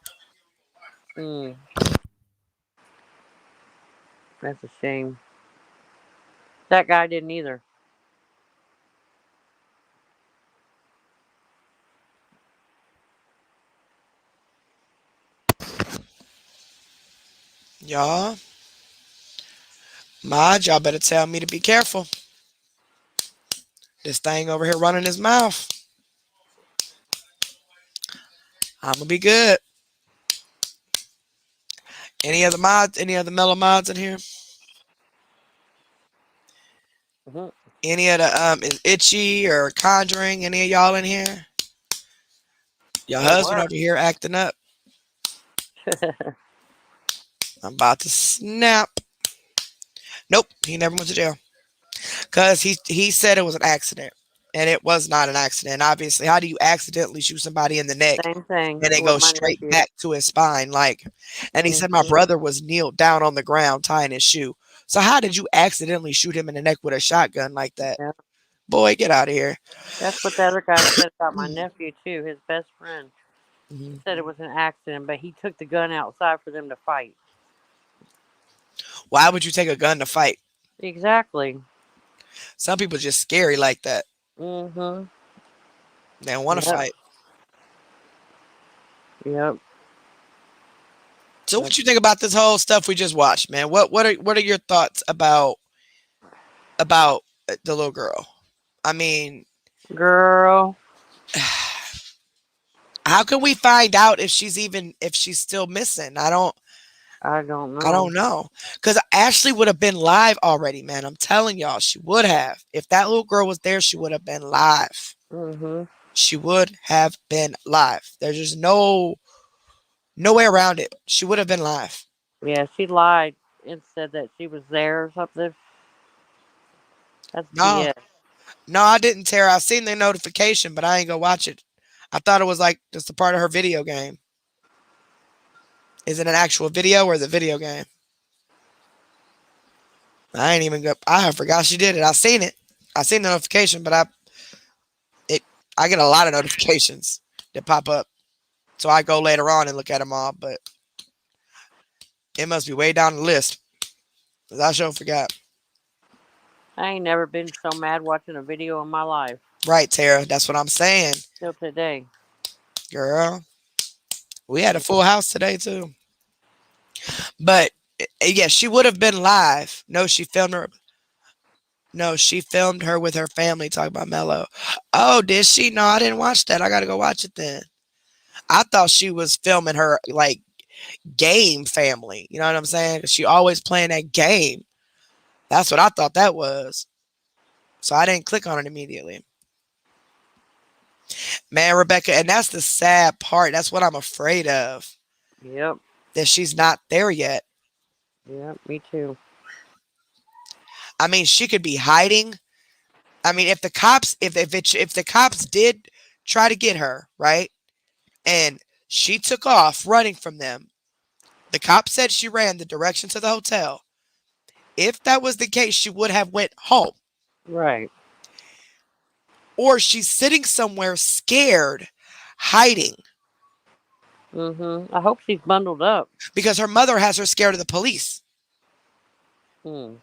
Mm. That's a shame. That guy didn't either. Y'all, y'all better tell me to be careful. This thing over here running his mouth. I'm gonna be good. Any other mods? Any other mellow mods in here? Mhm. Any of the is Itchy or Conjuring? Any of y'all in here? Your husband over here acting up. I'm about to snap. Nope, he never went to jail. Cause he said it was an accident. And it was not an accident. Obviously, how do you accidentally shoot somebody in the neck Same thing and it with goes my straight nephew. back to his spine? Like, and he said my Mhm. brother was kneeled down on the ground tying his shoe. So how did you accidentally shoot him in the neck with a shotgun like that? Yeah. Boy, get out of here. That's what the other guy said about my nephew too. His best friend Mhm. said it was an accident, but he took the gun outside for them to fight. Why would you take a gun to fight? Exactly. Some people just scary like that. Mhm. They don't want to Yep. fight. Yep. So what you think about this whole stuff we just watched, man? What are your thoughts about the little girl? I mean, Girl. how can we find out if she's still missing? I don't know. Because Ashley would have been live already, man. I'm telling y'all, she would have. If that little girl was there, she would have been live. Mhm. She would have been live. There's just no way around it. She would have been live. Yeah, she lied and said that she was there or something. That's No, BS. no, I didn't, Tara. I seen the notification, but I ain't gonna watch it. I thought it was like just a part of her video game. Is it an actual video or the video game? I ain't even go. I forgot she did it. I seen it. I seen the notification, but I get a lot of notifications that pop up, so I go later on and look at them all. But it must be way down the list, 'cause I sure forgot. I ain't never been so mad watching a video in my life Right, Tara. That's what I'm saying, till today. girl. We had a full house today too. But yeah, she would have been live. No, she filmed her. No, she filmed her with her family talking about Mello. Oh, did she? No, I didn't watch that. I gotta go watch it then. I thought she was filming her like game family. You know what I'm saying? She always playing that game. That's what I thought that was. So I didn't click on it immediately. Man, Rebecca, and that's the sad part. That's what I'm afraid of. Yep. That she's not there yet. Yep. Me too. I mean, she could be hiding. I mean, if the cops if the cops did try to get her, right? And she took off running from them. The cop said she ran the direction to the hotel. If that was the case, she would have went home. Right. Or she's sitting somewhere scared, hiding, I hope she's bundled up. because her mother has her scared of the police. Hmm.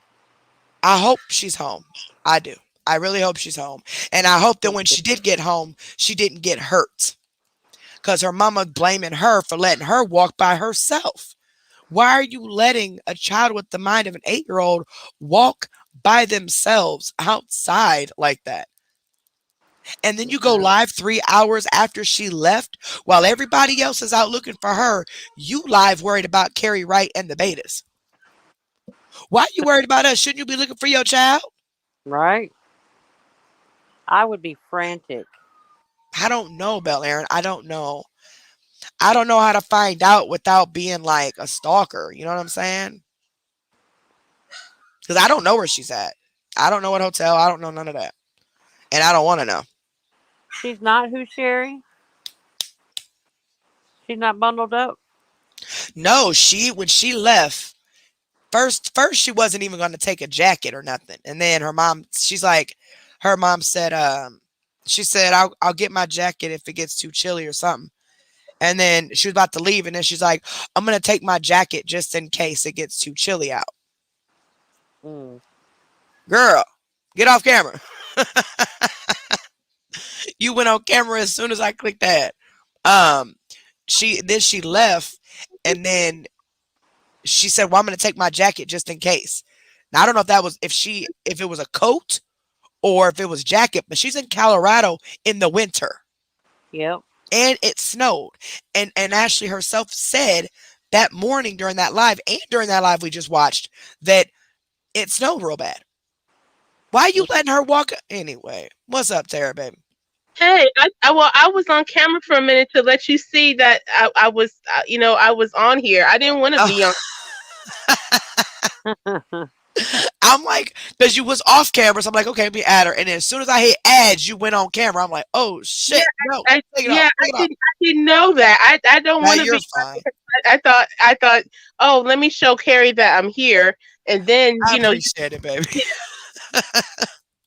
I hope she's home. I do. I really hope she's home. And I hope that when she did get home, she didn't get hurt. Because her mama blaming her for letting her walk by herself. Why are you letting a child with the mind of an 8-year-old walk by themselves outside like that? And then you go live 3 hours after she left while everybody else is out looking for her. You live worried about Carrie Wright and the Betas. Why are you worried about us? Shouldn't you be looking for your child? Right. I would be frantic. I don't know, Bel Aaron. I don't know. I don't know how to find out without being like a stalker. You know what I'm saying? Because I don't know where she's at. I don't know what hotel. I don't know none of that. And I don't want to know. She's not who, Sherry? She's not bundled up? No, when she left, first she wasn't even going to take a jacket or nothing. And then her mom said, she said, I'll get my jacket if it gets too chilly or something. And then she was about to leave, and then she's like, I'm going to take my jacket just in case it gets too chilly out. Mm. Girl, get off camera. You went on camera as soon as I clicked that. She left, and then she said, well, I'm going to take my jacket just in case. Now, I don't know if that was, if it was a coat or if it was jacket, but she's in Colorado in the winter. Yep. And it snowed. And Ashley herself said that morning during that live, and during that live we just watched, that it snowed real bad. Why are you letting her walk? Anyway, what's up, Tara, baby? Hey, I was on camera for a minute to let you see that I was, I was on here. I didn't want to be on. I'm like, because you was off camera, so I'm like, okay, let me add her. And then as soon as I hit ads, you went on camera. I'm like, oh shit, no, take it off, take it off. I didn't know that. I don't want to You're be. fine. I thought, oh, let me show Carrie that I'm here, and then I appreciate it, baby.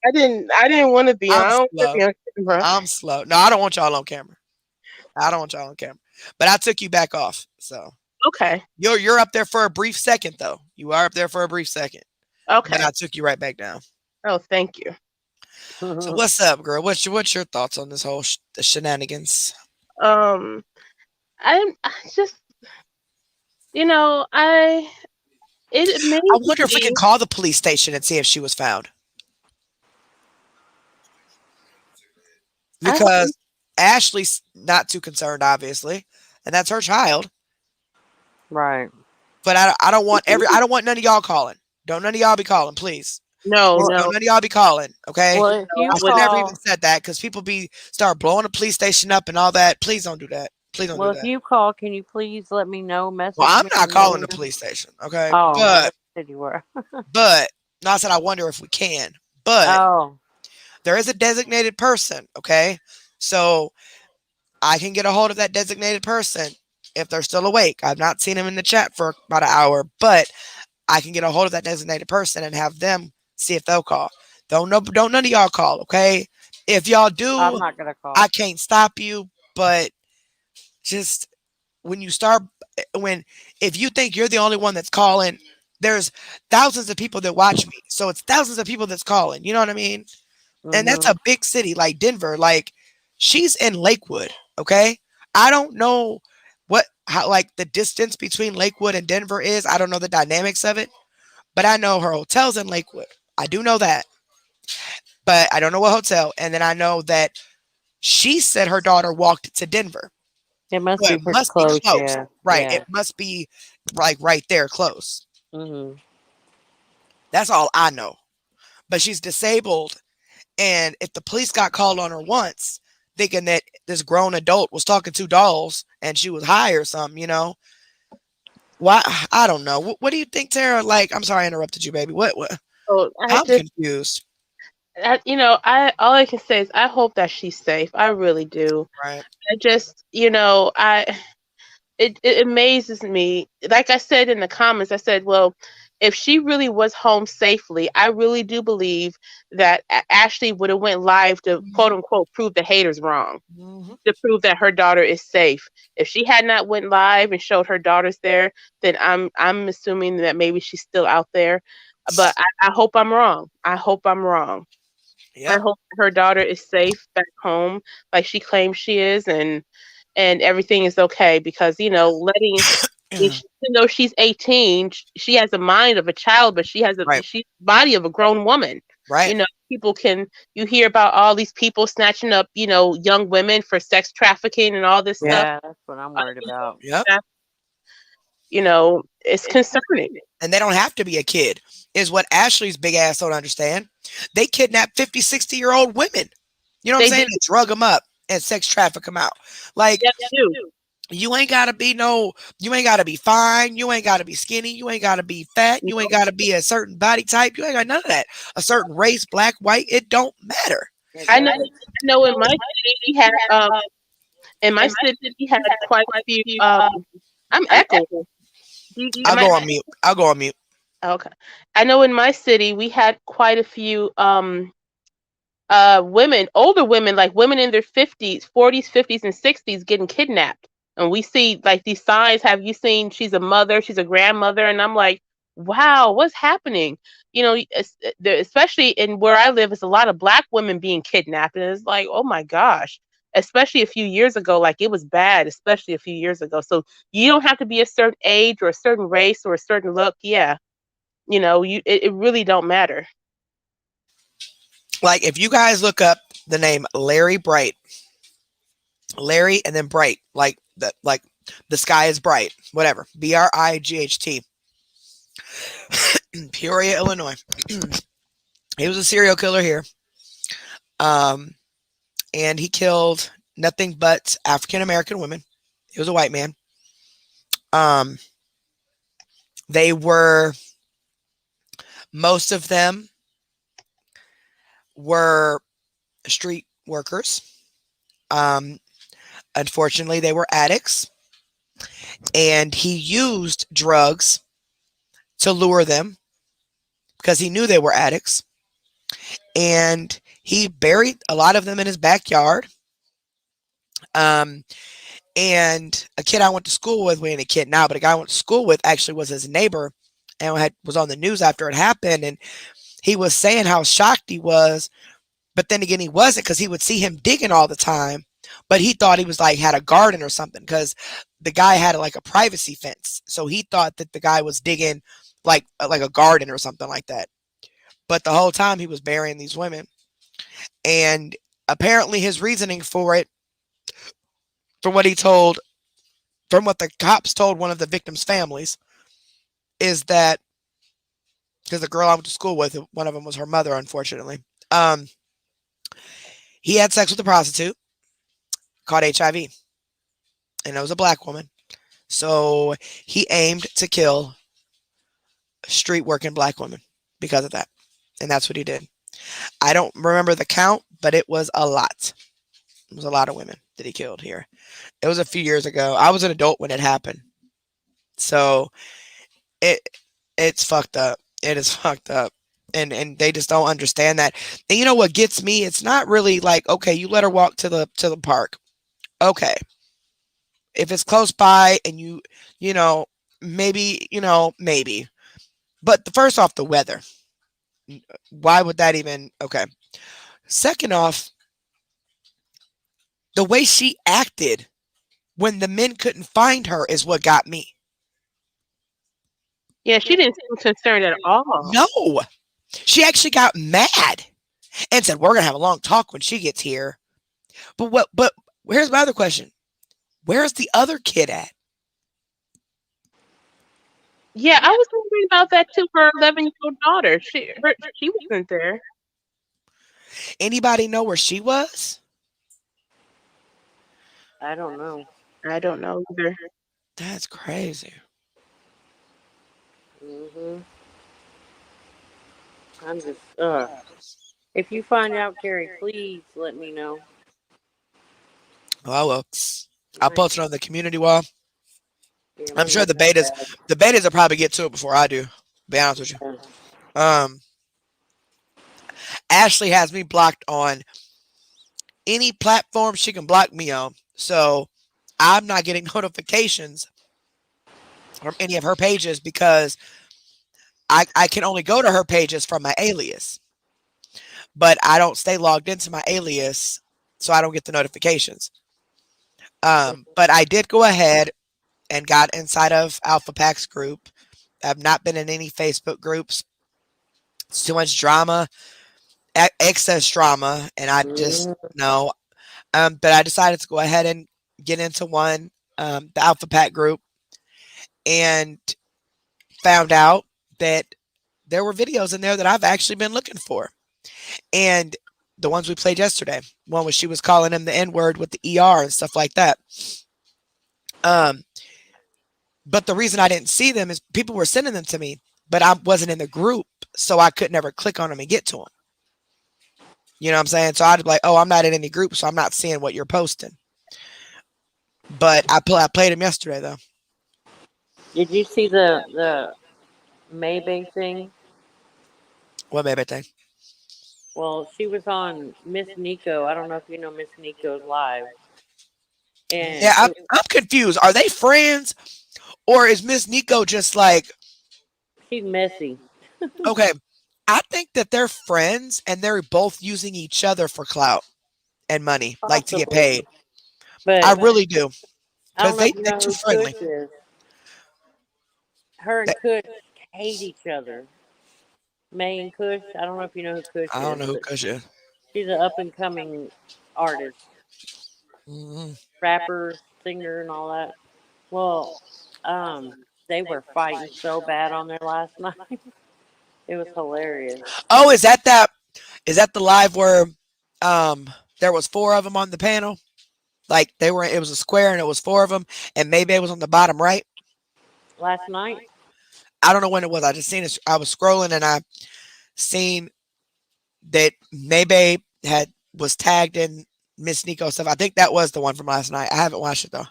I didn't want to be on. I don't want to be on camera. I'm slow. No, I don't want y'all on camera. But I took you back off. So Okay. You're up there for a brief second, though. You are up there for a brief second. Okay. But I took you right back down. Oh, thank you. So what's up, girl? What's your thoughts on this whole shenanigans? I just, I wonder if we can call the police station and see if she was found. Because Ashley's not too concerned, obviously, and that's her child. Right. But I don't want none of y'all calling. Don't none of y'all be calling, please. No. Don't none of y'all be calling, okay? Well, if you I should never even said that, because people start blowing the police station up and all that. Please don't do that. Please don't do that. If you call, can you please let me know? Message Well, I'm me not and calling let the me police station, okay? know. Oh, But said you were. no, I said I wonder if we can. But there is a designated person, okay? So I can get a hold of that designated person if they're still awake. I've not seen them in the chat for about an hour, but I can get a hold of that designated person and have them see if they'll call. Don't none of y'all call, okay? If y'all do, I'm not gonna call. I can't stop you, but just if you think you're the only one that's calling, there's thousands of people that watch me. So it's thousands of people that's calling. You know what I mean? And that's a big city like Denver. Like, she's in Lakewood, okay? I don't know how the distance between Lakewood and Denver is. I don't know the dynamics of it, but I know her hotel's in Lakewood. I do know that, but I don't know what hotel. And then I know that she said her daughter walked to Denver. It must So be it pretty must be close. close. Yeah. Right. Yeah. It must be like right there close. Hmm. That's all I know. But she's disabled. And if the police got called on her once, thinking that this grown adult was talking to dolls and she was high or something, why? I don't know. What do you think, Tara? Like, I'm sorry I interrupted you, baby. What? So I'm confused. I all I can say is I hope that she's safe. I really do. Right. I just, it amazes me. Like I said in the comments, I said, well, if she really was home safely, I really do believe that Ashley would have went live to quote unquote prove the haters wrong, Mm-hmm. to prove that her daughter is safe. If she had not went live and showed her daughters there, then I'm assuming that maybe she's still out there. But I hope I'm wrong. I hope I'm wrong. I Yep. hope her daughter is safe back home, like she claims she is, and everything is okay. Because letting even though she's 18, she has the mind of a child, but she has Right. she's the body of a grown woman. Right. People you hear about all these people snatching up, young women for sex trafficking and all this stuff. Yeah, that's what I'm worried about. Yep. It's concerning. And they don't have to be a kid, is what Ashley's big ass don't understand. They kidnap 50, 60-year-old women. You know what I'm saying? They drug them up and sex traffic them out. Like, Yes, they do. you ain't gotta be fine. You ain't gotta be skinny. You ain't gotta be fat. You ain't gotta be a certain body type. You ain't got none of that. A certain race, black, white, it don't matter. I know in my city we had quite a few I'm echoing. I'll go on mute. Okay. I know in my city we had quite a few women, older women, like women in their 50s, 40s, 50s, and 60s getting kidnapped. And we see like these signs, have you seen she's a mother, she's a grandmother? And I'm like, wow, what's happening? Especially in where I live, it's a lot of black women being kidnapped. And it's like, oh my gosh, especially a few years ago, like it was bad, especially a few years ago. So you don't have to be a certain age or a certain race or a certain look. Yeah. It really don't matter. Like, if you guys look up the name Larry Bright, Larry and then Bright, like the sky is bright, whatever, Bright, Peoria, Illinois. He was a serial killer here, and he killed nothing but African American women. He was a white man. They were, most of them were street workers. Unfortunately, they were addicts, and he used drugs to lure them because he knew they were addicts, and he buried a lot of them in his backyard. And a kid I went to school with, we ain't a kid now, but a guy I went to school with actually was his neighbor and was on the news after it happened, and he was saying how shocked he was, but then again, he wasn't, because he would see him digging all the time, but he thought he was like had a garden or something, because the guy had like a privacy fence, so he thought that the guy was digging like a garden or something like that. But the whole time he was burying these women, and apparently his reasoning for it, from what the cops told one of the victims' families, is that because the girl I went to school with, one of them was her mother, unfortunately. He had sex with a prostitute, caught HIV, and it was a black woman. So he aimed to kill street working black women because of that. And that's what he did. I don't remember the count, but it was a lot. It was a lot of women that he killed here. It was a few years ago. I was an adult when it happened. So it's fucked up. It is fucked up. And they just don't understand that. And you know what gets me? It's not really like, okay, you let her walk to the park. Okay. If it's close by and maybe. But first off, the weather. Why would that even? Okay. Second off, the way she acted when the men couldn't find her is what got me. Yeah, she didn't seem concerned at all. No. She actually got mad and said, we're going to have a long talk when she gets here. But here's my other question. Where's the other kid at? Yeah, I was wondering about that too. Her 11-year-old daughter, she wasn't there. Anybody know where she was? I don't know. I don't know either. That's crazy. Mhm. I'm just. If you find out, Carrie, please let me know. Oh well, I'll post it on the community wall. Yeah, I'm my sure the nephew betas will probably get to it before I do. To be honest with you. died. Ashley has me blocked on any platform she can block me on. So I'm not getting notifications from any of her pages because I can only go to her pages from my alias. But I don't stay logged into my alias, so I don't get the notifications. But I did go ahead and got inside of Alpha Pack's group. I've not been in any Facebook groups. It's too much drama, excess drama, and I just no. But I decided to go ahead and get into one, the Alpha Pack group, and found out that there were videos in there that I've actually been looking for. And the ones we played yesterday, one was she was calling him the N-word with the ER and stuff like that. But the reason I didn't see them is people were sending them to me, but I wasn't in the group, so I could never click on them and get to them. You know what I'm saying? So I'd be like, oh, I'm not in any group, so I'm not seeing what you're posting. But I played them yesterday, though. Did you see the Maybe thing? What maybe thing? Well, she was on Miss Nico. I don't know if you know Miss Nico's live. And Yeah, I'm confused. Are they friends, or is Miss Nico just like she's messy. okay? I think that they're friends and they're both using each other for clout and money, like to get Possibly. paid. But I really do I don't because know if you they're know too who friendly. Kush is. Her and Kush hate each other. May and Kush. I don't know if you know who Kush I don't is, know who but Kush is. she's an up and coming artist, rapper, singer, and all that. Well, they were fighting so bad on there last night. It was hilarious. Oh, is that the live where there was 4 of them on the panel? Like it was a square and it was 4 of them, and maybe it was on the bottom right. Last night? I don't know when it was. I just seen it. I was scrolling and I seen that maybe was tagged in Miss Nico stuff. I think that was the one from last night. I haven't watched it though.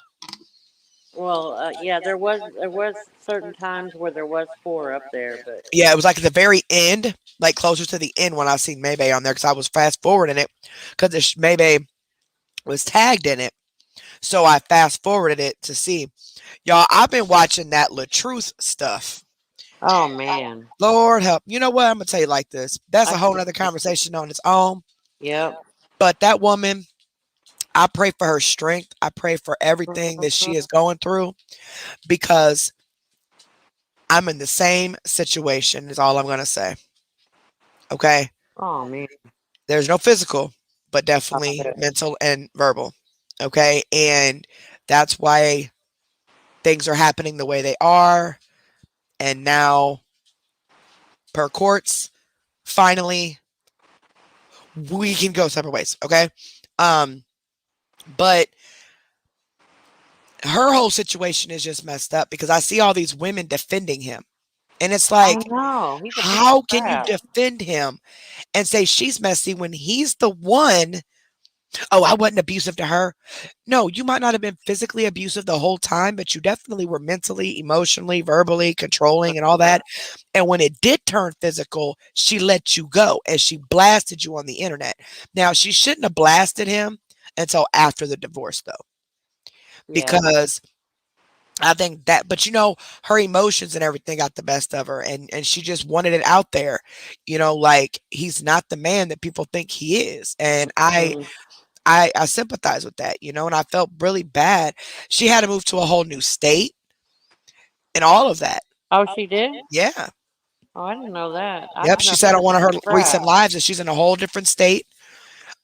Well, yeah, there was certain times where there was 4 up there, but Yeah, it was like at the very end, like closer to the end when I seen Maybe on there because I was fast forwarding it because Maybe was tagged in it. So I fast forwarded it to see. Y'all, I've been watching that LaTruth stuff. oh man. Lord help. You know what? I'm going to tell you like this. That's a whole nother conversation on its own. Yep. But that woman, I pray for her strength. I pray for everything that she is going through because I'm in the same situation is all I'm going to say. Okay? Oh man. There's no physical, but definitely mental and verbal. Okay? And that's why things are happening the way they are. And now, per courts, finally, we can go separate ways. Okay? But her whole situation is just messed up because I see all these women defending him. And it's like, no, how can you defend him and say she's messy when he's the one? Oh, I wasn't abusive to her. No, you might not have been physically abusive the whole time, but you definitely were mentally, emotionally, verbally controlling and all that. And when it did turn physical, she let you go and she blasted you on the internet. Now, she shouldn't have blasted him until after the divorce, though. Because I think that, but her emotions and everything got the best of her, and she just wanted it out there, like he's not the man that people think he is, and I sympathize with that, and I felt really bad. She had to move to a whole new state, and all of that. Oh, she did? Yeah. Oh, I didn't know that. Yep, she said on one of her recent lives that she's in a whole different state,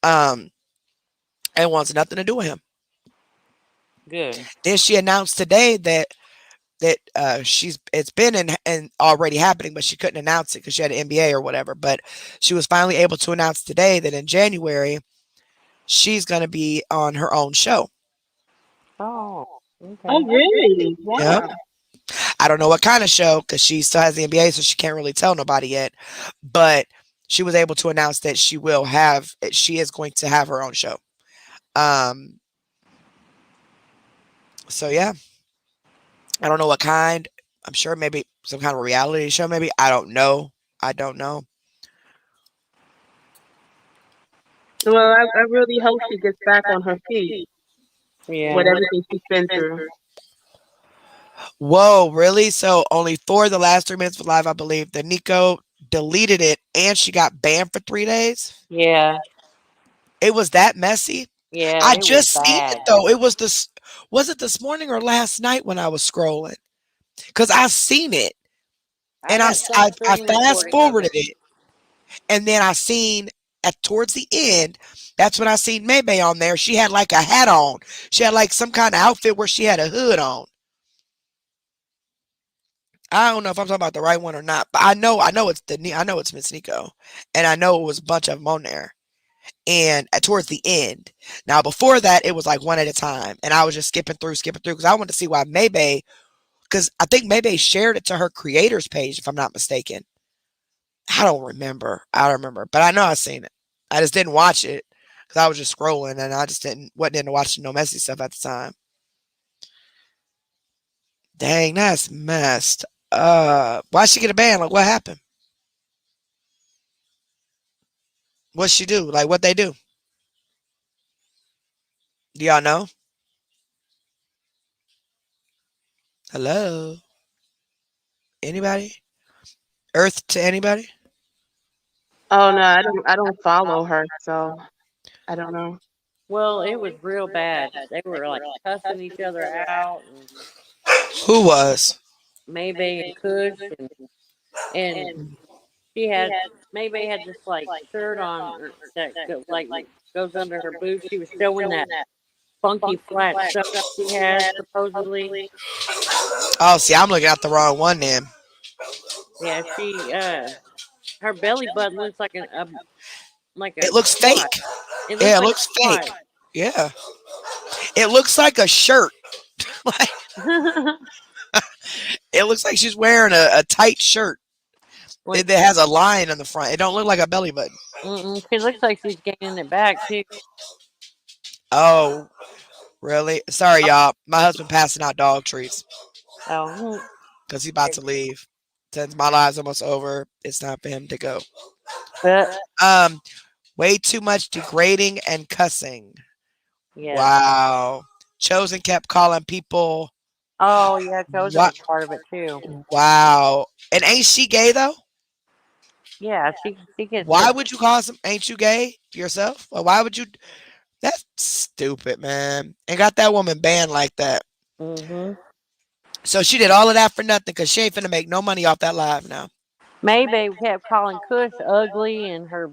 and wants nothing to do with him. Good. Then she announced today that it's been and already happening, but she couldn't announce it because she had an MBA or whatever. But she was finally able to announce today that in January she's going to be on her own show. Oh, okay. Oh, really? Yep. Wow. I don't know what kind of show because she still has the MBA, so she can't really tell nobody yet. But she was able to announce that she is going to have her own show. So yeah, I don't know what kind. I'm sure maybe some kind of reality show. Maybe I don't know. I don't know. Well, I really hope she gets back on her feet with Yeah. everything she's been through. Whoa, really? So only for the last 3 minutes of live, I believe. That Nico deleted it and she got banned for 3 days. Yeah. It was that messy. Yeah. I It was just seen it bad. though. It was this. Was it this morning or last night when I was scrolling? Because I seen it and got some I screen fast recording of forwarded it. it, and then I seen towards the end. That's when I seen Maybay on there. She had like a hat on. She had like some kind of outfit where she had a hood on. I don't know if I'm talking about the right one or not, but I know it's Miss Nico, and I know it was a bunch of them on there. And towards the end, now before that, it was like one at a time, and I was just skipping through because I wanted to see why Maybay, because I think Maybay shared it to her creators page, if I'm not mistaken. I don't remember, but I know I seen it. I just didn't watch it because I was just scrolling, and I just wasn't into watching no messy stuff at the time. Dang, that's messed up. Why'd she get a ban? Like, what happened? What'd she do? Like, what they do? Do y'all know? Hello? Anybody? Earth to anybody? Oh no, I don't follow her, so I don't know. Well, it was real bad. They were like cussing each other out, and Who was? Maybay and Kush, and she had Maybay had this like shirt on that goes under her boobs. She was showing that funky flat stomach she has supposedly. Oh, see, I'm looking at the wrong one then. Yeah, she her belly button looks like like a It looks squat. fake. It Yeah, looks it like looks a squat. fake. Yeah. It looks like a shirt. Like, it looks like she's wearing a tight shirt. It has a line in the front. It don't look like a belly button. She looks like she's gaining it back too. Oh, really? Sorry, y'all. My husband passing out dog treats Oh, because he's about to leave. Since my live's almost over, it's time for him to go. but Way too much degrading and cussing. yeah. Wow. Chosen kept calling people. Oh yeah, Chosen What? was part of it too. Wow. And ain't she gay though? Yeah, she gets. Why would you call some? Ain't you gay yourself? Or why would you? That's stupid, man. And got that woman banned like that. Mhm. So she did all of that for nothing because she ain't finna make no money off that live now. Maybay kept calling Kush ugly and her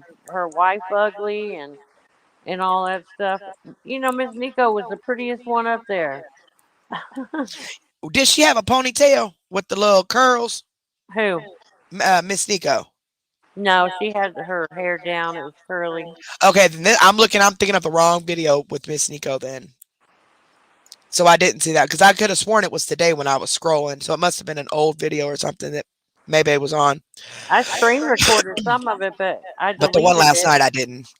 wife ugly and all that stuff. You know, Miss Nico was the prettiest one up there. Did she have a ponytail with the little curls? Who? Miss Nico. No, she had her hair down. It was curly. Okay, then I'm thinking of the wrong video with Miss Nico then. So I didn't see that because I could have sworn it was today when I was scrolling. So it must have been an old video or something that maybe it was on. I screen recorded some of it, but I But the one deleted last it. night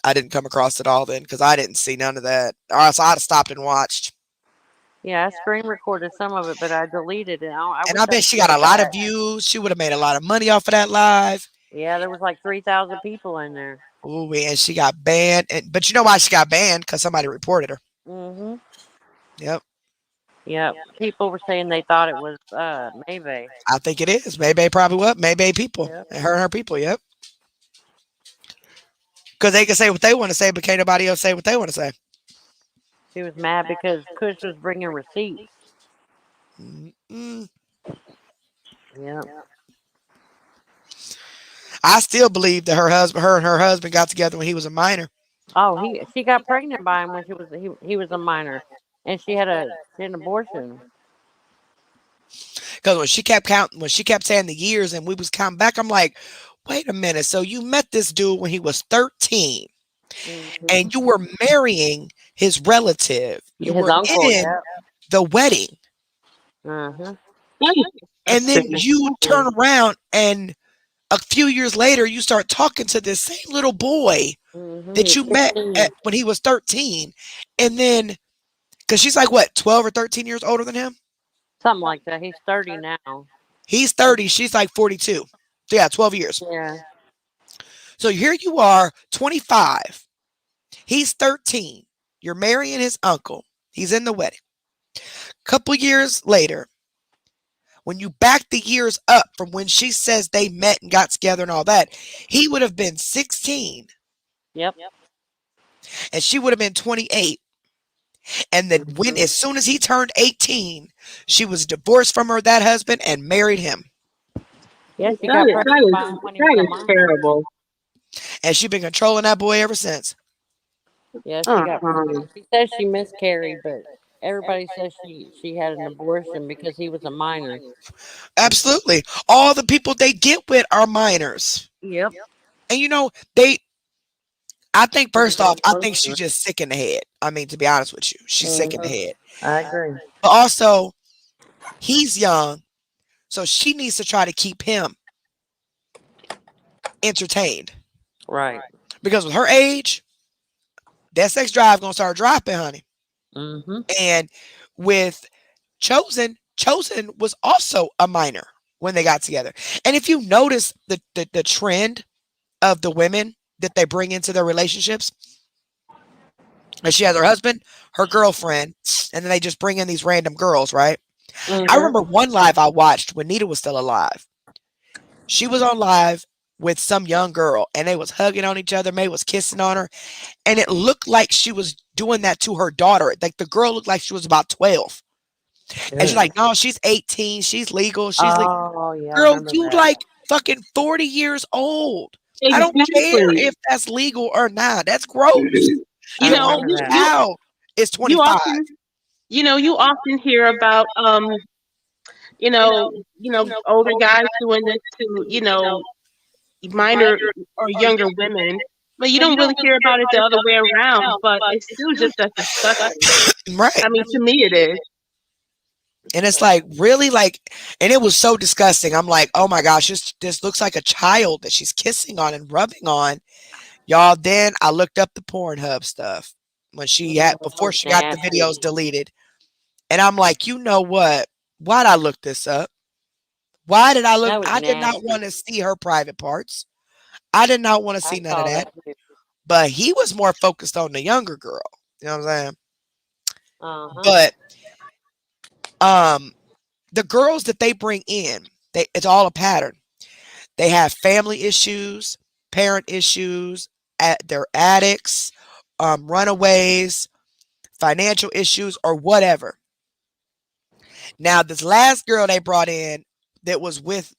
I didn't come across it all then because I didn't see none of that. Or else I'd have stopped and watched. Yeah, I screen recorded some of it, but I deleted it. And I bet she got a lot of views. She would have made a lot of money off of that live. Yeah, there was like 3,000 people in there. Ooh, and she got banned. But you know why she got banned? Because somebody reported her. Mhm. Yep. Yep. People were saying they thought it was Maybay. I think it is. Maybe probably what? Maybe people. Yep. And her people, yep. Because they can say what they want to say, but can't nobody else say what they want to say. She was mad because Kush was bringing receipts. Mm-mm. Yeah. I still believe that her and her husband got together when he was a minor. Oh, she got pregnant by him when he was a minor. And she had an abortion. Because when she kept counting, when she kept saying the years and we was counting back, I'm like, wait a minute. So you met this dude when he was 13 and you were marrying his relative. You His were uncle, in yeah. the wedding. Uh-huh. And then you turn around and a few years later, you start talking to this same little boy that you met when he was 13. And then, because she's like, what, 12 or 13 years older than him? Something like that. He's 30 now. He's 30. She's like 42. So yeah, 12 years. Yeah. So here you are, 25. He's 13. You're marrying his uncle. He's in the wedding. Couple years later, when you back the years up from when she says they met and got together and all that, he would have been 16. Yep. And she would have been 28. And then as soon as he turned 18, she was divorced from that husband and married him. Yeah, she got pregnant by him when he was a minor. terrible. And she's been controlling that boy ever since. Yeah, she got pregnant. She says she miscarried, but everybody says she had an abortion because he was a minor. Absolutely. All the people they get with are minors. Yep. And you know, I think first off, I think she's just sick in the head. I mean, to be honest with you, she's sick in the head. I agree. But also, he's young, so she needs to try to keep him entertained. Right. Because with her age, that sex drive gonna start dropping, honey. Mm-hmm. And with Chosen was also a minor when they got together. And if you notice the trend of the women that they bring into their relationships, and she has her husband, her girlfriend, and then they just bring in these random girls, right? I remember one live I watched when Nita was still alive. She was on live with some young girl, and they was hugging on each other. May was kissing on her, and it looked like she was doing that to her daughter. Like the girl looked like she was about 12, and she's like, "No, she's 18. She's legal. She's legal." Oh, yeah. Girl, you like fucking 40 years old. I don't care if that's legal or not. That's gross. You know, only child is 25. You often hear about older guys doing this to minor or younger women, but you don't really hear about it the other way around. But it's still just as disgusting. Right. I mean, to me, it is. And it's like, really, like, and it was so disgusting. I'm like, oh my gosh, this looks like a child that she's kissing on and rubbing on. Y'all, then I looked up the Pornhub stuff when before she got the videos deleted. And I'm like, you know what? Why'd I look this up? Why did I look? I did not want to see her private parts. I did not want to see none of that. But he was more focused on the younger girl. You know what I'm saying? But the girls that they bring in, it's all a pattern. They have family issues, parent issues, they're addicts, runaways, financial issues, or whatever. Now, this last girl they brought in that was with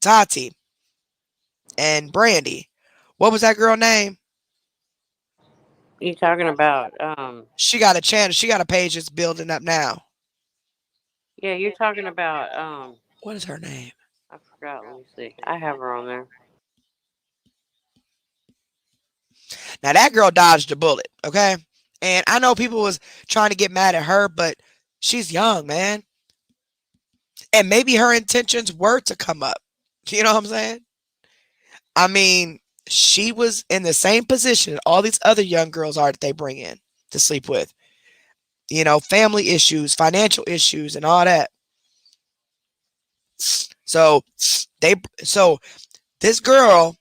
Tati and Brandy, what was that girl name? You talking about? She got a channel. She got a page that's building up now. Yeah, you're talking about what is her name? I forgot. Let me see. I have her on there. Now that girl dodged a bullet, okay? And I know people was trying to get mad at her, but she's young, man. And maybe her intentions were to come up. You know what I'm saying? I mean, she was in the same position that all these other young girls are that they bring in to sleep with. You know, family issues, financial issues, and all that. So this girl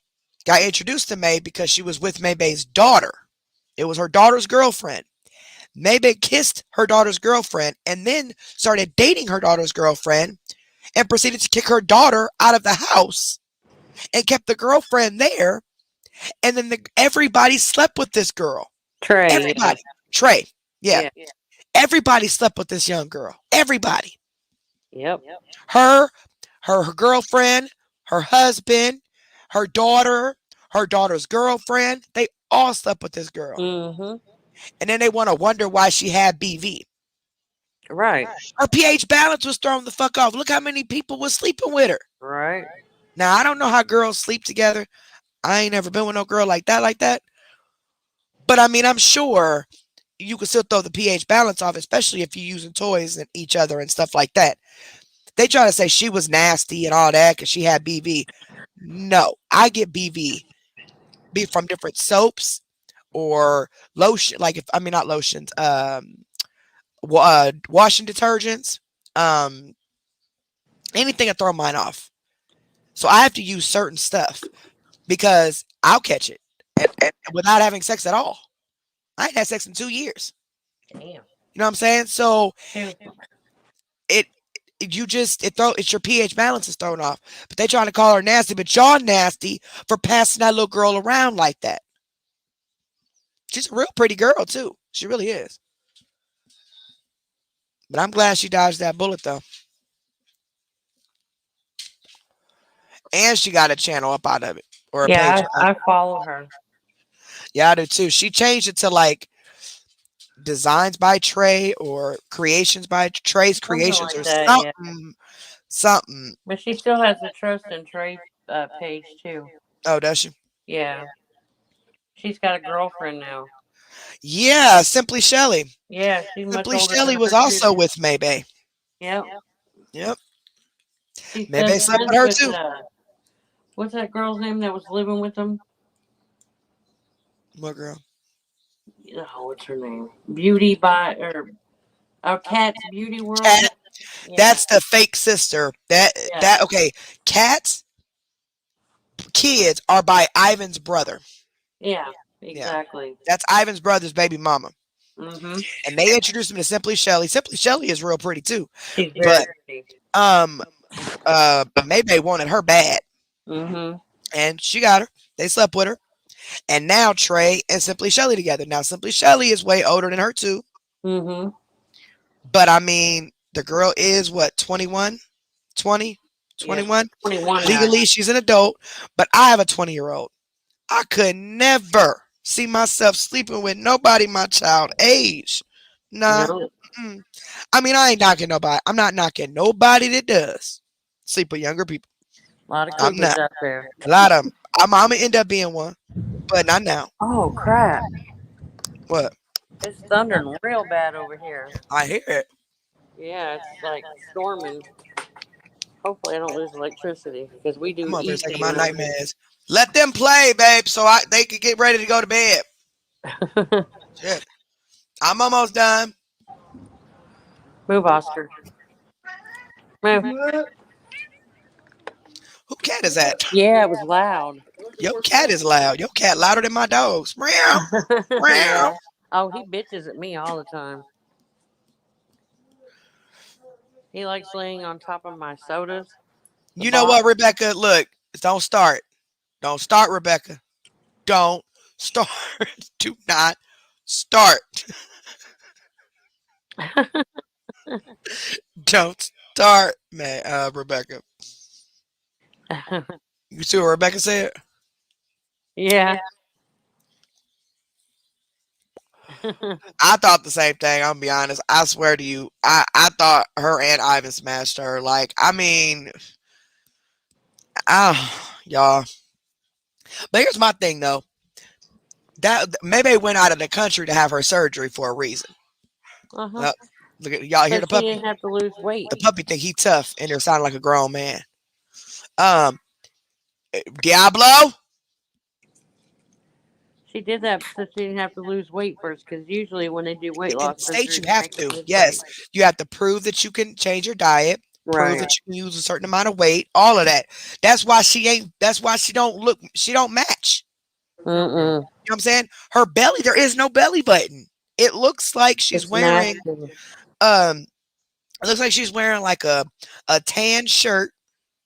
got introduced to May because she was with Maybay's daughter. It was her daughter's girlfriend. Maybay kissed her daughter's girlfriend and then started dating her daughter's girlfriend and proceeded to kick her daughter out of the house and kept the girlfriend there. And then everybody slept with this girl. Trey. Everybody. Trey. Yeah. Everybody slept with this young girl. Everybody. Yep. Her girlfriend, her husband, her daughter, her daughter's girlfriend. They all slept with this girl. Mm-hmm. and then they want to wonder why she had BV. Right. Her pH balance was thrown the fuck off. Look how many people was sleeping with her. Right. Now I don't know how girls sleep together. I ain't never been with no girl like that. But I mean, I'm sure you can still throw the pH balance off, especially if you're using toys and each other and stuff like that. They try to say she was nasty and all that because she had BV. No, I get BV be from different soaps or lotion. Like if I mean not lotions, washing detergents, anything to throw mine off. So I have to use certain stuff because I'll catch it and without having sex at all. I ain't had sex in 2 years. Damn. You know what I'm saying? So Two. it's your pH balance is thrown off. But they trying to call her nasty, but y'all nasty for passing that little girl around like that. She's a real pretty girl too. She really is. But I'm glad she dodged that bullet though. And she got a channel up out of it. Or a Yeah, page. I follow her. Yeah, I do too. She changed it to like Designs by Trey or Creations by Trey's Creations like or that, yeah. something. But she still has the Trust and Trey page too. Oh, does she? Yeah. She's got a girlfriend now. Yeah, Simply Shelly. Yeah, she's much Simply older Shelly than was her, also too. with Maybay. Yep. Yep. She's Maybay best slept with friends her with, too. what's that girl's name that was living with them? What girl? Oh, what's her name? Beauty by Cat's Beauty World. Cat. Yeah. That's the fake sister. Okay. Cat's kids are by Ivan's brother. Yeah, exactly. That's Ivan's brother's baby mama. Mm-hmm. And they introduced him to Simply Shelly. Simply Shelly is real pretty too. She's very pretty. Maybay wanted her bad. Mm-hmm. And she got her. They slept with her. And now Trey and Simply Shelly together. Now Simply Shelly is way older than her too. Mm-hmm. But I mean, the girl is what, 21? 20? 21? Yeah, 21. Legally, she's an adult. But I have a 20-year-old. I could never see myself sleeping with nobody my child age. Nah. No. I mean, I ain't knocking nobody. I'm not knocking nobody that does sleep with younger people. A lot of I'm cougars not. out there. A lot of them. I'm gonna end up being one, but not now. Oh, crap. What? It's thundering real bad over here. I hear it. Yeah, it's like storming. Hopefully I don't lose electricity because we do I'm over here easy. taking my nightmares. Let them play, babe, so they can get ready to go to bed. Shit. I'm almost done. Move, Oscar. Move. Who cat is that? Yeah, it was loud. Your cat is loud. Your cat louder than my dogs. Meow. Meow. Oh, he bitches at me all the time. He likes laying on top of my sodas. You know what, Rebecca? Look, don't start. Don't start, Rebecca. Don't start. Do not start. Don't start, man, Rebecca. You see what Rebecca said? Yeah. I thought the same thing. I'm gonna be honest. I swear to you, I thought her and Ivan smashed her. Like, I mean, y'all. But here's my thing, though. That maybe went out of the country to have her surgery for a reason. Uh-huh. Look at y'all hear the She puppy. didn't have to lose weight. The puppy think he tough and they're sounding like a grown man. Diablo. She did that so she didn't have to lose weight first, because usually when they do weight In loss, the States, surgery, you have they make you to. lose Yes, weight. you have to prove that you can change your diet. Prove Right. that you can use a certain amount of weight. All of that. That's why she ain't. That's why she don't look. She don't match. Mm-mm. You know what I'm saying? Her belly. There is no belly button. It looks like she's It's wearing. nasty. It looks like she's wearing like a tan shirt,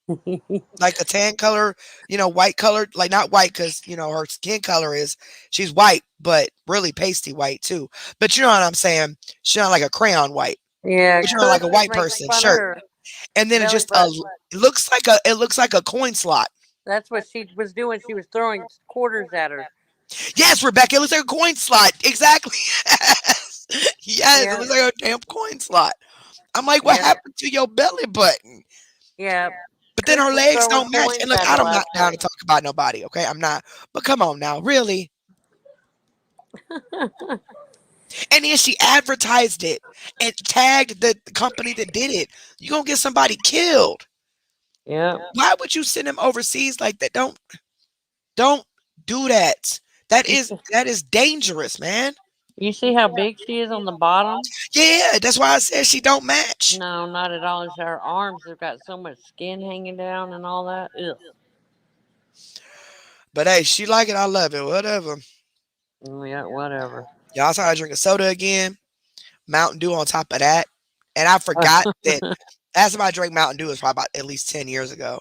like a tan color, white color, like not white because her skin color is, she's white, but really pasty white too. But you know what I'm saying? She's not like a crayon white. Yeah, But like a Chris white was making person fun of shirt. her And then it belly just button. it looks like a coin slot. That's what she was doing. She was throwing quarters at her. Yes, Rebecca, it looks like a coin slot. Exactly. Yes, it Yeah. looks like a damn coin slot. I'm like, what Yeah. happened to your belly button? Yeah. But then Chris her was legs throwing don't match. coins And look, at her I'm not last down to night. talk about nobody, okay? I'm not. But come on now, really? And then she advertised it and tagged the company that did it. You gonna get somebody killed. Yeah. Why would you send them overseas like that? Don't do that. That is dangerous, man. You see how big she is on the bottom? Yeah, that's why I said she don't match. No, not at all. It's her arms have got so much skin hanging down and all that. Ugh. But hey, she like it, I love it. Whatever. Yeah, whatever. Y'all started drinking soda again. Mountain Dew on top of that. And I forgot that last time I drank Mountain Dew was probably about at least 10 years ago.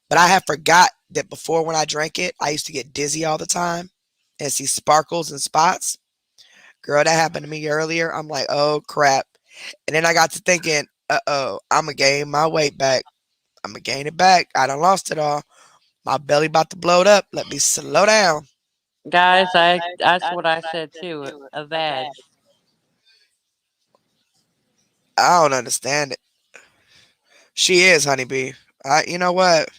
But I have forgot that before when I drank it, I used to get dizzy all the time and see sparkles and spots. Girl, that happened to me earlier. I'm like, oh crap. And then I got to thinking, I'm going to gain my weight back. I'm going to gain it back. I done lost it all. My belly about to blow up. Let me slow down. Guys, that's what I said too. A vag. I don't understand it. She is, honeybee. You know what?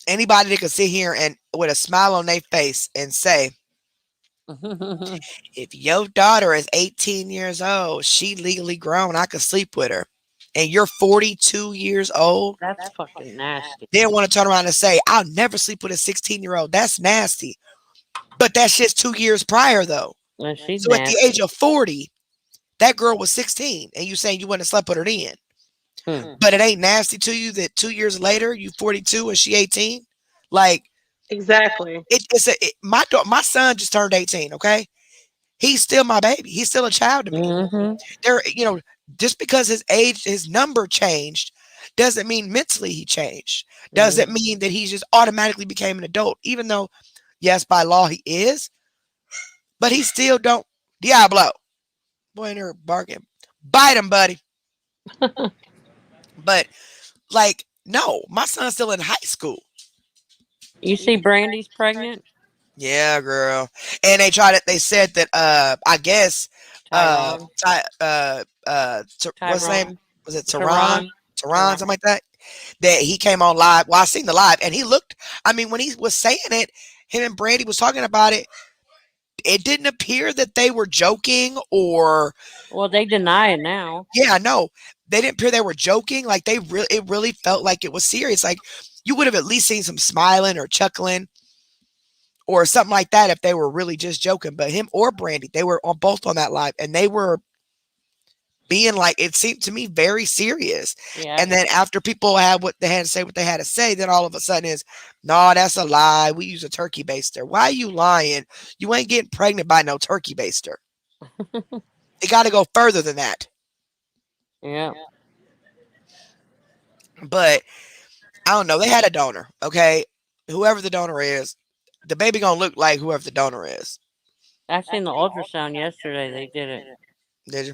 Anybody that could sit here and with a smile on their face and say, if your daughter is 18 years old, she legally grown, I could sleep with her. And you're 42 years old, That's fucking nasty. then want to turn around and say, I'll never sleep with a 16-year-old. That's nasty. But that's just 2 years prior, though. And she's So at the nasty. age of 40, that girl was 16, and you saying you wouldn't have slept with her then. Hmm. But it ain't nasty to you that 2 years later, you 42 and she 18? Like, Exactly. my son just turned 18, okay? He's still my baby. He's still a child to me. Mm-hmm. Just because his age, his number changed, doesn't mean mentally he changed. Doesn't mean that he just automatically became an adult, even though, yes, by law he is, but he still don't. Diablo. Boy, in there barking. Bite him, buddy. But, like, no, my son's still in high school. You see Brandy's pregnant? Yeah, girl. And they said that I guess Tyrone. what's his name? Tyrone. Was it Tehran. Tehran, something like that? That he came on live. Well, I seen the live and he looked, I mean, when he was saying it, him and Brandy was talking about it, it didn't appear that they were joking or Well, they deny it now. yeah, no. They didn't appear they were joking. Like it really felt like it was serious. Like you would have at least seen some smiling or chuckling or something like that if they were really just joking. But him or Brandy, they were both on that live and they were being like, it seemed to me very serious. Yeah. And then after people had what they had to say, then all of a sudden is, no, that's a lie. We use a turkey baster. Why are you lying? You ain't getting pregnant by no turkey baster. It got to go further than that. Yeah. But I don't know. They had a donor. Okay. Whoever the donor is, the baby gonna look like whoever the donor is. I seen the ultrasound yesterday. They did it. Did you?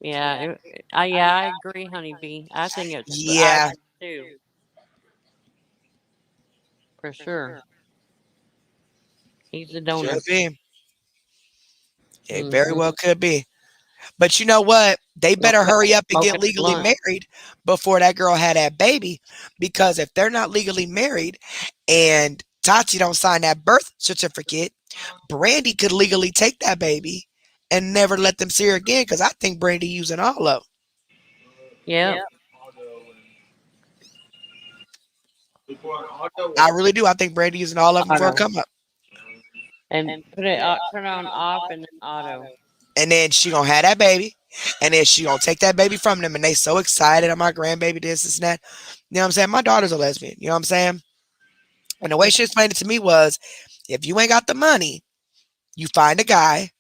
Yeah. I agree, Honeybee. I think it's Yeah. I do too. For sure. He's the donor. Could be. It very well could be. But you know what? They better hurry up and get legally married before that girl had that baby. Because if they're not legally married and Tati don't sign that birth certificate, Brandy could legally take that baby and never let them see her again. Because I think Brandy using all of them. Yeah. I really do. I think Brandy using all of them for a come up. And put it turn on off and then auto. And then she gonna have that baby, and then she gonna take that baby from them, and they so excited. Oh, my grandbaby, this and that. You know what I'm saying? My daughter's a lesbian. You know what I'm saying? And the way she explained it to me was, if you ain't got the money, you find a guy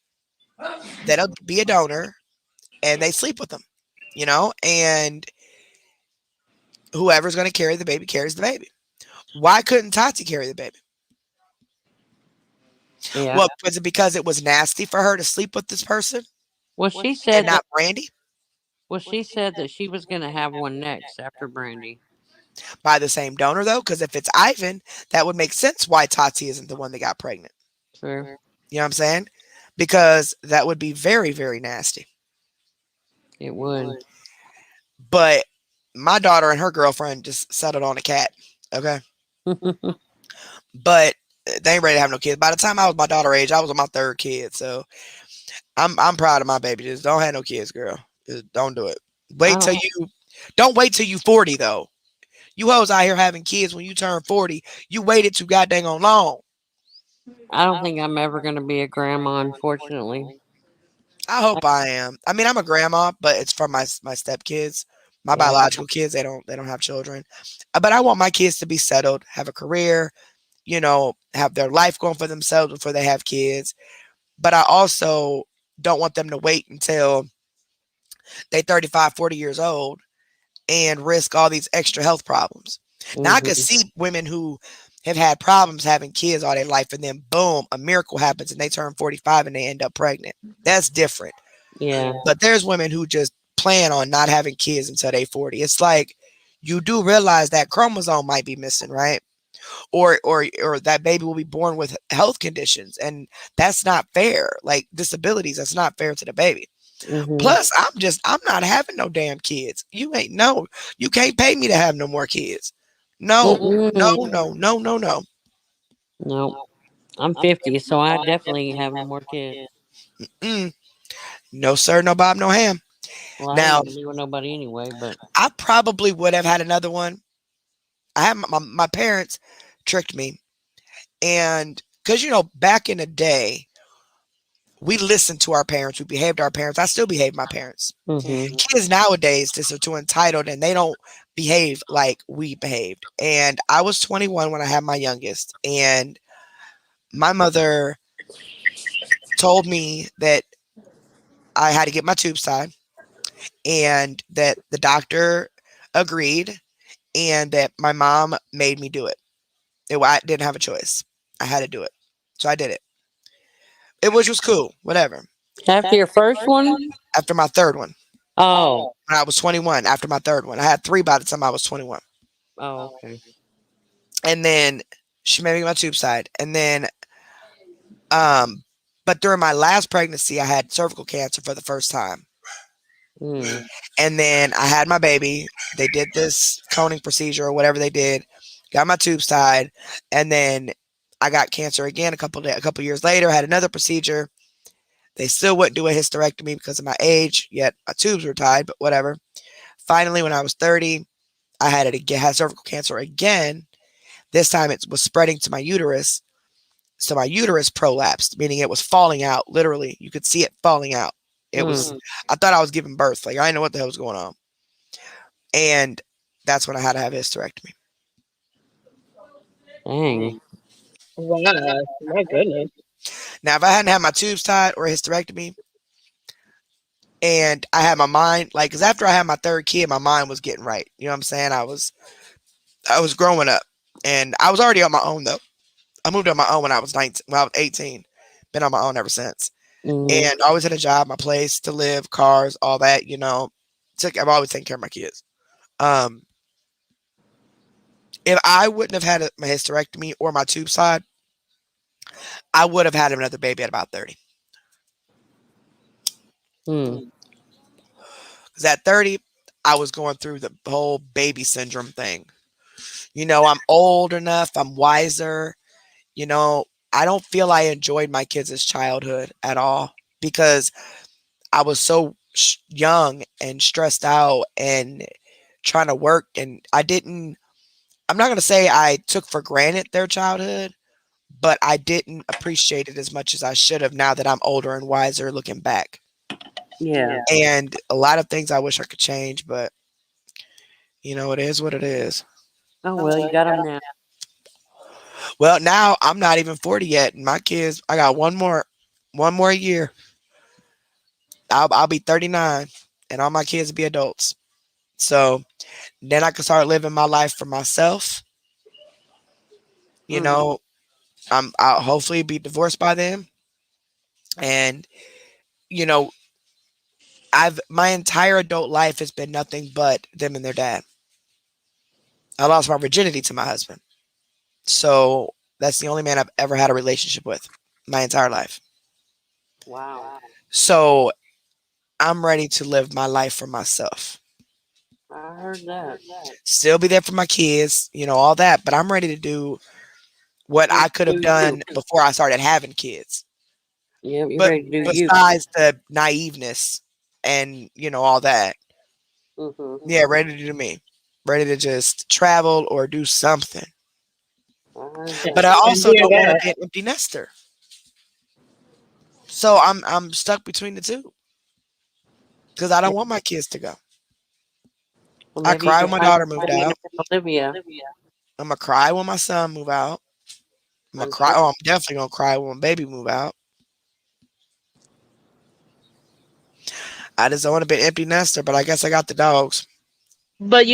that'll be a donor, and they sleep with them. You know, and whoever's gonna carry the baby carries the baby. Why couldn't Tati carry the baby? Yeah. Well, was it because it was nasty for her to sleep with this person? Well, she said and not Brandy? Well, she said that she was going to have one next after Brandy. by the same donor though, because if it's Ivan, that would make sense why Tati isn't the one that got pregnant. True. You know what I'm saying? Because that would be very, very nasty. It would. But my daughter and her girlfriend just settled on a cat. Okay. But they ain't ready to have no kids. By the time I was my daughter age, I was on my third kid. So I'm proud of my baby. Just don't have no kids, girl. Just don't do it. Wait till don't wait till you 40 though. You hoes out here having kids when you turn 40. You waited too goddamn long. I don't think I'm ever going to be a grandma, unfortunately. I hope I am. I mean, I'm a grandma, but it's for my stepkids. My Yeah. biological kids, they don't have children. But I want my kids to be settled, have a career, have their life going for themselves before they have kids. But I also don't want them to wait until they 35, 40 years old and risk all these extra health problems. Now I could see women who have had problems having kids all their life and then boom, a miracle happens and they turn 45 and they end up pregnant. That's different. Yeah. But there's women who just plan on not having kids until they 40. It's like you do realize that chromosome might be missing, right? Or that baby will be born with health conditions, and that's not fair. Like disabilities, that's not fair to the baby. Plus, I'm not having no damn kids. You can't pay me to have no more kids. No, no, no, no, no, no. No. I'm 50, so I definitely have no more kids. No, sir, no Bob, no ham. Well, I Now, ain't gonna be with nobody anyway, but I probably would have had another one. I had my parents tricked me, and because back in the day, we listened to our parents, we behaved to our parents. I still behave my parents. Kids nowadays just are too entitled and they don't behave like we behaved. And I was 21 when I had my youngest, and my mother told me that I had to get my tubes tied and that the doctor agreed and that my mom made me do it. I didn't have a choice. I had to do it. So I did it. Which was cool, whatever. after your first one? After my third one, Oh. when I was 21, after my third one, I had 3 by the time I was 21. Oh, okay. And then she made me my tube side. And then, but during my last pregnancy, I had cervical cancer for the first time. And then I had my baby. They did this coning procedure or whatever they did. Got my tubes tied, and then I got cancer again a couple years later. I had another procedure. They still wouldn't do a hysterectomy because of my age. Yet my tubes were tied, but whatever. Finally, when I was 30, I had cervical cancer again. This time it was spreading to my uterus. So my uterus prolapsed, meaning it was falling out. Literally, you could see it falling out. It was. I thought I was giving birth. Like I didn't know what the hell was going on. And that's when I had to have a hysterectomy. Dang. Wow, my goodness. Now, if I hadn't had my tubes tied or a hysterectomy, and I had my mind, like, because after I had my third kid, my mind was getting right. You know what I'm saying? I was growing up, and I was already on my own though. I moved on my own when I was 19. When I was 18, been on my own ever since, and always had a job, my place to live, cars, all that. I've always taken care of my kids. If I wouldn't have had my hysterectomy or my tube side, I would have had another baby at about 30. Because at 30, I was going through the whole baby syndrome thing. I'm old enough, I'm wiser. I don't feel I enjoyed my kids' childhood at all because I was so young and stressed out and trying to work. And I'm not going to say I took for granted their childhood, but I didn't appreciate it as much as I should have now that I'm older and wiser looking back. Yeah. And a lot of things I wish I could change, but it is what it is. Oh, well, you got them now. Well, now I'm not even 40 yet. And my kids, I got one more year. I'll be 39 and all my kids will be adults. So then I can start living my life for myself. I'll hopefully be divorced by then. And, my entire adult life has been nothing but them and their dad. I lost my virginity to my husband. So that's the only man I've ever had a relationship with my entire life. Wow. So I'm ready to live my life for myself. I heard that. Still be there for my kids, all that, but I'm ready to do what I could have done before I started having kids. Yeah, you're But ready to do you. besides the naiveness and all that, Mm-hmm. yeah, ready to do me. Ready to just travel or do something. I heard But I that. I also hear don't want to that. be an empty nester. So I'm stuck between the two. Because I don't want my kids to go. Well, I maybe you cry when can my find daughter moved somebody out. in Olivia. I'm gonna cry when my son move out. I'm gonna I'm cry. sure. Oh, I'm definitely gonna cry when my baby move out. I just don't want to be an empty nester, but I guess I got the dogs. But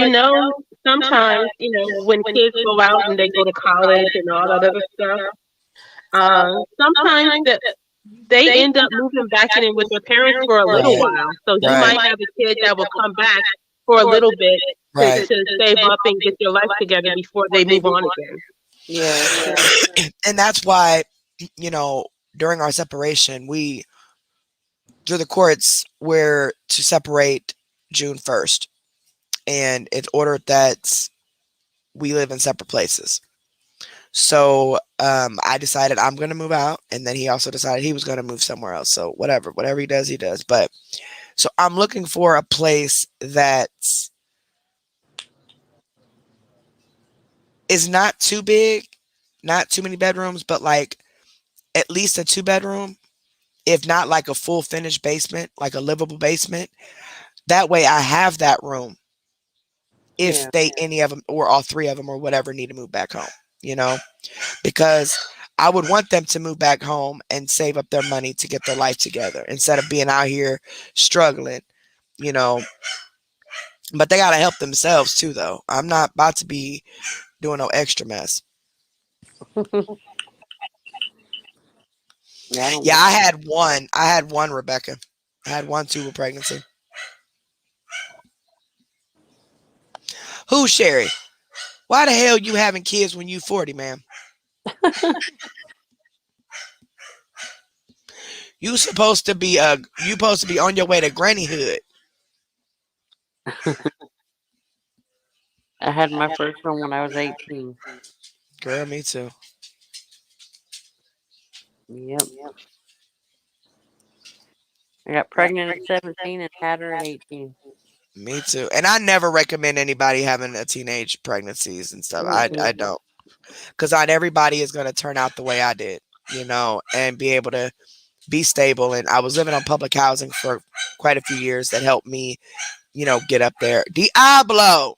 sometimes, when kids go out and they go to college and all that other stuff, sometimes they end up moving back in with their parents for a little Right. while. So you Right. might have a kid that will come back for a little bit Right. to save up and get their life together before they move on again. Yeah, it's true. And that's why, during our separation, we through the courts were to separate June 1st. And it's ordered that we live in separate places. So I decided I'm going to move out, and then he also decided he was going to move somewhere else. So whatever he does, he does. But so I'm looking for a place that is not too big, not too many bedrooms, but like at least a 2-bedroom, if not like a full finished basement, like a livable basement. That way I have that room if Yeah. any of them or all 3 of them or whatever need to move back home, because I would want them to move back home and save up their money to get their life together instead of being out here struggling, you know. But they got to help themselves too, though. I'm not about to be doing no extra mess. Yeah, I don't Yeah, I blame had one. I had one, Rebecca. I had one tubal pregnancy. Who, Sherry? Why the hell you having kids when you 40, man? You supposed to be on your way to grannyhood. I had my first one when I was 18. Girl, me too. Yep. I got pregnant at 17 and had her at 18. Me too. And I never recommend anybody having a teenage pregnancies and stuff. I Mm-mm. don't. Because not everybody is going to turn out the way I did, and be able to be stable. And I was living on public housing for quite a few years. That helped me, get up there. Diablo!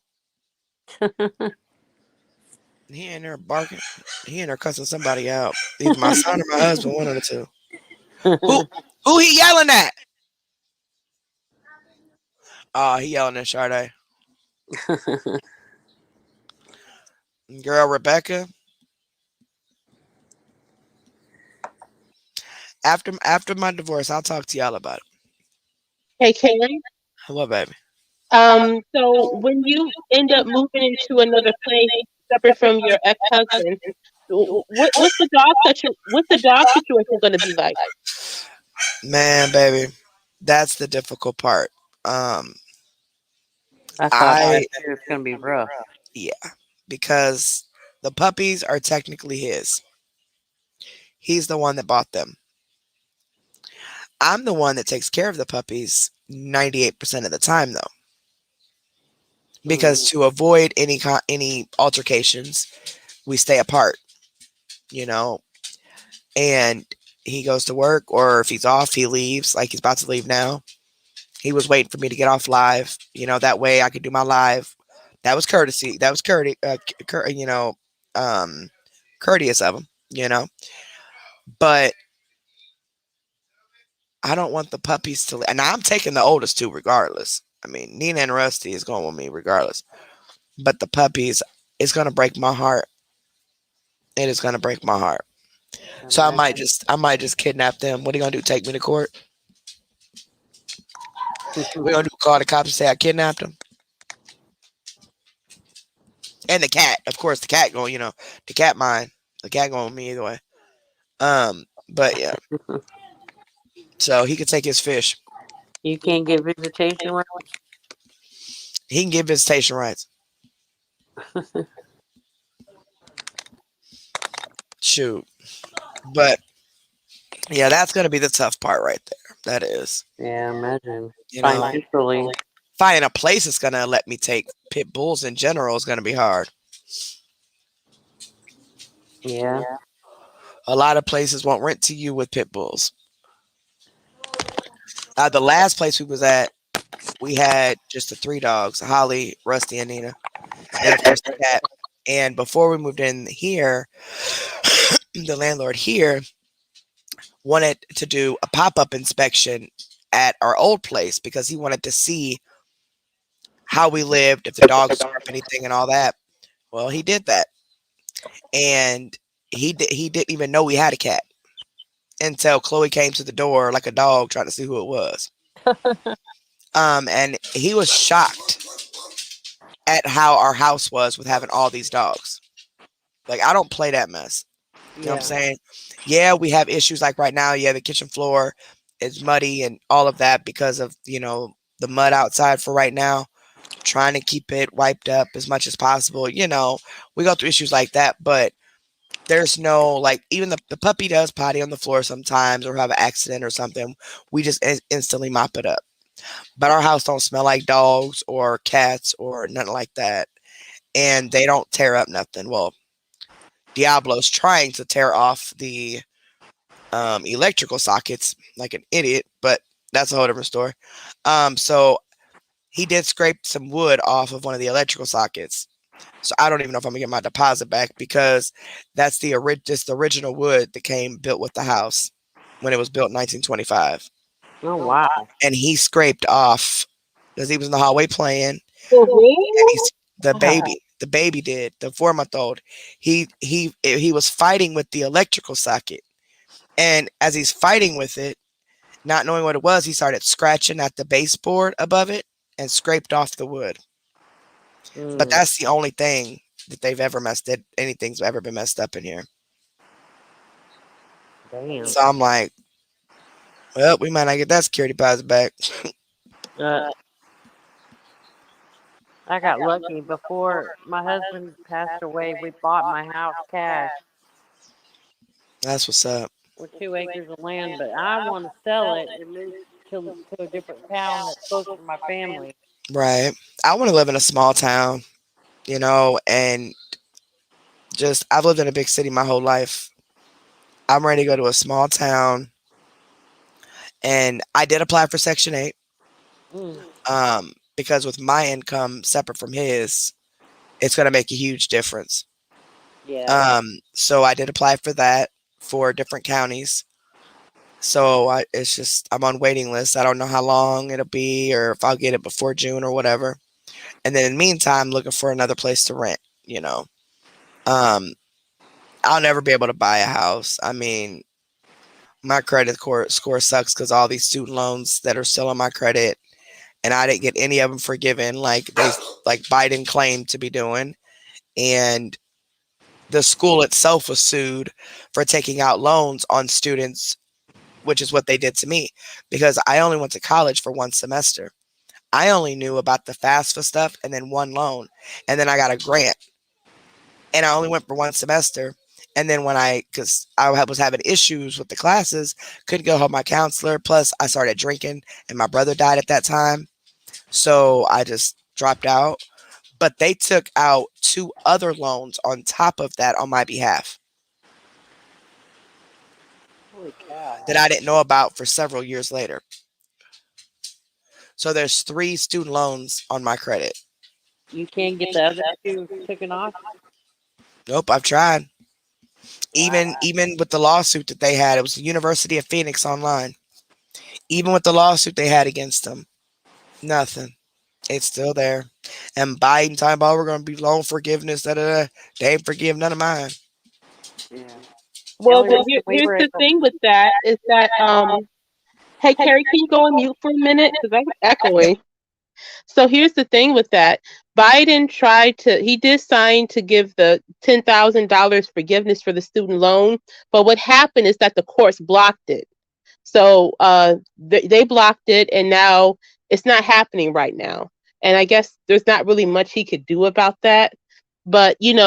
He in there barking. He in there cussing somebody out. Either my son or my husband, one of the two. Who he yelling at? Oh, he yelling at Sade. Girl, Rebecca. After my divorce, I'll talk to y'all about it. Hey, Karen. Hello, baby. So when you end up moving into another place separate from your ex-husband, what's the dog situation going to be like? Man, baby, that's the difficult part. Um, I thought I last year it's going to be rough. yeah, because the puppies are technically his. He's the one that bought them. I'm the one that takes care of the puppies 98% of the time, though, because to avoid any altercations, we stay apart. You know, and he goes to work, or if he's off, he leaves. Like he's about to leave now. He was waiting for me to get off live. That way I could do my live. That was courtesy. That was courteous of him. But I don't want the puppies to. And I'm taking the oldest two regardless. I mean, Nina and Rusty is going with me regardless. But the puppies, it's gonna break my heart. It is gonna break my heart. So I might just kidnap them. What are you gonna do? Take me to court? We're gonna call the cops and say I kidnapped them. And the cat, of course, the cat going, the cat mine. The cat going with me either way. But yeah, so he could take his fish. You can't get visitation rights. He can get visitation rights. Shoot. But yeah, that's gonna be the tough part right there. That is. Yeah, imagine. You know, Financially. finding a place that's gonna let me take pit bulls in general is gonna be hard. Yeah. A lot of places won't rent to you with pit bulls. The last place we was at, we had just the 3 dogs: Holly, Rusty, and Nina, and of course the cat. And before we moved in here, the landlord here wanted to do a pop-up inspection at our old place because he wanted to see how we lived, if the dogs scraped anything and all that. Well, he did that, and he didn't even know we had a cat until Chloe came to the door like a dog trying to see who it was. And he was shocked at how our house was with having all these dogs. Like, I don't play that mess. You know what I'm saying? Yeah, we have issues like right now. Yeah, the kitchen floor is muddy and all of that because of, the mud outside for right now. Trying to keep it wiped up as much as possible. We go through issues like that, but there's no, like, even the puppy does potty on the floor sometimes or have an accident or something. We just instantly mop it up. But our house don't smell like dogs or cats or nothing like that. And they don't tear up nothing. Well, Diablo's trying to tear off the electrical sockets like an idiot, but that's a whole different story. So he did scrape some wood off of one of the electrical sockets. So I don't even know if I'm gonna get my deposit back because that's the original wood that came built with the house when it was built in 1925. Oh wow. And he scraped off because he was in the hallway playing. For And real? the baby did, the 4-month-old. He was fighting with the electrical socket. And as he's fighting with it, not knowing what it was, he started scratching at the baseboard above it and scraped off the wood. But that's the only thing that they've ever anything's ever been messed up in here. Damn. So I'm like, well, we might not get that security deposit back. I got lucky. Before my husband passed away, we bought my house cash That's what's up. with 2 acres of land, but I want to sell it and move to a different town that's closer to my family. Right. I want to live in a small town, and just, I've lived in a big city my whole life. I'm ready to go to a small town. And I did apply for Section 8. Because with my income separate from his, it's going to make a huge difference. Yeah. So I did apply for that for different counties. So I'm on waiting list. I don't know how long it'll be or if I'll get it before June or whatever. And then in the meantime, looking for another place to rent, I'll never be able to buy a house. I mean, my credit score sucks because all these student loans that are still on my credit, and I didn't get any of them forgiven like Biden claimed to be doing. And the school itself was sued for taking out loans on students, which is what they did to me because I only went to college for 1 semester. I only knew about the FAFSA stuff and then 1 loan, and then I got a grant, and I only went for 1 semester. And then because I was having issues with the classes, couldn't go help my counselor. Plus, I started drinking, and my brother died at that time. So I just dropped out. But they took out 2 other loans on top of that on my behalf. Holy cow. That I didn't know about for several years later. So there's 3 student loans on my credit. You can't get the other 2 taken off? Nope, I've tried. Even with the lawsuit that they had, it was the University of Phoenix Online. Even with the lawsuit they had against them, nothing. It's still there. And Biden talking about we're going to be loan forgiveness. They ain't forgive none of mine. Yeah. Well, Ellie, here's the thing with that is that hey Carrie, can you go on mute for a minute because I'm echoing. So here's the thing with that. Biden he did sign to give the $10,000 forgiveness for the student loan, but what happened is that the courts blocked it. So they blocked it, and now it's not happening right now. And I guess there's not really much he could do about that. But he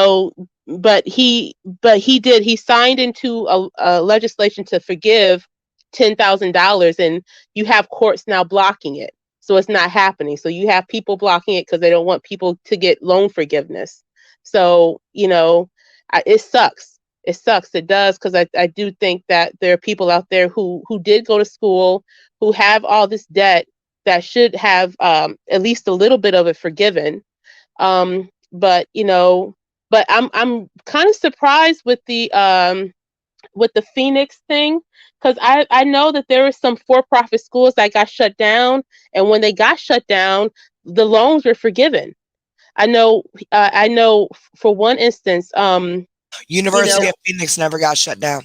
signed into a legislation to forgive $10,000, and you have courts now blocking it. So it's not happening. So you have people blocking it because they don't want people to get loan forgiveness. So it sucks. It sucks. It does, because I do think that there are people out there who did go to school, who have all this debt, that should have at least a little bit of it forgiven. But I'm kind of surprised with the Phoenix thing, because I know that there were some for-profit schools that got shut down, and when they got shut down, the loans were forgiven. I know for one instance, University of Phoenix never got shut down.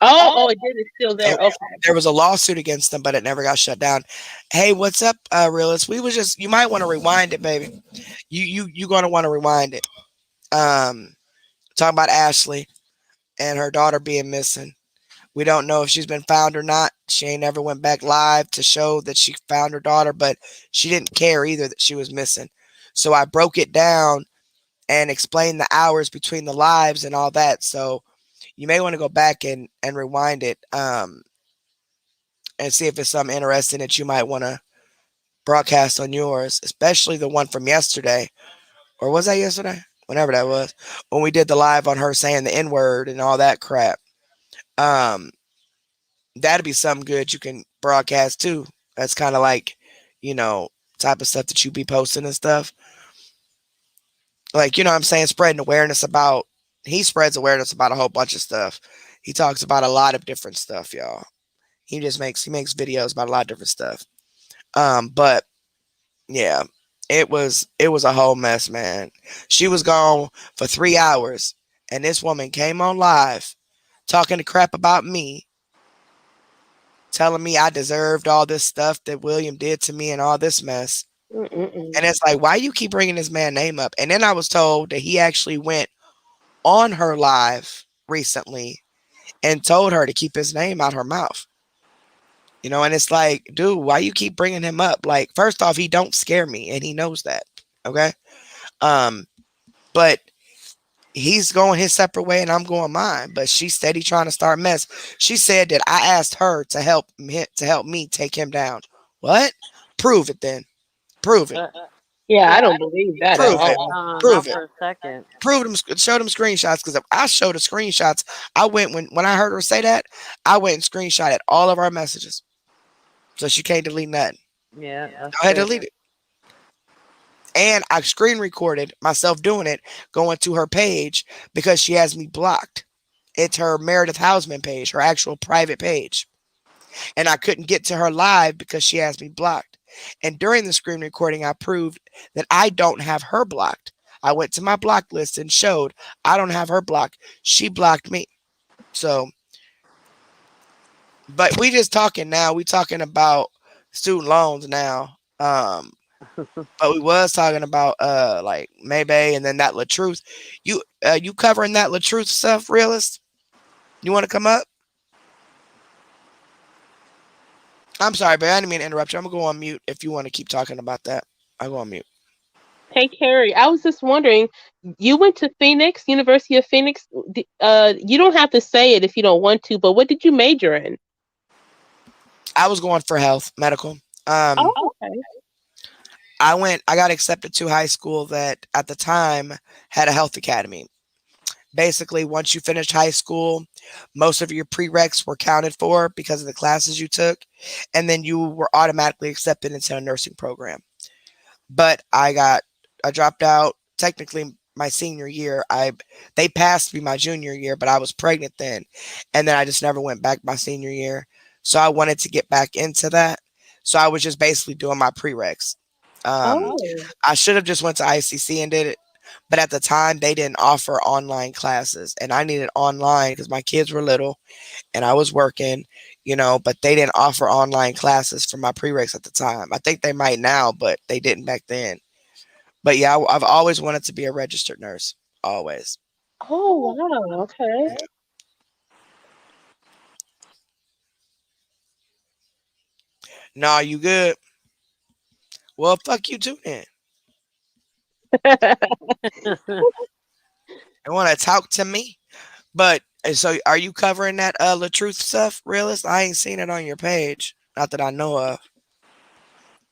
it did. It's still there. Okay. There was a lawsuit against them, but it never got shut down. Hey, what's up, Realist? You might want to rewind it, baby. You're going to want to rewind it. Talking about Ashley and her daughter being missing. We don't know if she's been found or not. She ain't never went back live to show that she found her daughter, but she didn't care either that she was missing. So I broke it down and explained the hours between the lives and all that. So you may want to go back and rewind it and see if it's something interesting that you might want to broadcast on yours, especially the one from yesterday. Or was that yesterday? Whenever that was. When we did the live on her saying the N-word and all that crap. That'd be something good you can broadcast too. That's kind of like, type of stuff that you be posting and stuff. Like, what I'm saying, spreading awareness about, he spreads awareness about a whole bunch of stuff. He talks about a lot of different stuff, y'all. He makes videos about a lot of different stuff. But yeah, it was a whole mess, man. She was gone for 3 hours, and this woman came on live talking to crap about me, telling me I deserved all this stuff that William did to me and all this mess. And it's like, why you keep bringing this man's name up? And then I was told that he actually went on her live recently and told her to keep his name out her mouth. And it's like, dude, why you keep bringing him up? Like, first off, he don't scare me, and he knows that. Okay. But he's going his separate way and I'm going mine. But she's steady trying to start mess. She said that I asked her to help me take him down. What? Prove it then. Prove it. Yeah, I don't believe that. Prove it. Prove it. For a second. Prove them. Show them screenshots. Because if I showed the screenshots, I went when I heard her say that, I went and screenshotted all of our messages. So she can't delete nothing. Yeah. Go ahead, delete it. And I screen recorded myself doing it, going to her page because she has me blocked. It's her Meredith Hausman page, her actual private page. And I couldn't get to her live because she has me blocked. And during the screen recording, I proved that I don't have her blocked. I went to my block list and showed I don't have her blocked. She blocked me. So, but we just talking now. We talking about student loans now. But we was talking about like Maybay and then that LaTruth. You covering that LaTruth stuff, Realist? You want to come up? I'm sorry, but I didn't mean to interrupt you. I'm gonna go on mute if you want to keep talking about that. I'll go on mute. Hey, Carrie, I was just wondering, you went to Phoenix, University of Phoenix. You don't have to say it if you don't want to, but what did you major in? I was going for health, medical. Okay. I got accepted to high school that at the time had a health academy. Basically, once you finished high school, most of your prereqs were counted for because of the classes you took, and then you were automatically accepted into a nursing program. But I dropped out technically my senior year. They passed me my junior year, but I was pregnant then, and then I just never went back my senior year. So I wanted to get back into that. So I was just basically doing my prereqs. I should have just went to ICC and did it. But at the time, they didn't offer online classes. And I needed online because my kids were little and I was working. but they didn't offer online classes for my prereqs at the time. I think they might now, but they didn't back then. But yeah, I've always wanted to be a registered nurse. Always. Oh wow. Okay. Nah, you good? Well, fuck you too then. You want to talk to me? But so are you covering that LaTruth stuff, realist? I ain't seen it on your page. Not that I know of.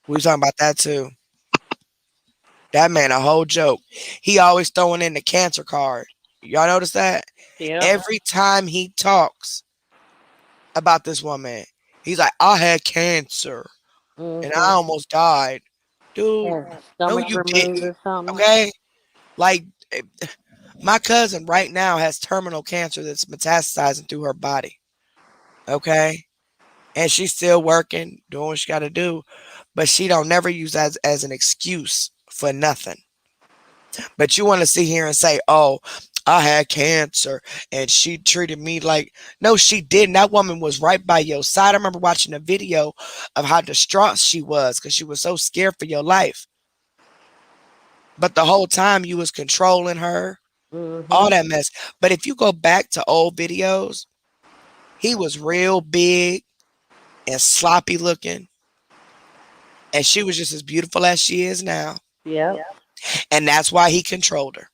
We was talking about that too. That man a whole joke. He always throwing in the cancer card. Y'all notice that? Yep. Every time he talks about this woman, he's like, I had cancer and I Mhm. almost died. Dude, Or no, stomach you removed didn't. or something. Okay? Like, eh, my cousin right now has terminal cancer that's metastasizing through her body. Okay? And she's still working, doing what she got to do, but she don't never use that as an excuse for nothing. But you want to sit here and say, "Oh, I had cancer and she treated me like," no, she didn't. That woman was right by your side. I remember watching a video of how distraught she was because she was so scared for your life. But the whole time you was controlling her, all Mhm. that mess. But if you go back to old videos, he was real big and sloppy looking, and she was just as beautiful as she is now. Yep. And that's why he controlled her.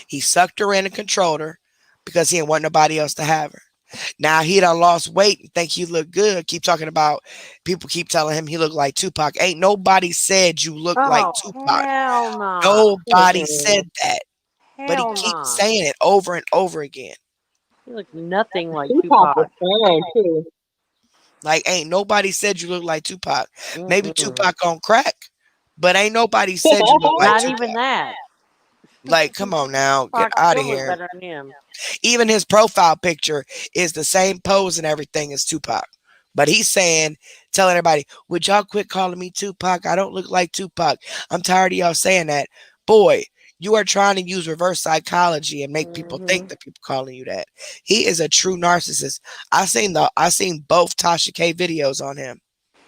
He sucked her in and controlled her because he didn't want nobody else to have her. Now he done lost weight and think he look good. Keep talking about people keep telling him he look like Tupac. Ain't nobody said you look like Oh, Tupac. hell nah. Nobody said that. But he Hell keeps nah. saying it over and over again. You look nothing like Tupac was Tupac. fine too. Like ain't nobody said you look like Tupac. Maybe Mm-mm. Tupac on crack, but ain't nobody said you look like Not Tupac. even that. Like, come on now, get Tupac out of still look here. better than him. Even his profile picture is the same pose and everything as Tupac. But he's saying, telling everybody, would y'all quit calling me Tupac? I don't look like Tupac. I'm tired of y'all saying that. Boy, you are trying to use reverse psychology and make people think Mhm. that people calling you that. He is a true narcissist. I seen both Tasha K videos on him,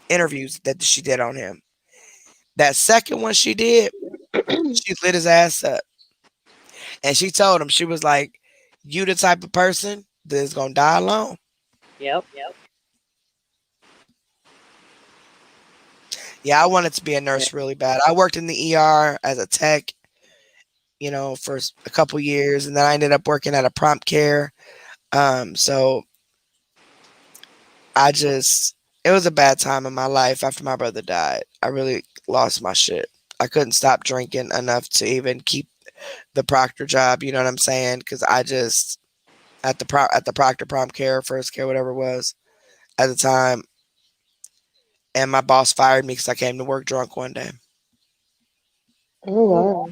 interviews that she did on him. That second one she did, she lit his ass up. And she told him, she was like, you the type of person that's gonna die alone. Yep. Yeah, I wanted to be a nurse really bad. I worked in the ER as a tech, for a couple years, and then I ended up working at a prompt care. So it was a bad time in my life after my brother died. I really lost my shit. I couldn't stop drinking enough to even keep the proctor job. You know what I'm saying? Because I just at the proctor prompt care, first care, whatever it was at the time, and my boss fired me because I came to work drunk one day. Oh wow.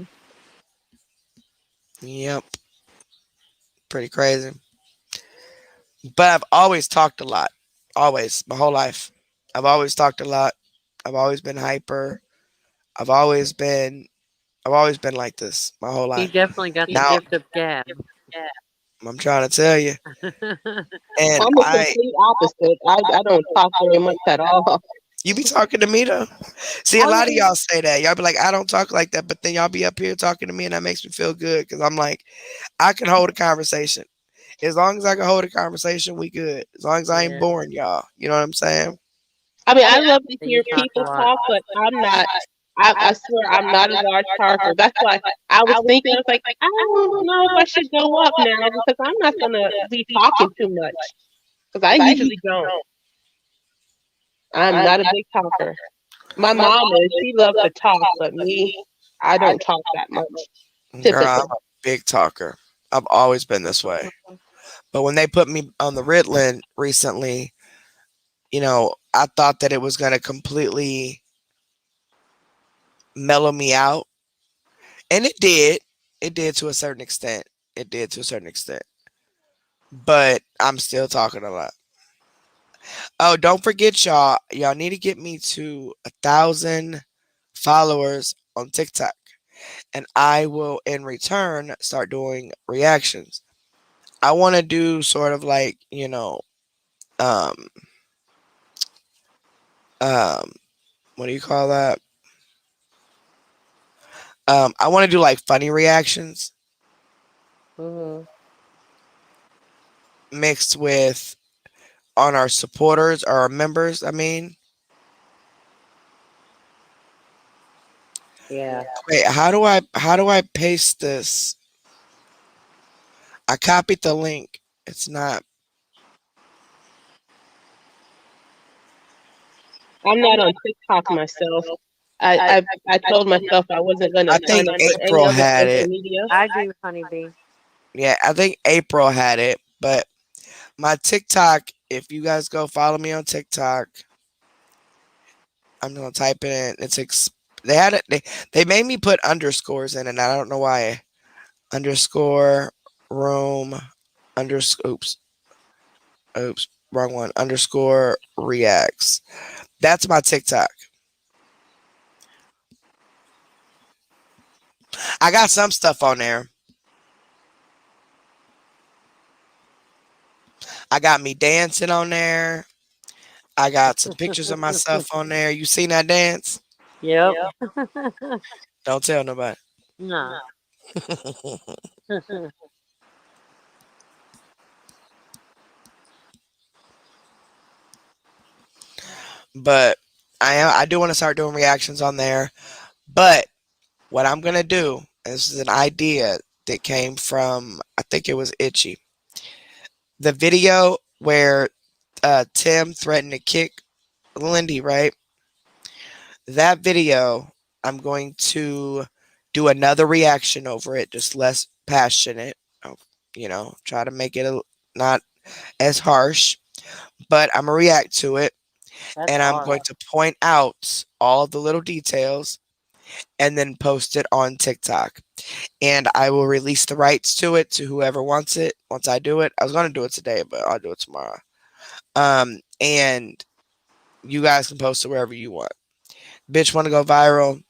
Yep, pretty crazy. But I've always talked a lot. Always, my whole life. I've always talked a lot. I've always been hyper. I've always been I've always been like this my whole He life. definitely got the Now gift of gab. I'm trying to tell you. And I'm the complete opposite. I don't talk very much at all. you be talking to me though. See, a Oh lot of yeah. y'all say that. Y'all be like, I don't talk like that, but then y'all be up here talking to me, and that makes me feel good because I'm like, I can hold a conversation. As long as I can hold a conversation, we good. As long as I ain't Yeah. boring y'all. You know what I'm saying? I mean, I love to You hear talk a people lot. talk, but I'm not. I swear I'm not a large talker. That's why I was thinking, I was like, I don't know if I should go up now because I'm not gonna be talking too much. Because I usually don't. I'm not a big talker. My mom is. She loves to talk, but me, I don't talk that much Girl, I'm typically. a big talker. I've always been this way. But when they put me on the Ritalin recently, I thought that it was going to completely mellow me out. And it did. It did to a certain extent. It did to a certain extent. But I'm still talking a lot. Oh, don't forget, y'all. Y'all need to get me to 1,000 followers on TikTok. And I will, in return, start doing reactions. I want to do sort of like, um um what do you call that? I want to do like funny reactions Hmm. mixed with on our supporters or our members. I mean, Yeah. wait, how do I paste this? I copied the link. It's not. I'm not on TikTok myself. I told myself I wasn't gonna I sign think on to any April other had social it. media. I do, honeybee. Yeah, I think April had it. But my TikTok, if you guys go follow me on TikTok, I'm gonna type it in. They had it. They made me put underscores in it. And I don't know why. Underscore room underscore. Oops, wrong one. Underscore reacts. That's my TikTok. I got some stuff on there. I got me dancing on there. I got some pictures of myself on there. You seen that dance? Yep. Don't tell nobody. No. But I do want to start doing reactions on there. But what I'm gonna do, and this is an idea that came from I think it was Itchy. The video where Tim threatened to kick Lindy, right? That video, I'm going to do another reaction over it, just less passionate. Try to make it not as harsh, but I'm gonna react to it, That's and I'm hard. going to point out all of the little details, and then post it on TikTok. And I will release the rights to it to whoever wants it. Once I do it, I was gonna do it today, but I'll do it tomorrow. And you guys can post it wherever you want. Bitch want to go viral?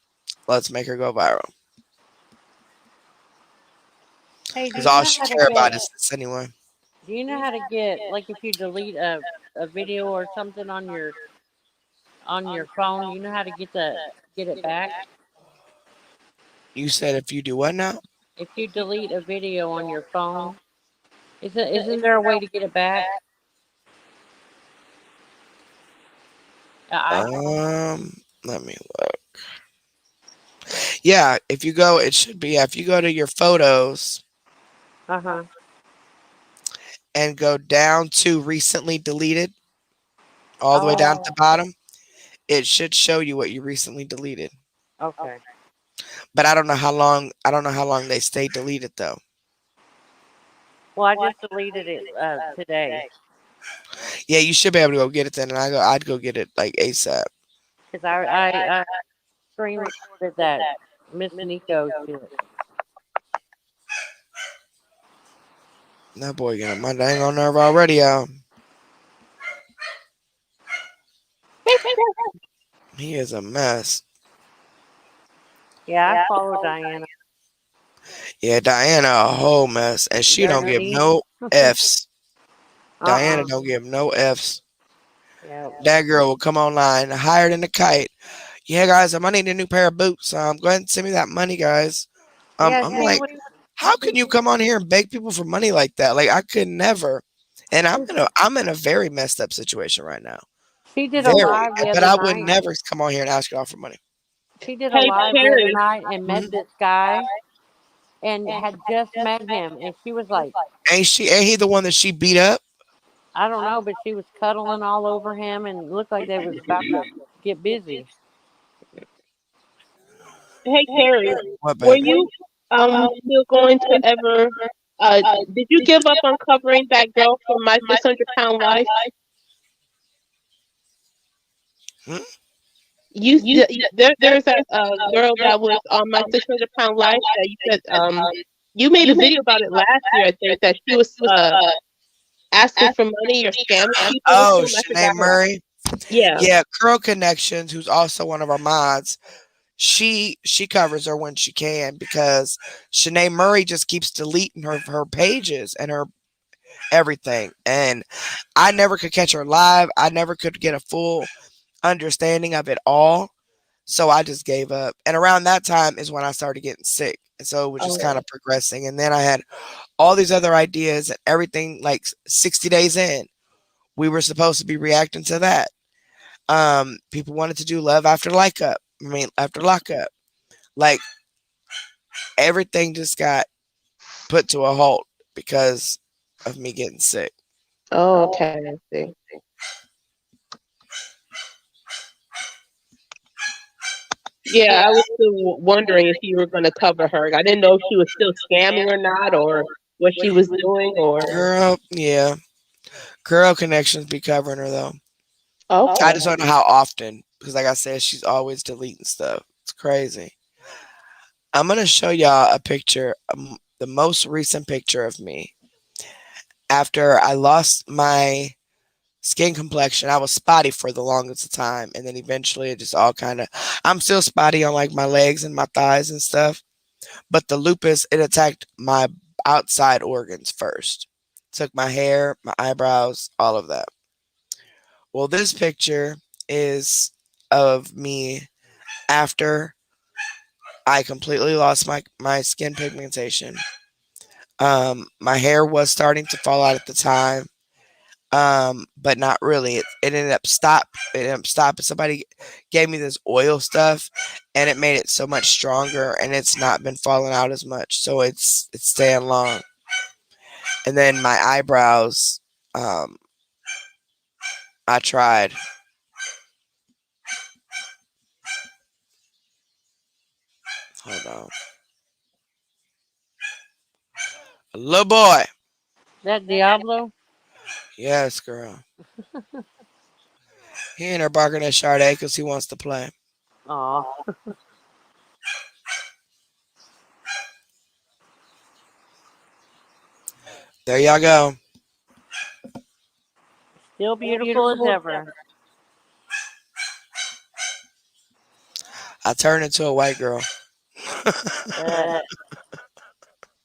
Let's make her go viral. Hey, do Because you all know she how to care about get? is this anyway. Do you know how to get like if you delete a video or something on your phone? You know how to get it back? You said if you do what now? If you delete a video on your phone, isn't there a way to get it back? Let me look. Yeah, if you go, it should be. Yeah, if you go to your photos Uh huh. and go down to recently deleted, all the way down at the Oh, bottom, it should show you what you recently deleted. okay. But I don't know how long. I don't know how long they stay deleted though. Well, I just deleted it today Yeah, you should be able to go get it then, and I'd go get it like ASAP. because I screen recorded that Miss Nico shit. That boy got my dang on nerve already, y'all. He is a mess. Yeah, I follow Diana. Yeah, Diana a whole mess, and she don't give Dirty. no F's. Diana Uh-uh. don't give no F's. Yeah. That girl will come online higher than a kite. Yeah, guys, I need a new pair of boots. Go ahead and send me that money, guys. Yeah, I'm she like, was. how can you come on here and beg people for money like that? Like, I could never. And I'm in a very messed up situation right now. She did a Very, live the but other I would night. never come on here and ask y'all for money. She did a Hey live the other Terry, night and met Mhm. this guy and had just met him, and she was like, Ain't he the one that she beat up? I don't know, but she was cuddling all over him and looked like they was about to get busy. hey Terry, What, were baby? you still going to ever did you give up on covering that girl from My 600 Pound Life? Hmm? There's a girl that was on My 600 Pound Life that you said you made a video about it last year, I think, that she was asking for money or scamming people or Oh, something. I Shanae forgot her. Murray. Yeah. Yeah, Curl Connections, who's also one of our mods. She covers her when she can because Shanae Murray just keeps deleting her pages and everything. And I never could catch her live. I never could get a full understanding of it all. So I just gave up. And around that time is when I started getting sick. And so it was just kind of progressing. And then I had all these other ideas and everything like 60 days in. We were supposed to be reacting to that. People wanted to do love after lockup. I mean, after lockup. Like everything just got put to a halt because of me getting sick. Oh, okay. I see. Yeah, I was still wondering if you were going to cover her. I didn't know if she was still scamming or not, or what she was doing, or. Girl, yeah. Girl Connections be covering her though. Okay. I just don't know how often because, like I said, she's always deleting stuff. It's crazy. I'm gonna show y'all a picture, the most recent picture of me after I lost my skin complexion. I was spotty for the longest time, and then eventually it just all kind of. I'm still spotty on like my legs and my thighs and stuff, but the lupus it attacked my outside organs first. Took my hair, my eyebrows, all of that. Well, this picture is of me after I completely lost my skin pigmentation. My hair was starting to fall out at the time, but not really. It ended up stop. It ended up stopping. Somebody gave me this oil stuff, and it made it so much stronger, and it's not been falling out as much. So it's staying long. And then my eyebrows, I tried. Hold on, a little boy. That Diablo? Yes, girl. He ain't there barking at Sade because he wants to play. Aw. There y'all go. Still beautiful as ever. I turned into a white girl.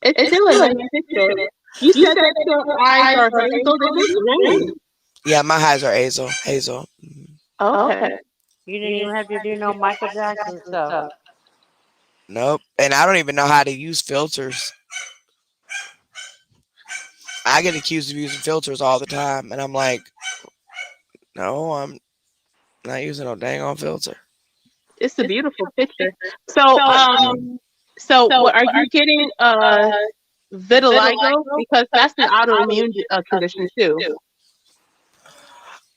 It's still a nice picture. You said that your eyes are hazel. They look green. Yeah, my eyes are hazel. Hazel. Okay. You didn't even have to do no Michael Jackson stuff. Nope. And I don't even know how to use filters. I get accused of using filters all the time, and I'm like, no, I'm not using no dang on filter. It's a beautiful picture. So, what, are you getting vitiligo? Because that's an autoimmune condition too.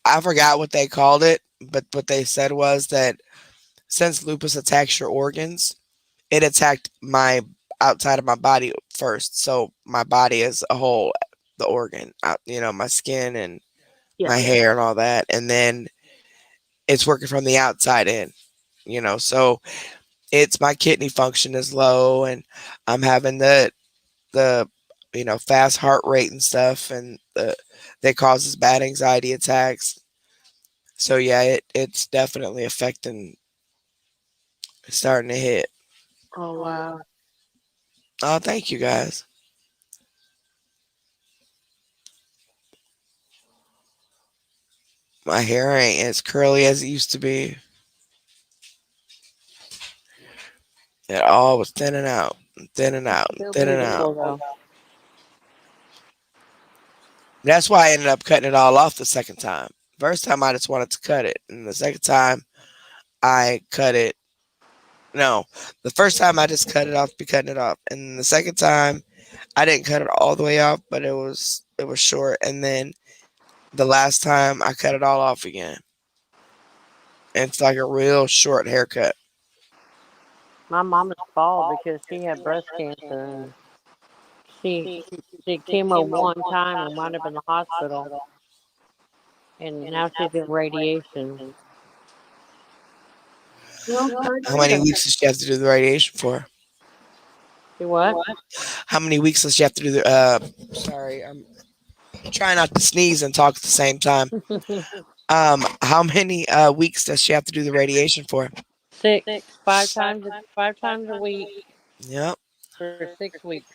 I forgot what they called it, but what they said was that since lupus attacks your organs, it attacked my outside of my body first. So my body as a whole, the organ, my skin and my hair and all that, and then it's working from the outside in. So it's my kidney function is low, and I'm having the fast heart rate and stuff, and that causes bad anxiety attacks. So yeah, it's definitely affecting. It's starting to hit. Oh wow. Oh, thank you guys. My hair ain't as curly as it used to be. It all was thinning out, and thinning out, and Still thinning beautiful out. though. That's why I ended up cutting it all off the second time. First time I just wanted to cut it, and the second time I cut it. No, the first time I just cut it off, be cutting it off, and the second time I didn't cut it all the way off, but it was short, and then the last time I cut it all off again. And it's like a real short haircut. My mom is bald because she had breast cancer and she did chemo one time and wound up in the hospital. And now she's in radiation. How many weeks does she have to do the radiation for? Do what? How many weeks does she have to do the? Sorry, I'm trying not to sneeze and talk at the same time. How many weeks does she have to do the radiation for? 6, 5 times a week Yep. for 6 weeks.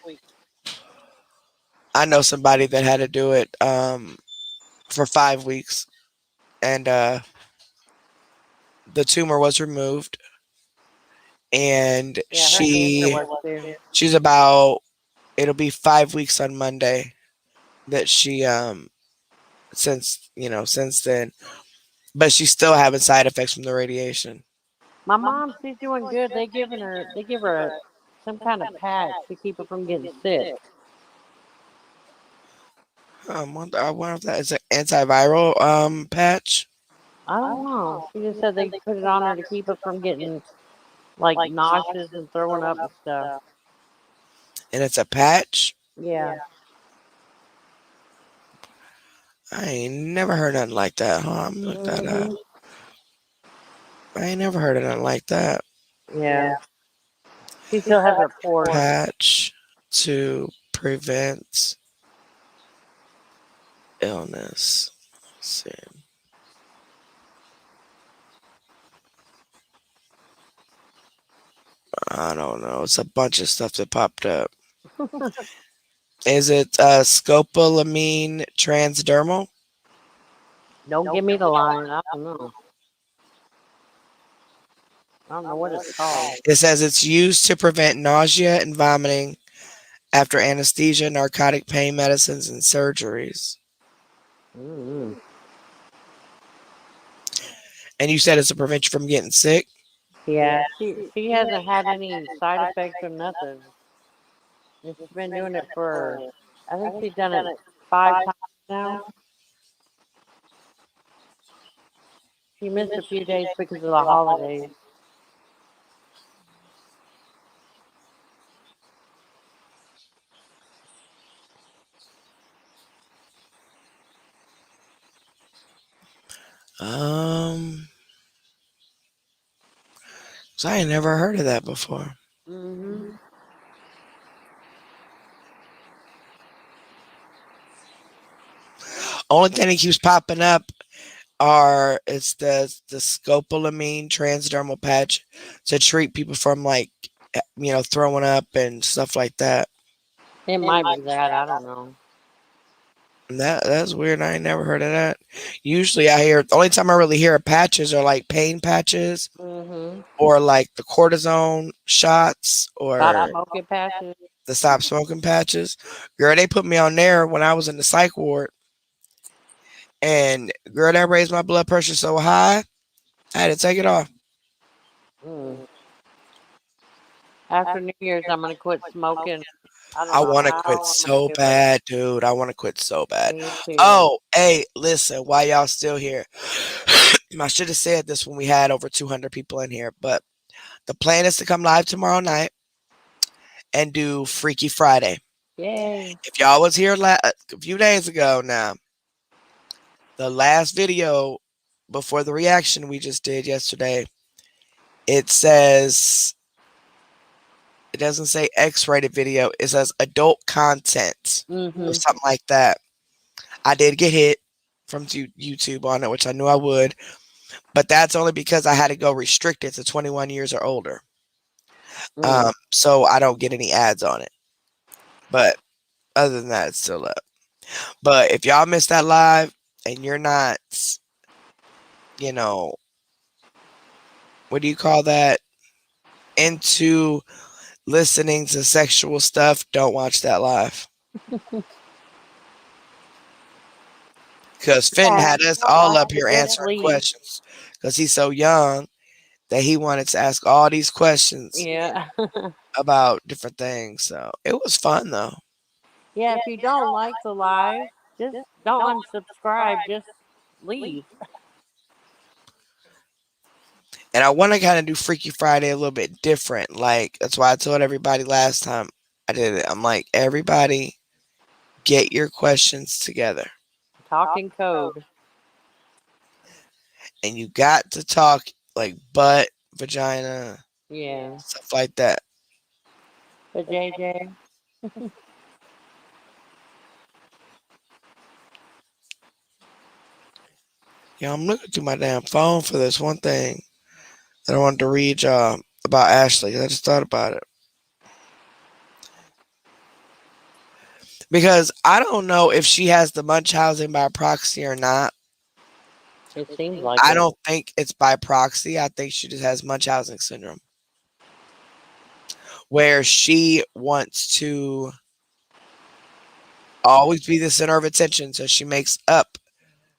I know somebody that had to do it for 5 weeks, and the tumor was removed, and Yeah, her cancer was too. she's about, it'll be 5 weeks on Monday that she since then, but she's still having side effects from the radiation. My mom, she's doing good. They give her some kind of patch to keep her from getting sick. I wonder if that is an antiviral patch, I don't know. She just said they put it on her to keep her from getting like nauseous and throwing up and stuff. and it's a patch. Yeah. I ain't never heard nothing like that, huh? I'm gonna look that up. I ain't never heard of nothing like that. Yeah. She still has her pores. Patch to prevent illness. Let's see. I don't know. It's a bunch of stuff that popped up. Is it scopolamine transdermal? Don't give me the line. I don't know. I don't know what it's called. It says it's used to prevent nausea and vomiting after anesthesia, narcotic pain medicines, and surgeries. Mm-hmm. And you said it's to prevent you from getting sick? Yeah, she hasn't had any side effects or nothing. And she's been doing it for, I think she's done it 5 times now. She missed a few days because of the holidays. So I ain't never heard of that before. Mm-hmm. Only thing that keeps popping up it's the scopolamine transdermal patch to treat people from throwing up and stuff like that. It might be that. I don't know. And that's weird. I ain't never heard of that. Usually I hear, the only time I really hear of patches are like pain patches Mm-hmm. or like the cortisone shots or Stop smoking patches. the stop smoking patches. Girl, they put me on there when I was in the psych ward. And girl, that raised my blood pressure so high, I had to take it off. Mm. After New Year's, I'm gonna quit smoking. I want to quit so bad, dude. I want to quit so bad. Oh, hey, listen, while y'all still here, I should have said this when we had over 200 people in here, but the plan is to come live tomorrow night and do Freaky Friday. Yay. If y'all was here a few days ago now, the last video before the reaction we just did yesterday, it doesn't say X-rated video. It says adult content or something like that. I did get hit from YouTube on it, which I knew I would, but that's only because I had to go restricted to 21 years or older. So I don't get any ads on it. But other than that, it's still up. But if y'all missed that live and you're not, what do you call that? Into listening to sexual stuff, don't watch that live. Because Finn had us all up here answering questions. Because he's so young that he wanted to ask all these questions about different things. So it was fun, though. Yeah, if you don't like the live, just don't unsubscribe. Just leave. And I want to kind of do Freaky Friday a little bit different. Like, that's why I told everybody last time I did it. I'm like, everybody, get your questions together. Talking code. And you got to talk like butt, vagina, stuff like that. But JJ. Yeah, I'm looking through my damn phone for this one thing that I wanted to read y'all about Ashley. I just thought about it. Because I don't know if she has the Munchausen by proxy or not. It seems like I it. don't think it's by proxy. I think she just has Munchausen syndrome, where she wants to always be the center of attention. So she makes up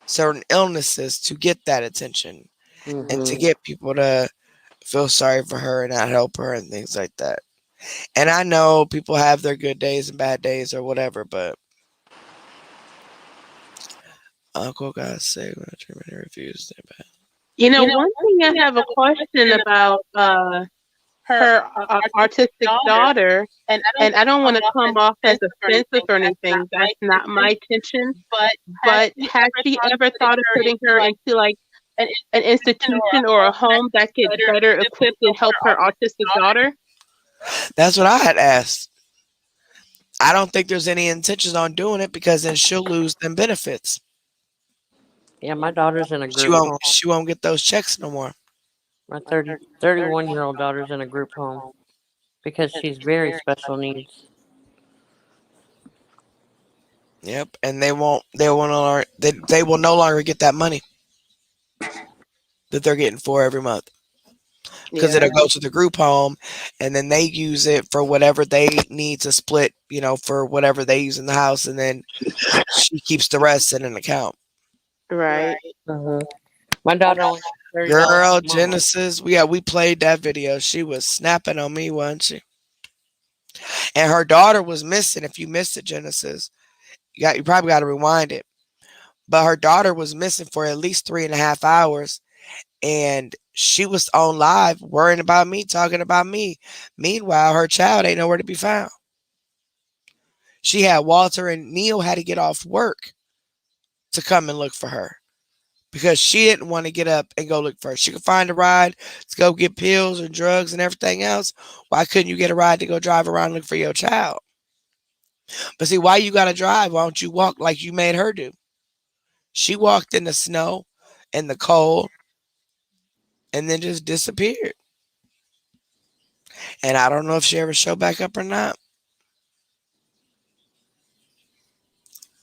certain illnesses to get that attention and to Mhm. get people to feel sorry for her and not help her and things like that. And I know people have their good days and bad days or whatever, but Uncle got sick when Germany refused to pay. One thing I have a question about her artistic daughter, and I don't want to come off as offensive or anything. That's not my intention. But has she ever thought of putting her into like an institution or a home that could better equip and help her autistic daughter? That's what I had asked. I don't think there's any intentions on doing it because then she'll lose them benefits. Yeah, my daughter's in a She group won't home. she won't get those checks no more. My 31-year-old daughter's in a group home because she's very special needs. Yep, and they will no longer they will no longer get that money that they're getting for every month because Yeah. it'll go to the group home, and then they use it for whatever they need to split, for whatever they use in the house, and then she keeps the rest in an account. Right. Mhm. My daughter only has $30 Girl, a month. Genesis, we played that video. She was snapping on me, wasn't she? And her daughter was missing. If you missed it, Genesis, you probably got to rewind it. But her daughter was missing for at least 3.5 hours, and she was on live worrying about me, talking about me. Meanwhile, her child ain't nowhere to be found. She had Walter and Neil had to get off work to come and look for her because she didn't want to get up and go look for her. She could find a ride to go get pills and drugs and everything else. Why couldn't you get a ride to go drive around and look for your child? But see, why you got to drive? Why don't you walk like you made her do? She walked in the snow and the cold and then just disappeared. And I don't know if she ever showed back up or not.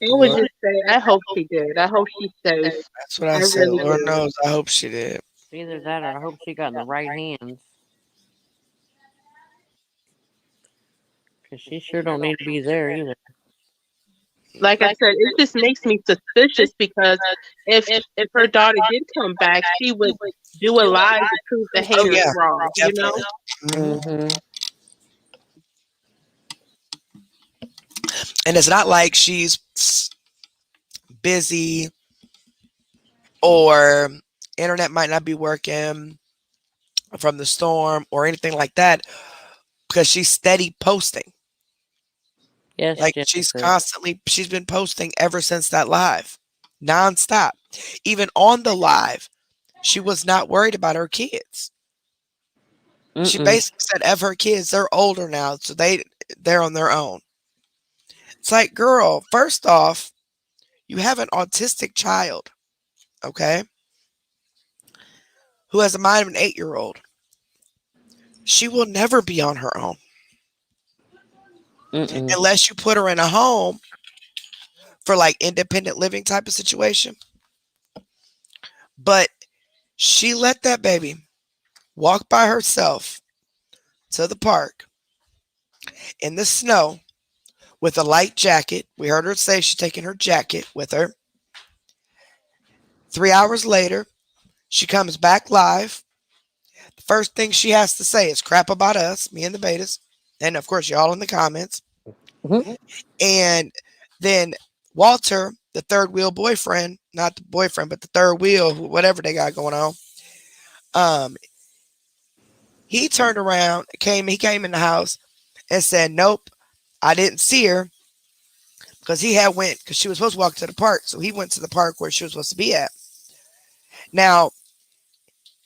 I would just say I hope she did. I hope she's safe. That's what I I said. really Lord do. knows. I hope she did. Either that or I hope she got in the right hands. Because she sure don't need to be there either. Like I said, it just makes me suspicious because if her daughter did come back, she would do a live to prove the haters yeah, wrong. definitely. Mhm. Mm-hmm. And it's not like she's busy or internet might not be working from the storm or anything like that because she's steady posting. Yes, Like Genesis. she's been posting ever since that live, nonstop. Even on the live, she was not worried about her kids. She Mm-mm. basically said of her kids, they're older now, so they're on their own. It's like, girl, first off, you have an autistic child, okay, who has the mind of an 8-year-old. She will never be on her own Mm-mm. unless you put her in a home for like independent living type of situation. But she let that baby walk by herself to the park in the snow with a light jacket. We heard her say she's taking her jacket with her. 3 hours later, she comes back live. The first thing she has to say is crap about us, me and the betas, and of course y'all in the comments. Mm-hmm. And then Walter, the third wheel boyfriend, not the boyfriend, but the third wheel, whatever they got going on, he turned around, he came in the house and said, nope, I didn't see her because because she was supposed to walk to the park. So he went to the park where she was supposed to be at. Now,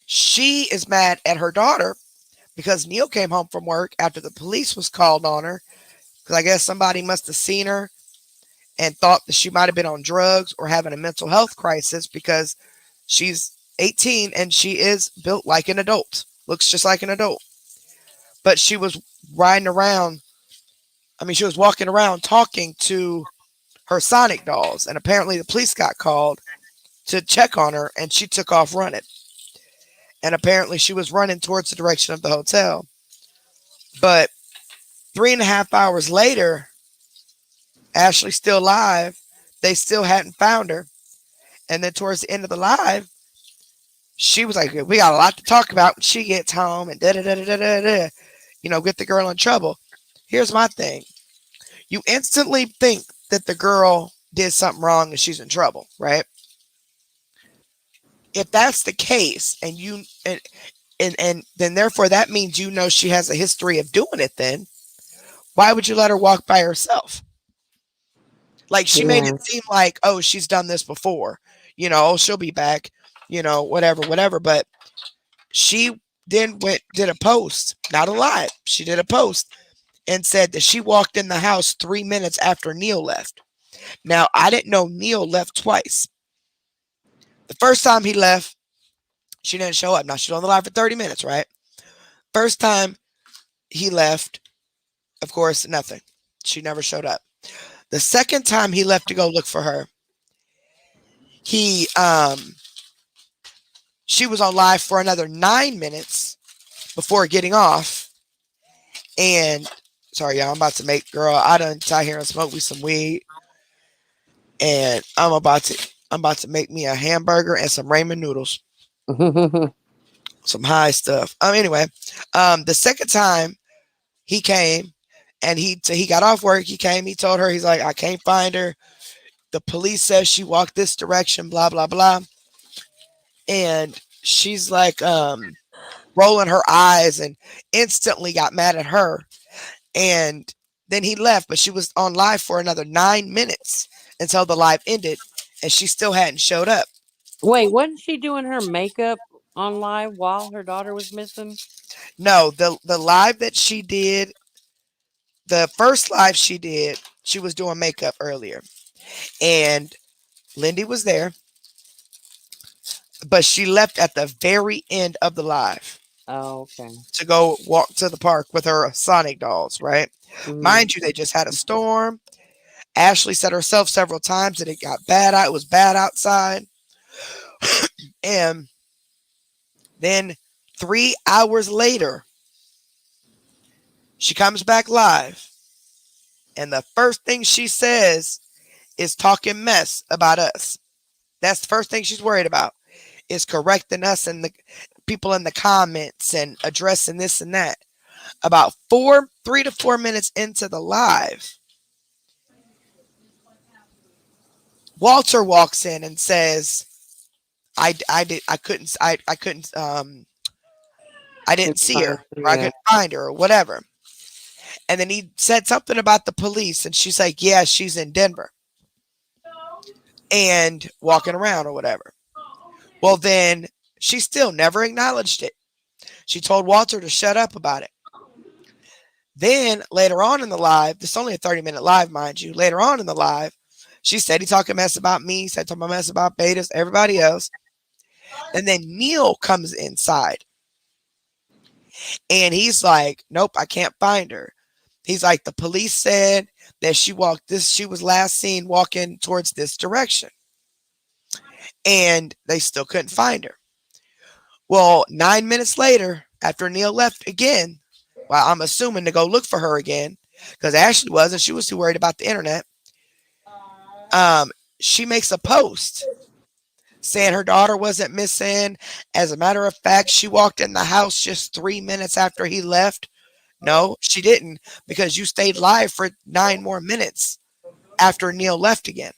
she is mad at her daughter because Neil came home from work after the police was called on her because I guess somebody must have seen her and thought that she might have been on drugs or having a mental health crisis because she's 18 and she is built like an adult, looks just like an adult. But she was riding around I mean, she was walking around talking to her Sonic dolls, and apparently the police got called to check on her, and she took off running. And apparently she was running towards the direction of the hotel. But 3.5 hours later, Ashley's still alive. They still hadn't found her. And then towards the end of the live, she was like, "We got a lot to talk about when she gets home," and da da da da da da da. Get the girl in trouble. Here's my thing: you instantly think that the girl did something wrong and she's in trouble, right? If that's the case, and then therefore that means she has a history of doing it, then why would you let her walk by herself? Like, she made Yeah. it seem like, oh, she's done this before, oh, she'll be back, whatever. But she then did a post, not a live. She did a post and said that she walked in the house 3 minutes after Neil left. Now, I didn't know Neil left twice. The first time he left, she didn't show up. Now, she's on the live for 30 minutes, right? First time he left, of course, nothing. She never showed up. The second time he left to go look for her, she was on live for another 9 minutes before getting off. And sorry, y'all, I'm about to I done sat here and smoke me some weed. And I'm about to make me a hamburger and some ramen noodles. Some high stuff. Anyway, the second time he came and he got off work, he came, he told her, he's like, "I can't find her. The police says she walked this direction, blah, blah, blah." And she's like, rolling her eyes and instantly got mad at her. And then he left, but she was on live for another 9 minutes until the live ended, and she still hadn't showed up. Wait, wasn't she doing her makeup on live while her daughter was missing? No, the live that she did, the first live she did, she was doing makeup earlier. And Lindy was there, but she left at the very end of the live Oh, okay. to go walk to the park with her Sonic dolls, right? Mhm. Mind you, they just had a storm. Ashley said herself several times that it got bad out. It was bad outside. And then 3 hours later, she comes back live. And the first thing she says is talking mess about us. That's the first thing she's worried about, is correcting us and the people in the comments and addressing this and that. About 3 to 4 minutes into the live, Walter walks in and says, I couldn't see her, or I couldn't find her, or whatever. And then he said something about the police, and she's like, "Yeah, she's in Denver and walking around or whatever." Well, then she still never acknowledged it. She told Walter to shut up about it. Then later on in the live, this is only a 30-minute live, mind you. Later on in the live, she said he talking mess about me, said talking mess about Betas, everybody else. And then Neil comes inside. And he's like, "Nope, I can't find her." He's like, "The police said that she was last seen walking towards this direction. And they still couldn't find her." Well, 9 minutes later, after Neil left again, well, I'm assuming to go look for her again, because Ashley wasn't. She was too worried about the internet. She makes a post saying her daughter wasn't missing. As a matter of fact, she walked in the house just 3 minutes after he left. No, she didn't, because you stayed live for 9 more minutes after Neil left again.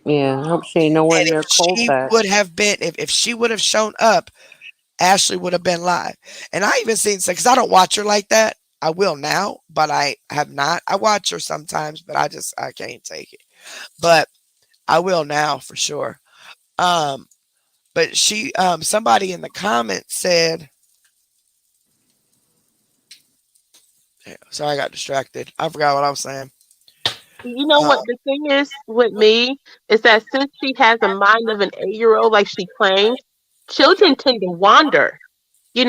Yeah, I hope she ain't nowhere And near if she Colfax. would have been, if she would have shown up, Ashley would have been live. And I even seen, because I don't watch her like that. I will now, but I have not. I watch her sometimes, but I can't take it. But I will now for sure. But she, somebody in the comments said, sorry, I got distracted. I forgot what I was saying. You know what the thing is with me is that since she has a mind of an 8-year-old, like she claims, children tend to wander. They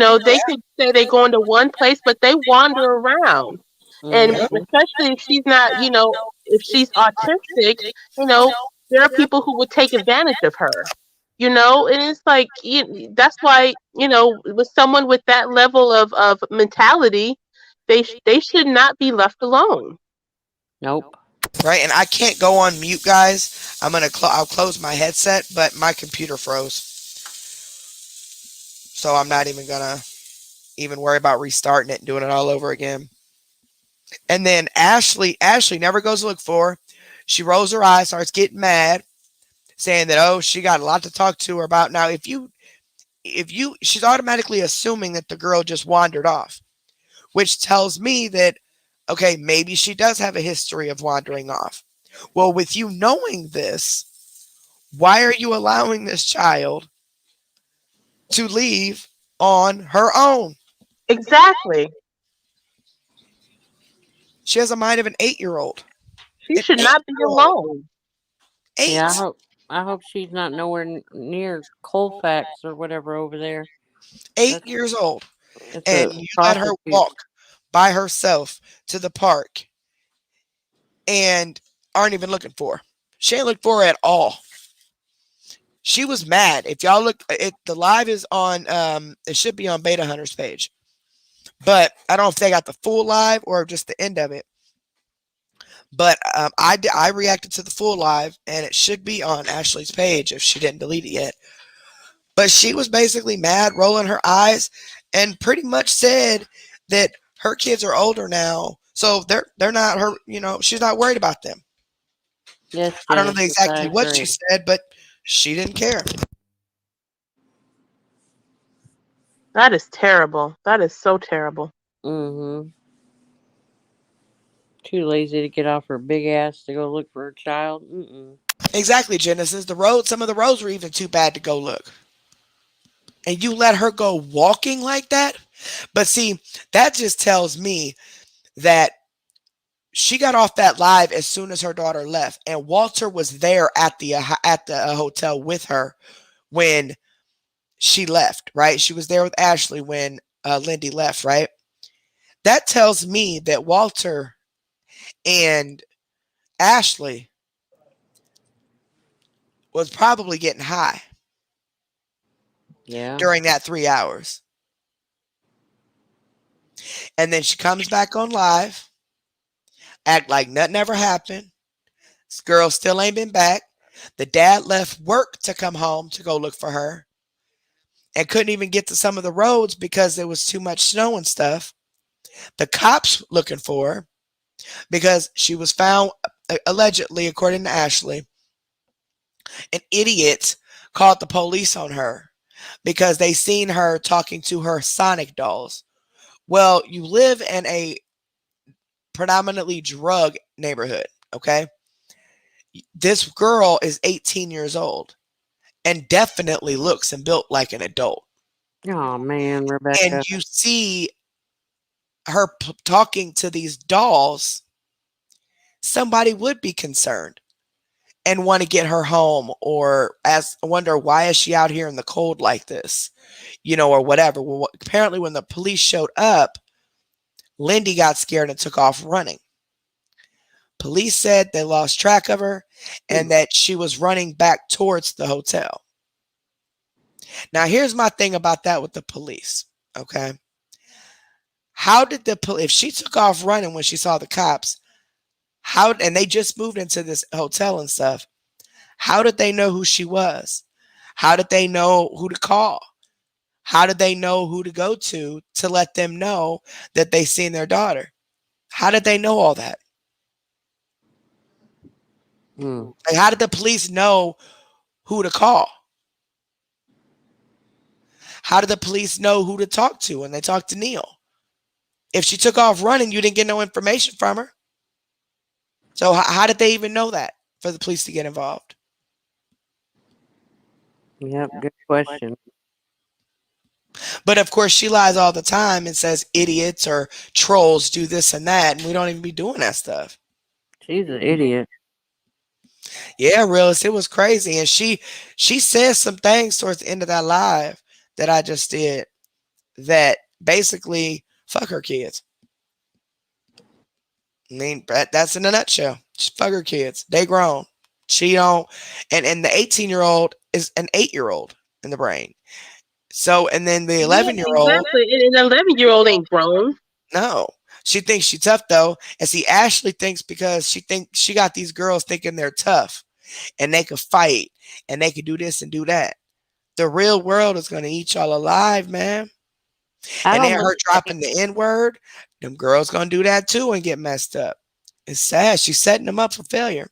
could say they go into one place, but they wander around. And Mhm. especially if she's not, if she's autistic, you know, there are people who would take advantage of her. And it's like that's why with someone with that level of mentality, they should not be left alone. Nope. Right, and I can't go on mute, guys. I'll close my headset, but my computer froze, so I'm not even gonna even worry about restarting it and doing it all over again. And then Ashley never goes to look for her. She rolls her eyes, starts getting mad, saying that, oh, she got a lot to talk to her about. Now, she's automatically assuming that the girl just wandered off, which tells me that, okay, maybe she does have a history of wandering off. Well, with you knowing this, why are you allowing this child to leave on her own? Exactly. She has a mind of an 8-year-old. She An should not be 8-year-old. alone. 8. Yeah, I hope she's not nowhere near Colfax or whatever over there. 8 That's years old. it's And a you let her prostitute. walk by herself to the park and aren't even looking for her. She ain't looking for her at all. She was mad. If y'all look, the live is on. It should be on Beta Hunter's page, but I don't know if they got the full live or just the end of it. But I reacted to the full live, and it should be on Ashley's page if she didn't delete it yet. But she was basically mad, rolling her eyes, and pretty much said that her kids are older now, so they're not her. She's not worried about them. Yes, I don't know Genesis, I exactly what she agree. said, but she didn't care. That is terrible. That is so terrible. Mhm. Too lazy to get off her big ass to go look for her child. Mm-mm. Exactly, Genesis. Some of the roads were even too bad to go look. And you let her go walking like that? But see, that just tells me that she got off that live as soon as her daughter left, and Walter was there at the hotel with her when she left. Right? She was there with Ashley when Lindy left. Right? That tells me that Walter and Ashley was probably getting high Yeah. during that 3 hours. And then she comes back on live, act like nothing ever happened. This girl still ain't been back. The dad left work to come home to go look for her and couldn't even get to some of the roads because there was too much snow and stuff. The cops looking for her because she was found, allegedly, according to Ashley, an idiot called the police on her because they seen her talking to her Sonic dolls. Well, you live in a predominantly drug neighborhood, okay? This girl is 18 years old and definitely looks and built like an adult. Oh man, And Rebecca. you see her talking to these dolls, somebody would be concerned and want to get her home or wonder why is she out here in the cold like this, or whatever. Well, apparently when the police showed up, Lindy got scared and took off running. Police said they lost track of her and that she was running back towards the hotel. Now, here's my thing about that with the police, okay? How did if she took off running when she saw the cops, and they just moved into this hotel and stuff, how did they know who she was? How did they know who to call? How did they know who to go to let them know that they seen their daughter? How did they know all that? Hmm. Like, how did the police know who to call? How did the police know who to talk to when they talked to Neil? If she took off running, you didn't get no information from her. So how did they even know that for the police to get involved? Yep. Good question. But of course, she lies all the time and says idiots or trolls do this and that, and we don't even be doing that stuff. She's an idiot. Yeah, realist, it was crazy, and she says some things towards the end of that live that I just did that basically fuck her kids. I mean, that's in a nutshell. Just fuck her kids. They grown. She don't. And the 18-year-old is an 8-year-old in the brain. So, and then the Yeah, 11-year-old, exactly. And an 11-year-old ain't grown. no. She thinks she's tough though. And see, Ashley thinks because she thinks she got these girls thinking they're tough and they could fight and they could do this and do that. The real world is gonna eat y'all alive, man. I And don't then her believe dropping the N word, them girls gonna do that too and get messed up. It's sad. She's setting them up for failure.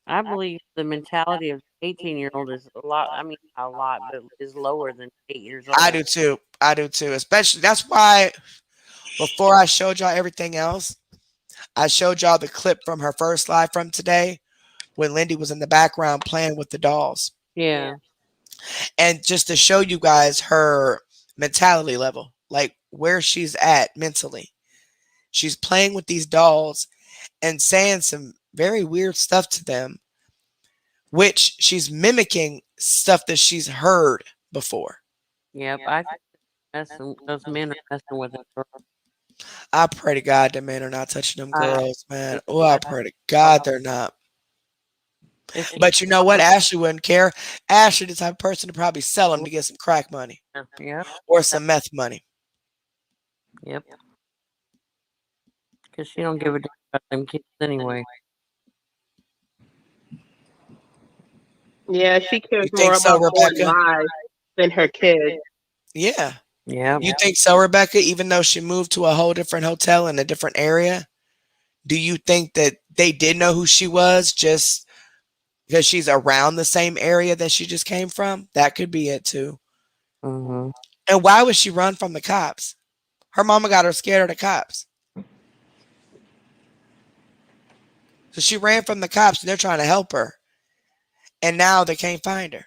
I believe the mentality of 18-year-old is a lot. I mean, a lot, but is lower than 8 years old. I do too. I do too. Especially that's why before I showed y'all everything else, I showed y'all the clip from her first live from today when Lindy was in the background playing with the dolls. Yeah. And just to show you guys her mentality level, like where she's at mentally. She's playing with these dolls and saying some very weird stuff to them, which she's mimicking stuff that she's heard before. Yep. I think those men are messing with her. I pray to God the men are not touching them girls, man. Oh, I yeah. pray to God they're not. If she- But you know what? Ashley wouldn't care. Ashley, the type of person to probably sell them to get some crack money Yep. or some meth money. Yep. Because she don't give a damn about them kids anyway. Yeah, she cares You think more so, about going Rebecca? live than her kids. Yeah. Yeah. You think so, Rebecca? Even though she moved to a whole different hotel in a different area, do you think that they did know who she was just because she's around the same area that she just came from? That could be it too. Mm-hmm. And why would she run from the cops? Her mama got her scared of the cops. So she ran from the cops and they're trying to help her. And now they can't find her.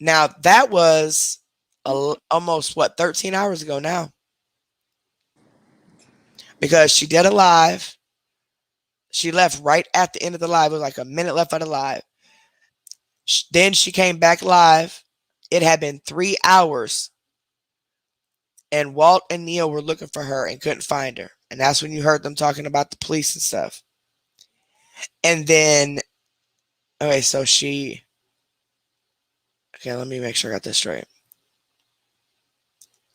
Now that was almost 13 hours ago now. Because she did a live. She left right at the end of the live. It was like a minute left of the live. Then she came back live. It had been 3 hours. And Walt and Neil were looking for her and couldn't find her. And that's when you heard them talking about the police and stuff. And then, okay, so she, okay, let me make sure I got this straight.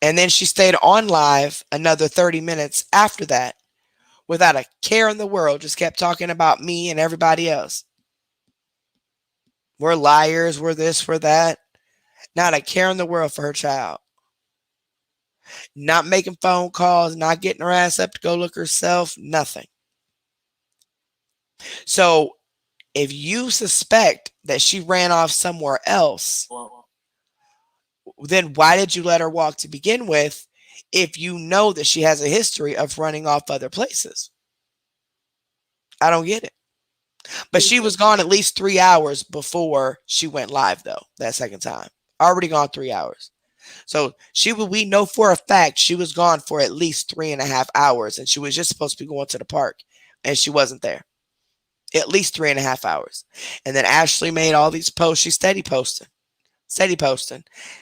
And then she stayed on live another 30 minutes after that without a care in the world, just kept talking about me and everybody else. We're liars, we're this, we're that. Not a care in the world for her child. Not making phone calls, not getting her ass up to go look herself, nothing. So if you suspect that she ran off somewhere else, then why did you let her walk to begin with if you know that she has a history of running off other places? I don't get it. But she was gone at least 3 hours before she went live, though, that second time. Already gone 3 hours. So we know for a fact she was gone for at least 3.5 hours, and she was just supposed to be going to the park, and she wasn't there. At least 3.5 hours. And then Ashley made all these posts. She's steady posting.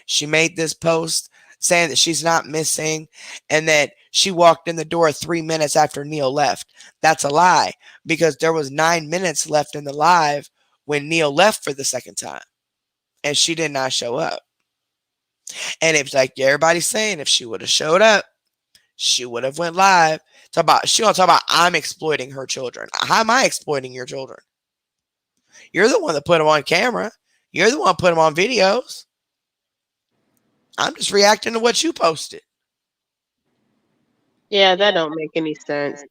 She made this post saying that she's not missing and that she walked in the door 3 minutes after Neil left. That's a lie because there was 9 minutes left in the live when Neil left for the second time and she did not show up. And it's like everybody's saying if she would have showed up, she would have went live. She gonna talk about I'm exploiting her children. How am I exploiting your children? You're the one that put them on camera. You're the one that put them on videos. I'm just reacting to what you posted. Yeah, that don't make any sense.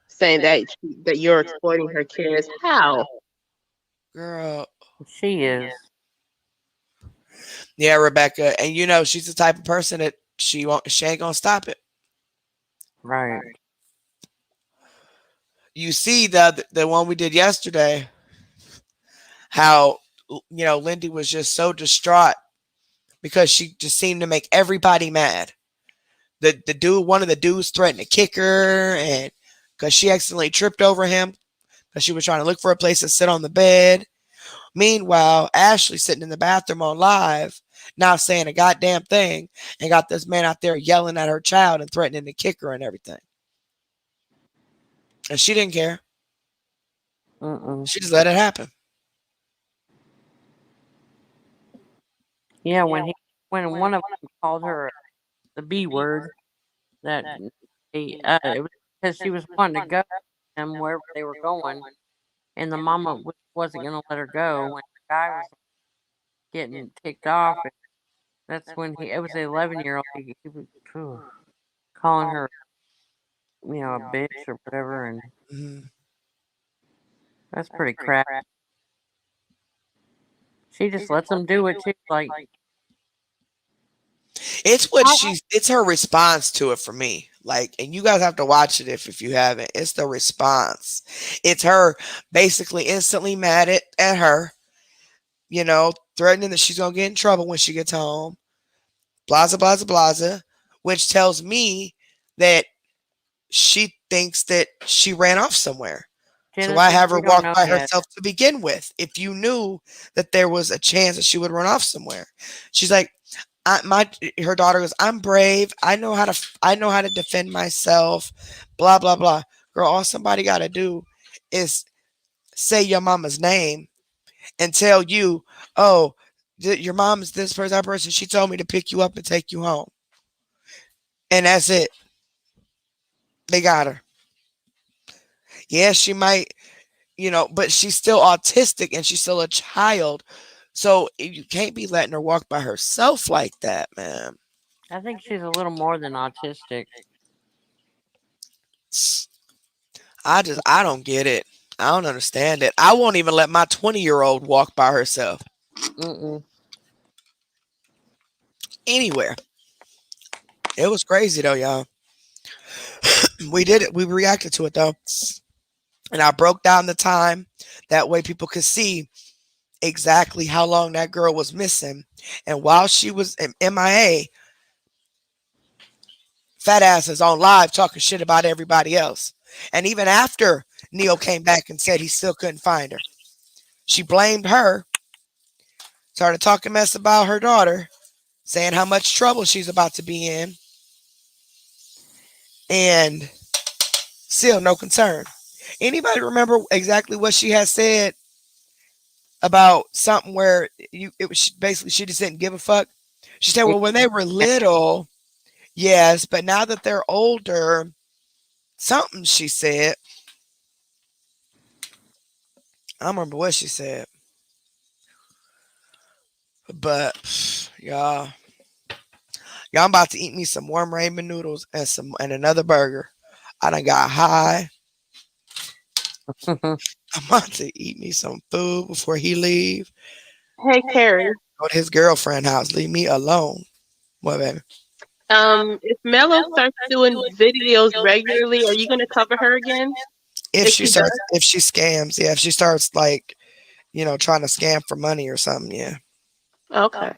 Saying that you're exploiting her kids. How? Girl. She is. Yeah, Rebecca. And you know, she's the type of person that she ain't gonna stop it. Right. You see the one we did yesterday, how Lindy was just so distraught because she just seemed to make everybody mad. One of the dudes threatened to kick her, and because she accidentally tripped over him because she was trying to look for a place to sit on the bed. Meanwhile, Ashley's sitting in the bathroom on live, not saying a goddamn thing, and got this man out there yelling at her child and threatening to kick her and everything. And she didn't care. Mm-mm. She just let it happen. Yeah, when one of them called her the B word, that it was because she was wanting to go with them wherever they were going, and the mama wasn't going to let her go. When the guy was getting ticked off, and that's when it was the 11-year-old. He was calling her, a bitch or whatever, and Mhm. that's pretty crap. She just lets them do it too. Like, It's her response to it for me. Like, and you guys have to watch it if you haven't. It's the response. It's her basically instantly mad at her, threatening that she's gonna get in trouble when she gets home. Blaza blaza blaza, which tells me that she thinks that she ran off somewhere. So why Genesis, have her we don't walk know by yet. herself to begin with? If you knew that there was a chance that she would run off somewhere, she's like, her daughter goes, "I'm brave. I know how to defend myself." Blah blah blah. Girl, all somebody got to do is say your mama's name and tell you, "Oh, your mom is this person, that person. She told me to pick you up and take you home," and that's it. They got her. Yeah, she might, but she's still autistic and she's still a child. So you can't be letting her walk by herself like that, man. I think she's a little more than autistic. I don't get it. I don't understand it. I won't even let my 20-year-old walk by herself Mm-mm. anywhere. It was crazy though, y'all. We did it. We reacted to it though. And I broke down the time. That way people could see exactly how long that girl was missing. And while she was in MIA, fat ass is on live talking shit about everybody else. And even after Neil came back and said he still couldn't find her, she blamed her, started talking mess about her daughter, saying how much trouble she's about to be in, and still no concern. Anybody remember exactly what she had said about something where it was basically she just didn't give a fuck? She said, well, when they were little, yes, but now that they're older, something she said. I don't remember what she said. But y'all, I'm about to eat me some warm ramen noodles and another burger. I done got high. I'm about to eat me some food before he leave. Hey, Carrie. Go to his girlfriend house. Leave me alone. What, baby? If Mello starts doing videos regularly, are you going to cover her again? If she does? starts, if she scams, yeah. If she starts like, trying to scam for money or something, yeah. Okay.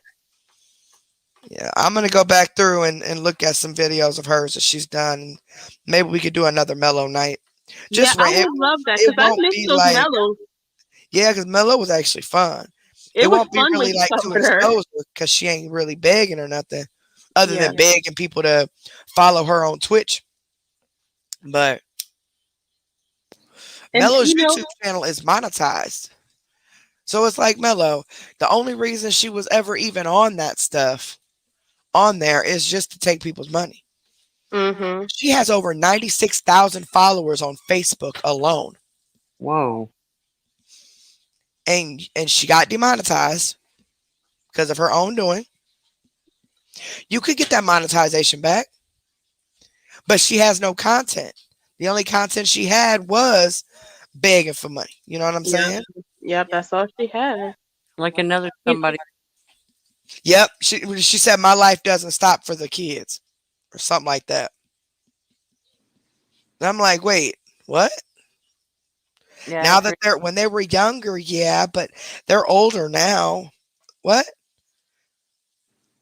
Yeah, I'm gonna go back through and look at some videos of hers that she's done. Maybe we could do another Mellow night. Just yeah, I it, would love that it because I won't miss be those like Mellows. yeah, because Mellow was actually fun. It was won't be fun when really you like to covered her. expose her because she ain't really begging or nothing, other Yeah. than begging people to follow her on Twitch. But And Mellow's you know, YouTube channel is monetized, so it's like Mellow. The only reason she was ever even on that stuff on there is just to take people's money. mhm. She has over 96,000 followers on Facebook alone, Whoa. and she got demonetized because of her own doing. You could get that monetization back, but she has no content. The only content she had was begging for money. You know what I'm Yeah. saying? Yep, that's all she had. Like another somebody. Yep. She said my life doesn't stop for the kids or something like that. And I'm like, wait, what? Yeah. Now that when they were younger, yeah, but they're older now. What?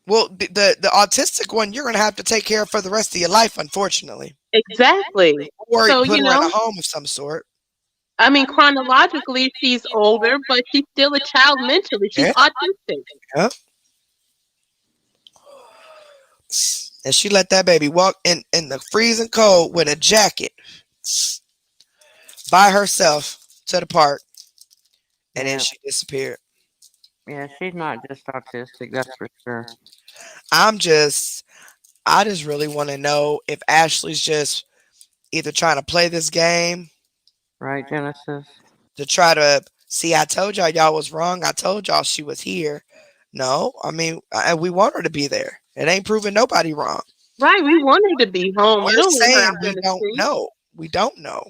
Well, the autistic one you're gonna have to take care of for the rest of your life, unfortunately, Exactly. or So, put you her in know, a home of some sort. I mean, chronologically, she's older, but she's still a child mentally. She's Yeah. autistic. Yep. And she let that baby walk in the freezing cold with a jacket. by herself to the park, and then Yeah. she disappeared. Yeah, she's not just autistic, that's for sure. I'm just, I just really want to know if Ashley's just either trying to play this game Right, Genesis? to try to see. I told y'all was wrong. I told y'all she was here. No, I mean, we want her to be there. It ain't proving nobody wrong. Right, we want her to be home. We We're don't want her saying out there we in the don't street. know. We don't know.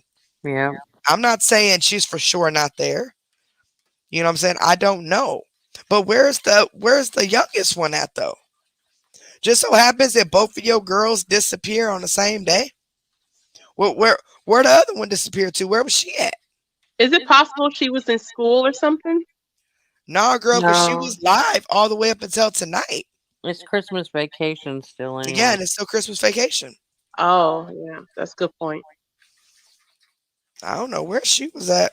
Yeah. I'm not saying she's for sure not there. You know what I'm saying? I don't know. But where's the youngest one at though? Just so happens that both of your girls disappear on the same day. Where the other one disappeared to? Where was she at? Is it possible she was in school or something? Nah, girl, because she No. was live all the way up until tonight. It's Christmas vacation still anyway. Yeah, and it's still Christmas vacation. Oh, yeah, that's a good point. I don't know where she was at.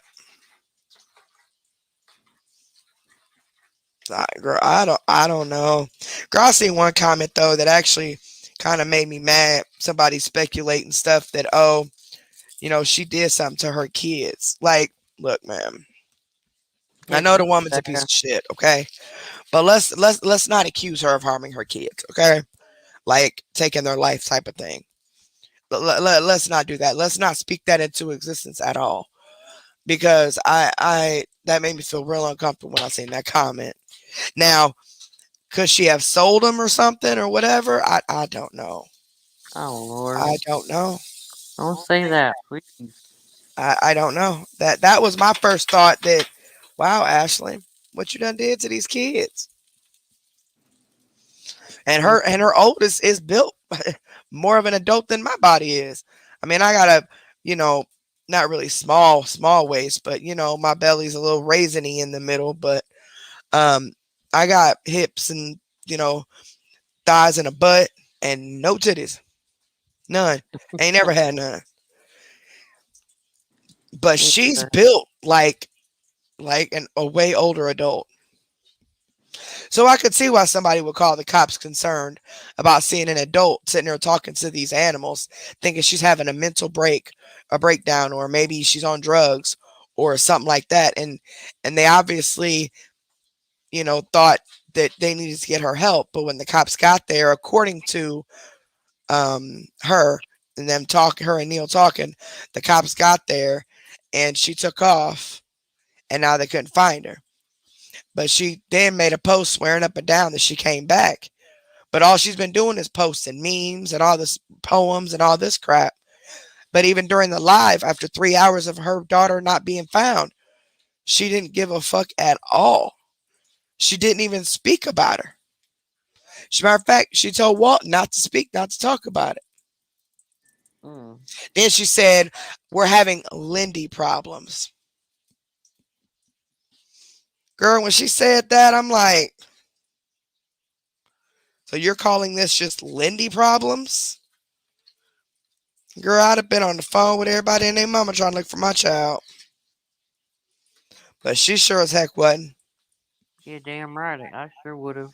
Girl, I don't know. Girl, I seen one comment though that actually kind of made me mad. Somebody speculating stuff that she did something to her kids. Like, look, man, I know the woman's a piece of shit, okay? But let's not accuse her of harming her kids, okay? Like taking their life type of thing. Let's not do that. Let's not speak that into existence at all. Because I that made me feel real uncomfortable when I seen that comment. Now, could she have sold them or something or whatever? I don't know. Oh Lord. I don't know. Don't say that, please. I don't know. That was my first thought that, wow, Ashley, what you done did to these kids. And her oldest is built more of an adult than my body is. I mean, I got a, not really small waist, but my belly's a little raisiny in the middle, but I got hips and, thighs and a butt and no titties. None. Ain't never had none. But she's built like a way older adult. So I could see why somebody would call the cops concerned about seeing an adult sitting there talking to these animals, thinking she's having a breakdown, or maybe she's on drugs or something like that. And they obviously, thought that they needed to get her help. But when the cops got there, according to her and them talking, her and Neil talking, the cops got there and she took off, and now they couldn't find her. But she then made a post swearing up and down that she came back. But all she's been doing is posting memes and all this poems and all this crap. But even during the live, after 3 hours of her daughter not being found, she didn't give a fuck at all. She didn't even speak about her. As a matter of fact, she told Walt not to speak, not to talk about it. Then she said, we're having Lindy problems. Girl, when she said that, I'm like, so you're calling this just Lindy problems? Girl, I'd have been on the phone with everybody and their mama trying to look for my child. But she sure as heck wasn't. You're damn right. I sure would have.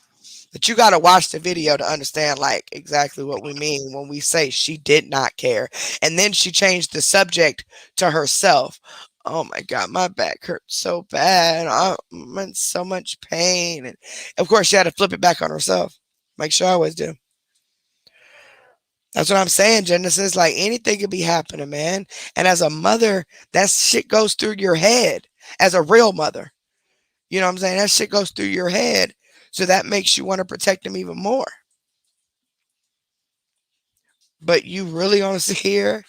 But you got to watch the video to understand like exactly what we mean when we say she did not care. And then she changed the subject to herself. Oh my God, my back hurts so bad. I'm in so much pain. And of course, she had to flip it back on herself. Like she always do. That's what I'm saying, Genesis. Like anything could be happening, man. And as a mother, that shit goes through your head. As a real mother. You know what I'm saying? That shit goes through your head. So that makes you want to protect them even more. But you really want to sit here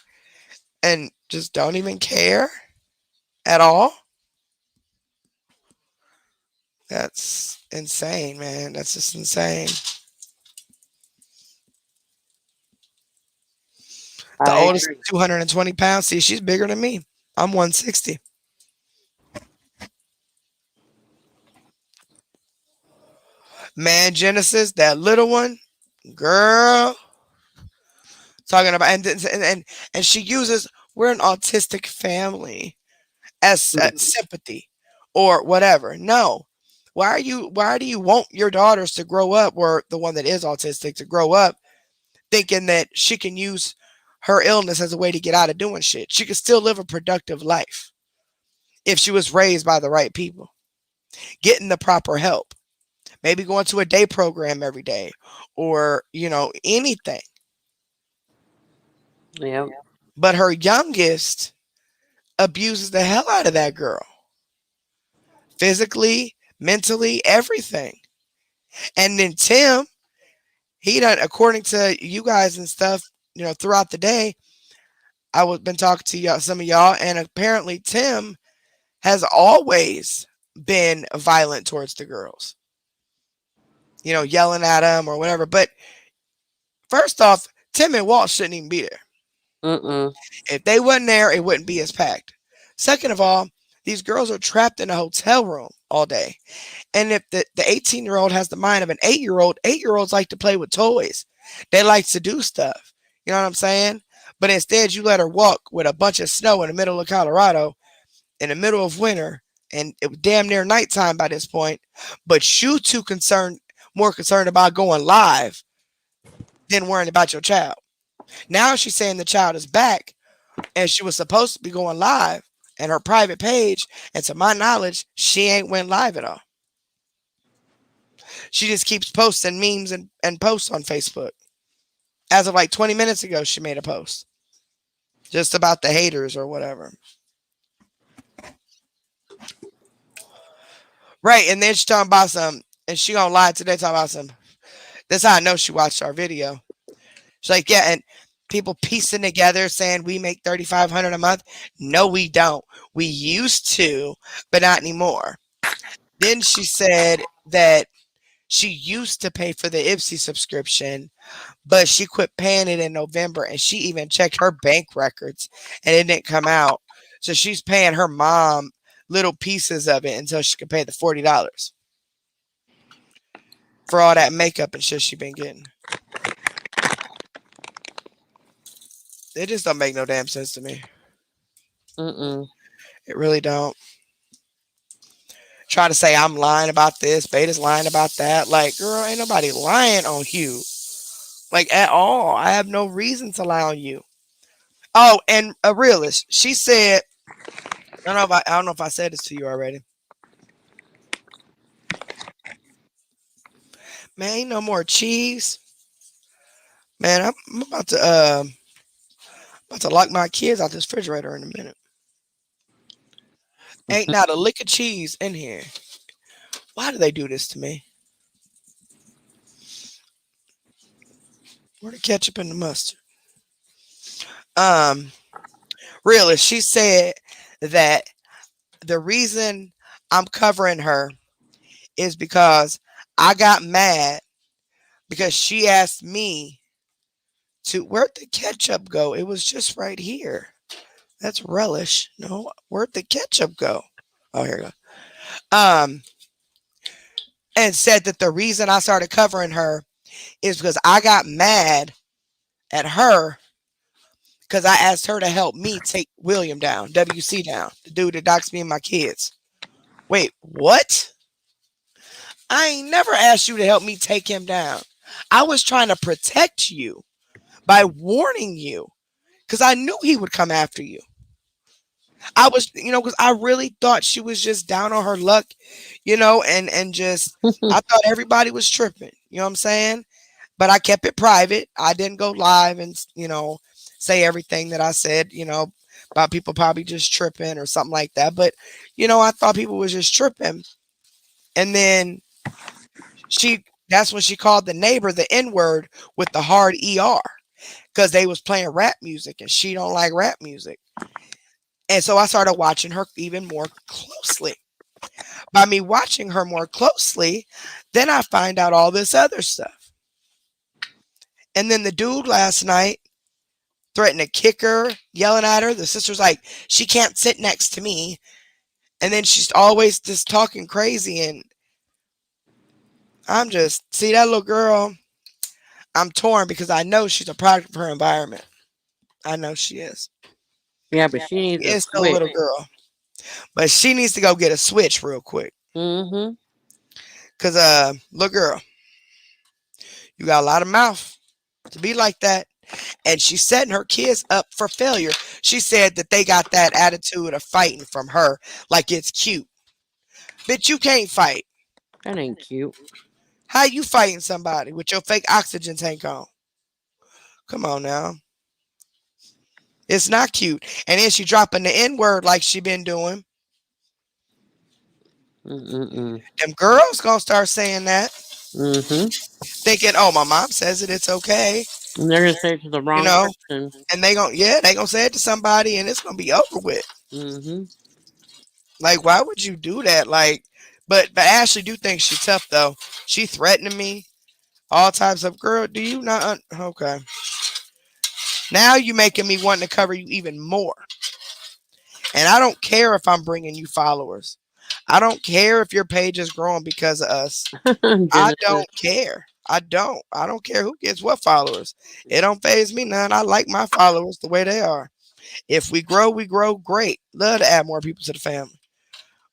and just don't even care at all? That's insane, man. That's just insane. The oldest is 220 pounds. See, she's bigger than me. I'm 160. Man, Genesis, that little one, girl, talking about, and she uses, we're an autistic family as sympathy or whatever. No. Why do you want your daughters to grow up, or the one that is autistic to grow up thinking that she can use her illness as a way to get out of doing shit. She could still live a productive life if she was raised by the right people, getting the proper help, maybe going to a day program every day, or, anything. Yep. But her youngest abuses the hell out of that girl, physically, mentally, everything. And then Tim, he done, according to you guys and stuff, throughout the day, been talking to y'all, some of y'all, and apparently Tim has always been violent towards the girls. Yelling at them or whatever. But first off, Tim and Walt shouldn't even be there. If they wasn't there, it wouldn't be as packed. Second of all, these girls are trapped in a hotel room all day. And if the 18-year-old has the mind of an 8-year-old, 8-year-olds like to play with toys. They like to do stuff. You know what I'm saying? But instead, you let her walk with a bunch of snow in the middle of Colorado in the middle of winter. And it was damn near nighttime by this point. But you two more concerned about going live than worrying about your child. Now she's saying the child is back and she was supposed to be going live and her private page. And to my knowledge, she ain't went live at all. She just keeps posting memes and posts on Facebook. As of like 20 minutes ago, she made a post just about the haters or whatever. Right. And then she's talking about some, and she gonna lie today talking about some. That's how I know she watched our video. She's like, yeah, and people piecing together saying we make $3,500 a month. No, we don't. We used to, but not anymore. Then she said that she used to pay for the Ipsy subscription, but she quit paying it in November, and she even checked her bank records, and it didn't come out. So she's paying her mom little pieces of it until she could pay the $40 for all that makeup and shit she been getting. It just don't make no damn sense to me. It really don't. Try to say I'm lying about this, Beta's lying about that. Like, girl, ain't nobody lying on you. Like, at all. I have no reason to lie on you. Oh, and a realist. She said, I don't know if I said this to you already. Man, ain't no more cheese. Man, I'm about to lock my kids out this refrigerator in a minute. Ain't not a lick of cheese in here. Why do they do this to me? Where the ketchup and the mustard? Realist, she said that the reason I'm covering her is because I got mad because she asked me to, where'd the ketchup go? It was just right here. That's relish. No, where'd the ketchup go? Oh, here we go. And said that the reason I started covering her is because I got mad at her because I asked her to help me take William down, WC down, the dude that doxed me and my kids. Wait, what? I ain't never asked you to help me take him down. I was trying to protect you by warning you because I knew he would come after you. I was, because I really thought she was just down on her luck, and just, I thought everybody was tripping, you know what I'm saying? But I kept it private. I didn't go live and, say everything that I said, about people probably just tripping or something like that. But, I thought people was just tripping. And then that's when she called the neighbor the N-word with the hard ER because they was playing rap music and she don't like rap music. And so I started watching her even more closely. By me watching her more closely, then I find out all this other stuff. And then the dude last night threatened to kick her, yelling at her. The sister's like, she can't sit next to me. And then she's always just talking crazy. And I'm just, see that little girl, I'm torn because I know she's a product of her environment. I know she is. Yeah, but she needs It's a little girl. But she needs to go get a switch real quick. Because, little girl, you got a lot of mouth to be like that. And she's setting her kids up for failure. She said that they got that attitude of fighting from her, like it's cute. Bitch, you can't fight. That ain't cute. How you fighting somebody with your fake oxygen tank on? Come on now. It's not cute. And then she dropping the N-word like she been doing. Mm-mm-mm. Them girls gonna start saying that, Mm-hmm. thinking, oh, my mom says it, it's okay. And they're gonna say it to the wrong know, person. And they gonna say it to somebody and it's gonna be over with. Mm-hmm. Like, why would you do that? Like, but Ashley do think she's tough though. She threatening me. All types of girl, do you not okay. Now you making me want to cover you even more. And I don't care if I'm bringing you followers. I don't care if your page is growing because of us. I don't care. I don't care who gets what followers. It don't phase me none. I like my followers the way they are. If we grow, great. Love to add more people to the family.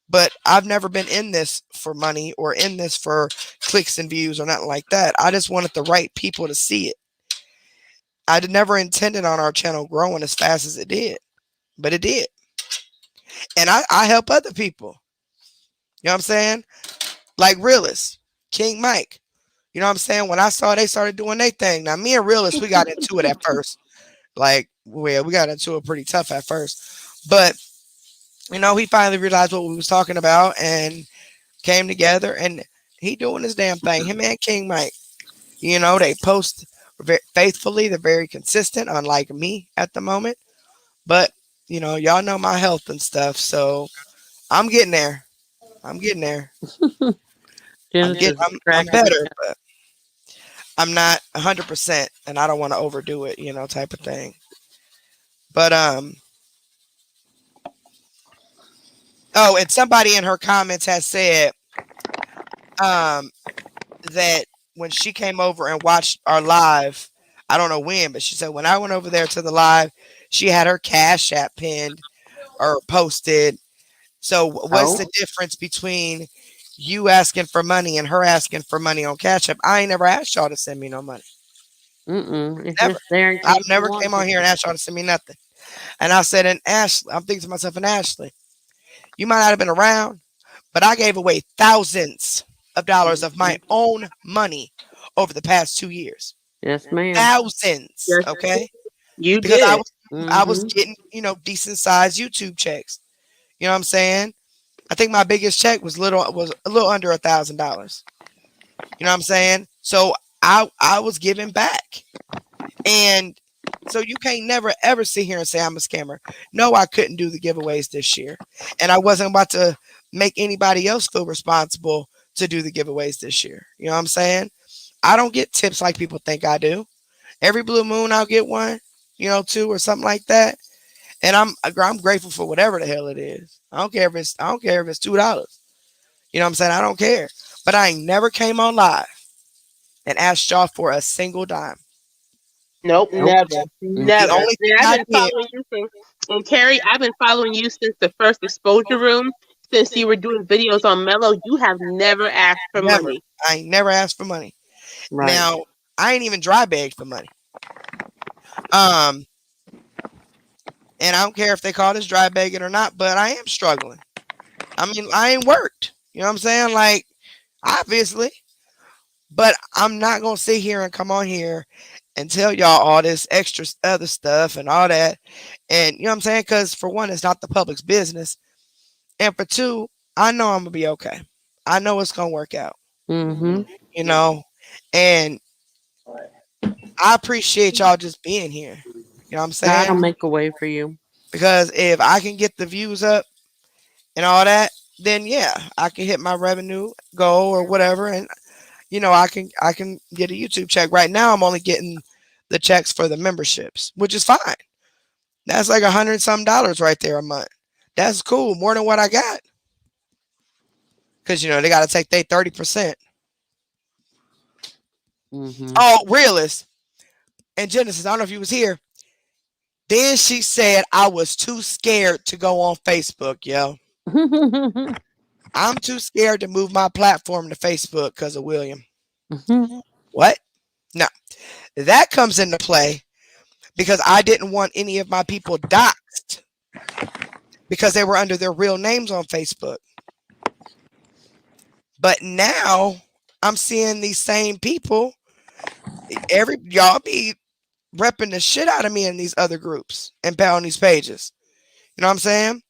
But I've never been in this for money or in this for clicks and views or nothing like that. I just wanted the right people to see it. I never intended on our channel growing as fast as it did, but it did. And I help other people. You know what I'm saying? Like Realist, King Mike. You know what I'm saying? When I saw they started doing their thing. Now, me and Realist, we got into it at first. Like, well, we got into it pretty tough at first. But, you know, he finally realized what we was talking about and came together. And he doing his damn thing. Him and King Mike. You know, they post faithfully. They're very consistent, unlike me at the moment. But, you know, y'all know my health and stuff. So I'm getting there. I'm getting there. I'm better, but I'm not 100%, and I don't want to overdo it, you know, type of thing. But oh, and somebody in her comments has said that when she came over and watched our live, I don't know when, but she said when I went over there to the live, she had her Cash App pinned or posted. So what's the difference between you asking for money and her asking for money on Cash App? I ain't never asked y'all to send me no money. Never. I've never came on here and asked y'all to send me nothing. And I said, and Ashley, I'm thinking to myself, and Ashley, you might not have been around, but I gave away thousands of dollars of my own money over the past 2 years. Yes, ma'am. Thousands. Yes, okay. You because did. I was getting, you know, decent sized YouTube checks. You know what I'm saying? I think my biggest check was a little under $1,000. You know what I'm saying? So I was giving back. And so you can't never ever sit here and say I'm a scammer. No, I couldn't do the giveaways this year. And I wasn't about to make anybody else feel responsible to do the giveaways this year. You know what I'm saying? I don't get tips like people think I do. Every blue moon I'll get one, you know, 2 or something like that. And I'm grateful for whatever the hell it is. I don't care if it's $2. You know what I'm saying? I don't care. But I ain't never came on live and asked y'all for a single dime. Never. The only thing I've been following you since, and Carrie, I've been following you since the first exposure room. Since you were doing videos on Mellow, you have never asked for money. I ain't never asked for money. Right. Now, I ain't even dry begged for money. And I don't care if they call this dry begging or not, but I am struggling. I mean, I ain't worked. You know what I'm saying? Like, obviously. But I'm not going to sit here and come on here and tell y'all all this extra other stuff and all that. And you know what I'm saying? Because for one, it's not the public's business. And for two, I know I'm going to be okay. I know it's going to work out. Mm-hmm. You know? And I appreciate y'all just being here. You know what I'm saying? I'll make a way for you. Because if I can get the views up and all that, then yeah, I can hit my revenue goal or whatever. And you know, I can get a YouTube check. Right now I'm only getting the checks for the memberships, which is fine. That's like $100 right there a month. That's cool. More than what I got. Cause you know, they got to take their 30%. Mm-hmm. Oh, Realist and Genesis, I don't know if you was here. Then she said I was too scared to go on Facebook, yo. I'm too scared to move my platform to Facebook because of William. What? No. That comes into play because I didn't want any of my people doxxed because they were under their real names on Facebook. But now I'm seeing these same people. Y'all be repping the shit out of me in these other groups and on these pages. You know what I'm saying?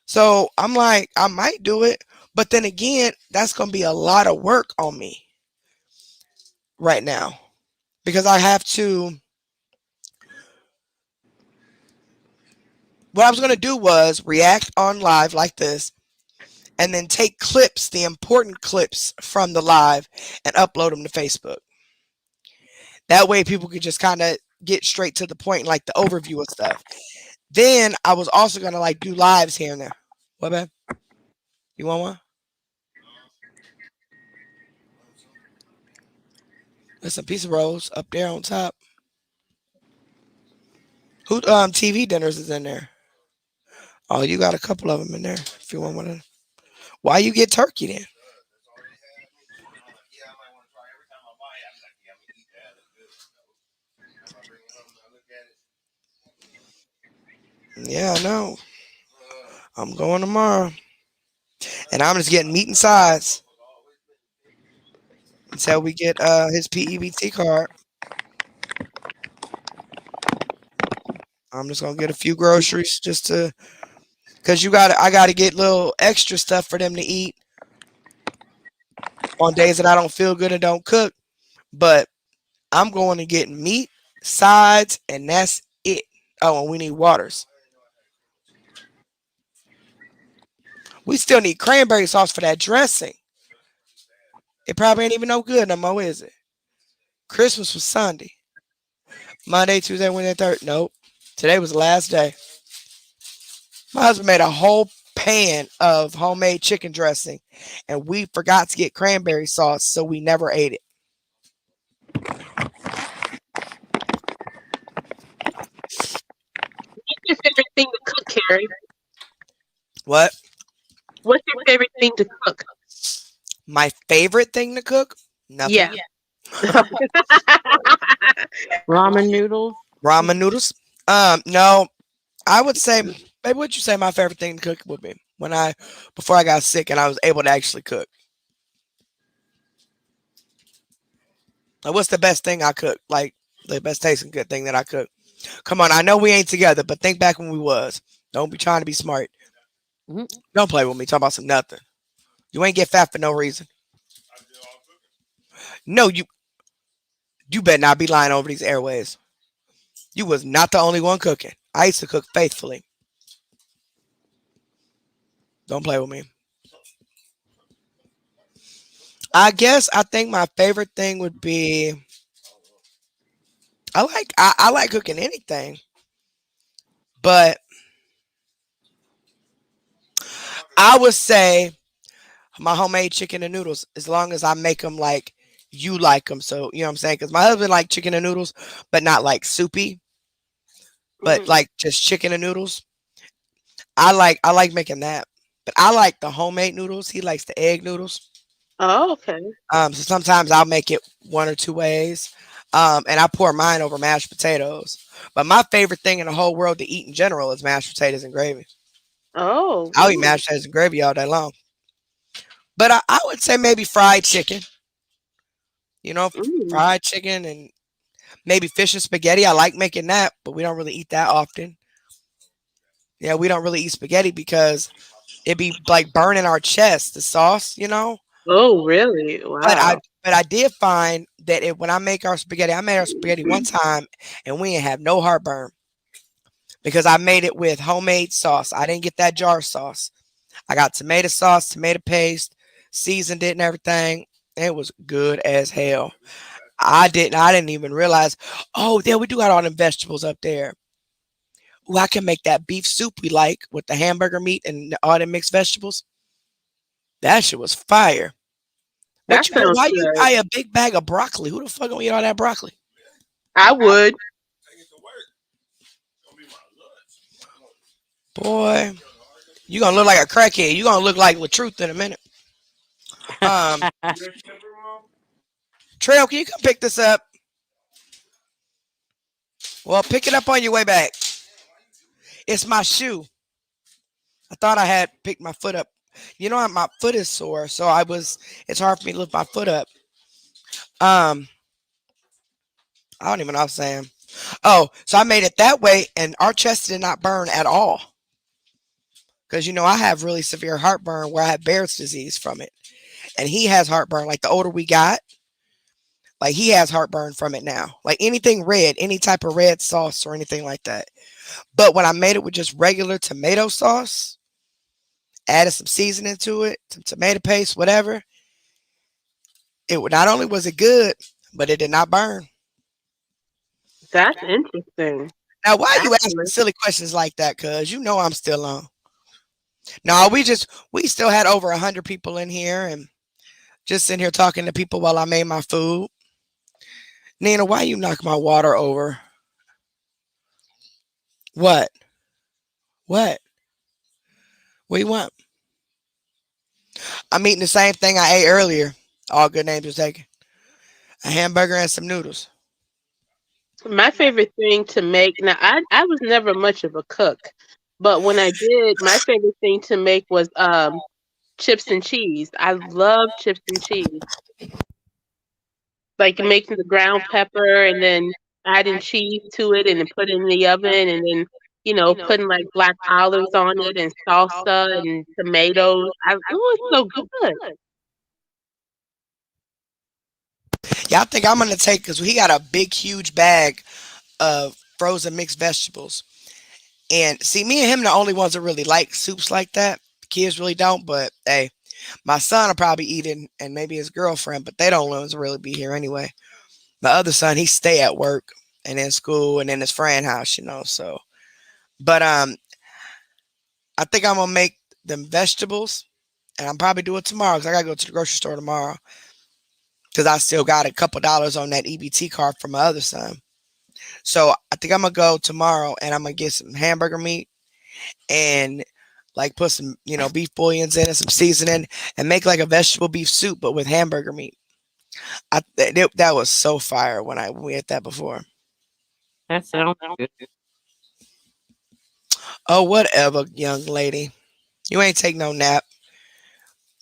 So I'm like, I might do it, but then again, that's gonna be a lot of work on me right now because I have to. What I was gonna do was react on live like this, and then take clips, the important clips from the live, and upload them to Facebook. That way, people could just kind of get straight to the point, like the overview of stuff. Then I was also gonna like do lives here and there. What, man? You want one? There's some pizza rolls up there on top. Who TV dinners is in there? Oh, you got a couple of them in there. If you want one, why you get turkey then? Yeah, I know. I'm going tomorrow, and I'm just getting meat and sides until we get his PEBT card. I'm just gonna get a few groceries just to, cause I gotta get little extra stuff for them to eat on days that I don't feel good and don't cook. But I'm going to get meat, sides, and that's it. Oh, and we need waters. We still need cranberry sauce for that dressing. It probably ain't even no good no more, is it? Christmas was Sunday. Monday, Tuesday, Wednesday, Thursday. Nope. Today was the last day. My husband made a whole pan of homemade chicken dressing, and we forgot to get cranberry sauce, so we never ate it. What's your favorite thing to cook, Carrie? What? What's your favorite thing to cook? My favorite thing to cook? Nothing. Yeah. Ramen noodles. Ramen noodles? No. I would say, maybe what you say my favorite thing to cook would be before I got sick and I was able to actually cook. Like, what's the best thing I cook? Like the best tasting good thing that I cook? Come on, I know we ain't together, but think back when we was. Don't be trying to be smart. Mhm. Don't play with me. Talk about some nothing. You ain't get fat for no reason. No, you better not be lying over these airways. You was not the only one cooking. I used to cook faithfully. Don't play with me. I think my favorite thing would be I like cooking anything. But I would say my homemade chicken and noodles, as long as I make them like you like them. So, you know what I'm saying? Because my husband like chicken and noodles, but not like soupy, but like just chicken and noodles. I like making that. But I like the homemade noodles. He likes the egg noodles. Oh, okay. So sometimes I'll make it one or two ways. And I pour mine over mashed potatoes. But my favorite thing in the whole world to eat in general is mashed potatoes and gravy. Oh. I'll eat mashed potatoes and gravy all day long. But I would say maybe fried chicken. You know, fried chicken and maybe fish and spaghetti. I like making that, but we don't really eat that often. Yeah, we don't really eat spaghetti because it'd be like burning our chest, the sauce, you know? Oh, really? Wow. But I did find that when I make our spaghetti, I made our spaghetti one time and we didn't have no heartburn because I made it with homemade sauce. I didn't get that jar sauce. I got tomato sauce, tomato paste, seasoned it and everything. It was good as hell. I didn't even realize. Oh, there we do got all them vegetables up there. Ooh, I can make that beef soup we like with the hamburger meat and all the mixed vegetables. That shit was fire. That But why sounds you good. buy a big bag of broccoli? Who the fuck gonna eat all that broccoli? I would. Boy, you gonna look like a crackhead. You gonna look like LaTruth in a minute. Trail, can you come pick this up? Well, pick it up on your way back. It's my shoe. I thought I had picked my foot up. You know, my foot is sore, so it's hard for me to lift my foot up. Um, I don't even know what I'm saying. Oh, so I made it that way, and our chest did not burn at all. Because, I have really severe heartburn where I have Barrett's disease from it. And he has heartburn. Like, the older we got, like, he has heartburn from it now. Like, anything red, any type of red sauce or anything like that. But when I made it with just regular tomato sauce, added some seasoning to it, some tomato paste, whatever, not only was it good, but it did not burn. That's interesting. Now, why are you asking Actually. silly questions like that? Because I'm still on. No, we still had over 100 people in here and just sitting here talking to people while I made my food. Nina, why you knock my water over? What? What? What do you want? I'm eating the same thing I ate earlier. All good names are taken. A hamburger and some noodles. My favorite thing to make, now I was never much of a cook, but when I did, my favorite thing to make was chips and cheese. I love chips and cheese. Like making the ground pepper and then adding cheese to it and then put it in the oven and then, putting like black olives on it and salsa and tomatoes. It was so good. Yeah, I think I'm gonna take because he got a big, huge bag of frozen mixed vegetables. And see, me and him the only ones that really like soups like that. The kids really don't, but hey, my son will probably eat it, and maybe his girlfriend, but they don't want to really be here anyway. My other son, he stay at work and in school and in his friend house, so. But I think I'm gonna make them vegetables, and I'm probably do it tomorrow because I gotta go to the grocery store tomorrow because I still got a couple dollars on that EBT card from my other son. So I think I'm gonna go tomorrow and I'm gonna get some hamburger meat and like put some beef bouillons in it, some seasoning, and make like a vegetable beef soup but with hamburger meat. That was so fire when we had that before. That sounds good. Oh, whatever, young lady. You ain't take no nap.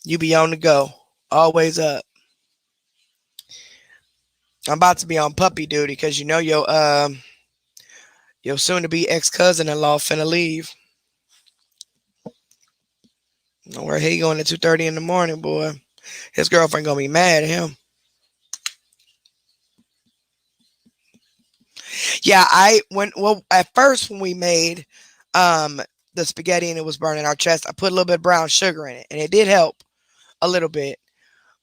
You be on the go. Always up. I'm about to be on puppy duty because your soon to be ex-cousin-in-law finna leave. Where he going at 2:30 in the morning, boy. His girlfriend gonna be mad at him. Yeah, at first when we made the spaghetti and it was burning our chest, I put a little bit of brown sugar in it, and it did help a little bit,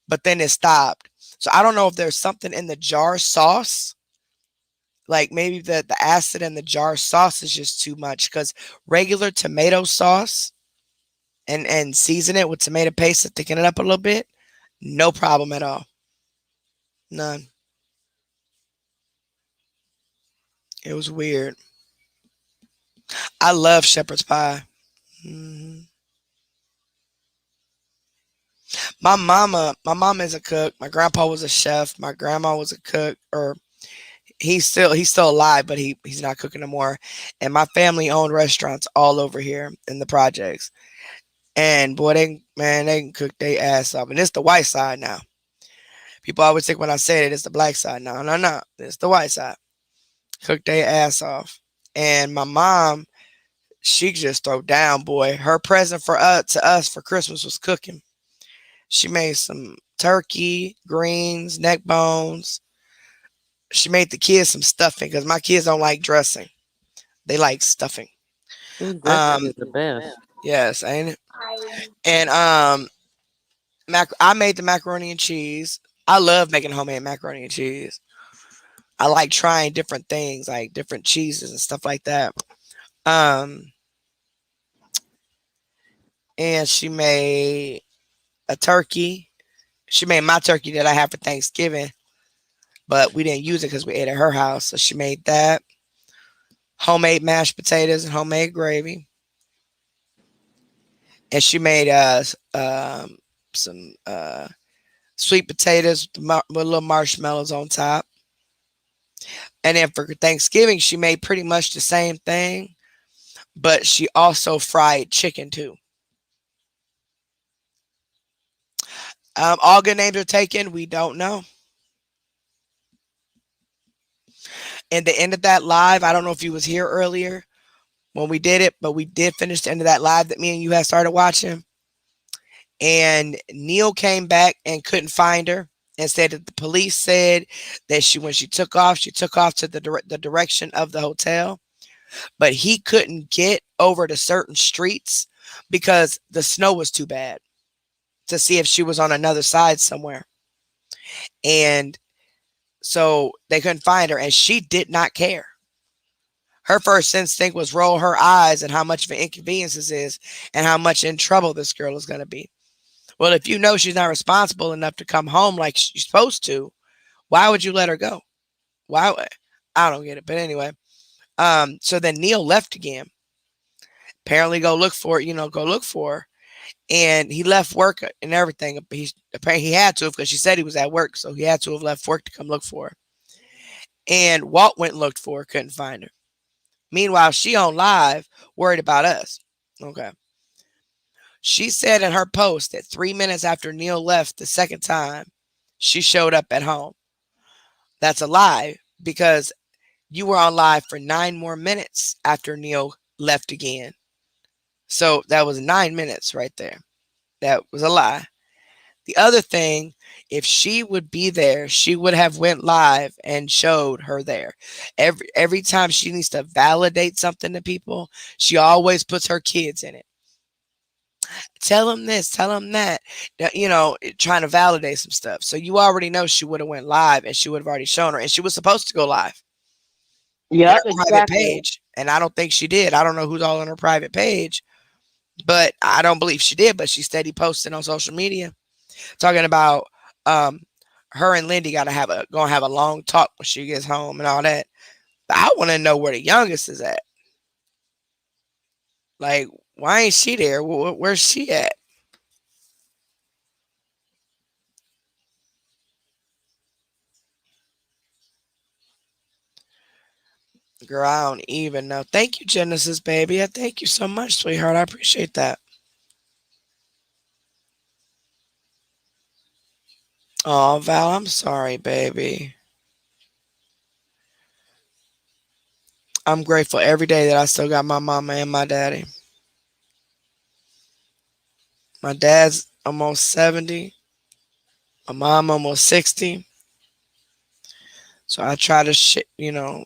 but then it stopped. So I don't know if there's something in the jar sauce, like maybe the acid in the jar sauce is just too much because regular tomato sauce and season it with tomato paste to thicken it up a little bit, no problem at all. None. It was weird. I love shepherd's pie. hmm My mama is a cook. My grandpa was a chef. My grandma was a cook, or he's still alive, but he's not cooking no more. And my family owned restaurants all over here in the projects. And boy, they can cook their ass off. And it's the white side now. People always think when I say it's the black side. No. It's the white side. Cook their ass off. And my mom, she just throw down, boy. Her present to us for Christmas was cooking. She made some turkey, greens, neck bones. She made the kids some stuffing because my kids don't like dressing. They like stuffing. Dressing is the best. Yes, ain't it? And I made the macaroni and cheese. I love making homemade macaroni and cheese. I like trying different things, like different cheeses and stuff like that. And she made a turkey. She made my turkey that I had for Thanksgiving, but we didn't use it because we ate at her house. So she made that. Homemade mashed potatoes and homemade gravy. And she made some sweet potatoes with little marshmallows on top. And then for Thanksgiving, she made pretty much the same thing, but she also fried chicken too. All good names are taken. We don't know. And the end of that live, I don't know if you was here earlier when we did it, but we did finish the end of that live that me and you had started watching. And Neil came back and couldn't find her and said that the police said that when she took off to the direction of the hotel, but he couldn't get over to certain streets because the snow was too bad to see if she was on another side somewhere. And so they couldn't find her, and she did not care. Her first instinct was roll her eyes at how much of an inconvenience this is and how much in trouble this girl is going to be. Well, if you know she's not responsible enough to come home like she's supposed to, why would you let her go? Why? I don't get it. But anyway, so then Neil left again. Apparently go look for her. And he left work and everything. Apparently he had to because she said he was at work. So he had to have left work to come look for her. And Walt went and looked for her, couldn't find her. Meanwhile, she on live, worried about us. Okay. She said in her post that 3 minutes after Neil left the second time, she showed up at home. That's a lie because you were on live for 9 more minutes after Neil left again. So that was 9 minutes right there. That was a lie. The other thing, if she would be there, she would have went live and showed her there. Every time she needs to validate something to people, she always puts her kids in it. Tell them this, tell them that, trying to validate some stuff. So you already know she would have went live and she would have already shown her. And she was supposed to go live. Yep, on her private page. And I don't think she did. I don't know who's all on her private page, but I don't believe she did. But she steady posting on social media talking about her and Lindy gonna have a long talk when she gets home and all that. But I want to know where the youngest is at. Like, why ain't she there? Where's she at? Girl, I don't even know. Thank you, Genesis, baby. I thank you so much, sweetheart. I appreciate that. Oh, Val, I'm sorry, baby. I'm grateful every day that I still got my mama and my daddy. My dad's almost 70. My mom almost 60. So I try to,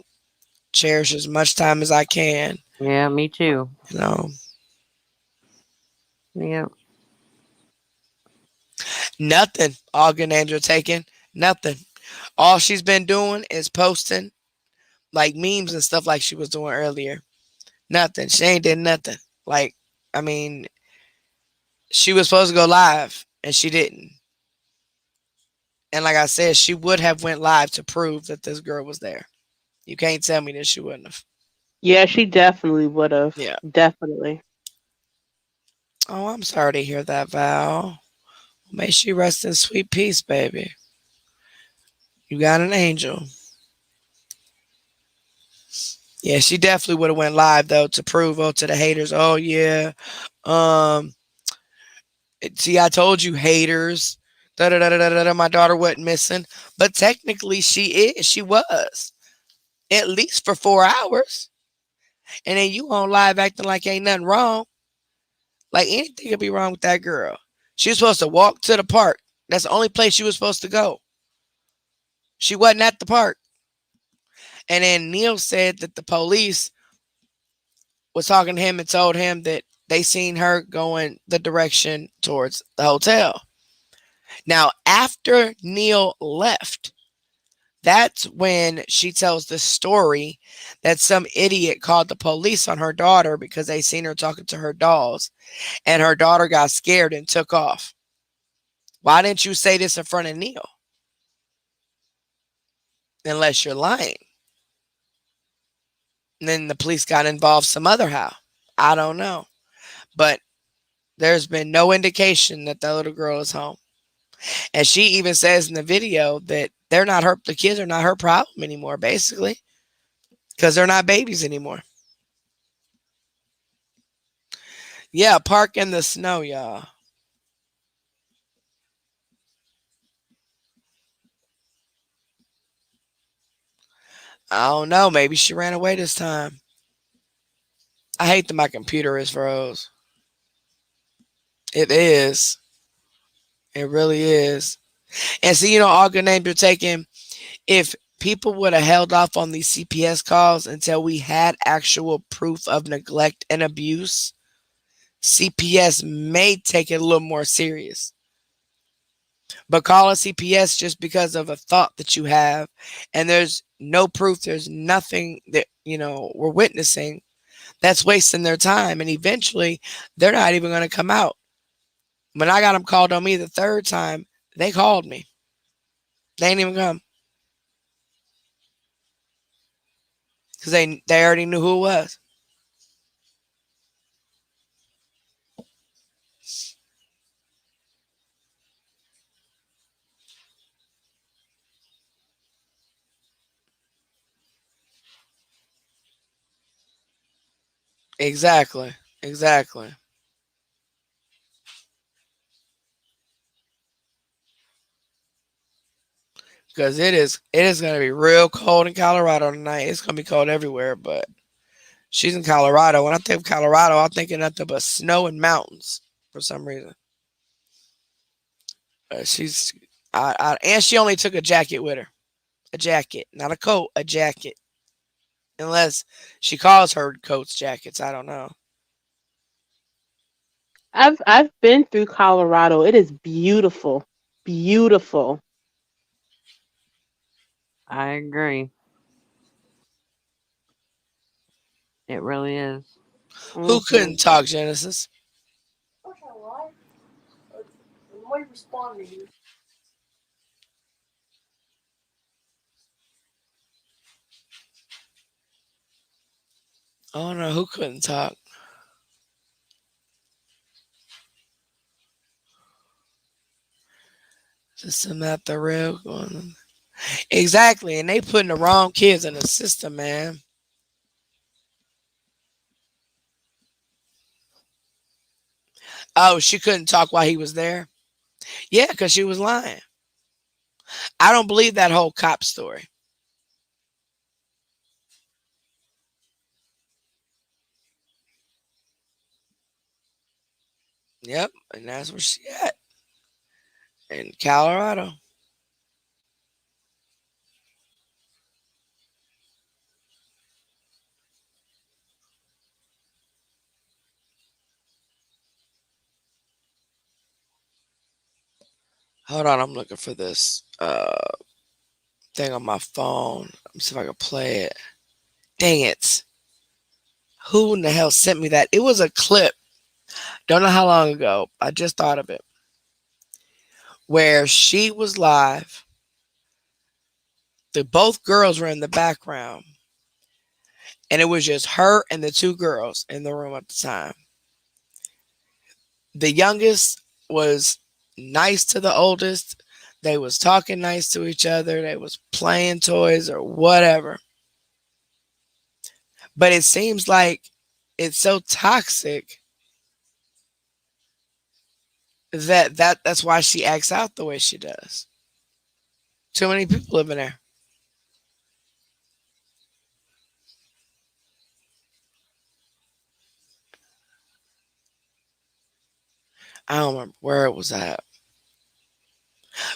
cherish as much time as I can. Yeah, me too. Yeah. Nothing. All good names are taken. Nothing. All she's been doing is posting like memes and stuff like she was doing earlier. Nothing. She ain't did nothing. Like, I mean, she was supposed to go live and she didn't. And like I said, she would have went live to prove that this girl was there. You can't tell me that she wouldn't have. Yeah, she definitely would have. Yeah. Definitely. Oh, I'm sorry to hear that, Val. May she rest in sweet peace, baby. You got an angel. Yeah, she definitely would have went live though to prove to the haters. Oh yeah. See, I told you, haters. My daughter wasn't missing. But technically she was. At least for 4 hours. And then you on live acting like ain't nothing wrong. Like anything could be wrong with that girl. She was supposed to walk to the park. That's the only place she was supposed to go. She wasn't at the park. And then Neil said that the police was talking to him and told him that they seen her going the direction towards the hotel. Now, after Neil left, that's when she tells the story that some idiot called the police on her daughter because they seen her talking to her dolls. And her daughter got scared and took off. Why didn't you say this in front of Neil? Unless you're lying. And then the police got involved some other how. I don't know. But there's been no indication that the little girl is home. And she even says in the video that they're not her. The kids are not her problem anymore, basically, because they're not babies anymore. Yeah, park in the snow, y'all. I don't know. Maybe she ran away this time. I hate that my computer is froze. It is. It really is. And see, all good names are taken. If people would have held off on these CPS calls until we had actual proof of neglect and abuse, CPS may take it a little more serious. But calling CPS just because of a thought that you have, and there's no proof, there's nothing that, we're witnessing, that's wasting their time. And eventually, they're not even going to come out. When I got them called on me the third time, they called me. They ain't even come because they already knew who it was. Exactly. Exactly. Because it is going to be real cold in Colorado tonight. It's going to be cold everywhere, but she's in Colorado. When I think of Colorado, I'm thinking nothing but snow and mountains for some reason. She's and she only took a jacket with her, a jacket, not a coat, a jacket. Unless she calls her coats jackets, I don't know. I've been through Colorado. It is beautiful. Beautiful. I agree. It really is. Who Hmm. couldn't talk Genesis? Okay, well, let me respond to you. I don't know who couldn't talk. Just not the real one. Exactly, and they putting the wrong kids in the system, man. Oh, she couldn't talk while he was there. Yeah, because she was lying. I don't believe that whole cop story. Yep, and that's where she at in Colorado. Hold on, I'm looking for this thing on my phone. Let me see if I can play it. Dang it! Who in the hell sent me that? It was a clip. Don't know how long ago. I just thought of it. Where she was live. The both girls were in the background, and it was just her and the two girls in the room at the time. The youngest was nice to the oldest. They was talking nice to each other. They was playing toys or whatever. But it seems like it's so toxic that's why she acts out the way she does. Too many people living there. I don't remember where it was at,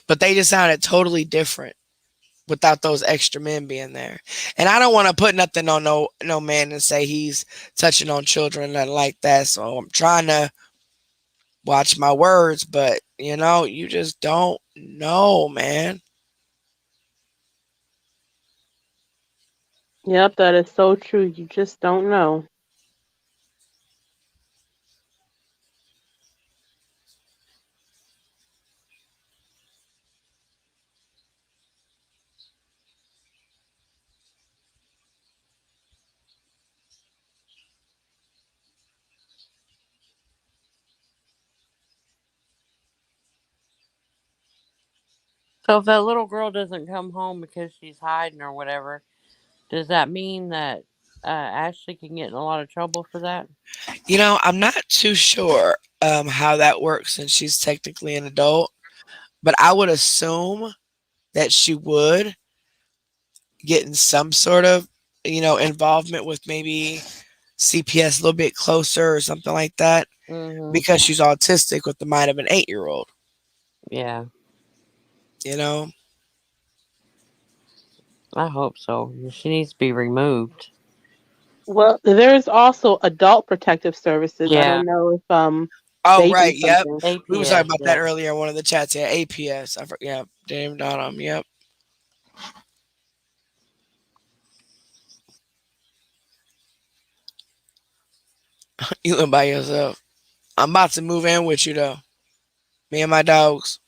but they just sounded totally different without those extra men being there. And I don't want to put nothing on no man and say he's touching on children and like that. So I'm trying to watch my words, but you just don't know, man. Yep, that is so true. You just don't know. So if that little girl doesn't come home because she's hiding or whatever, does that mean that Ashley can get in a lot of trouble for that? I'm not too sure how that works since she's technically an adult, but I would assume that she would get in some sort of, involvement with maybe CPS a little bit closer or something like that Mm-hmm. because she's autistic with the mind of an 8-year-old, Yeah, you know? I hope so. She needs to be removed. Well, there's also adult protective services. I Yeah, don't know if Oh, they do right. Yep. something. We was talking APS. about that Yeah. earlier in one of the chats. Yeah, APS. Yeah, damn Donham. Yep. You live by yourself. I'm about to move in with you though. Me and my dogs.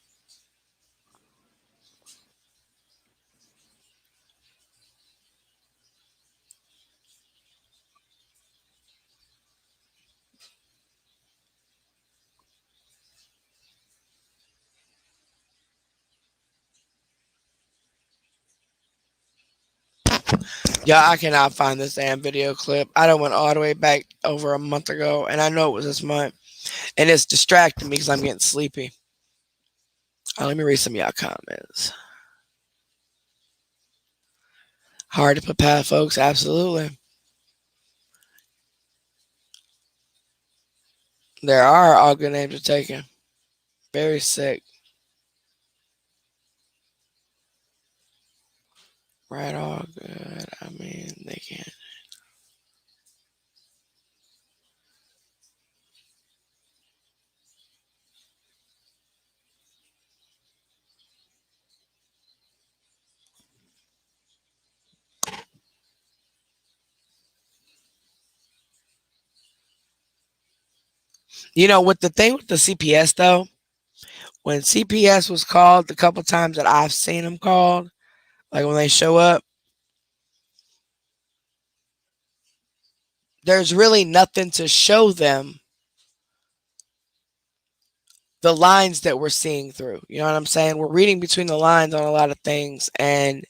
Yeah, I cannot find this damn video clip. I done went all the way back over a month ago, and I know it was this month, and it's distracting me because I'm getting sleepy. Let me read some of y'all comments. Hard to put past, folks. Absolutely. There are all good names are taken. Very sick. Right, all good. I mean, they can't. With the thing with the CPS though, when CPS was called, the couple times that I've seen them called, like when they show up, there's really nothing to show them the lines that we're seeing through. You know what I'm saying? We're reading between the lines on a lot of things, and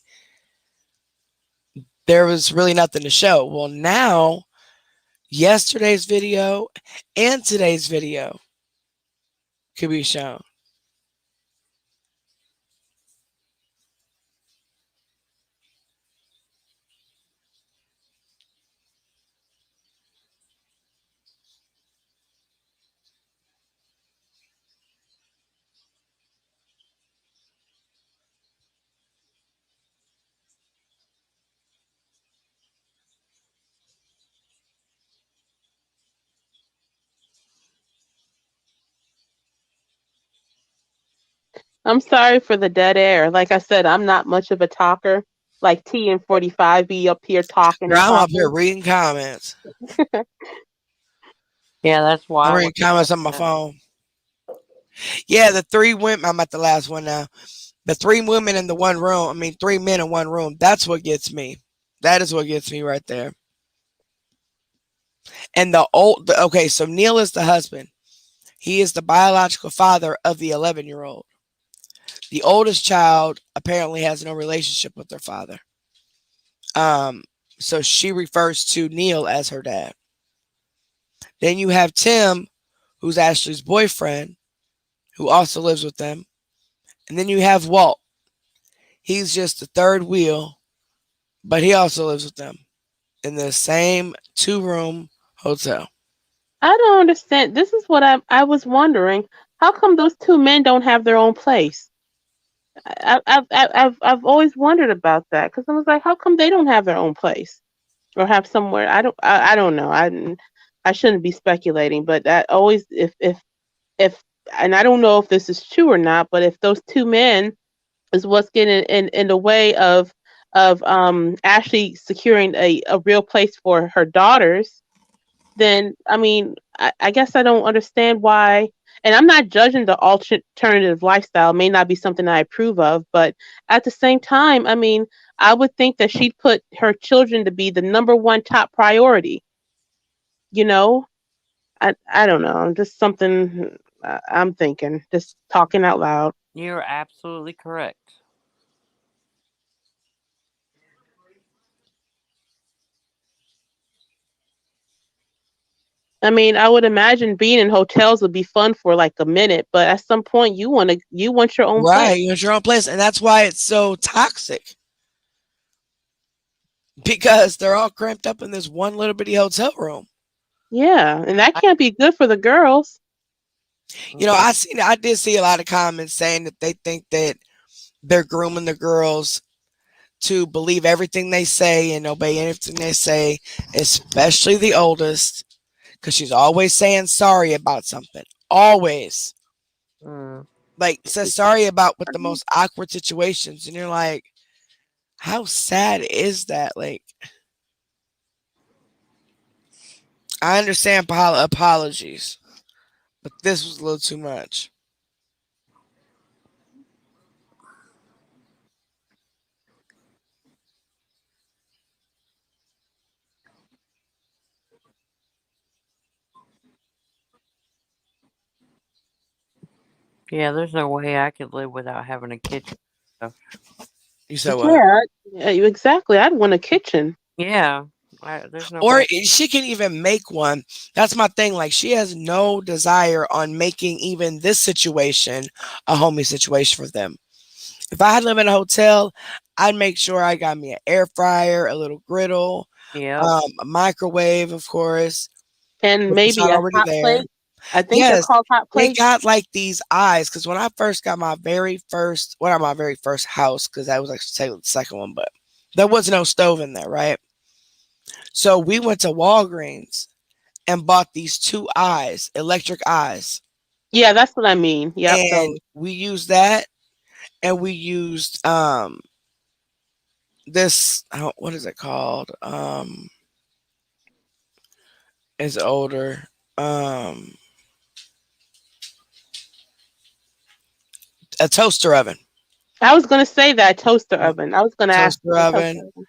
there was really nothing to show. Well, now, yesterday's video and today's video could be shown. I'm sorry for the dead air. Like I said, I'm not much of a talker. Like T and 45 be up here talking Girl, and I'm up here talking. reading comments. Yeah, that's why I'm I reading wasn't comments watching on my that. phone. Yeah, the 3 women. I'm at the last one now. The 3 women in the one room. I mean, 3 men in one room. That's what gets me. That is what gets me right there. And okay, so Neil is the husband. He is the biological father of the 11-year-old. The oldest child apparently has no relationship with their father. So she refers to Neil as her dad. Then you have Tim, who's Ashley's boyfriend, who also lives with them. And then you have Walt. He's just the third wheel, but he also lives with them in the same 2-room hotel. I don't understand. This is what I was wondering. How come those two men don't have their own place? I've always wondered about that because I was like, how come they don't have their own place or have somewhere? I don't know. I shouldn't be speculating, but that always if and I don't know if this is true or not, but if those two men is what's getting in the way of Ashley securing a real place for her daughters, then I mean, I guess I don't understand why. And I'm not judging the alternative lifestyle; it may not be something I approve of, but at the same time, I mean, I would think that she'd put her children to be the number one top priority. You know, I don't know, just something. I'm thinking, just talking out loud. You're absolutely correct. I mean, I would imagine being in hotels would be fun for like a minute, but at some point you want your own Right, place. you want your own place, and that's why it's so toxic because they're all cramped up in this one little bitty hotel room. Yeah, and that can't be good for the girls. You know, I did see a lot of comments saying that they think that they're grooming the girls to believe everything they say and obey anything they say, especially the oldest, because she's always saying sorry about something. Always. Mm. Like, says sorry about with the most awkward situations. And you're like, how sad is that? Like, I understand apologies, but this was a little too much. Yeah, there's no way I could live without having a kitchen. So, You said what? Yeah, exactly. I'd want a kitchen. yeah, there's no Or way. she can even make one. That's my thing. Like, she has no desire on making even this situation a homey situation for them. If I had live in a hotel, I'd make sure I got me an air fryer, a little griddle, Yeah. a microwave, of course, And if it's maybe not a already hot there. plate. I think they're Yes, called hot they plates. got like these eyes because when I first got my very first, well, not my very first house, because that was actually the second one, but there was no stove in there, right? So we went to Walgreens and bought these two eyes, electric eyes, Yeah, that's what I mean. Yep, and those. we used that, and we used this what is it called? It's older. Um, a toaster oven. I was gonna say that toaster oven. I was gonna ask Toaster for a toaster oven, oven.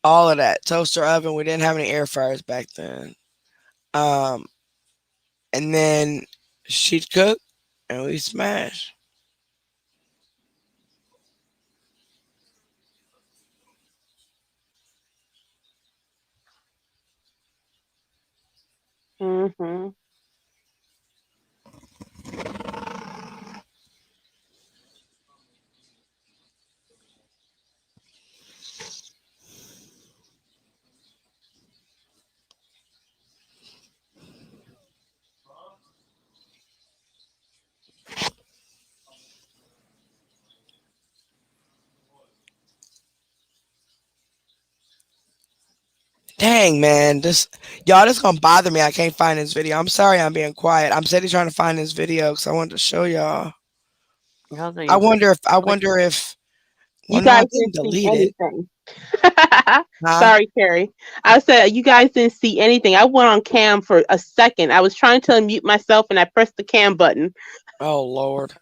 all of that. Toaster oven. We didn't have any air fryers back then. Um, and then she'd cook and we smash. Mm-hmm. Dang, man, this gonna bother me. I can't find this video. I'm sorry, I'm being quiet. I'm steady trying to find this video because I wanted to show y'all. How's I you? wonder if I wonder if You well, no, I guys didn't didn't see delete it. anything. Huh? Sorry, Carrie. I said you guys didn't see anything. I went on cam for a second. I was trying to unmute myself and I pressed the cam button. Oh Lord,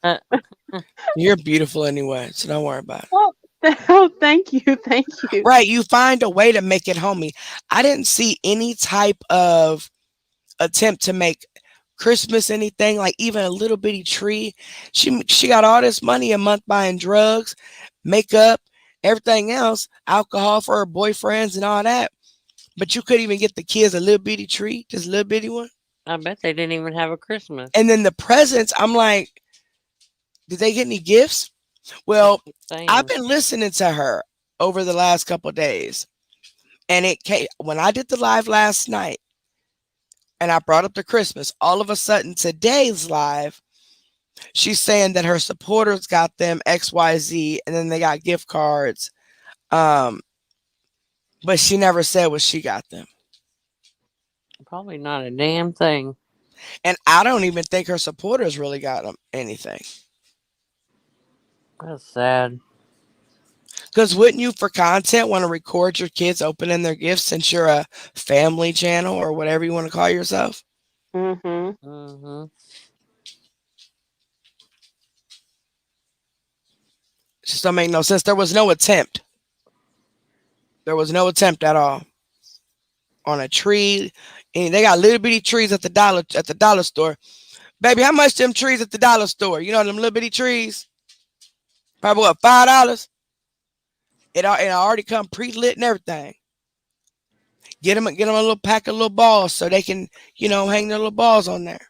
you're beautiful anyway, so don't worry about it. Oh, thank you, thank you. Right, you find a way to make it homey. I didn't see any type of attempt to make Christmas anything, like even a little bitty tree. She got all this money a month buying drugs, makeup, everything else, alcohol for her boyfriends and all that. But you couldn't even get the kids a little bitty tree, just a little bitty one. I bet they didn't even have a Christmas. And then the presents, I'm like, did they get any gifts? Well, I've been listening to her over the last couple of days. And it came when I did the live last night and I brought up the Christmas, all of a sudden today's live, she's saying that her supporters got them XYZ and then they got gift cards. But she never said what she got them. Probably not a damn thing. And I don't even think her supporters really got them anything. That's sad. Because wouldn't you, for content, want to record your kids opening their gifts since you're a family channel or whatever you want to call yourself? Mm-hmm. Mm-hmm. It just don't make no sense. There was no attempt. There was no attempt at all on a tree. And they got little bitty trees at the dollar store. Baby, how much them trees at the dollar store? You know them little bitty trees? Probably what, $5? It already come pre-lit and everything. Get them a little pack of little balls so they can, hang their little balls on there.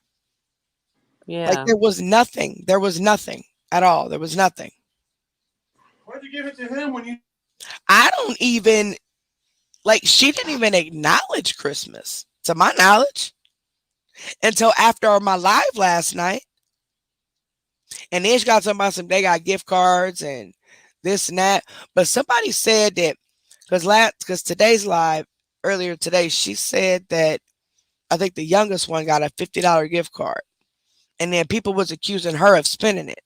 Like Yeah. there was nothing. There was nothing at all. There was nothing. Why'd you give it to him when you? I don't even she didn't even acknowledge Christmas, to my knowledge, until after my live last night. And then she got something about they got gift cards and this and that. But somebody said that because today's live earlier today, she said that I think the youngest one got a $50 gift card. And then people was accusing her of spending it.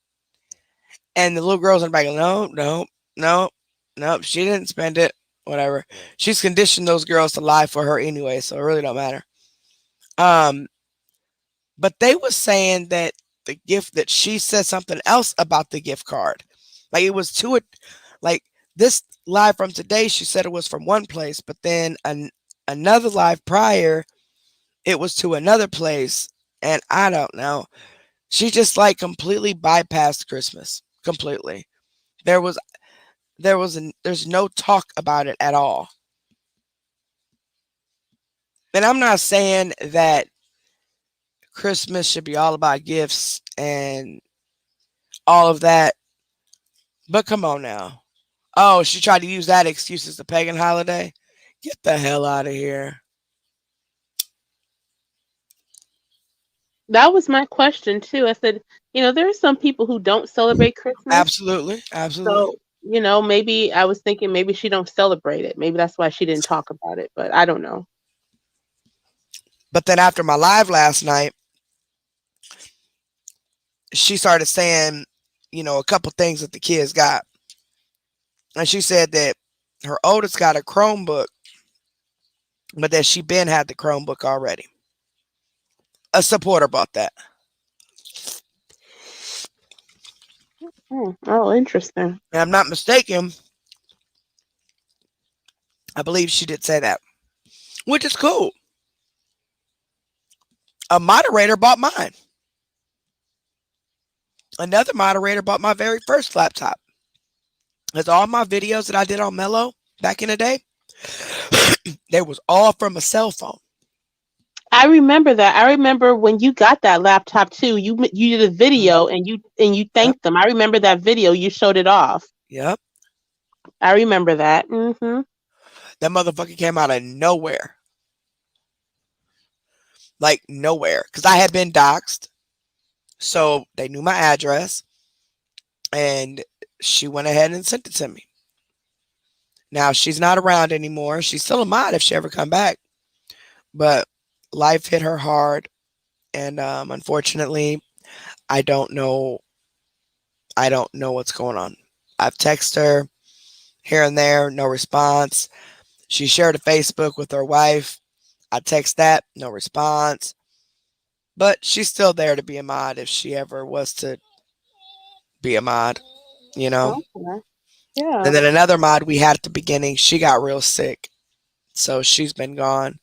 And the little girls in the back, no, she didn't spend it. Whatever. She's conditioned those girls to lie for her anyway, so it really don't matter. But they was saying that the gift that she said something else about the gift card. Like it was to it, like this live from today, she said it was from one place, but then another live prior, it was to another place, and I don't know. She just completely bypassed Christmas completely. There's no talk about it at all. And I'm not saying that Christmas should be all about gifts and all of that, but come on now. Oh, she tried to use that excuse as the pagan holiday? Get the hell out of here. That was my question too. I said, there are some people who don't celebrate Christmas. Absolutely. So, maybe I was thinking maybe she don't celebrate it. Maybe that's why she didn't talk about it, but I don't know. But then after my live last night, she started saying, a couple things that the kids got. And she said that her oldest got a Chromebook, but that she been had the Chromebook already. A supporter bought that. Oh, interesting. And I'm not mistaken, I believe she did say that, which is cool. A moderator bought mine. Another moderator bought my very first laptop. Because all my videos that I did on Mello back in the day, they was all from a cell phone. I remember that. I remember when you got that laptop too. You did a video and you thanked them. I remember that video. You showed it off. Yep. I remember that. Mm-hmm. That motherfucker came out of nowhere. Like nowhere. Because I had been doxxed. So they knew my address. And she went ahead and sent it to me. Now she's not around anymore. She's still a mod if she ever come back. But life hit her hard. And unfortunately, I don't know what's going on. I've texted her here and there, no response. She shared a Facebook with her wife. I text that, no response. But she's still there to be a mod if she ever was to be a mod, Okay. Yeah. And then another mod we had at the beginning, she got real sick. So she's been gone.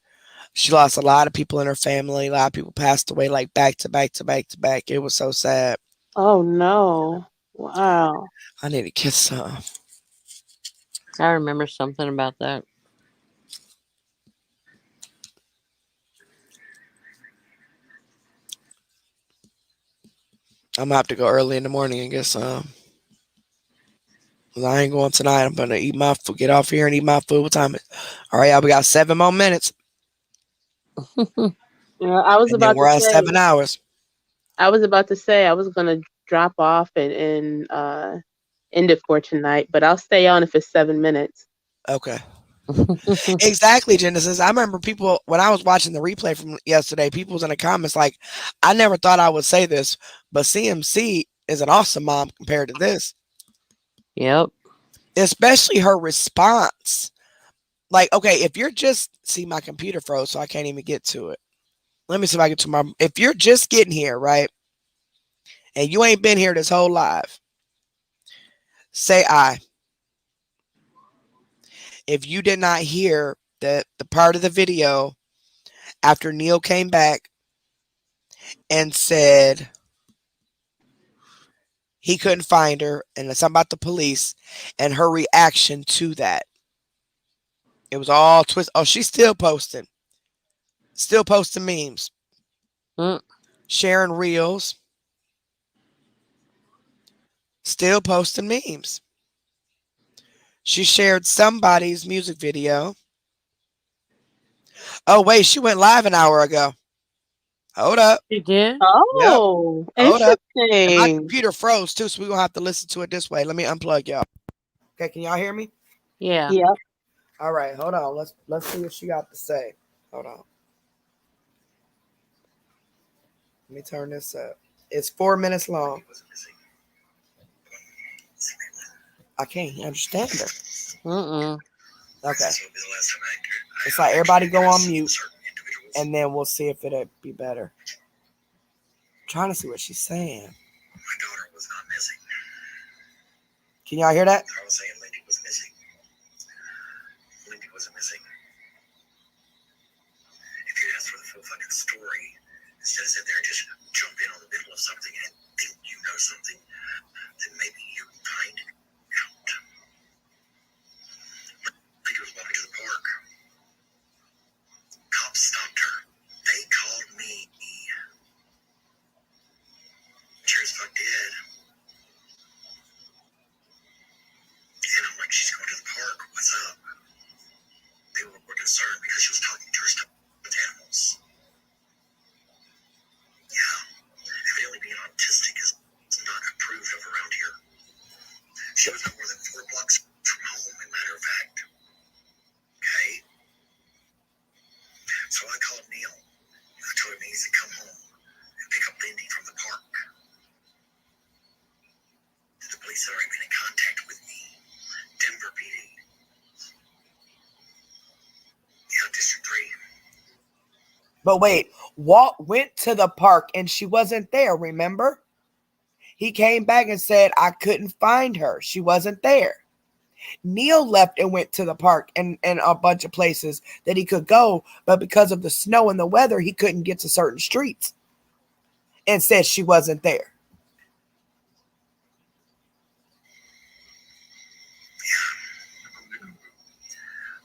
She lost a lot of people in her family. A lot of people passed away back to back to back to back. It was so sad. Oh no. Wow. I need to kiss some. I remember something about that. I'm gonna have to go early in the morning and get some. I ain't going tonight. I'm gonna eat my food, get off here and eat my food. What time is it? All right, y'all, we got 7 more minutes. I was And then about we're to at say 7 hours. I was gonna drop off and end it for tonight, but I'll stay on if it's 7 minutes. Okay. Exactly, Genesis. I remember people when I was watching the replay from yesterday, people was in the comments like, I never thought I would say this, but CMC is an awesome mom compared to this. Yep. Especially her response. Like, okay, if you're just see my computer froze, so I can't even get to it. Let me see if I get to my if you're just getting here, right? And you ain't been here this whole live. Say I. If you did not hear the part of the video after Neil came back and said he couldn't find her, and it's something about the police and her reaction to that. It was all twist. Oh, she's still posting memes, Mm. sharing reels, still posting memes. She shared somebody's music video. Oh, wait, she went live an hour ago. Hold up. She did? Yep. Oh, Hold up. And my interesting. computer froze too, so we're going to have to listen to it this way. Let me unplug y'all. Okay, can y'all hear me? Yeah. Yeah. All right, hold on. Let's see what she got to say. Hold on. Let me turn this up. It's 4 minutes long. I can't understand her. Mm-mm. Okay. It's like everybody go on mute, and then we'll see if it'll be better. I'm trying to see what she's saying. My daughter was not missing. Can y'all hear that? I was saying Lindy was missing. Lindy wasn't missing. If you ask for the full fucking story, instead of sit there and just jump in on the middle of something and think you know something, then maybe you can find out. Lindy was walking to the park. Cops stopped her. They called me. Sure as fuck did. And I'm like, she's going to the park. What's up? They were concerned because she was talking to her stuffed animals. Yeah. Evidently being autistic is not approved of around here. She was no more than 4 blocks from home, as a matter of fact. Okay? So I called Neil. I told him he needs to come home and pick up Lindy from the park. The police had already been in contact with me. Denver PD. Yeah, District 3. But wait, Walt went to the park and she wasn't there, remember? He came back and said, I couldn't find her. She wasn't there. Neil left and went to the park and a bunch of places that he could go, but because of the snow and the weather, he couldn't get to certain streets and said she wasn't there.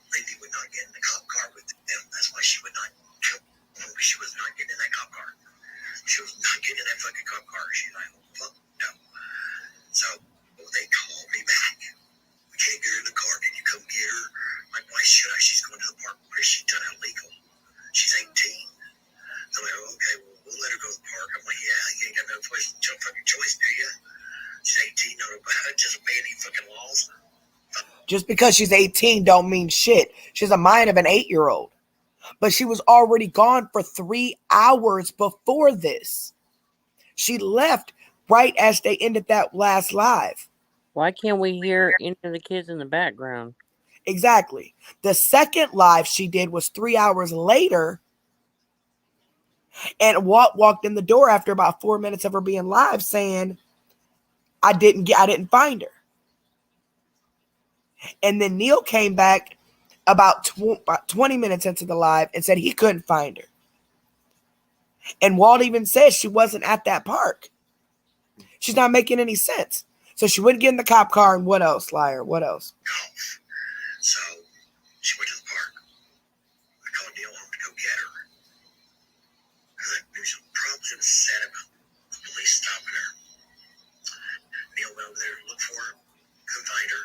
Lindy would not get in the cop car with them. That's why she would not. She was not getting in that cop car. She was not getting in that fucking cop car. She's like, oh, fuck, no. So they called me back. We can't get her in the car. Can you come get her? Like, why should I? She's going to the park because she's done illegal. She's 18. They're like, oh, okay, well, we'll let her go to the park. I'm like, yeah, you ain't got no fucking choice, do you? She's 18, no, just obey any fucking laws. Just because she's 18 don't mean shit. She's a mind of an 8-year-old. But she was already gone for 3 hours before this. She left right as they ended that last live. Why can't we hear any of the kids in the background? Exactly. The second live she did was 3 hours later. And Walt walked in the door after about 4 minutes of her being live saying, I didn't find her. And then Neil came back about 20 minutes into the live and said he couldn't find her. And Walt even said she wasn't at that park. She's not making any sense. So she wouldn't get in the cop car, and what else, liar? What else? Golf. So she went to the park. I called Neil home to go get her. Because I knew some problems in the set about the police stopping her. Neil went over there to look for her. Couldn't find her.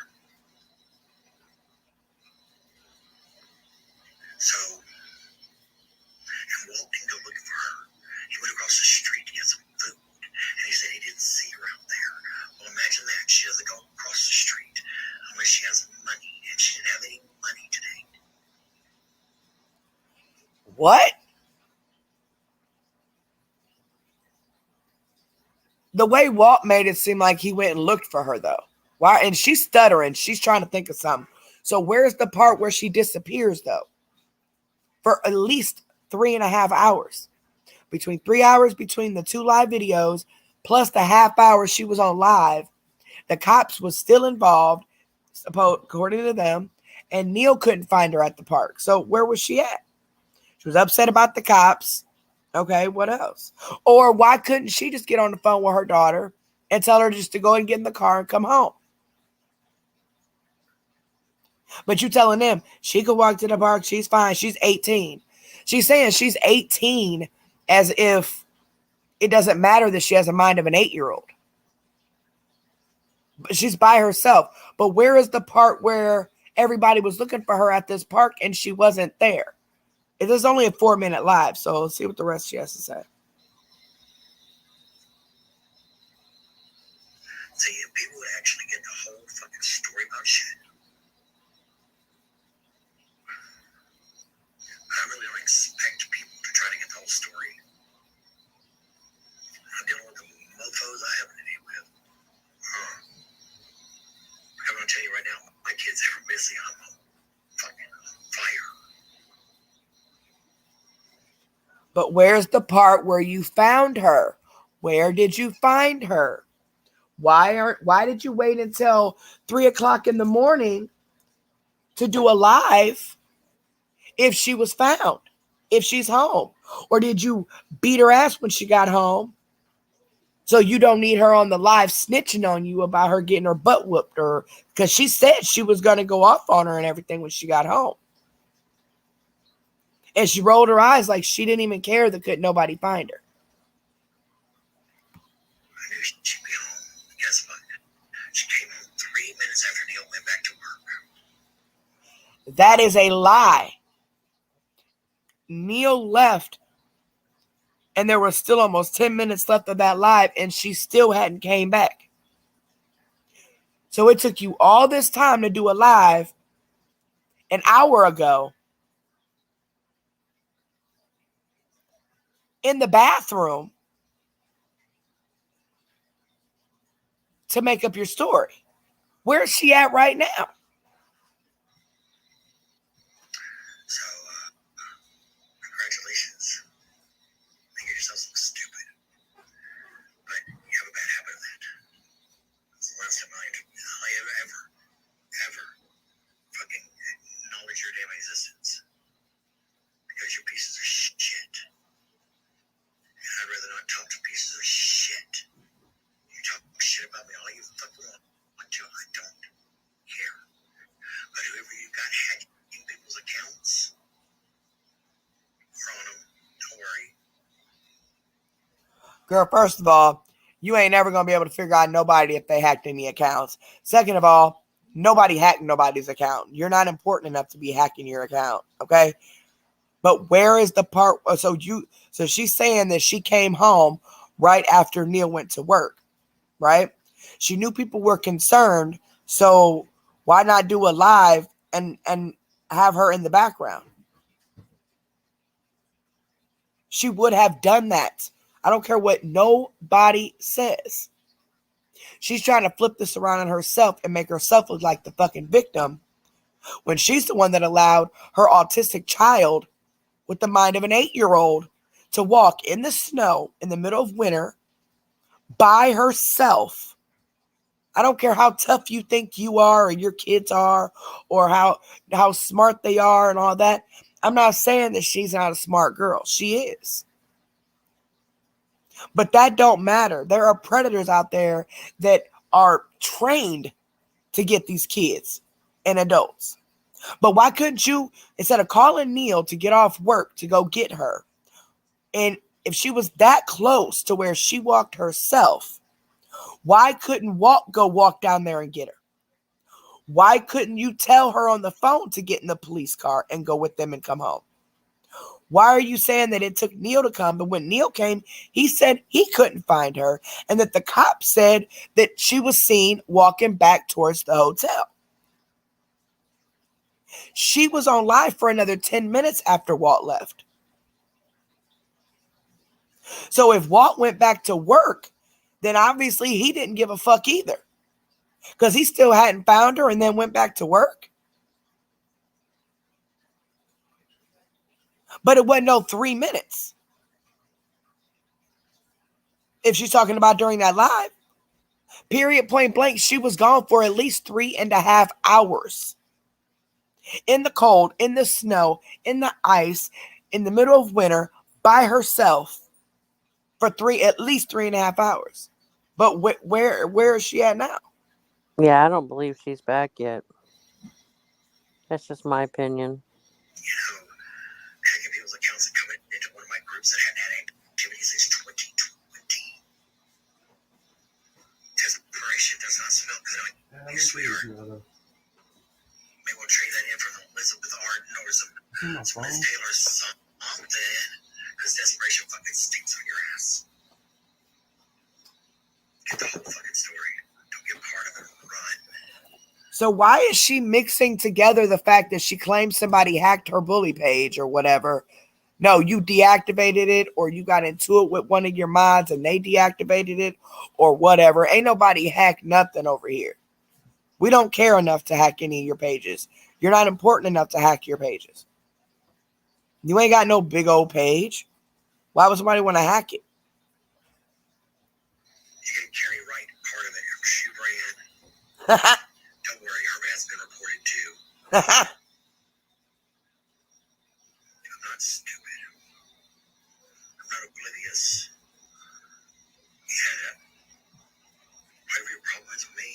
So, and Walt didn't go looking for her. He went across the street to get some food. And he said he didn't see her out there. Well, imagine that. She doesn't go across the street unless she has money. And she didn't have any money today. What? The way Walt made it seem like he went and looked for her, though. Why? And she's stuttering. She's trying to think of something. So where's the part where she disappears, though? For at least 3.5 hours. Between 3 hours between the 2 live videos, plus the half hour she was on live, the cops was still involved, according to them, and Neil couldn't find her at the park. So where was she at? She was upset about the cops, Okay, what else? Or why couldn't she just get on the phone with her daughter and tell her just to go and get in the car and come home? But you telling them she could walk to the park, she's fine, she's 18. She's saying she's 18 as if it doesn't matter that she has a mind of an 8-year-old. But she's by herself. But where is the part where everybody was looking for her at this park and she wasn't there? It is only a 4-minute live, so let's see what the rest she has to say. See, if people would actually get the whole fucking story about shit. I really don't expect people to try to get the whole story. I'm dealing with the mofos I have to deal with. I'm gonna tell you right now, my kids are missing. I'm on fucking fire. But where's the part where you found her? Where did you find her? Why did you wait until 3:00 in the morning to do a live if she was found, if she's home? Or did you beat her ass when she got home so you don't need her on the live snitching on you about her getting her butt whooped? Or because she said she was going to go off on her and everything when she got home. And she rolled her eyes like she didn't even care that couldn't nobody find her. I knew she'd be home. Guess what? She came home 3 minutes after Neil went back to work. That is a lie. Neil left and there was still almost 10 minutes left of that live and she still hadn't came back. So it took you all this time to do a live an hour ago in the bathroom to make up your story. Where is she at right now? So, congratulations. Making yourselves look stupid. But you have a bad habit of that. It's the last time I ever fucking acknowledge your damn existence. Because you're pieces of shit. And I'd rather not talk to pieces of shit. You talk shit about me all you fucking want to. I don't care. But whoever you got hacking people's accounts, we're on them. Don't worry. Girl, first of all, you ain't ever going to be able to figure out nobody if they hacked any accounts. Second of all, nobody hacked nobody's account. You're not important enough to be hacking your account, okay? But where is the part? So she's saying that she came home right after Neil went to work, right? She knew people were concerned, so why not do a live and have her in the background? She would have done that. I don't care what nobody says. She's trying to flip this around on herself and make herself look like the fucking victim when she's the one that allowed her autistic child with the mind of an 8-year-old to walk in the snow in the middle of winter by herself. I don't care how tough you think you are or your kids are or how smart they are and all that. I'm not saying that she's not a smart girl. She is. But that don't matter. There are predators out there that are trained to get these kids and adults. But why couldn't you, instead of calling Neil to get off work to go get her, and if she was that close to where she walked herself, why couldn't go walk down there and get her? Why couldn't you tell her on the phone to get in the police car and go with them and come home? Why are you saying that it took Neil to come? But when Neil came, he said he couldn't find her and that the cop said that she was seen walking back towards the hotel. She was on live for another 10 minutes after Walt left. So if Walt went back to work, then obviously he didn't give a fuck either. Because he still hadn't found her and then went back to work. But it wasn't no 3 minutes. If she's talking about during that live, period, point blank, she was gone for at least 3.5 hours. In the cold, in the snow, in the ice, in the middle of winter, by herself for at least 3.5 hours. But where is she at now? Yeah, I don't believe she's back yet. That's just my opinion. Hacking people's accounts and coming into one of my groups that hadn't had activity since 2020. Desperation does not smell good on you, sweetheart. May want to trade that in for the Elizabeth Arden or some Liz Taylor something, because desperation fucking stinks on your ass. Get the whole fucking story. Don't get part of it. Run. So why is she mixing together the fact that she claims somebody hacked her bully page or whatever? No, you deactivated it, or you got into it with one of your mods and they deactivated it, or whatever. Ain't nobody hacked nothing over here. We don't care enough to hack any of your pages. You're not important enough to hack your pages. You ain't got no big old page. Why would somebody want to hack it? You can carry right part of it. She ran. Don't worry, her has been reported too. I'm not stupid. I'm not oblivious. Yeah. Whatever your problem is with me,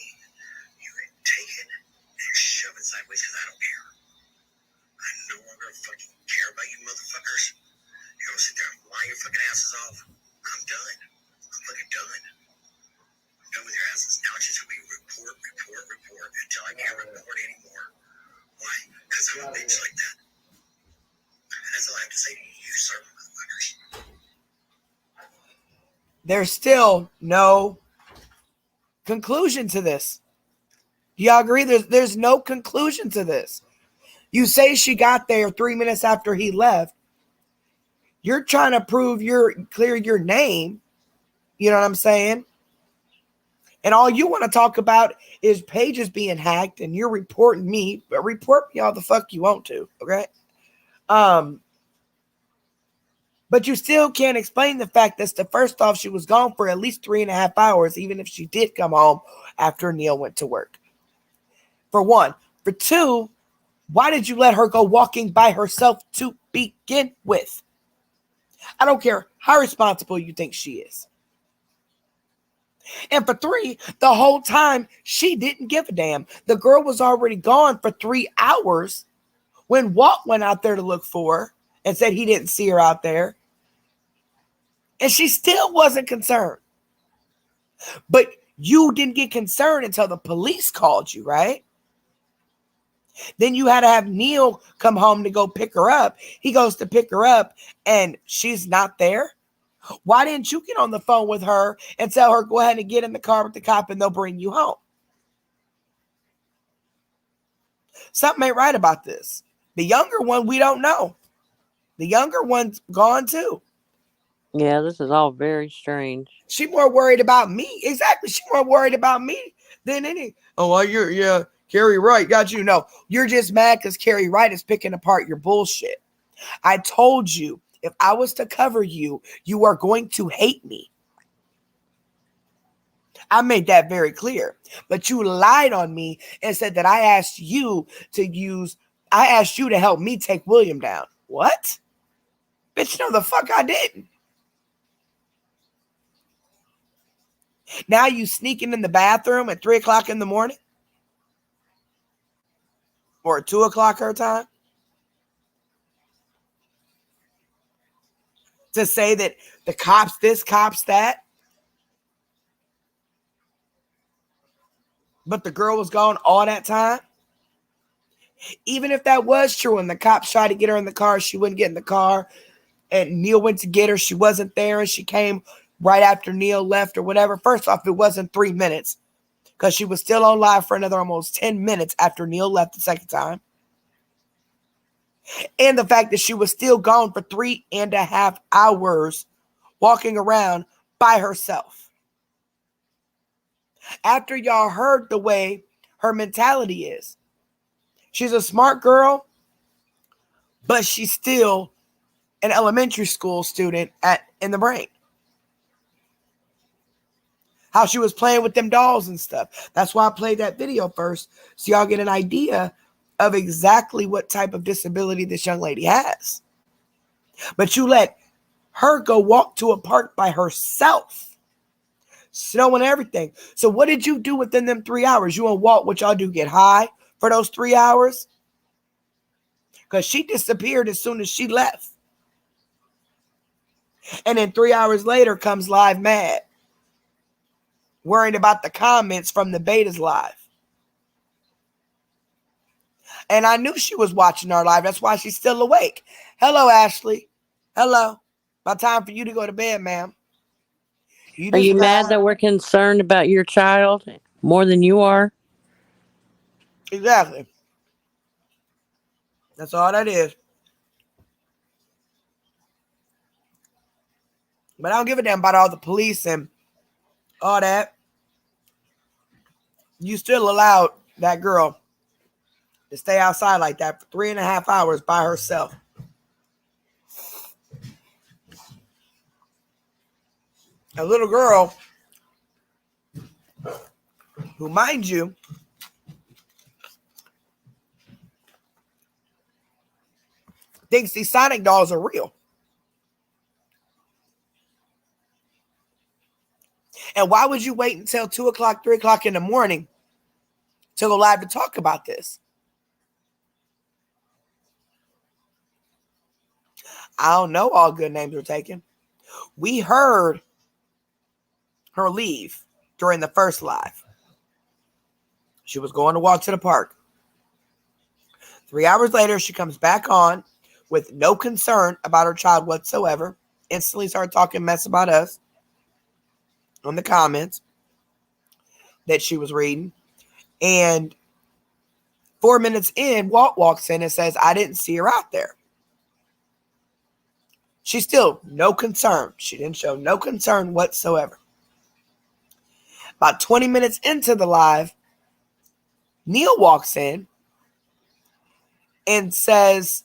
you can take it and shove it sideways because I don't care. I no longer fucking care about you motherfuckers. You're gonna sit there and lie your fucking asses off. I'm done. I'm fucking done. I'm done with your asses. Now it's just gonna be report until I can't report anymore. Why? Because I'm a bitch like that. And that's all I have to say to you, certain motherfuckers. There's still no conclusion to this. Do y'all agree? There's no conclusion to this. You say she got there 3 minutes after he left. You're trying to prove clear your name. You know what I'm saying? And all you want to talk about is pages being hacked, and you're reporting me. But report me all the fuck you want to, okay? But you still can't explain the fact that first off, she was gone for at least 3.5 hours, even if she did come home after Neil went to work. For one. For two, why did you let her go walking by herself to begin with? I don't care how responsible you think she is. And for three, the whole time she didn't give a damn. The girl was already gone for 3 hours when Walt went out there to look for her and said he didn't see her out there. And she still wasn't concerned. But you didn't get concerned until the police called you, right? Then you had to have Neil come home to go pick her up. He goes to pick her up and she's not there. Why didn't you get on the phone with her and tell her, go ahead and get in the car with the cop and they'll bring you home? Something ain't right about this. The younger one, we don't know. The younger one's gone too. Yeah, this is all very strange. She more worried about me. Exactly. She more worried about me than any. Oh, well, yeah, Carrie Wright got you. No, you're just mad because Carrie Wright is picking apart your bullshit. I told you, if I was to cover you, you are going to hate me. I made that very clear. But you lied on me and said that I asked you to help me take William down. What? Bitch, no, the fuck I didn't. Now you sneaking in the bathroom at 3 o'clock in the morning? Or at 2 o'clock her time? To say that the cops this, cops that? But the girl was gone all that time? Even if that was true and the cops tried to get her in the car, she wouldn't get in the car. And Neil went to get her. She wasn't there and she came right after Neil left or whatever. First off, it wasn't 3 minutes because she was still on live for another almost 10 minutes after Neil left the second time. And the fact that she was still gone for 3.5 hours walking around by herself. After y'all heard the way her mentality is. She's a smart girl, but she's still an elementary school student in the brain. How she was playing with them dolls and stuff. That's why I played that video first, so y'all get an idea of exactly what type of disability this young lady has. But you let her go walk to a park by herself. Snow and everything. So what did you do within them 3 hours? You and Walt, what y'all do? Get high for those 3 hours? Because she disappeared as soon as she left. And then 3 hours later comes Live mad, worrying about the comments from the betas live. And I knew she was watching our live. That's why she's still awake. Hello, Ashley. Hello. About time for you to go to bed, ma'am. Are you mad that we're concerned about your child more than you are? Exactly. That's all that is. But I don't give a damn about all the police and all that. You still allowed that girl to stay outside like that for 3.5 hours by herself. A little girl who, mind you, thinks these Sonic dolls are real. And why would you wait until 2 o'clock, 3 o'clock in the morning to go live to talk about this? I don't know. All good names were taken. We heard her leave during the first live. She was going to walk to the park. 3 hours later, she comes back on with no concern about her child whatsoever. Instantly started talking mess about us on the comments that she was reading. And 4 minutes in, Walt walks in and says, I didn't see her out there. She's still no concern. She didn't show no concern whatsoever. About 20 minutes into the live, Neil walks in and says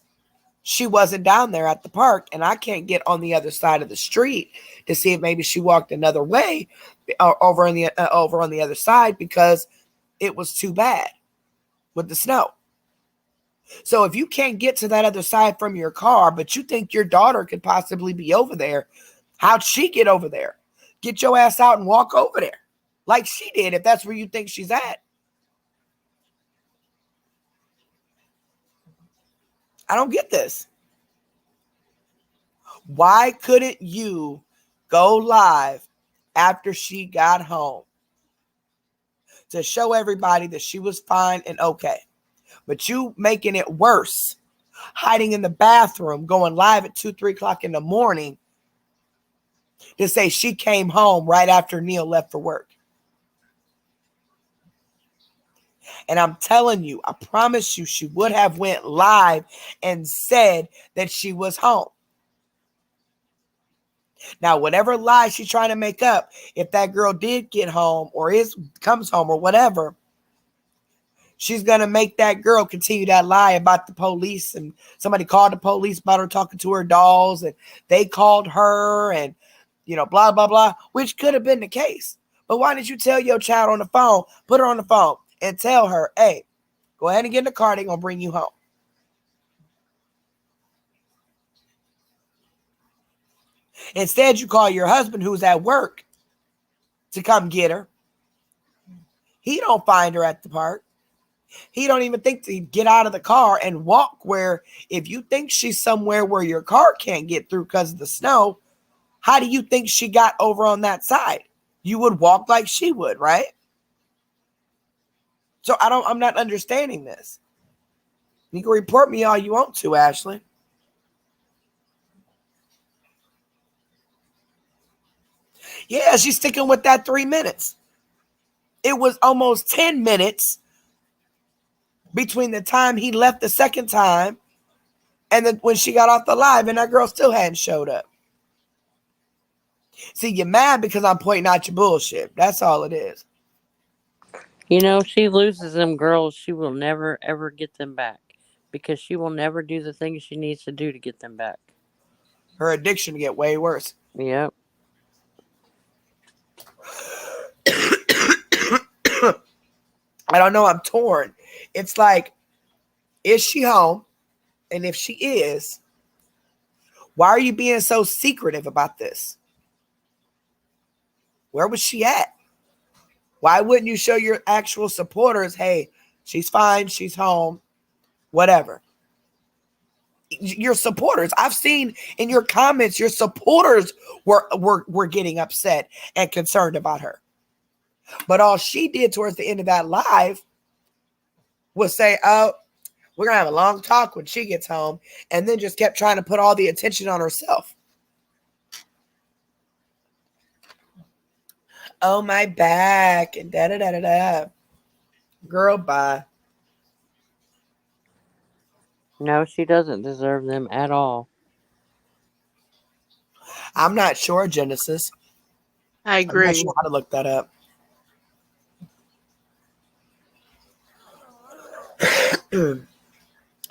she wasn't down there at the park, and I can't get on the other side of the street to see if maybe she walked another way over on the other side because it was too bad with the snow. So if you can't get to that other side from your car, but you think your daughter could possibly be over there, how'd she get over there? Get your ass out and walk over there like she did if that's where you think she's at. I don't get this. Why couldn't you go live after she got home to show everybody that she was fine and okay? But you making it worse, hiding in the bathroom, going live at 2, 3 o'clock in the morning to say she came home right after Neil left for work. And I'm telling you, I promise you, she would have went live and said that she was home. Now, whatever lie she's trying to make up, if that girl did get home or comes home or whatever, she's going to make that girl continue that lie about the police, and somebody called the police about her talking to her dolls and they called her and, blah, blah, blah, which could have been the case. But why didn't you tell your child on the phone, put her on the phone and tell her, hey, go ahead and get in the car. They're going to bring you home. Instead, you call your husband who's at work to come get her. He don't find her at the park. He don't even think to get out of the car and walk where, if you think she's somewhere where your car can't get through because of the snow, how do you think she got over on that side? You would walk like she would, right? So I'm not understanding this. You can report me all you want to, Ashley. Yeah, she's sticking with that 3 minutes. It was almost 10 minutes between the time he left the second time and then when she got off the live, and that girl still hadn't showed up. See, you're mad because I'm pointing out your bullshit. That's all it is. If she loses them girls, she will never, ever get them back because she will never do the things she needs to do to get them back. Her addiction will get way worse. Yep. I don't know. I'm torn. It's like, is she home? And if she is, Why are you being so secretive about this? Where was she at? Why wouldn't you show your actual supporters, hey, she's fine, she's home, whatever? Your supporters, I've seen in your comments, your supporters were getting upset and concerned about her. But all she did towards the end of that live was say, oh, we're going to have a long talk when she gets home, and then just kept trying to put all the attention on herself. Oh, my back, and da-da-da-da-da. Girl, bye. No, she doesn't deserve them at all. I'm not sure, Genesis. I I'm not agree. sure how to look that up.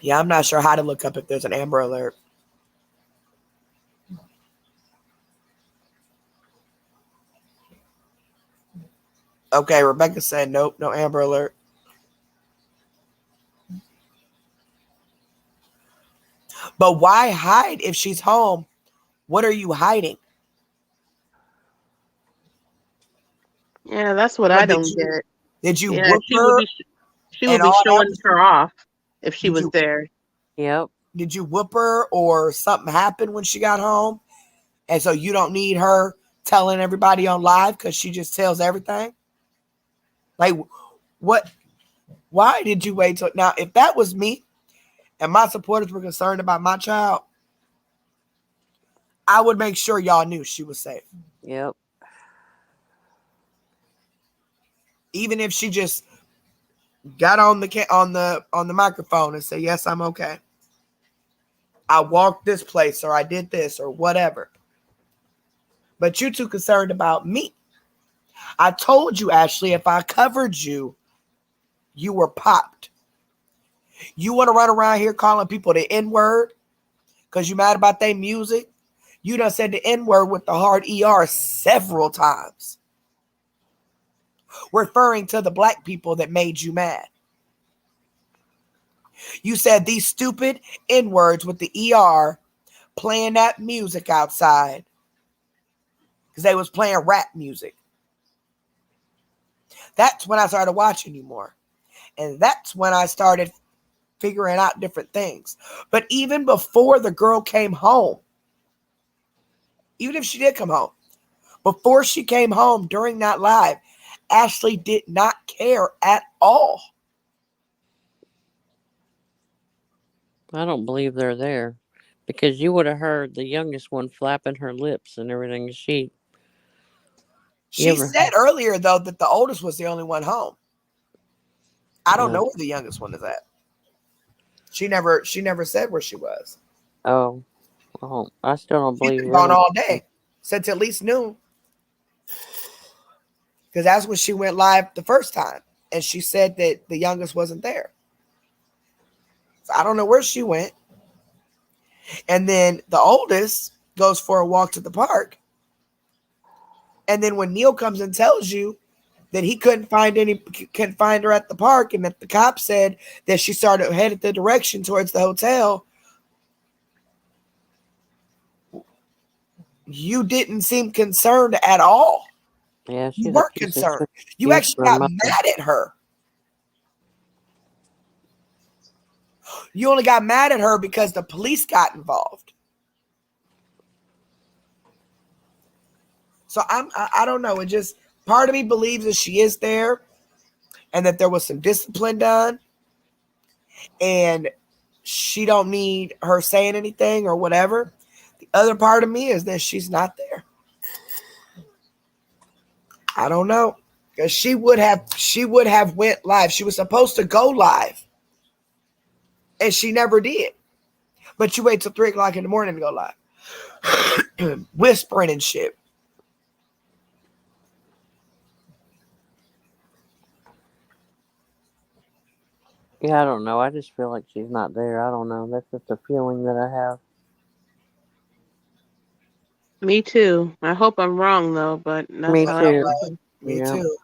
Yeah, I'm not sure how to look up if there's an Amber Alert. Okay, Rebecca said nope, no Amber Alert. But why hide if she's home? What are you hiding? Yeah, that's what But I don't get. Did you Yeah, whoop her? she would and be all showing that? her off if she Did was you- there. Yep. Did you whoop her or something happened when she got home? And so you don't need her telling everybody on live because she just tells everything? Like, what? Why did you wait till now? If that was me and my supporters were concerned about my child, I would make sure y'all knew she was safe. Yep. Even if she just got on the microphone and said, yes, I'm okay. I walked this place or I did this or whatever. But you too concerned about me. I told you, Ashley, if I covered you, you were popped. You want to run around here calling people the N-word because you mad about their music? You done said the N-word with the hard ER several times, referring to the black people that made you mad. You said these stupid N-words with the ER playing that music outside because they was playing rap music. That's when I started watching you more. And that's when I started figuring out different things. But even before the girl came home, even if she did come home, before she came home during that live, Ashley did not care at all. I don't believe they're there because you would have heard the youngest one flapping her lips and everything. She ever- said earlier, though, that the oldest was the only one home. I don't Yeah. know where the youngest one is at. She never said where she was. Oh, well, I still don't She's believe been they're gone there. all day since at least noon. Because that's when she went live the first time. And she said that the youngest wasn't there. So I don't know where she went. And then the oldest goes for a walk to the park. And then when Neil comes and tells you that he couldn't find her at the park, and that the cop said that she started headed the direction towards the hotel, you didn't seem concerned at all. Yeah, You she's weren't a piece concerned. of shit. You Yes, actually her got mother. mad at her. You only got mad at her because the police got involved. So I don't know. It just, part of me believes that she is there and that there was some discipline done and she don't need her saying anything or whatever. The other part of me is that she's not there. I don't know. Because she would have went live. She was supposed to go live. And she never did. But you wait till 3 o'clock in the morning to go live. Whispering and shit. Yeah, I don't know. I just feel like she's not there. I don't know. That's just a feeling that I have. Me too. I hope I'm wrong though, but that's Me how I too. feel. Me Yeah. too.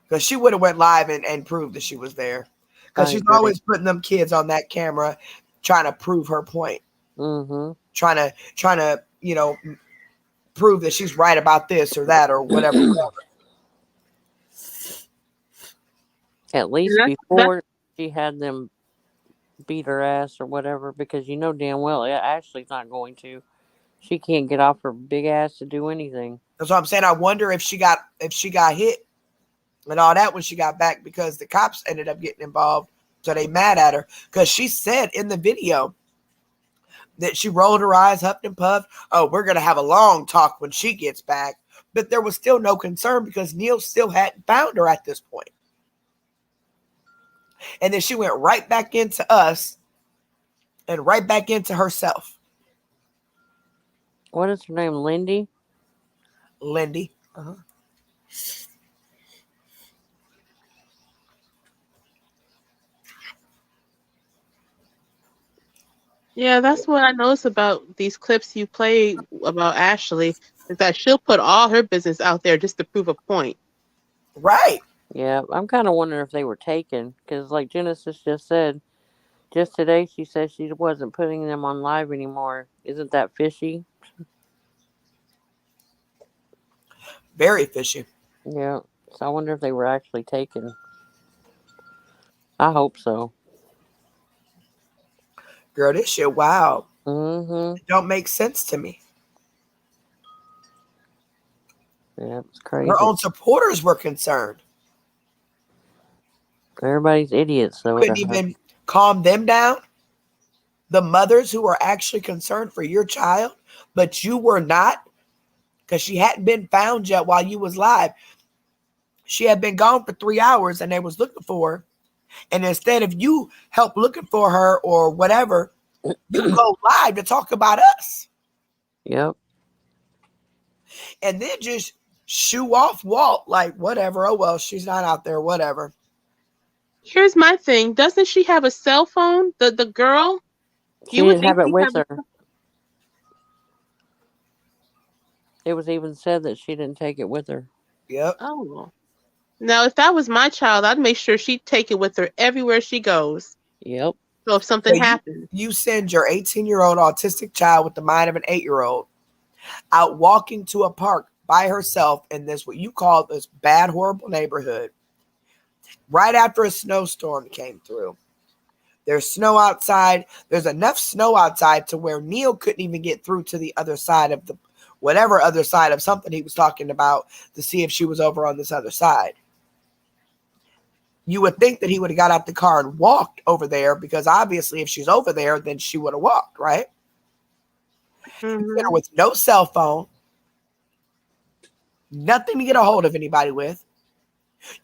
Because she would have went live and proved that she was there. Because I she's agree. always putting them kids on that camera trying to prove her point, Mm-hmm. trying to prove that she's right about this or that or whatever. At least That's before she had them beat her ass or whatever, because you know damn well Ashley's not going to. She can't get off her big ass to do anything. That's what I'm saying. I wonder if she got hit and all that when she got back, because the cops ended up getting involved. So they mad at her because she said in the video that she rolled her eyes, huffed and puffed. Oh, we're going to have a long talk when she gets back. But there was still no concern because Neil still hadn't found her at this point. And then she went right back into us and right back into herself. What is her name? Lindy? Lindy. Uh-huh. Yeah, that's what I notice about these clips you play about Ashley, is that she'll put all her business out there just to prove a point. Right. Yeah, I'm kind of wondering if they were taken, because like Genesis just said, just today she said she wasn't putting them on live anymore. Isn't that fishy? Very fishy. Yeah, so I wonder if they were actually taken. I hope so. Girl, this shit, wow. Mm-hmm. It don't make sense to me. Yeah, it's crazy. Her own supporters were concerned. Everybody's idiots, though. Couldn't even calm them down. The mothers who were actually concerned for your child, but you were not, because she hadn't been found yet while you was live. She had been gone for 3 hours and they was looking for her. And instead of you help looking for her or whatever, you go live to talk about us. Yep. And then just shoo off Walt like, whatever. Oh, well, she's not out there. Whatever. Here's my thing. Doesn't she have a cell phone? The girl? She didn't have it with her. It was even said that she didn't take it with her. Yep. Oh. Now, if that was my child, I'd make sure she'd take it with her everywhere she goes. Yep. So if something happens. You send your 18-year-old autistic child with the mind of an 8-year-old out walking to a park by herself in this, what you call this bad, horrible neighborhood, right after a snowstorm came through. There's snow outside. There's enough snow outside to where Neil couldn't even get through to the other side of the, whatever other side of something he was talking about, to see if she was over on this other side. You would think that he would have got out the car and walked over there, because obviously if she's over there, then she would have walked, right? Mm-hmm. With no cell phone, nothing to get a hold of anybody with.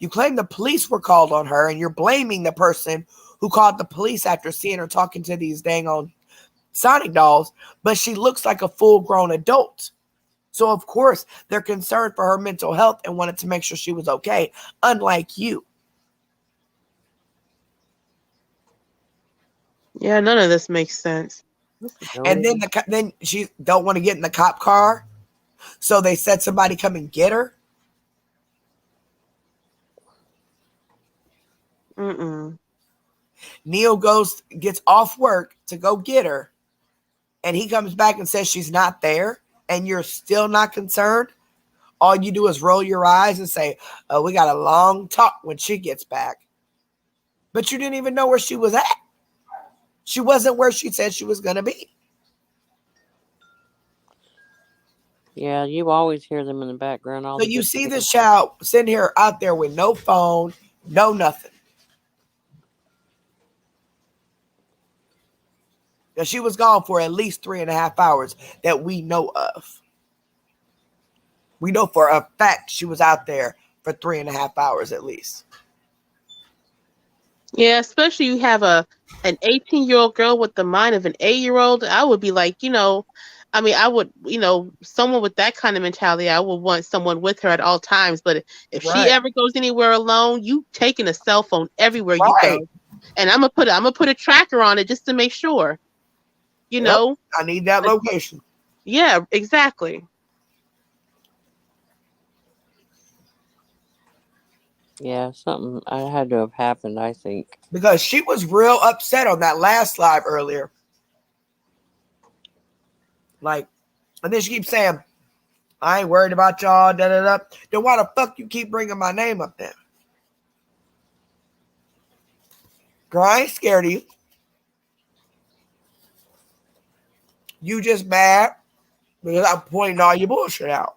You claim the police were called on her, and you're blaming the person who called the police after seeing her talking to these dang on Sonic dolls, but she looks like a full-grown adult. So, of course, they're concerned for her mental health and wanted to make sure she was okay, unlike you. Yeah, none of this makes sense. And then she don't want to get in the cop car, so they said somebody come and get her. Mm-mm. Neil gets off work to go get her, and he comes back and says she's not there, and you're still not concerned. All you do is roll your eyes and say, oh, we got a long talk when she gets back. But you didn't even know where she was at. She wasn't where she said she was going to be. Yeah, you always hear them in the background. So you see this child sitting here out there with no phone, no nothing. Now, she was gone for at least 3.5 hours that we know of. We know for a fact she was out there for 3.5 hours at least. Yeah, especially you have an 18-year-old girl with the mind of an 8-year-old. I would be like, I would, someone with that kind of mentality, I would want someone with her at all times. But if she ever goes anywhere alone, you taking a cell phone everywhere you go. And I'm gonna put a tracker on it just to make sure. You know, I need that location. Yeah, exactly. Yeah, something I had to have happened, I think. Because she was real upset on that last live earlier. Like, and then she keeps saying, I ain't worried about y'all, da da da. Then why the fuck you keep bringing my name up there? Girl, I ain't scared of you. You just mad because I'm pointing all your bullshit out.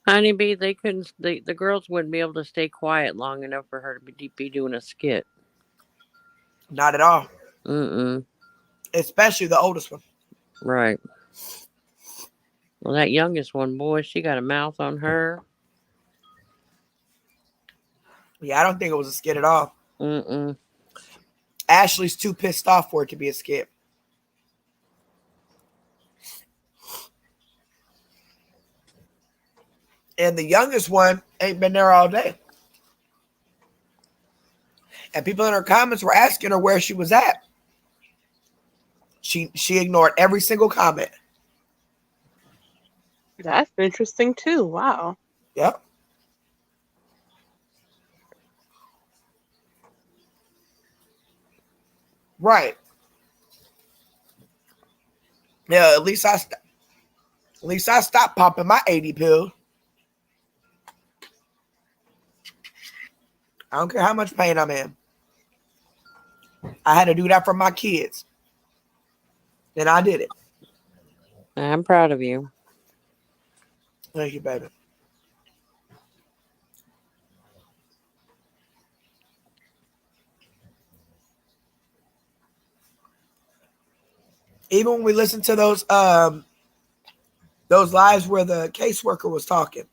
Honeybee, they couldn't. The girls wouldn't be able to stay quiet long enough for her to be doing a skit. Not at all. Mm-mm. Especially the oldest one. Right. Well, that youngest one, boy, she got a mouth on her. Yeah, I don't think it was a skit at all. Mm-mm. Ashley's too pissed off for it to be a skit. And the youngest one ain't been there all day. And people in her comments were asking her where she was at. She ignored every single comment. That's interesting too. Wow. Yep. Right. Yeah, at least I stopped popping my 80 pill. I don't care how much pain I'm in. I had to do that for my kids. And I did it. I'm proud of you. Thank you, baby. Even when we listened to those lives where the caseworker was talking,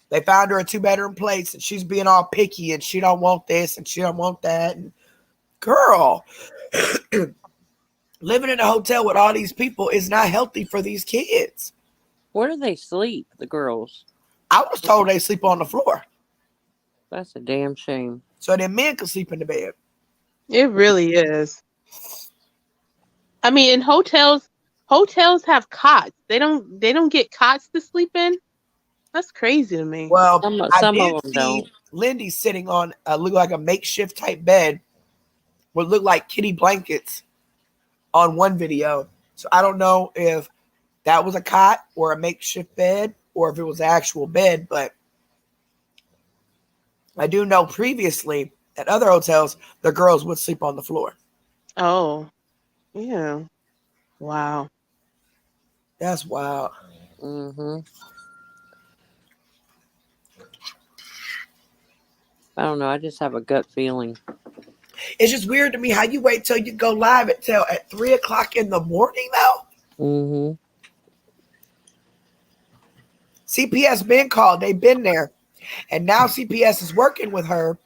they found her a 2-bedroom place and she's being all picky and she don't want this and she don't want that. And girl, living in a hotel with all these people is not healthy for these kids. Where do they sleep, the girls? I was told they sleep on the floor. That's a damn shame. So then men could sleep in the bed. It really is. I mean, in hotels have cots. They don't get cots to sleep in. That's crazy to me. Well, I Some did of them see don't. Lindy sitting on look like a makeshift type bed, would look like kitty blankets on one video. So I don't know if that was a cot or a makeshift bed or if it was an actual bed, but I do know previously at other hotels the girls would sleep on the floor. Oh, yeah. Wow. That's wild. Mm-hmm. I don't know. I just have a gut feeling. It's just weird to me how you wait till you go live at 3:00 in the morning though. Mm-hmm. CPS been called. They've been there. And now CPS is working with her.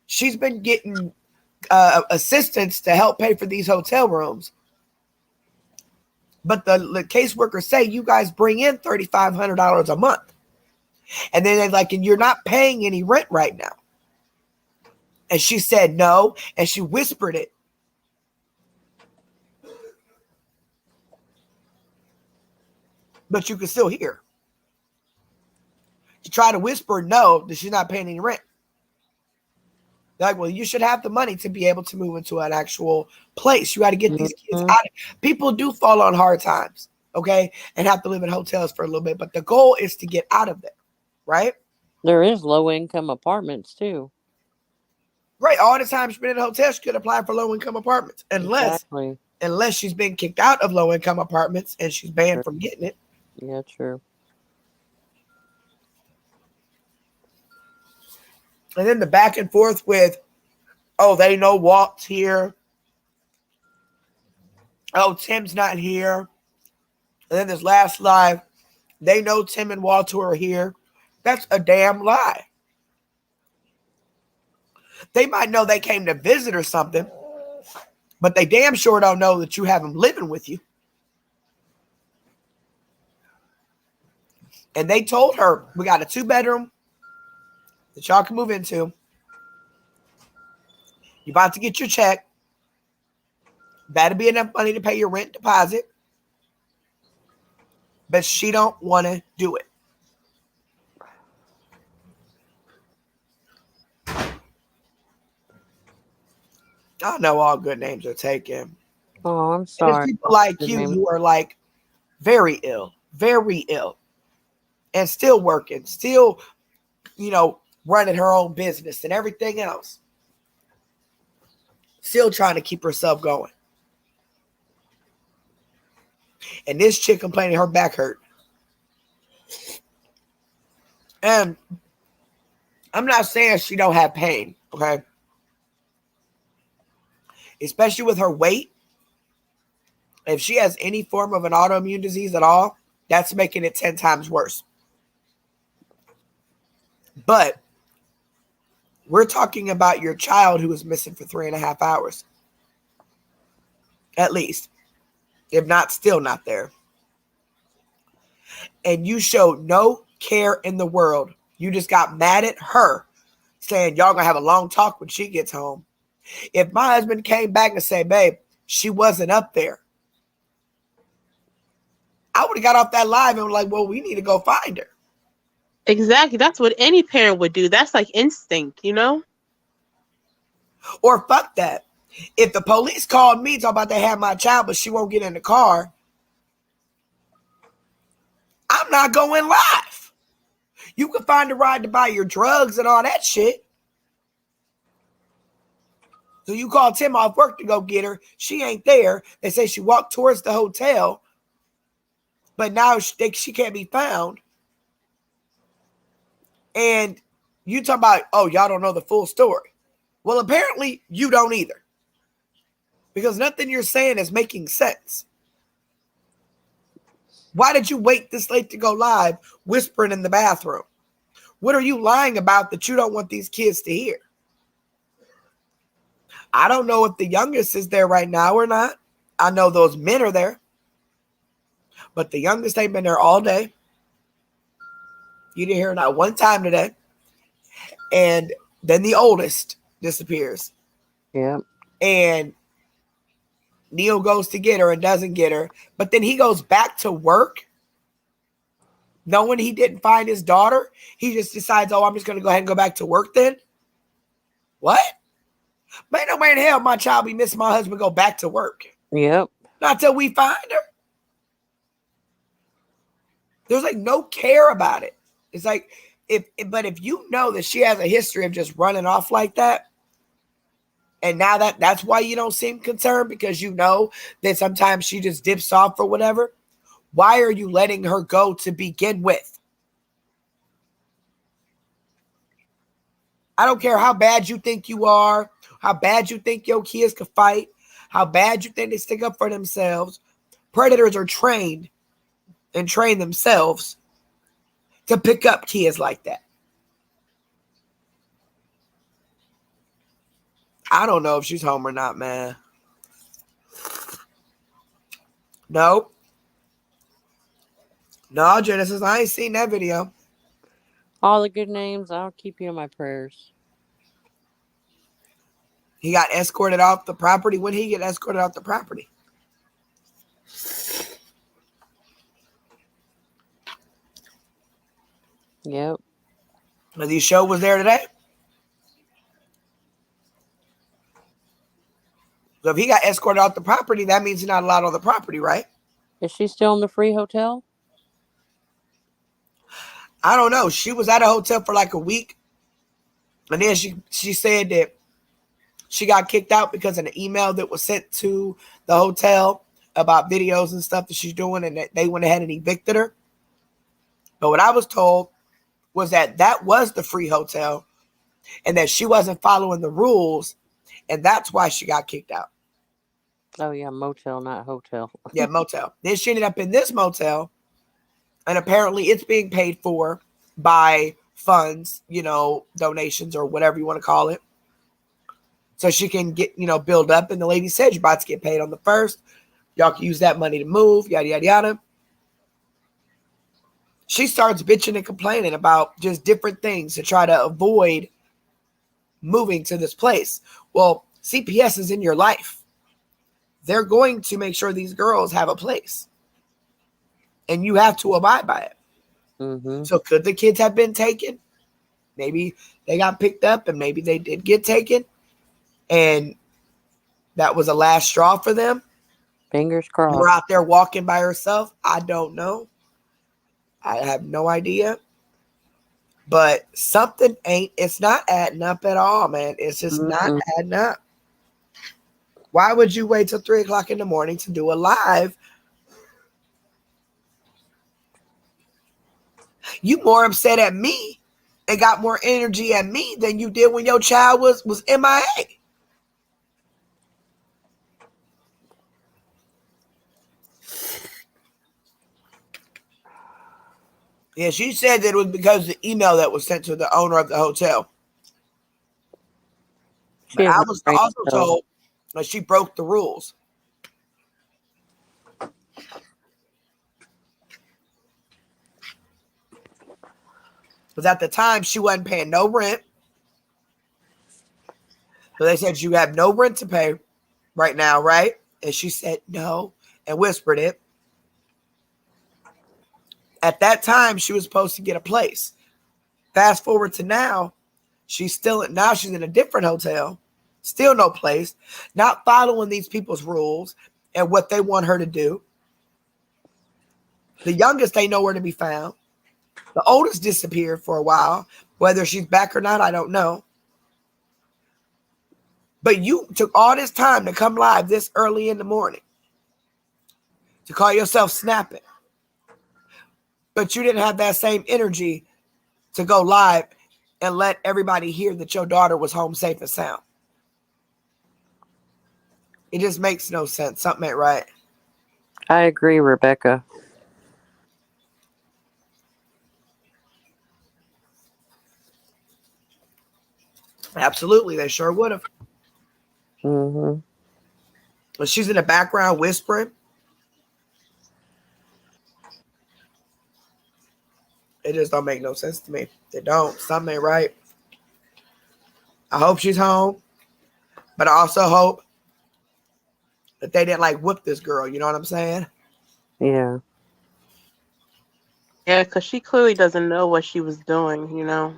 She's been getting assistance to help pay for these hotel rooms. But the caseworkers say you guys bring in $3,500 a month. And then they're like, and you're not paying any rent right now. And she said no. And she whispered it. But you can still hear. She tried to whisper no, that she's not paying any rent. They're like, well, you should have the money to be able to move into an actual place. You got to get these kids out. People do fall on hard times, okay, and have to live in hotels for a little bit. But the goal is to get out of there, right? There is low-income apartments, too. Right. All the time she's been in a hotel, she could apply for low-income apartments. Unless she's been kicked out of low-income apartments and she's banned from getting it. Yeah, true. And then the back and forth with, oh, they know Walt's here. Oh, Tim's not here. And then this last live, they know Tim and Walter are here. That's a damn lie. They might know they came to visit or something, but they damn sure don't know that you have them living with you. And they told her, we got a 2-bedroom that y'all can move into. You're about to get your check. That'll be enough money to pay your rent deposit. But she don't want to do it. I know all good names are taken. Oh, I'm And it's sorry. people like Good you name. who are like very ill, and still working, still, running her own business and everything else. Still trying to keep herself going. And this chick complaining her back hurt. And I'm not saying she don't have pain, okay? Especially with her weight. If she has any form of an autoimmune disease at all, that's making it 10 times worse. But we're talking about your child who was missing for 3.5 hours. At least. If not, still not there. And you showed no care in the world. You just got mad at her, saying y'all gonna have a long talk when she gets home. If my husband came back and said, babe, she wasn't up there, I would have got off that live and was like, well, we need to go find her. Exactly. That's what any parent would do. That's like instinct, you know? Or fuck that. If the police called me talking about they have my child, but she won't get in the car, I'm not going live. You can find a ride to buy your drugs and all that shit. So you call Tim off work to go get her. She ain't there. They say she walked towards the hotel, but now she can't be found. And you talk about, oh, y'all don't know the full story. Well, apparently you don't either. Because nothing you're saying is making sense. Why did you wait this late to go live whispering in the bathroom? What are you lying about that you don't want these kids to hear? I don't know if the youngest is there right now or not. I know those men are there. But the youngest ain't been there all day. You didn't hear not one time today. And then the oldest disappears. Yeah. And Neil goes to get her and doesn't get her. But then he goes back to work knowing he didn't find his daughter. He just decides, oh, I'm just going to go ahead and go back to work then. What? Man, no way in hell my child be missing my husband go back to work. Yep. Not till we find her. There's like no care about it. It's like, but if you know that she has a history of just running off like that, and now that's why you don't seem concerned, because you know that sometimes she just dips off or whatever, why are you letting her go to begin with? I don't care how bad you think you are, how bad you think your kids could fight, how bad you think they stick up for themselves. Predators are trained and train themselves to pick up kids like that. I don't know if she's home or not, man. Nope. No, Genesis, I ain't seen that video. All the good names, I'll keep you in my prayers. He got escorted off the property. When did he get escorted off the property? Yep. The show was there today. So if he got escorted off the property, that means he's not allowed on the property, right? Is she still in the free hotel? I don't know. She was at a hotel for like a week. And then she said that she got kicked out because of an email that was sent to the hotel about videos and stuff that she's doing, and that they went ahead and evicted her. But what I was told was that was the free hotel and that she wasn't following the rules, and that's why she got kicked out. Oh, yeah, motel, not hotel. Yeah, motel. Then she ended up in this motel, and apparently it's being paid for by funds, donations or whatever you want to call it. So she can get, build up. And the lady said, you're about to get paid on the 1st. Y'all can use that money to move, yada, yada, yada. She starts bitching and complaining about just different things to try to avoid moving to this place. Well, CPS is in your life. They're going to make sure these girls have a place. And you have to abide by it. Mm-hmm. So could the kids have been taken? Maybe they got picked up and maybe they did get taken. And that was a last straw for them. Fingers We're crossed. out there walking by herself. I don't know. I have no idea. But something it's not adding up at all, man. It's just not adding up. Why would you wait till 3 o'clock in the morning to do a live? You more upset at me and got more energy at me than you did when your child was MIA. Yeah, she said that it was because of the email that was sent to the owner of the hotel. But I was also told that she broke the rules. Because at the time, she wasn't paying no rent. So they said, you have no rent to pay right now, right? And she said no and whispered it. At that time, she was supposed to get a place. Fast forward to now, she's in a different hotel, still no place, not following these people's rules and what they want her to do. The youngest ain't nowhere to be found. The oldest disappeared for a while. Whether she's back or not, I don't know. But you took all this time to come live this early in the morning to call yourself snapping. But you didn't have that same energy to go live and let everybody hear that your daughter was home safe and sound. It just makes no sense. Something ain't right. I agree, Rebecca. Absolutely, they sure would have. But she's in the background whispering. It just don't make no sense to me. They don't. Something ain't right. I hope she's home. But I also hope that they didn't whip this girl. You know what I'm saying? Yeah. Yeah, because she clearly doesn't know what she was doing, you know.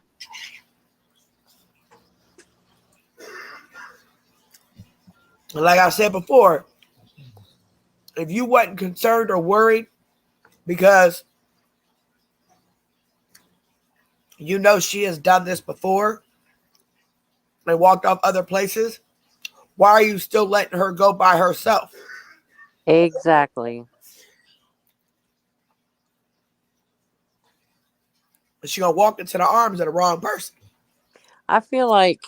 And like I said before, if you wasn't concerned or worried because you know she has done this before and walked off other places, why are you still letting her go by herself? Exactly. She's going to walk into the arms of the wrong person. I feel like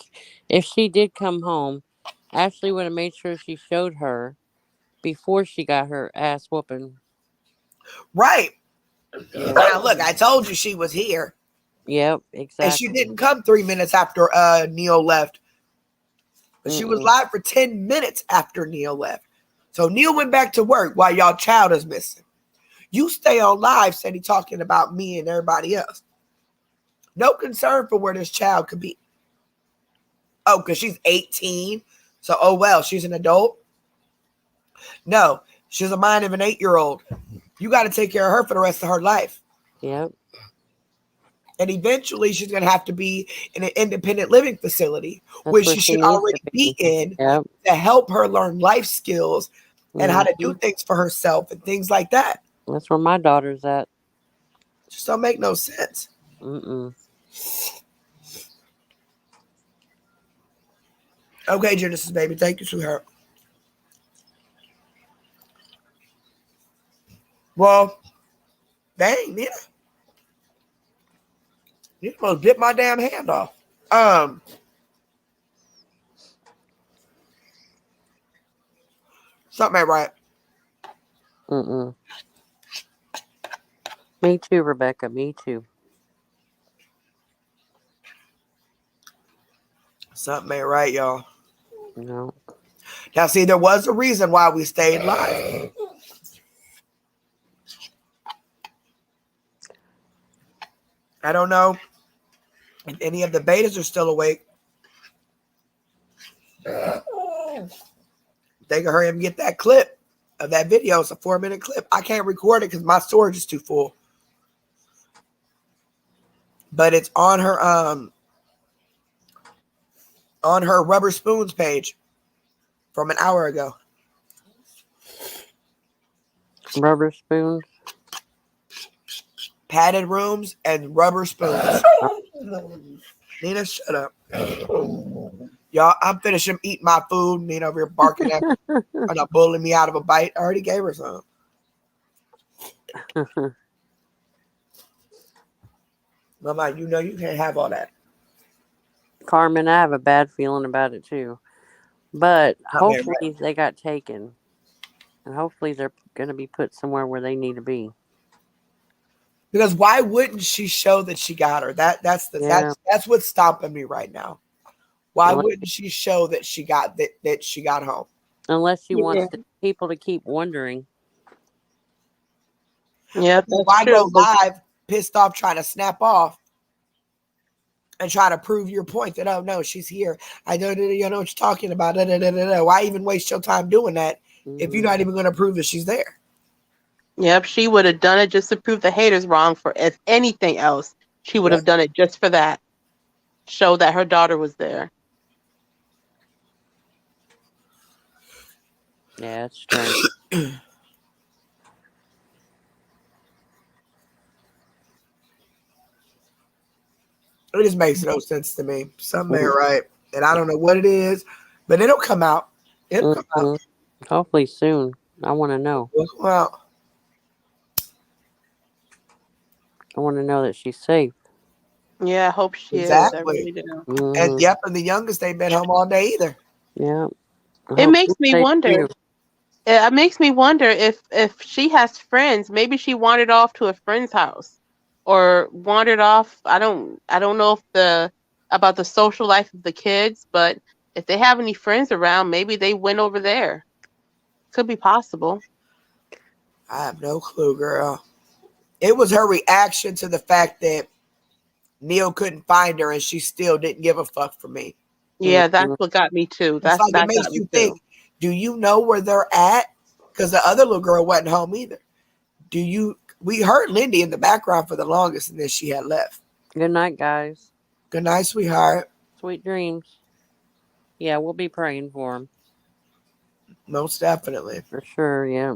if she did come home, Ashley would have made sure she showed her before she got her ass whooping. Right. Yeah. Now, look, I told you she was here. Yep, exactly. And she didn't come 3 minutes after Neil left. But she was live for 10 minutes after Neil left. So Neil went back to work while y'all child is missing. You stay on live, steady talking about me and everybody else. No concern for where this child could be. Oh, because she's 18. So, oh, well, she's an adult. No, she's a mind of an 8-year-old. You got to take care of her for the rest of her life. Yep. And eventually she's going to have to be in an independent living facility, which she should already be in, to help her learn life skills and how to do things for herself and things like that. That's where my daughter's at. Just don't make no sense. Okay, Genesis, baby. Thank you, sweetheart. Well, dang, Nina. You almost bit my damn hand off. Something ain't right. Me too, Rebecca. Me too. Something ain't right, y'all. No. Now, see, there was a reason why we stayed live. I don't know if any of the betas are still awake. They can hurry up and get that clip of that video. It's a 4-minute clip. I can't record it because my storage is too full. But it's on her Rubber Spoons page from an hour ago. Rubber spoons. Padded rooms and rubber spoons. Nina, shut up. Y'all, I'm finishing eating my food. Nina over here barking at me and bullying me out of a bite. I already gave her some. Mama, you know you can't have all that. Carmen, I have a bad feeling about it too. But Okay, hopefully they got taken. And hopefully they're going to be put somewhere where they need to be. Because why wouldn't she show that she got her? That's what's stopping me right now. Why wouldn't she show that she got that she got home? Unless she Yeah. wants people to keep wondering. Yeah, that's Why true. go live pissed off trying to snap off and try to prove your point that, oh no, she's here. I know you know what you're talking about. Da, da, da, da, da. Why even waste your time doing that if you're not even going to prove that she's there? Yep, she would have done it just to prove the haters wrong. For if anything else, she would have done it just for that. Show that her daughter was there. Yeah, it's strange. It just makes no sense to me. Something ain't right. And I don't know what it is, but it'll come out. It'll come out. Hopefully soon. I want to know. It'll come out. I want to know that she's safe. Yeah, I hope she Exactly. is. I really do. And yep, and the youngest ain't been home all day either. Yeah. It makes me wonder. It makes me wonder if she has friends. Maybe she wandered off to a friend's house, or wandered off. I don't know if about the social life of the kids, but if they have any friends around, maybe they went over there. Could be possible. I have no clue, girl. It was her reaction to the fact that Neil couldn't find her and she still didn't give a fuck for me. Yeah, that's what got me too. That makes you think, do you know where they're at? Because the other little girl wasn't home either. We heard Lindy in the background for the longest and then she had left. Good night, guys. Good night, sweetheart. Sweet dreams. Yeah, we'll be praying for him. Most definitely. For sure, yeah.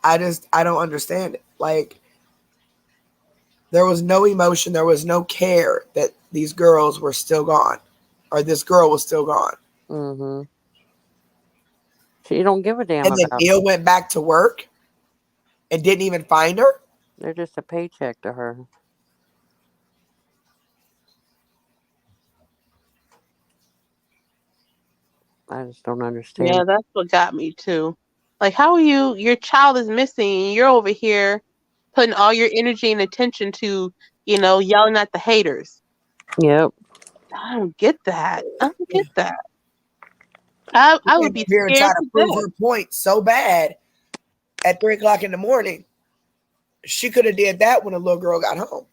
I don't understand it. Like, there was no emotion, there was no care that these girls were still gone, or this girl was still gone. Mm-hmm. She don't give a damn and then about Neil them. went back to work and didn't even find her. They're just a paycheck to her. I just don't understand. Yeah, that's what got me too. Like, how are your child is missing, and you're over here putting all your energy and attention to, yelling at the haters. Yep. I don't get that. I don't get that. I would be here and scared try to to prove death. her point so bad at 3:00 in the morning. She could have did that when the little girl got home.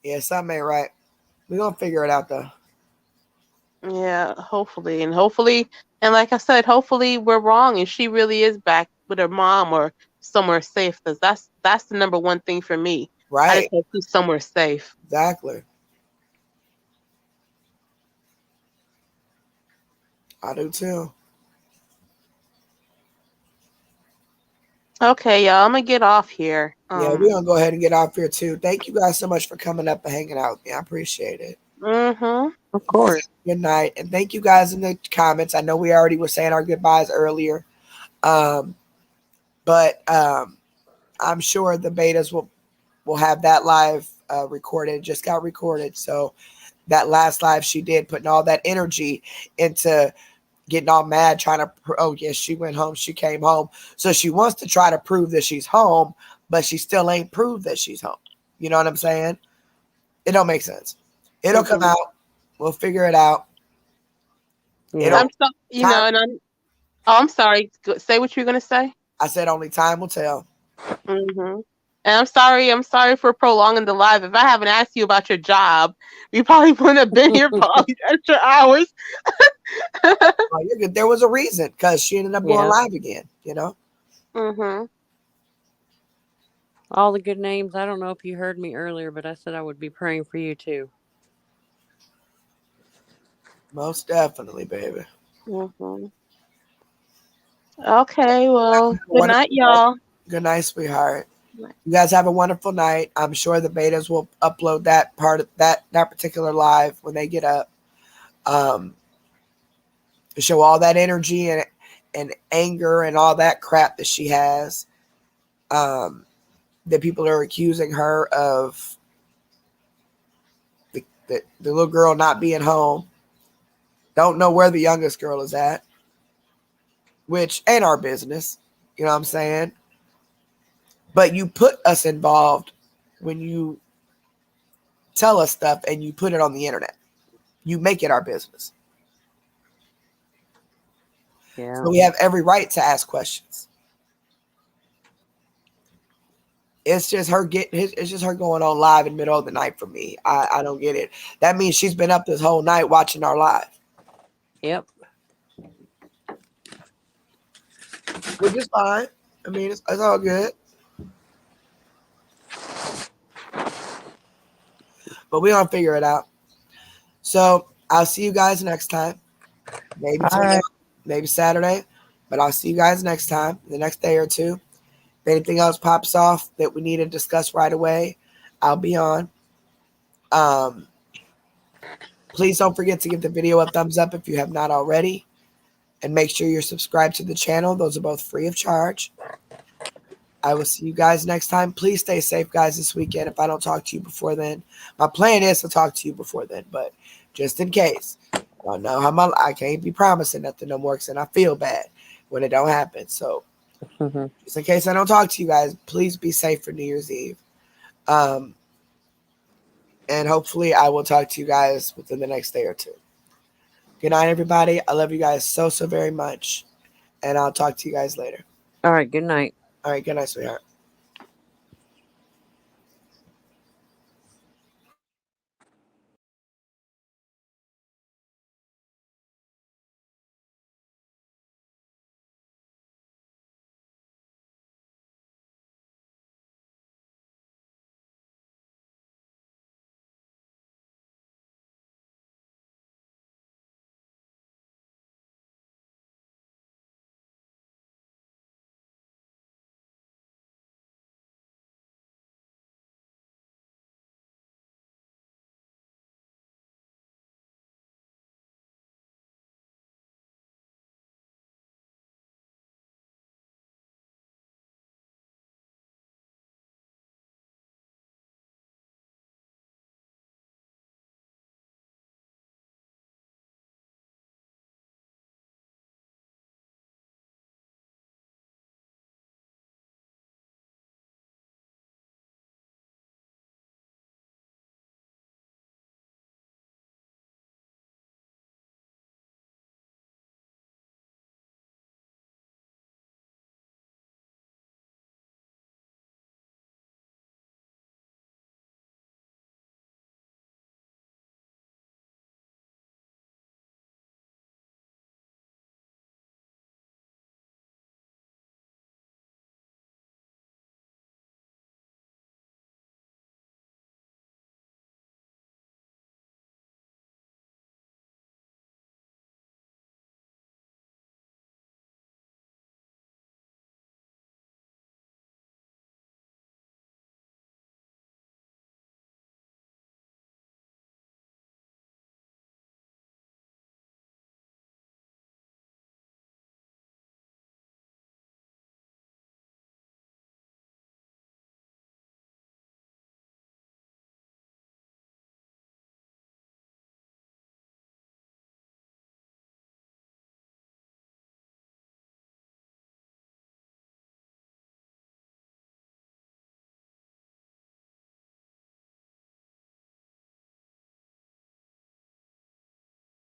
Yeah, something ain't right. We're gonna figure it out though. Yeah, hopefully. And like I said, hopefully we're wrong and she really is back with her mom or somewhere safe, because that's the number one thing for me. I Right. just hope she's somewhere safe. Exactly. I do too. Okay, y'all, I'm gonna get off here. Yeah, we're gonna go ahead and get off here too. Thank you guys so much for coming up and hanging out with me. I appreciate it. Mm-hmm. Of course. Good night. And thank you guys in the comments. I know we already were saying our goodbyes earlier. But I'm sure the betas will have that live recorded. It just got recorded. So that last live she did, putting all that energy into getting all mad, trying to, oh yes, she went home, she came home. So she wants to try to prove that she's home, but she still ain't proved that she's home. You know what I'm saying? It don't make sense. It'll come out. We'll figure it out. Yeah. I'm sorry. Say what you're gonna say. I said only time will tell. Mm-hmm. And I'm sorry for prolonging the live. If I haven't asked you about your job, we probably wouldn't have been here for all these extra hours. Oh, you're good. There was a reason, because she ended up going live again, Mm-hmm. All the good names. I don't know if you heard me earlier, but I said I would be praying for you too. Most definitely, baby. Mhm. Okay, well, good Wonderful night, night. y'all. Good night, sweetheart. You guys have a wonderful night. I'm sure the betas will upload that part of that particular live when they get up. To show all that energy and anger and all that crap that she has. That people are accusing her of the little girl not being home. Don't know where the youngest girl is at, which ain't our business. You know what I'm saying? But you put us involved when you tell us stuff and you put it on the internet. You make it our business. Yeah. So we have every right to ask questions. It's just her it's just her going on live in the middle of the night for me. I don't get it. That means she's been up this whole night watching our live. Yep. Which is fine. I mean, it's all good. But we're gonna figure it out. So I'll see you guys next time. Maybe All tomorrow, right. maybe Saturday. But I'll see you guys next time, the next day or two. If anything else pops off that we need to discuss right away, I'll be on. Please don't forget to give the video a thumbs up if you have not already. And make sure you're subscribed to the channel. Those are both free of charge. I will see you guys next time. Please stay safe, guys, this weekend if I don't talk to you before then. My plan is to talk to you before then, but just in case. I don't know how I can't be promising nothing no more because then I feel bad when it don't happen. So just in case I don't talk to you guys, please be safe for New Year's Eve. And hopefully I will talk to you guys within the next day or two. Good night, everybody. I love you guys so very much. And I'll talk to you guys later. All right. Good night. All right. Good night, sweetheart.